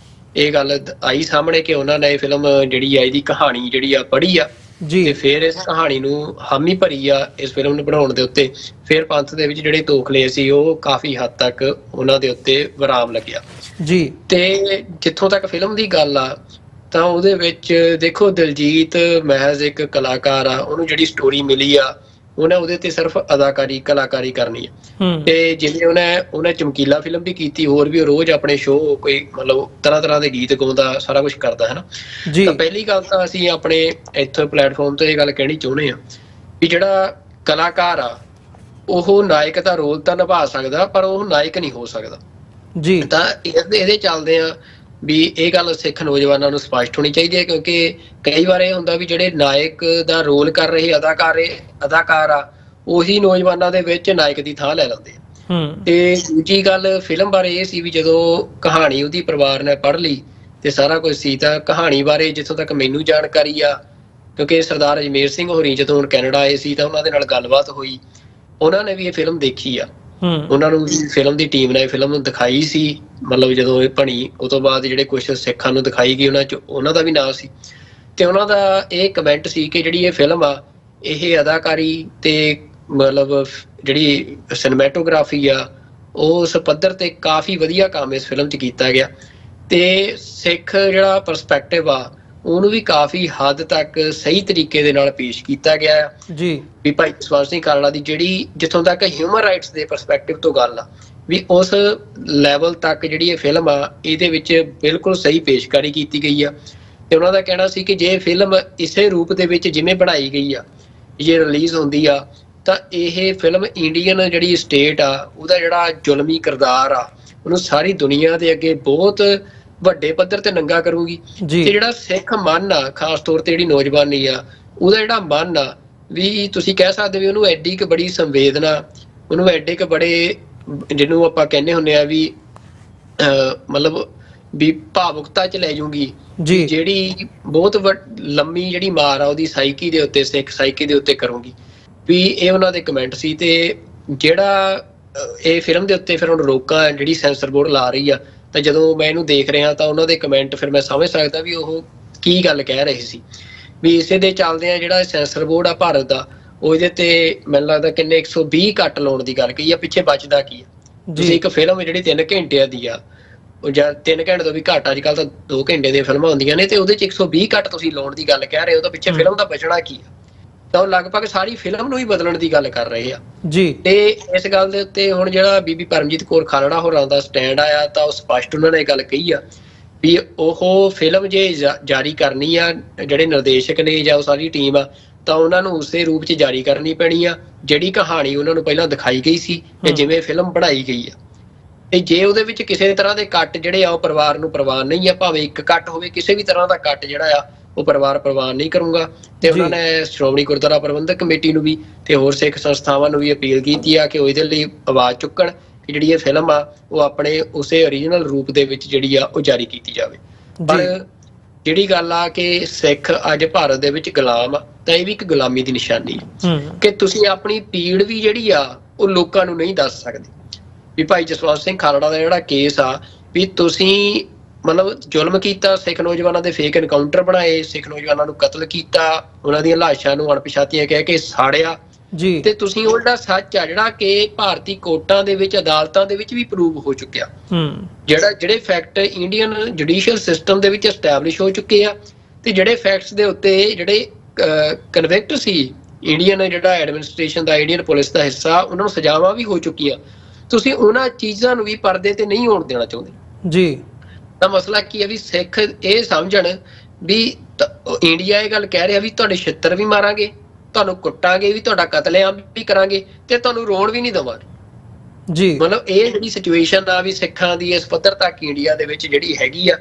ਇਹ ਗੱਲ ਆਈ ਸਾਹਮਣੇ ਕਿ ਉਹਨਾਂ ਨੇ ਇਹ ਫਿਲਮ ਜਿਹੜੀ ਆ ਇਹਦੀ ਕਹਾਣੀ ਜਿਹੜੀ ਆ ਪੜ੍ਹੀ ਆ ਤੇ ਫਿਰ ਇਸ ਕਹਾਣੀ ਨੂੰ ਹਾਮੀ ਭਰੀ ਆ ਇਸ ਫਿਲਮ ਨੂੰ ਬਣਾਉਣ ਦੇ ਉੱਤੇ, ਫਿਰ ਪੰਥ ਦੇ ਵਿੱਚ ਜਿਹੜੇ ਤੋਖਲੇ ਸੀ ਉਹ ਕਾਫੀ ਹੱਦ ਤੱਕ ਉਹਨਾਂ ਦੇ ਉੱਤੇ ਵਿਰਾਮ ਲੱਗਿਆ ਜੀ। ਤੇ ਜਿੱਥੋਂ ਤੱਕ ਫਿਲਮ ਦੀ ਗੱਲ ਆ ਤਾਂ ਉਹਦੇ ਵਿੱਚ ਦੇਖੋ ਦਿਲਜੀਤ ਮਹਿਜ਼ ਇੱਕ ਕਲਾਕਾਰ ਆ, ਉਹਨੂੰ ਜਿਹੜੀ ਸਟੋਰੀ ਮਿਲੀ ਆ ਉਹਨੇ ਉਹਦੇ ਤੇ ਸਿਰਫ ਕਲਾਕਾਰੀ ਕਰਨੀ ਆ। ਤੇ ਜਿਵੇਂ ਉਹਨੇ ਚਮਕੀਲਾ ਫਿਲਮ ਵੀ ਕੀਤੀ, ਹੋਰ ਵੀ ਰੋਜ਼ ਆਪਣੇ ਸ਼ੋਅ ਕੋਈ ਮਤਲਬ ਤਰ੍ਹਾਂ ਦੇ ਗੀਤ ਗਾਉਂਦਾ, ਸਾਰਾ ਕੁਛ ਕਰਦਾ ਹੈ ਨਾ। ਤਾਂ ਪਹਿਲੀ ਗੱਲ ਤਾਂ ਅਸੀਂ ਆਪਣੇ ਇੱਥੋਂ ਪਲੇਟਫਾਰਮ ਤੇ ਇਹ ਗੱਲ ਕਹਿਣੀ ਚਾਹੁੰਦੇ ਆ ਵੀ ਜਿਹੜਾ ਕਲਾਕਾਰ ਆ ਉਹ ਨਾਇਕ ਦਾ ਰੋਲ ਤਾਂ ਨਿਭਾ ਸਕਦਾ ਪਰ ਉਹ ਨਾਇਕ ਨਹੀਂ ਹੋ ਸਕਦਾ ਜੀ। ਤਾਂ ਇਹਦੇ ਚੱਲਦੇ ਆ ਵੀ ਇਹ ਗੱਲ ਸਿੱਖ ਨੌਜਵਾਨਾਂ ਨੂੰ ਸਪਸ਼ਟ ਹੋਣੀ ਚਾਹੀਦੀ ਹੈ, ਕਿਉਂਕਿ ਕਈ ਵਾਰ ਇਹ ਹੁੰਦਾ ਵੀ ਜਿਹੜੇ ਨਾਇਕ ਦਾ ਰੋਲ ਕਰ ਰਹੇ ਅਦਾਕਾਰ ਆ ਉਹੀ ਨੌਜਵਾਨਾਂ ਦੇ ਵਿੱਚ ਨਾਇਕ ਦੀ ਥਾਂ ਲੈ ਲੈਂਦੇ ਆ। ਤੇ ਦੂਜੀ ਗੱਲ ਫਿਲਮ ਬਾਰੇ ਇਹ ਸੀ ਵੀ ਜਦੋਂ ਕਹਾਣੀ ਉਹਦੀ ਪਰਿਵਾਰ ਨੇ ਪੜ੍ਹ ਲਈ ਤੇ ਸਾਰਾ ਕੁਝ ਸੀ, ਤਾਂ ਕਹਾਣੀ ਬਾਰੇ ਜਿੱਥੋਂ ਤੱਕ ਮੈਨੂੰ ਜਾਣਕਾਰੀ ਆ, ਕਿਉਂਕਿ ਸਰਦਾਰ ਅਜਮੇਰ ਸਿੰਘ ਹੋਰੀ ਜਦੋਂ ਹੁਣ ਕੈਨੇਡਾ ਆਏ ਸੀ ਤਾਂ ਉਹਨਾਂ ਦੇ ਨਾਲ ਗੱਲਬਾਤ ਹੋਈ, ਉਹਨਾਂ ਨੇ ਵੀ ਇਹ ਫਿਲਮ ਦੇਖੀ ਆ, ਉਹਨਾਂ ਨੂੰ ਫਿਲਮ ਦੀ ਟੀਮ ਨੇ ਫਿਲਮ ਦਿਖਾਈ ਸੀ। ਮਤਲਬ ਜਦੋਂ ਇਹ ਬਣੀ ਉਹ ਤੋਂ ਬਾਅਦ ਜਿਹੜੇ ਕੁਛ ਸਿੱਖਾਂ ਨੂੰ ਦਿਖਾਈ ਗਈ ਉਹਨਾਂ ਚ ਉਹਨਾਂ ਦਾ ਵੀ ਨਾਮ ਸੀ ਤੇ ਉਹਨਾਂ ਦਾ ਇਹ ਕਮੈਂਟ ਸੀ ਕਿ ਜਿਹੜੀ ਇਹ ਫਿਲਮ ਆ ਇਹ ਅਦਾਕਾਰੀ ਤੇ ਮਤਲਬ ਜਿਹੜੀ ਸਿਨੇਮੈਟੋਗ੍ਰਾਫੀ ਆ ਉਸ ਪੱਧਰ ਤੇ ਕਾਫੀ ਵਧੀਆ ਕੰਮ ਇਸ ਫਿਲਮ ਚ ਕੀਤਾ ਗਿਆ ਤੇ ਸਿੱਖ ਜਿਹੜਾ ਪਰਸਪੈਕਟਿਵ ਆ ਉਹਨੂੰ ਵੀ ਕਾਫੀ ਹੱਦ ਤੱਕ ਸਹੀ ਤਰੀਕੇ ਦੇ ਨਾਲ ਪੇਸ਼ ਕੀਤਾ ਗਿਆ ਜੀ। ਵੀ ਭਾਈ ਜਸਵੰਤ ਸਿੰਘ ਖਾਲੜਾ ਦੀ ਜਿਹੜੀ ਜਿੱਥੋਂ ਤੱਕ ਹਿਊਮਨ ਰਾਈਟਸ ਦੇ ਪਰਸਪੈਕਟਿਵ ਤੋਂ ਗੱਲ ਆ ਵੀ ਉਸ ਲੈਵਲ ਤੱਕ ਜਿਹੜੀ ਇਹ ਫਿਲਮ ਆ ਇਹਦੇ ਵਿੱਚ ਬਿਲਕੁਲ ਸਹੀ ਪੇਸ਼ਕਾਰੀ ਕੀਤੀ ਗਈ ਆ। ਤੇ ਉਹਨਾਂ ਦਾ ਕਹਿਣਾ ਸੀ ਕਿ ਜੇ ਫਿਲਮ ਇਸੇ ਰੂਪ ਦੇ ਵਿੱਚ ਜਿਵੇਂ ਬਣਾਈ ਗਈ ਆ ਜੇ ਰਿਲੀਜ਼ ਹੁੰਦੀ ਆ ਤਾਂ ਇਹ ਫਿਲਮ ਇੰਡੀਅਨ ਜਿਹੜੀ ਸਟੇਟ ਆ ਉਹਦਾ ਜਿਹੜਾ ਜ਼ੁਲਮੀ ਕਿਰਦਾਰ ਆ ਉਹਨੂੰ ਸਾਰੀ ਦੁਨੀਆ ਦੇ ਅੱਗੇ ਬਹੁਤ ਵੱਡੇ ਪੱਧਰ ਤੇ ਨੰਗਾ ਕਰੂਗੀ ਤੇ ਜਿਹੜਾ ਸਿੱਖ ਮਨ ਆ ਖਾਸ ਤੌਰ ਤੇ ਜਿਹੜੀ ਨੌਜਵਾਨੀ ਆ ਉਹਦਾ ਜਿਹੜਾ ਮਨ ਆ ਵੀ ਤੁਸੀਂ ਕਹਿ ਸਕਦੇ ਵੀ ਉਹਨੂੰ ਐਡੀ ਕੁ ਬੜੀ ਸੰਵੇਦਨਾ, ਉਹਨੂੰ ਐਡੇ ਕੁ ਬੜੇ ਜਿਹਨੂੰ ਆਪਾਂ ਕਹਿੰਦੇ ਹੁੰਦੇ ਆ ਵੀ ਮਤਲਬ ਵੀ ਭਾਵੁਕਤਾ ਚ ਲੈ ਜੂਗੀ ਜਿਹੜੀ ਬਹੁਤ ਲੰਮੀ ਜਿਹੜੀ ਮਾਰ ਆ ਉਹਦੀ ਸਾਈਕੀ ਦੇ ਉੱਤੇ, ਸਿੱਖ ਸਾਈਕੀ ਦੇ ਉੱਤੇ ਕਰੂਗੀ ਵੀ ਇਹ ਉਹਨਾਂ ਦੇ ਕਮੈਂਟ ਸੀ। ਤੇ ਜਿਹੜਾ ਇਹ ਫਿਲਮ ਦੇ ਉੱਤੇ ਫਿਰ ਹੁਣ ਰੋਕਾਂ ਜਿਹੜੀ ਸੈਂਸਰ ਬੋਰਡ ਲਾ ਰਹੀ ਆ ਤਾਂ ਜਦੋਂ ਮੈਂ ਇਹਨੂੰ ਦੇਖ ਰਿਹਾ ਤਾਂ ਉਹਨਾਂ ਦੇ ਕਮੈਂਟ ਫਿਰ ਮੈਂ ਸਮਝ ਸਕਦਾ ਵੀ ਉਹ ਕੀ ਗੱਲ ਕਹਿ ਰਹੇ ਸੀ। ਵੀ ਇਸੇ ਦੇ ਚੱਲਦੇ ਆ ਜਿਹੜਾ ਸੈਂਸਰ ਬੋਰਡ ਆ ਭਾਰਤ ਦਾ ਉਹ ਇਹਦੇ ਤੇ ਮੈਨੂੰ ਲੱਗਦਾ ਕਿੰਨੇ 120 ਕੱਟ ਲਾਉਣ ਦੀ ਗੱਲ ਕਹੀ ਆ, ਪਿੱਛੇ ਬਚਦਾ ਕੀ ਆ। ਤੁਸੀਂ ਇੱਕ ਫਿਲਮ ਜਿਹੜੀ 3 ਘੰਟਿਆਂ ਦੀ ਆ ਉਹ ਜਾਂ 3 ਘੰਟੇ ਤੋਂ ਵੀ ਘੱਟ, ਅੱਜ ਕੱਲ ਤਾਂ 2 ਘੰਟੇ ਦੀਆਂ ਫਿਲਮਾਂ ਹੁੰਦੀਆਂ ਨੇ ਤੇ ਉਹਦੇ ਚ 120 ਕੱਟ ਤੁਸੀਂ ਲਾਉਣ ਦੀ ਗੱਲ ਕਹਿ ਰਹੇ ਹੋ ਤਾਂ ਪਿੱਛੇ ਫਿਲਮ ਦਾ ਬਚਣਾ ਕੀ ਆ। ਤਾਂ ਉਹ ਲਗਭਗ ਸਾਰੀ ਫਿਲਮ ਨੂੰ ਹੀ ਬਦਲਣ ਦੀ ਗੱਲ ਕਰ ਰਹੇ ਆ ਜੀ। ਤੇ ਇਸ ਗੱਲ ਦੇ ਉੱਤੇ ਹੁਣ ਜਿਹੜਾ ਬੀਬੀ ਪਰਮਜੀਤ ਕੌਰ ਖਾਲੜਾ ਹੋਰਾਂ ਦਾ ਸਟੈਂਡ ਆਇਆ ਤਾਂ ਉਹ ਸਪਸ਼ਟ ਉਹਨਾਂ ਨੇ ਗੱਲ ਕਹੀ ਆ ਵੀ ਉਹ ਫਿਲਮ ਜੇ ਜਾਰੀ ਕਰਨੀ ਆ ਜਿਹੜੇ ਨਿਰਦੇਸ਼ਕ ਨੇ ਜਾਂ ਉਹ ਸਾਰੀ ਟੀਮ ਆ ਤਾਂ ਉਹਨਾਂ ਨੂੰ ਉਸੇ ਰੂਪ ਚ ਜਾਰੀ ਕਰਨੀ ਪੈਣੀ ਆ ਜਿਹੜੀ ਕਹਾਣੀ ਉਹਨਾਂ ਨੂੰ ਪਹਿਲਾਂ ਦਿਖਾਈ ਗਈ ਸੀ ਤੇ ਜਿਵੇਂ ਫਿਲਮ ਬਣਾਈ ਗਈ ਆ। ਤੇ ਜੇ ਉਹਦੇ ਵਿੱਚ ਕਿਸੇ ਤਰ੍ਹਾਂ ਦੇ ਕੱਟ ਜਿਹੜੇ ਆ ਉਹ ਪਰਿਵਾਰ ਨੂੰ ਪ੍ਰਵਾਨ ਨਹੀਂ ਆ, ਭਾਵੇਂ ਇੱਕ ਕੱਟ ਹੋਵੇ, ਕਿਸੇ ਵੀ ਤਰ੍ਹਾਂ ਦਾ ਕੱਟ ਜਿਹੜਾ ਆ ਉਹ ਪਰਿਵਾਰ ਪ੍ਰਵਾਨ ਨਹੀਂ ਕਰੂੰਗਾ। ਤੇ ਉਹਨਾਂ ਨੇ ਸ਼੍ਰੋਮਣੀ ਗੁਰਦੁਆਰਾ ਪ੍ਰਬੰਧਕ ਕਮੇਟੀ ਨੂੰ ਵੀ ਤੇ ਹੋਰ ਸਿੱਖ ਸੰਸਥਾਵਾਂ ਨੂੰ ਵੀ ਅਪੀਲ ਕੀਤੀ ਆ ਕਿ ਉਹ ਇਹਦੇ ਲਈ ਆਵਾਜ਼ ਚੁੱਕਣ ਕਿ ਜਿਹੜੀ ਇਹ ਫਿਲਮ ਆ ਉਹ ਆਪਣੇ ਉਸੇ ਓਰੀਜਨਲ ਰੂਪ ਦੇ ਵਿੱਚ ਜਿਹੜੀ ਆ ਉਹ ਜਾਰੀ ਕੀਤੀ ਜਾਵੇ। ਪਰ ਜਿਹੜੀ ਗੱਲ ਆ ਕਿ ਸਿੱਖ ਅੱਜ ਭਾਰਤ ਦੇ ਵਿੱਚ ਗੁਲਾਮ ਆ ਤਾਂ ਇਹ ਵੀ ਇੱਕ ਗੁਲਾਮੀ ਦੀ ਨਿਸ਼ਾਨੀ ਹੈ ਕਿ ਤੁਸੀਂ ਆਪਣੀ ਪੀੜ ਵੀ ਜਿਹੜੀ ਆ ਉਹ ਲੋਕਾਂ ਨੂੰ ਨਹੀਂ ਦੱਸ ਸਕਦੇ। ਵੀ ਭਾਈ ਜਸਵੰਤ ਸਿੰਘ ਖਾਲੜਾ ਦਾ ਜਿਹੜਾ ਕੇਸ ਆ ਵੀ ਤੁਸੀਂ ਮਤਲਬ ਜ਼ੁਲਮ ਕੀਤਾ, ਸਿੱਖ ਨੌਜਵਾਨਾਂ ਦੇ ਫੇਕ ਐਨਕਾਊਂਟਰ ਬਣਾਏ, ਸਿੱਖ ਨੌਜਵਾਨਾਂ ਨੂੰ ਕਤਲ ਕੀਤਾ, ਉਹਨਾਂ ਦੀਆਂ ਲਾਸ਼ਾਂ ਨੂੰ ਅਣਪਛਾਤੀਆਂ ਕਹਿ ਕੇ ਸਾੜਿਆ ਜੀ। ਤੇ ਤੁਸੀਂ ਉਹ ਜਿਹੜਾ ਸੱਚ ਆ ਜਿਹੜਾ ਕਿ ਭਾਰਤੀ ਕੋਰਟਾਂ ਦੇ ਵਿੱਚ, ਅਦਾਲਤਾਂ ਦੇ ਵਿੱਚ ਵੀ ਪ੍ਰੂਵ ਹੋ ਚੁੱਕਿਆ, ਜਿਹੜੇ ਫੈਕਟ ਇੰਡੀਅਨ ਜੁਡੀਸ਼ੀਅਲ ਸਿਸਟਮ ਦੇ ਵਿੱਚ ਐਸਟੈਬਲਿਸ਼ ਹੋ ਚੁੱਕੇ ਆ, ਤੇ ਜਿਹੜੇ ਫੈਕਟਸ ਦੇ ਉੱਤੇ ਜਿਹੜੇ ਕਨਵਿਕਟ ਸੀ ਇੰਡੀਅਨ ਜਿਹੜਾ ਐਡਮਿਨਿਸਟ੍ਰੇਸ਼ਨ ਦਾ, ਇੰਡੀਅਨ ਪੁਲਿਸ ਦਾ ਹਿੱਸਾ, ਉਹਨਾਂ ਨੂੰ ਸਜ਼ਾਵਾਂ ਵੀ ਹੋ ਚੁੱਕੀਆਂ, ਤੁਸੀਂ ਉਹਨਾਂ ਚੀਜ਼ਾਂ ਨੂੰ ਵੀ ਪਰਦੇ ਤੇ ਨਹੀਂ ਹੋਣ ਦੇਣਾ ਚਾਹੁੰਦੇ ਜੀ। ਤਾਂ ਮਸਲਾ ਕੀ ਹੈ ਵੀ ਸਿੱਖ ਇਹ ਸਮਝਣ ਵੀ ਇੰਡੀਆ ਇਹ ਗੱਲ ਕਹਿ ਰਿਹਾ ਵੀ ਤੁਹਾਡੇ ਛਿੱਤਰ ਵੀ ਮਾਰਾਂਗੇ, ਤੁਹਾਨੂੰ ਕੁੱਟਾਂਗੇ ਵੀ, ਤੁਹਾਡਾ ਕਤਲੇਆਮ ਵੀ ਕਰਾਂਗੇ, ਤੇ ਤੁਹਾਨੂੰ ਰੋਣ ਵੀ ਨਹੀਂ ਦੇਵਾਂਗੇ ਜੀ। ਮਤਲਬ ਇਹ ਜਿਹੜੀ ਸਿਚੁਏਸ਼ਨ ਆ ਵੀ ਸਿੱਖਾਂ ਦੀ ਇਸ ਪੱਧਰ ਤੱਕ ਇੰਡੀਆ ਦੇ ਵਿੱਚ ਜਿਹੜੀ ਹੈਗੀ ਆ,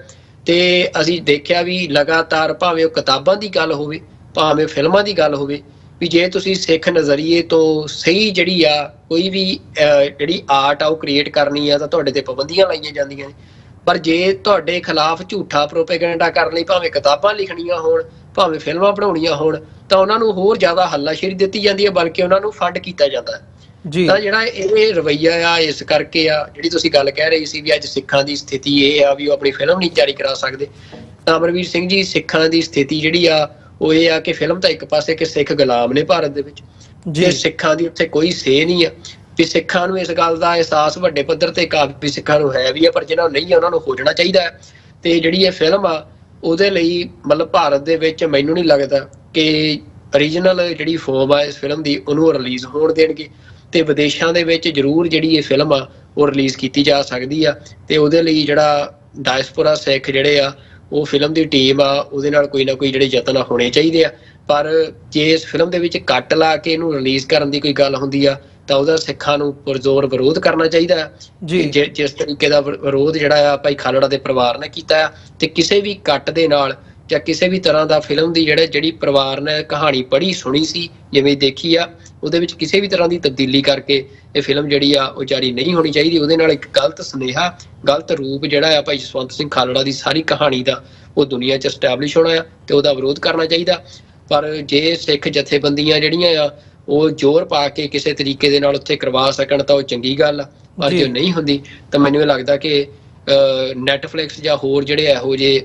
ਤੇ ਅਸੀਂ ਦੇਖਿਆ ਵੀ ਲਗਾਤਾਰ ਭਾਵੇਂ ਉਹ ਕਿਤਾਬਾਂ ਦੀ ਗੱਲ ਹੋਵੇ, ਭਾਵੇਂ ਫਿਲਮਾਂ ਦੀ ਗੱਲ ਹੋਵੇ, ਵੀ ਜੇ ਤੁਸੀਂ ਸਿੱਖ ਨਜ਼ਰੀਏ ਤੋਂ ਸਹੀ ਜਿਹੜੀ ਆ ਕੋਈ ਵੀ ਜਿਹੜੀ ਆਰਟ ਆ ਉਹ ਕ੍ਰੀਏਟ ਕਰਨੀ ਆ ਤਾਂ ਤੁਹਾਡੇ ਤੇ ਪਾਬੰਦੀਆਂ ਲਾਈਆਂ ਜਾਂਦੀਆਂ ਨੇ। ਪਰ ਜੇ ਤੁਹਾਡੇ ਖਿਲਾਫ ਝੂਠਾ ਪ੍ਰੋਪੇਗੈਂਡਾ ਕਰਨ ਲਈ ਭਾਵੇਂ ਕਿਤਾਬਾਂ ਲਿਖਣੀਆਂ ਹੋਣ, ਭਾਵੇਂ ਫਿਲਮਾਂ ਬਣਾਉਣੀਆਂ ਹੋਣ, ਤਾਂ ਉਹਨਾਂ ਨੂੰ ਹੋਰ ਜ਼ਿਆਦਾ ਹੱਲਾਸ਼ੇਰੀ ਦਿੱਤੀ ਜਾਂਦੀ ਹੈ, ਬਲਕਿ ਉਹਨਾਂ ਨੂੰ ਫੰਡ ਕੀਤਾ ਜਾਂਦਾ ਹੈ। ਤਾਂ ਜਿਹੜਾ ਇਹ ਰਵੱਈਆ ਆ, ਇਸ ਕਰਕੇ ਆ ਜਿਹੜੀ ਤੁਸੀਂ ਗੱਲ ਕਹਿ ਰਹੀ ਸੀ ਵੀ ਅੱਜ ਸਿੱਖਾਂ ਦੀ ਸਥਿਤੀ ਇਹ ਆ ਵੀ ਉਹ ਆਪਣੀ ਫਿਲਮ ਨਹੀਂ ਜਾਰੀ ਕਰਾ ਸਕਦੇ, ਤਾਂ ਅਮਰਵੀਰ ਸਿੰਘ ਜੀ ਸਿੱਖਾਂ ਦੀ ਸਥਿਤੀ ਜਿਹੜੀ ਆ ਉਹ ਇਹ ਆ ਕਿ ਫਿਲਮ ਤਾਂ ਇੱਕ ਪਾਸੇ ਕਿ ਸਿੱਖ ਗੁਲਾਮ ਨੇ ਭਾਰਤ ਦੇ ਵਿੱਚ, ਤੇ ਸਿੱਖਾਂ ਦੀ ਉੱਥੇ ਕੋਈ ਸੇ ਨਹੀਂ ਆ। ਵੀ ਸਿੱਖਾਂ ਨੂੰ ਇਸ ਗੱਲ ਦਾ ਅਹਿਸਾਸ ਵੱਡੇ ਪੱਧਰ ਤੇ ਕਾਫੀ ਸਿੱਖਾਂ ਨੂੰ ਹੈ ਵੀ ਆ, ਪਰ ਜਿਹਨਾਂ ਨੂੰ ਨਹੀਂ ਆ ਉਹਨਾਂ ਨੂੰ ਹੋ ਜਾਣਾ ਚਾਹੀਦਾ ਹੈ। ਤੇ ਜਿਹੜੀ ਇਹ ਫਿਲਮ ਆ ਉਹਦੇ ਲਈ ਮਤਲਬ ਭਾਰਤ ਦੇ ਵਿੱਚ ਮੈਨੂੰ ਨਹੀਂ ਲੱਗਦਾ ਕਿ ਓਰੀਜਨਲ ਜਿਹੜੀ ਫੋਰਮ ਆ ਇਸ ਫਿਲਮ ਦੀ ਉਹਨੂੰ ਰਿਲੀਜ਼ ਹੋਣ ਦੇਣਗੇ, ਤੇ ਵਿਦੇਸ਼ਾਂ ਦੇ ਵਿੱਚ ਜ਼ਰੂਰ ਜਿਹੜੀ ਇਹ ਫਿਲਮ ਆ ਉਹ ਰਿਲੀਜ਼ ਕੀਤੀ ਜਾ ਸਕਦੀ ਆ। ਤੇ ਉਹਦੇ ਲਈ ਜਿਹੜਾ ਡਾਇਸਪੋਰਾ ਸਿੱਖ ਜਿਹੜੇ ਆ, ਉਹ ਫਿਲਮ ਦੀ ਟੀਮ ਆ, ਉਹਦੇ ਨਾਲ ਕੋਈ ਨਾ ਕੋਈ ਜਿਹੜੇ ਯਤਨ ਹੋਣੇ ਚਾਹੀਦੇ ਆ। ਪਰ ਜੇ ਇਸ ਫਿਲਮ ਦੇ ਵਿੱਚ ਕੱਟ ਲਾ ਕੇ ਇਹਨੂੰ ਰਿਲੀਜ਼ ਕਰਨ ਦੀ ਕੋਈ ਗੱਲ ਹੁੰਦੀ ਆ ਤਾਂ ਉਹਦਾ ਸਿੱਖਾਂ ਨੂੰ ਪੁਰਜ਼ੋਰ ਵਿਰੋਧ ਕਰਨਾ ਚਾਹੀਦਾ ਹੈ। ਜਿਸ ਤਰੀਕੇ ਦਾ ਵਿਰੋਧ ਜਿਹੜਾ ਆ ਭਾਈ ਖਾਲੜਾ ਦੇ ਪਰਿਵਾਰ ਨੇ ਕੀਤਾ ਆ, ਤੇ ਕਿਸੇ ਵੀ ਕੱਟ ਦੇ ਨਾਲ ਜਾਂ ਕਿਸੇ ਵੀ ਤਰ੍ਹਾਂ ਦਾ ਫਿਲਮ ਦੀ ਜਿਹੜੀ ਪਰਿਵਾਰ ਨੇ ਕਹਾਣੀ ਪੜ੍ਹੀ ਸੁਣੀ ਸੀ, ਜਿਵੇਂ ਦੇਖੀ ਆ, ਉਹਦੇ ਵਿੱਚ ਕਿਸੇ ਵੀ ਤਰ੍ਹਾਂ ਦੀ ਤਬਦੀਲੀ ਕਰਕੇ ਇਹ ਫਿਲਮ ਜਿਹੜੀ ਆ ਉਹ ਜਾਰੀ ਨਹੀਂ ਹੋਣੀ ਚਾਹੀਦੀ। ਉਹਦੇ ਨਾਲ ਇੱਕ ਗਲਤ ਸੁਨੇਹਾ, ਗਲਤ ਰੂਪ ਜਿਹੜਾ ਆ ਭਾਈ ਜਸਵੰਤ ਸਿੰਘ ਖਾਲੜਾ ਦੀ ਸਾਰੀ ਕਹਾਣੀ ਦਾ ਉਹ ਦੁਨੀਆ 'ਚ ਐਸਟੈਬਲਿਸ਼ ਹੋਣਾ ਆ, ਤੇ ਉਹਦਾ ਵਿਰੋਧ ਕਰਨਾ ਚਾਹੀਦਾ। ਪਰ ਜੇ ਸਿੱਖ ਜਥੇਬੰਦੀਆਂ ਜਿਹੜੀਆਂ ਆ ਉਹ ਜ਼ੋਰ ਪਾ ਕੇ ਕਿਸੇ ਤਰੀਕੇ ਦੇ ਨਾਲ ਉੱਥੇ ਕਰਵਾ ਸਕਣ ਤਾਂ ਉਹ ਚੰਗੀ ਗੱਲ ਆ, ਪਰ ਜੇ ਨਹੀਂ ਹੁੰਦੀ ਤਾਂ ਮੈਨੂੰ ਇਹ ਲੱਗਦਾ ਕਿ ਨੈਟਫਲਿਕਸ ਜਾਂ ਹੋਰ ਜਿਹੜੇ ਇਹੋ ਜਿਹੇ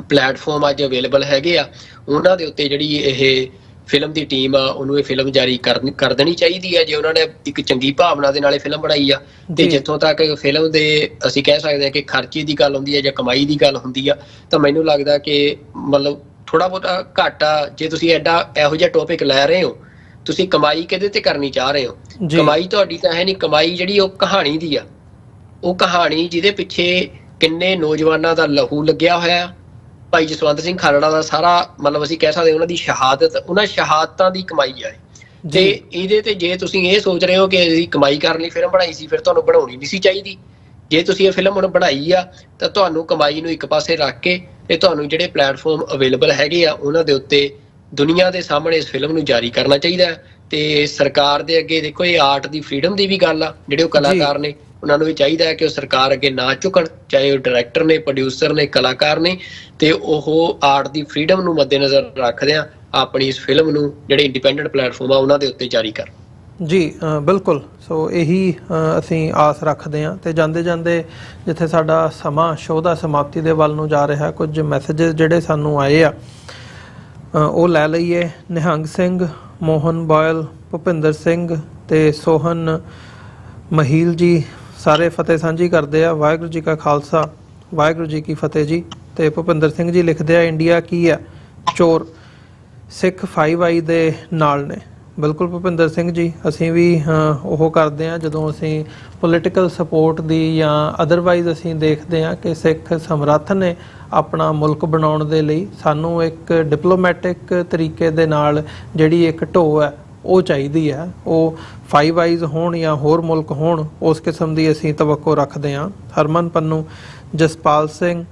ਪਲੇਟਫਾਰਮ ਅੱਜ ਅਵੇਲੇਬਲ ਹੈਗੇ ਆ, ਉਹਨਾਂ ਦੇ ਉੱਤੇ ਜਿਹੜੀ ਇਹ ਫਿਲਮ ਦੀ ਟੀਮ ਆ ਉਹਨੂੰ ਇਹ ਫਿਲਮ ਜਾਰੀ ਕਰ ਦੇਣੀ ਚਾਹੀਦੀ ਆ, ਜੇ ਉਹਨਾਂ ਨੇ ਇੱਕ ਚੰਗੀ ਭਾਵਨਾ ਦੇ ਨਾਲ ਇਹ ਫਿਲਮ ਬਣਾਈ ਆ। ਤੇ ਜਿੱਥੋਂ ਤੱਕ ਫਿਲਮ ਦੇ ਅਸੀਂ ਕਹਿ ਸਕਦੇ ਹਾਂ ਕਿ ਖਰਚੇ ਦੀ ਗੱਲ ਹੁੰਦੀ ਹੈ ਜਾਂ ਕਮਾਈ ਦੀ ਗੱਲ ਹੁੰਦੀ ਆ, ਤਾਂ ਮੈਨੂੰ ਲੱਗਦਾ ਕਿ ਮਤਲਬ ਥੋੜਾ ਬਹੁਤਾ ਘੱਟ ਆ। ਜੇ ਤੁਸੀਂ ਐਡਾ ਇਹੋ ਜਿਹਾ ਟੌਪਿਕ ਲੈ ਰਹੇ ਹੋ, ਤੁਸੀਂ ਕਮਾਈ ਕਿਹਦੇ ਤੇ ਕਰਨੀ ਚਾਹ ਰਹੇ ਹੋ? ਕਮਾਈ ਤੁਹਾਡੀ ਤਾਂ ਹੈ ਨਹੀਂ, ਕਮਾਈ ਜਿਹੜੀ ਉਹ ਕਹਾਣੀ ਦੀ ਆ, ਉਹ ਕਹਾਣੀ ਜਿਹਦੇ ਪਿੱਛੇ ਕਿੰਨੇ ਨੌਜਵਾਨਾਂ ਦਾ ਲਹੂ ਲੱਗਿਆ ਹੋਇਆ, ਭਾਈ ਜਸਵੰਤ ਸਿੰਘ ਖਾਲੜਾ ਦਾ ਸਾਰਾ ਮਤਲਬ ਅਸੀਂ ਕਹਿ ਸਕਦੇ ਉਹਨਾਂ ਦੀ ਸ਼ਹਾਦਤ, ਉਹਨਾਂ ਸ਼ਹਾਦਤਾਂ ਦੀ ਕਮਾਈ ਆ। ਤੇ ਇਹਦੇ ਤੇ ਜੇ ਤੁਸੀਂ ਇਹ ਸੋਚ ਰਹੇ ਹੋ ਕਿ ਅਸੀਂ ਕਮਾਈ ਕਰਨ ਲਈ ਫਿਲਮ ਬਣਾਈ ਸੀ, ਫਿਰ ਤੁਹਾਨੂੰ ਬਣਾਉਣੀ ਨਹੀਂ ਸੀ ਚਾਹੀਦੀ। ਜੇ ਤੁਸੀਂ ਇਹ ਫਿਲਮ ਹੁਣ ਬਣਾਈ ਆ ਤਾਂ ਤੁਹਾਨੂੰ ਕਮਾਈ ਨੂੰ ਇੱਕ ਪਾਸੇ ਰੱਖ ਕੇ ਤੇ ਤੁਹਾਨੂੰ ਜਿਹੜੇ ਪਲੇਟਫਾਰਮ ਅਵੇਲੇਬਲ ਹੈਗੇ ਆ ਉਹਨਾਂ ਦੇ ਉੱਤੇ ਦੁਨੀਆ ਦੇ ਸਾਹਮਣੇ ਇਸ ਫਿਲਮ ਨੂੰ ਜਾਰੀ ਕਰਨਾ ਚਾਹੀਦਾ ਹੈ। ਤੇ ਸਰਕਾਰ ਦੇ ਅੱਗੇ ਦੇਖੋ, ਇਹ ਆਰਟ ਦੀ ਫਰੀਡਮ ਦੀ ਵੀ ਗੱਲ ਆ, ਜਿਹੜੇ ਉਹ ਕਲਾਕਾਰ ਨੇ ਉਹਨਾਂ ਨੂੰ ਵੀ ਚਾਹੀਦਾ ਹੈ ਕਿ ਉਹ ਸਰਕਾਰ ਅੱਗੇ ਨਾ ਝੁਕਣ, ਚਾਹੇ ਉਹ ਡਾਇਰੈਕਟਰ ਨੇ, ਪ੍ਰੋਡਿਊਸਰ ਨੇ, ਕਲਾਕਾਰ ਨੇ, ਤੇ ਉਹ ਆਰਟ ਦੀ ਫਰੀਡਮ ਨੂੰ ਮੱਦੇਨਜ਼ਰ ਰੱਖਦਿਆਂ ਆਪਣੀ ਇਸ ਫਿਲਮ ਨੂੰ ਜਿਹੜੇ ਇੰਡੀਪੈਂਡੈਂਟ ਪਲੇਟਫਾਰਮ ਆ ਉਹਨਾਂ ਦੇ ਉੱਤੇ ਜਾਰੀ ਕਰਨ। ਜੀ ਬਿਲਕੁਲ। ਸੋ ਇਹੀ ਅਸੀਂ ਆਸ ਰੱਖਦੇ ਹਾਂ। ਤੇ ਜਾਂਦੇ ਜਾਂਦੇ ਜਿੱਥੇ ਸਾਡਾ ਸਮਾਂ ਸ਼ੋਅ ਦਾ ਸਮਾਪਤੀ ਦੇ ਵੱਲ ਨੂੰ ਜਾ ਰਿਹਾ, ਕੁਝ ਮੈਸੇਜਸ ਜਿਹੜੇ ਸਾਨੂੰ ਆਏ ਆ ਉਹ ਲੈ ਲਈਏ। ਨਿਹੰਗ ਸਿੰਘ, ਮੋਹਨ ਬੋਇਲ, ਭੁਪਿੰਦਰ ਸਿੰਘ ਤੇ ਸੋਹਨ ਮਹੀਲ ਜੀ ਸਾਰੇ ਫਤਿਹ ਸਾਂਝੀ ਕਰਦੇ ਆ। ਵਾਹਿਗੁਰੂ ਜੀ ਕਾ ਖਾਲਸਾ, ਵਾਹਿਗੁਰੂ ਜੀ ਕੀ ਫਤਿਹ ਜੀ। ਤੇ ਭੁਪਿੰਦਰ ਸਿੰਘ ਜੀ ਲਿਖਦੇ ਆ, ਇੰਡੀਆ ਕੀ ਹੈ ਚੋਰ, ਸਿੱਖ 5i ਦੇ ਨਾਲ ਨੇ। ਬਿਲਕੁਲ ਭੁਪਿੰਦਰ ਸਿੰਘ ਜੀ, ਅਸੀਂ ਵੀ ਉਹ ਕਰਦੇ ਹਾਂ ਜਦੋਂ ਅਸੀਂ ਪੋਲੀਟੀਕਲ ਸਪੋਰਟ ਦੀ ਜਾਂ ਅਦਰਵਾਈਜ਼ ਅਸੀਂ ਦੇਖਦੇ ਹਾਂ ਕਿ ਸਿੱਖ ਸਮਰੱਥ ਨੇ ਆਪਣਾ ਮੁਲਕ ਬਣਾਉਣ ਦੇ ਲਈ। ਸਾਨੂੰ ਇੱਕ ਡਿਪਲੋਮੈਟਿਕ ਤਰੀਕੇ ਦੇ ਨਾਲ ਜਿਹੜੀ ਇੱਕ ਢੋਅ ਹੈ ਉਹ ਚਾਹੀਦੀ ਹੈ। ਉਹ 5i ਹੋਣ ਜਾਂ ਹੋਰ ਮੁਲਕ ਹੋਣ, ਉਸ ਕਿਸਮ ਦੀ ਅਸੀਂ ਤਵੱਕੋ ਰੱਖਦੇ ਹਾਂ। ਹਰਮਨ ਪੰਨੂ, ਜਸਪਾਲ ਸਿੰਘ,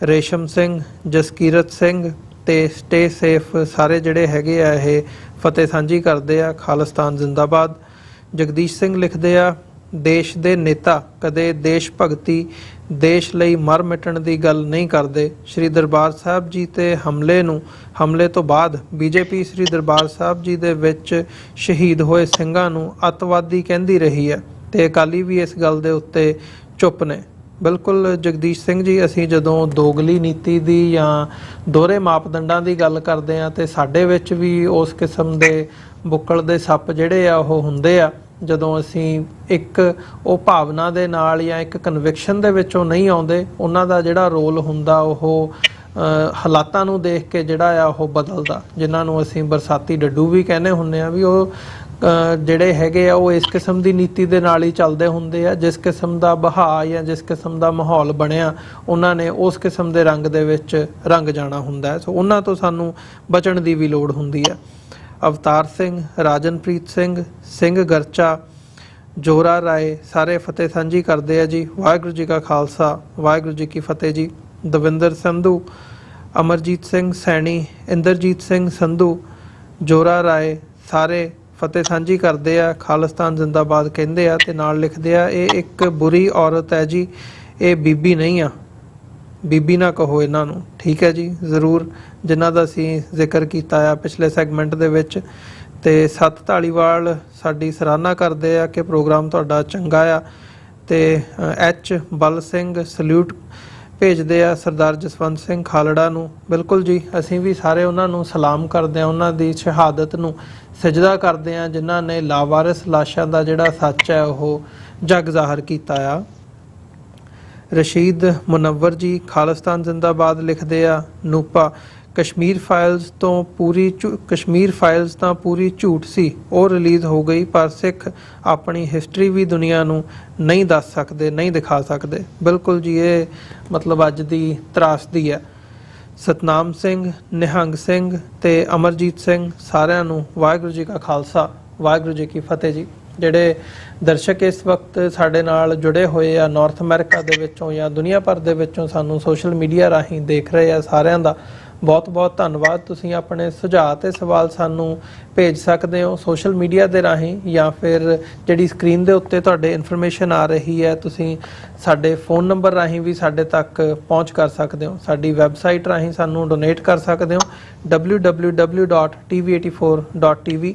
ਰੇਸ਼ਮ ਸਿੰਘ, ਜਸਕੀਰਤ ਸਿੰਘ ਤੇ ਸਟੇ ਸੇਫ ਸਾਰੇ ਜਿਹੜੇ ਹੈਗੇ ਆ ਇਹ ਫਤਿਹ ਸਾਂਝੀ ਕਰਦੇ ਆ। ਖਾਲਿਸਤਾਨ ਜ਼ਿੰਦਾਬਾਦ। ਜਗਦੀਸ਼ ਸਿੰਘ ਲਿਖਦੇ ਆ, ਦੇਸ਼ ਦੇ ਨੇਤਾ ਕਦੇ ਦੇਸ਼ ਭਗਤੀ, ਦੇਸ਼ ਲਈ ਮਰ ਮਿਟਣ ਦੀ ਗੱਲ ਨਹੀਂ ਕਰਦੇ। ਸ਼੍ਰੀ ਦਰਬਾਰ ਸਾਹਿਬ ਜੀ ਤੇ ਹਮਲੇ ਤੋਂ ਬਾਅਦ ਬੀਜੇਪੀ ਸ਼੍ਰੀ ਦਰਬਾਰ ਸਾਹਿਬ ਜੀ ਦੇ ਵਿੱਚ ਸ਼ਹੀਦ ਹੋਏ ਸਿੰਘਾਂ ਨੂੰ ਅੱਤਵਾਦੀ ਕਹਿੰਦੀ ਰਹੀ ਹੈ ਤੇ ਅਕਾਲੀ ਵੀ ਇਸ ਗੱਲ ਦੇ ਉੱਤੇ ਚੁੱਪ ਨੇ। ਬਿਲਕੁਲ ਜਗਦੀਸ਼ ਸਿੰਘ ਜੀ, ਅਸੀਂ ਜਦੋਂ ਦੋਗਲੀ ਨੀਤੀ ਦੀ ਜਾਂ ਦੋਹਰੇ ਮਾਪਦੰਡਾਂ ਦੀ ਗੱਲ ਕਰਦੇ ਹਾਂ ਤੇ ਸਾਡੇ ਵਿੱਚ ਵੀ ਉਸ ਕਿਸਮ ਦੇ ਬੁੱਕਲ ਦੇ ਸੱਪ ਜਿਹੜੇ ਆ ਉਹ ਹੁੰਦੇ ਆ। ਜਦੋਂ ਅਸੀਂ ਇੱਕ ਉਹ ਭਾਵਨਾ ਦੇ ਨਾਲ ਜਾਂ ਇੱਕ ਕਨਵਿਕਸ਼ਨ ਦੇ ਵਿੱਚੋਂ ਨਹੀਂ ਆਉਂਦੇ, ਉਹਨਾਂ ਦਾ ਜਿਹੜਾ ਰੋਲ ਹੁੰਦਾ ਉਹ ਹਾਲਾਤਾਂ ਨੂੰ ਦੇਖ ਕੇ ਜਿਹੜਾ ਆ ਉਹ ਬਦਲਦਾ, ਜਿਨ੍ਹਾਂ ਨੂੰ ਅਸੀਂ ਬਰਸਾਤੀ ਡੱਡੂ ਵੀ ਕਹਿੰਦੇ ਹੁੰਦੇ ਆ। ਵੀ ਉਹ ਜਿਹੜੇ ਹੈਗੇ ਆ ਉਹ ਇਸ ਕਿਸਮ ਦੀ ਨੀਤੀ ਦੇ ਨਾਲ ਹੀ ਚੱਲਦੇ ਹੁੰਦੇ ਆ। ਜਿਸ ਕਿਸਮ ਦਾ ਬਹਾਅ ਜਾਂ ਜਿਸ ਕਿਸਮ ਦਾ ਮਾਹੌਲ ਬਣਿਆ, ਉਹਨਾਂ ਨੇ ਉਸ ਕਿਸਮ ਦੇ ਰੰਗ ਦੇ ਵਿੱਚ ਰੰਗ ਜਾਣਾ ਹੁੰਦਾ ਹੈ। ਸੋ ਉਹਨਾਂ ਤੋਂ ਸਾਨੂੰ ਬਚਣ ਦੀ ਵੀ ਲੋੜ ਹੁੰਦੀ ਹੈ। ਅਵਤਾਰ ਸਿੰਘ, ਰਾਜਨਪ੍ਰੀਤ ਸਿੰਘ, ਸਿੰਘ ਗਰਚਾ, ਜੋਰਾ ਰਾਏ ਸਾਰੇ ਫਤਿਹ ਸਾਂਝੀ ਕਰਦੇ ਆ ਜੀ। ਵਾਹਿਗੁਰੂ ਜੀ ਕਾ ਖਾਲਸਾ, ਵਾਹਿਗੁਰੂ ਜੀ ਕੀ ਫਤਿਹ ਜੀ। ਦਵਿੰਦਰ ਸੰਧੂ, ਅਮਰਜੀਤ ਸਿੰਘ ਸੈਣੀ, ਇੰਦਰਜੀਤ ਸਿੰਘ ਸੰਧੂ, ਜੋਰਾ ਰਾਏ ਸਾਰੇ ਫਤਿਹ ਸਾਂਝੀ ਕਰਦੇ ਆ। ਖਾਲਿਸਤਾਨ ਜ਼ਿੰਦਾਬਾਦ ਕਹਿੰਦੇ ਆ ਤੇ ਨਾਲ ਲਿਖਦੇ ਆ, ਇਹ ਇੱਕ ਬੁਰੀ ਔਰਤ ਹੈ ਜੀ, ਇਹ ਬੀਬੀ ਨਹੀਂ ਆ, ਬੀਬੀ ਨਾ ਕਹੋ ਇਹਨਾਂ ਨੂੰ। ਠੀਕ ਹੈ ਜੀ, ਜ਼ਰੂਰ, ਜਿਨ੍ਹਾਂ ਦਾ ਅਸੀਂ ਜ਼ਿਕਰ ਕੀਤਾ ਆ ਪਿਛਲੇ ਸੈਗਮੈਂਟ ਦੇ ਵਿੱਚ। ਤੇ ਸੱਤ ਢਾਲੀਵਾਲ ਸਾਡੀ ਸਰਾਹਨਾ ਕਰਦੇ ਆ ਕਿ ਪ੍ਰੋਗਰਾਮ ਤੁਹਾਡਾ ਚੰਗਾ ਆ। ਤੇ ਐਚ ਬਲ ਸਿੰਘ ਸਲੂਟ ਭੇਜਦੇ ਆ ਸਰਦਾਰ ਜਸਵੰਤ ਸਿੰਘ ਖਾਲੜਾ ਨੂੰ। ਬਿਲਕੁਲ ਜੀ, ਅਸੀਂ ਵੀ ਸਾਰੇ ਉਹਨਾਂ ਨੂੰ ਸਲਾਮ ਕਰਦੇ ਆ, ਉਹਨਾਂ ਦੀ ਸ਼ਹਾਦਤ ਨੂੰ ਸਜਦਾ ਕਰਦੇ ਆ, ਜਿਨ੍ਹਾਂ ਨੇ ਲਾਵਾਰਿਸ ਲਾਸ਼ਾਂ ਦਾ ਜਿਹੜਾ ਸੱਚ ਹੈ ਉਹ ਜਗ ਜ਼ਾਹਰ ਕੀਤਾ ਆ। ਰਸ਼ੀਦ ਮੁਨੱਵਰ ਜੀ ਖਾਲਿਸਤਾਨ ਜ਼ਿੰਦਾਬਾਦ ਲਿਖਦੇ ਆ। ਨੂਪਾ, ਕਸ਼ਮੀਰ ਫਾਈਲਸ ਤਾਂ ਪੂਰੀ ਝੂਠ ਸੀ, ਉਹ ਰਿਲੀਜ਼ ਹੋ ਗਈ, ਪਰ ਸਿੱਖ ਆਪਣੀ ਹਿਸਟਰੀ ਵੀ ਦੁਨੀਆ ਨੂੰ ਨਹੀਂ ਦੱਸ ਸਕਦੇ, ਨਹੀਂ ਦਿਖਾ ਸਕਦੇ। ਬਿਲਕੁਲ ਜੀ, ਇਹ ਮਤਲਬ ਅੱਜ ਦੀ ਤਰਾਸਦੀ ਹੈ। ਸਤਨਾਮ ਸਿੰਘ, ਨਿਹੰਗ ਸਿੰਘ ਤੇ ਅਮਰਜੀਤ ਸਿੰਘ ਸਾਰਿਆਂ ਨੂੰ ਵਾਹਿਗੁਰੂ ਜੀ ਕਾ ਖਾਲਸਾ, ਵਾਹਿਗੁਰੂ ਜੀ ਕੀ ਫਤਿਹ ਜੀ। ਜਿਹੜੇ ਦਰਸ਼ਕ ਇਸ ਵਕਤ ਸਾਡੇ ਨਾਲ ਜੁੜੇ ਹੋਏ ਆ ਨਾਰਥ ਅਮਰੀਕਾ ਦੇ ਵਿੱਚੋਂ ਜਾਂ ਦੁਨੀਆ ਭਰ ਦੇ ਵਿੱਚੋਂ ਸਾਨੂੰ ਸੋਸ਼ਲ ਮੀਡੀਆ ਰਾਹੀਂ ਦੇਖ ਰਹੇ ਆ, ਸਾਰਿਆਂ ਦਾ ਬਹੁਤ ਬਹੁਤ ਧੰਨਵਾਦ। ਤੁਸੀਂ ਆਪਣੇ ਸੁਝਾਅ ਤੇ ਸਵਾਲ ਸਾਨੂੰ ਭੇਜ ਸਕਦੇ ਹੋ ਸੋਸ਼ਲ ਮੀਡੀਆ ਦੇ ਰਾਹੀਂ, ਜਾਂ ਫਿਰ ਜਿਹੜੀ ਸਕਰੀਨ ਦੇ ਉੱਤੇ ਤੁਹਾਡੇ ਇਨਫੋਰਮੇਸ਼ਨ ਆ ਰਹੀ ਹੈ, ਤੁਸੀਂ ਸਾਡੇ ਫ਼ੋਨ ਨੰਬਰ ਰਾਹੀਂ ਵੀ ਸਾਡੇ ਤੱਕ ਪਹੁੰਚ ਕਰ ਸਕਦੇ ਹੋ। ਸਾਡੀ ਵੈਬਸਾਈਟ ਰਾਹੀਂ ਸਾਨੂੰ ਡੋਨੇਟ ਕਰ ਸਕਦੇ ਹੋ www.tv84.tv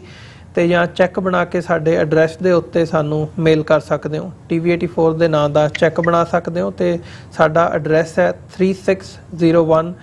ਤੇ ਜਾਂ ਚੈੱਕ ਬਣਾ ਕੇ ਸਾਡੇ ਐਡਰੈਸ ਦੇ ਉੱਤੇ ਸਾਨੂੰ ਮੇਲ ਕਰ ਸਕਦੇ ਹੋ। TV84 ਦੇ ਨਾਂ ਦਾ ਚੈੱਕ ਬਣਾ ਸਕਦੇ ਹੋ ਤੇ ਸਾਡਾ ਐਡਰੈਸ ਹੈ 3601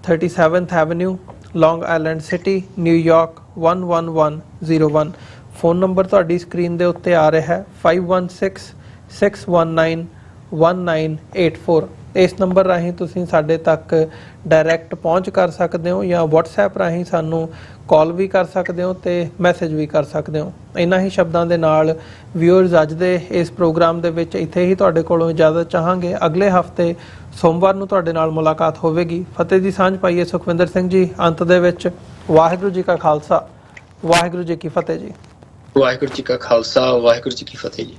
37th avenue, Long Island City, ਨਿਊਯਾਰਕ 11101। ਫ਼ੋਨ ਨੰਬਰ ਤੁਹਾਡੀ ਸਕਰੀਨ ਦੇ ਉੱਤੇ ਆ ਰਿਹਾ ਹੈ 5166191984। ਇਸ ਨੰਬਰ ਰਾਹੀਂ ਤੁਸੀਂ ਸਾਡੇ ਤੱਕ ਡਾਇਰੈਕਟ ਪਹੁੰਚ ਕਰ ਸਕਦੇ ਹੋ ਜਾਂ WhatsApp ਰਾਹੀਂ ਸਾਨੂੰ ਕਾਲ ਵੀ ਕਰ ਸਕਦੇ ਹੋ ਤੇ ਮੈਸੇਜ ਵੀ ਕਰ ਸਕਦੇ ਹੋ। ਇਹਨਾਂ ਹੀ ਸ਼ਬਦਾਂ ਦੇ ਨਾਲ ਵਿਊਅਰਸ ਅੱਜ ਦੇ ਇਸ ਪ੍ਰੋਗਰਾਮ ਦੇ ਵਿੱਚ ਇੱਥੇ ਹੀ ਤੁਹਾਡੇ ਕੋਲੋਂ ਇਜਾਜ਼ਤ ਚਾਹਾਂਗੇ। ਅਗਲੇ ਹਫਤੇ ਸੋਮਵਾਰ ਨੂੰ ਤੁਹਾਡੇ ਨਾਲ ਮੁਲਾਕਾਤ ਹੋਵੇਗੀ। ਫਤਿਹ ਦੀ ਸਾਂਝ ਪਾਈਏ ਸੁਖਵਿੰਦਰ ਸਿੰਘ ਜੀ ਅੰਤ ਦੇ ਵਿੱਚ। ਵਾਹਿਗੁਰੂ ਜੀ ਕਾ ਖਾਲਸਾ, ਵਾਹਿਗੁਰੂ ਜੀ ਕੀ ਫਤਿਹ ਜੀ। ਵਾਹਿਗੁਰੂ ਜੀ ਕਾ ਖਾਲਸਾ, ਵਾਹਿਗੁਰੂ ਜੀ ਕੀ ਫਤਿਹ ਜੀ।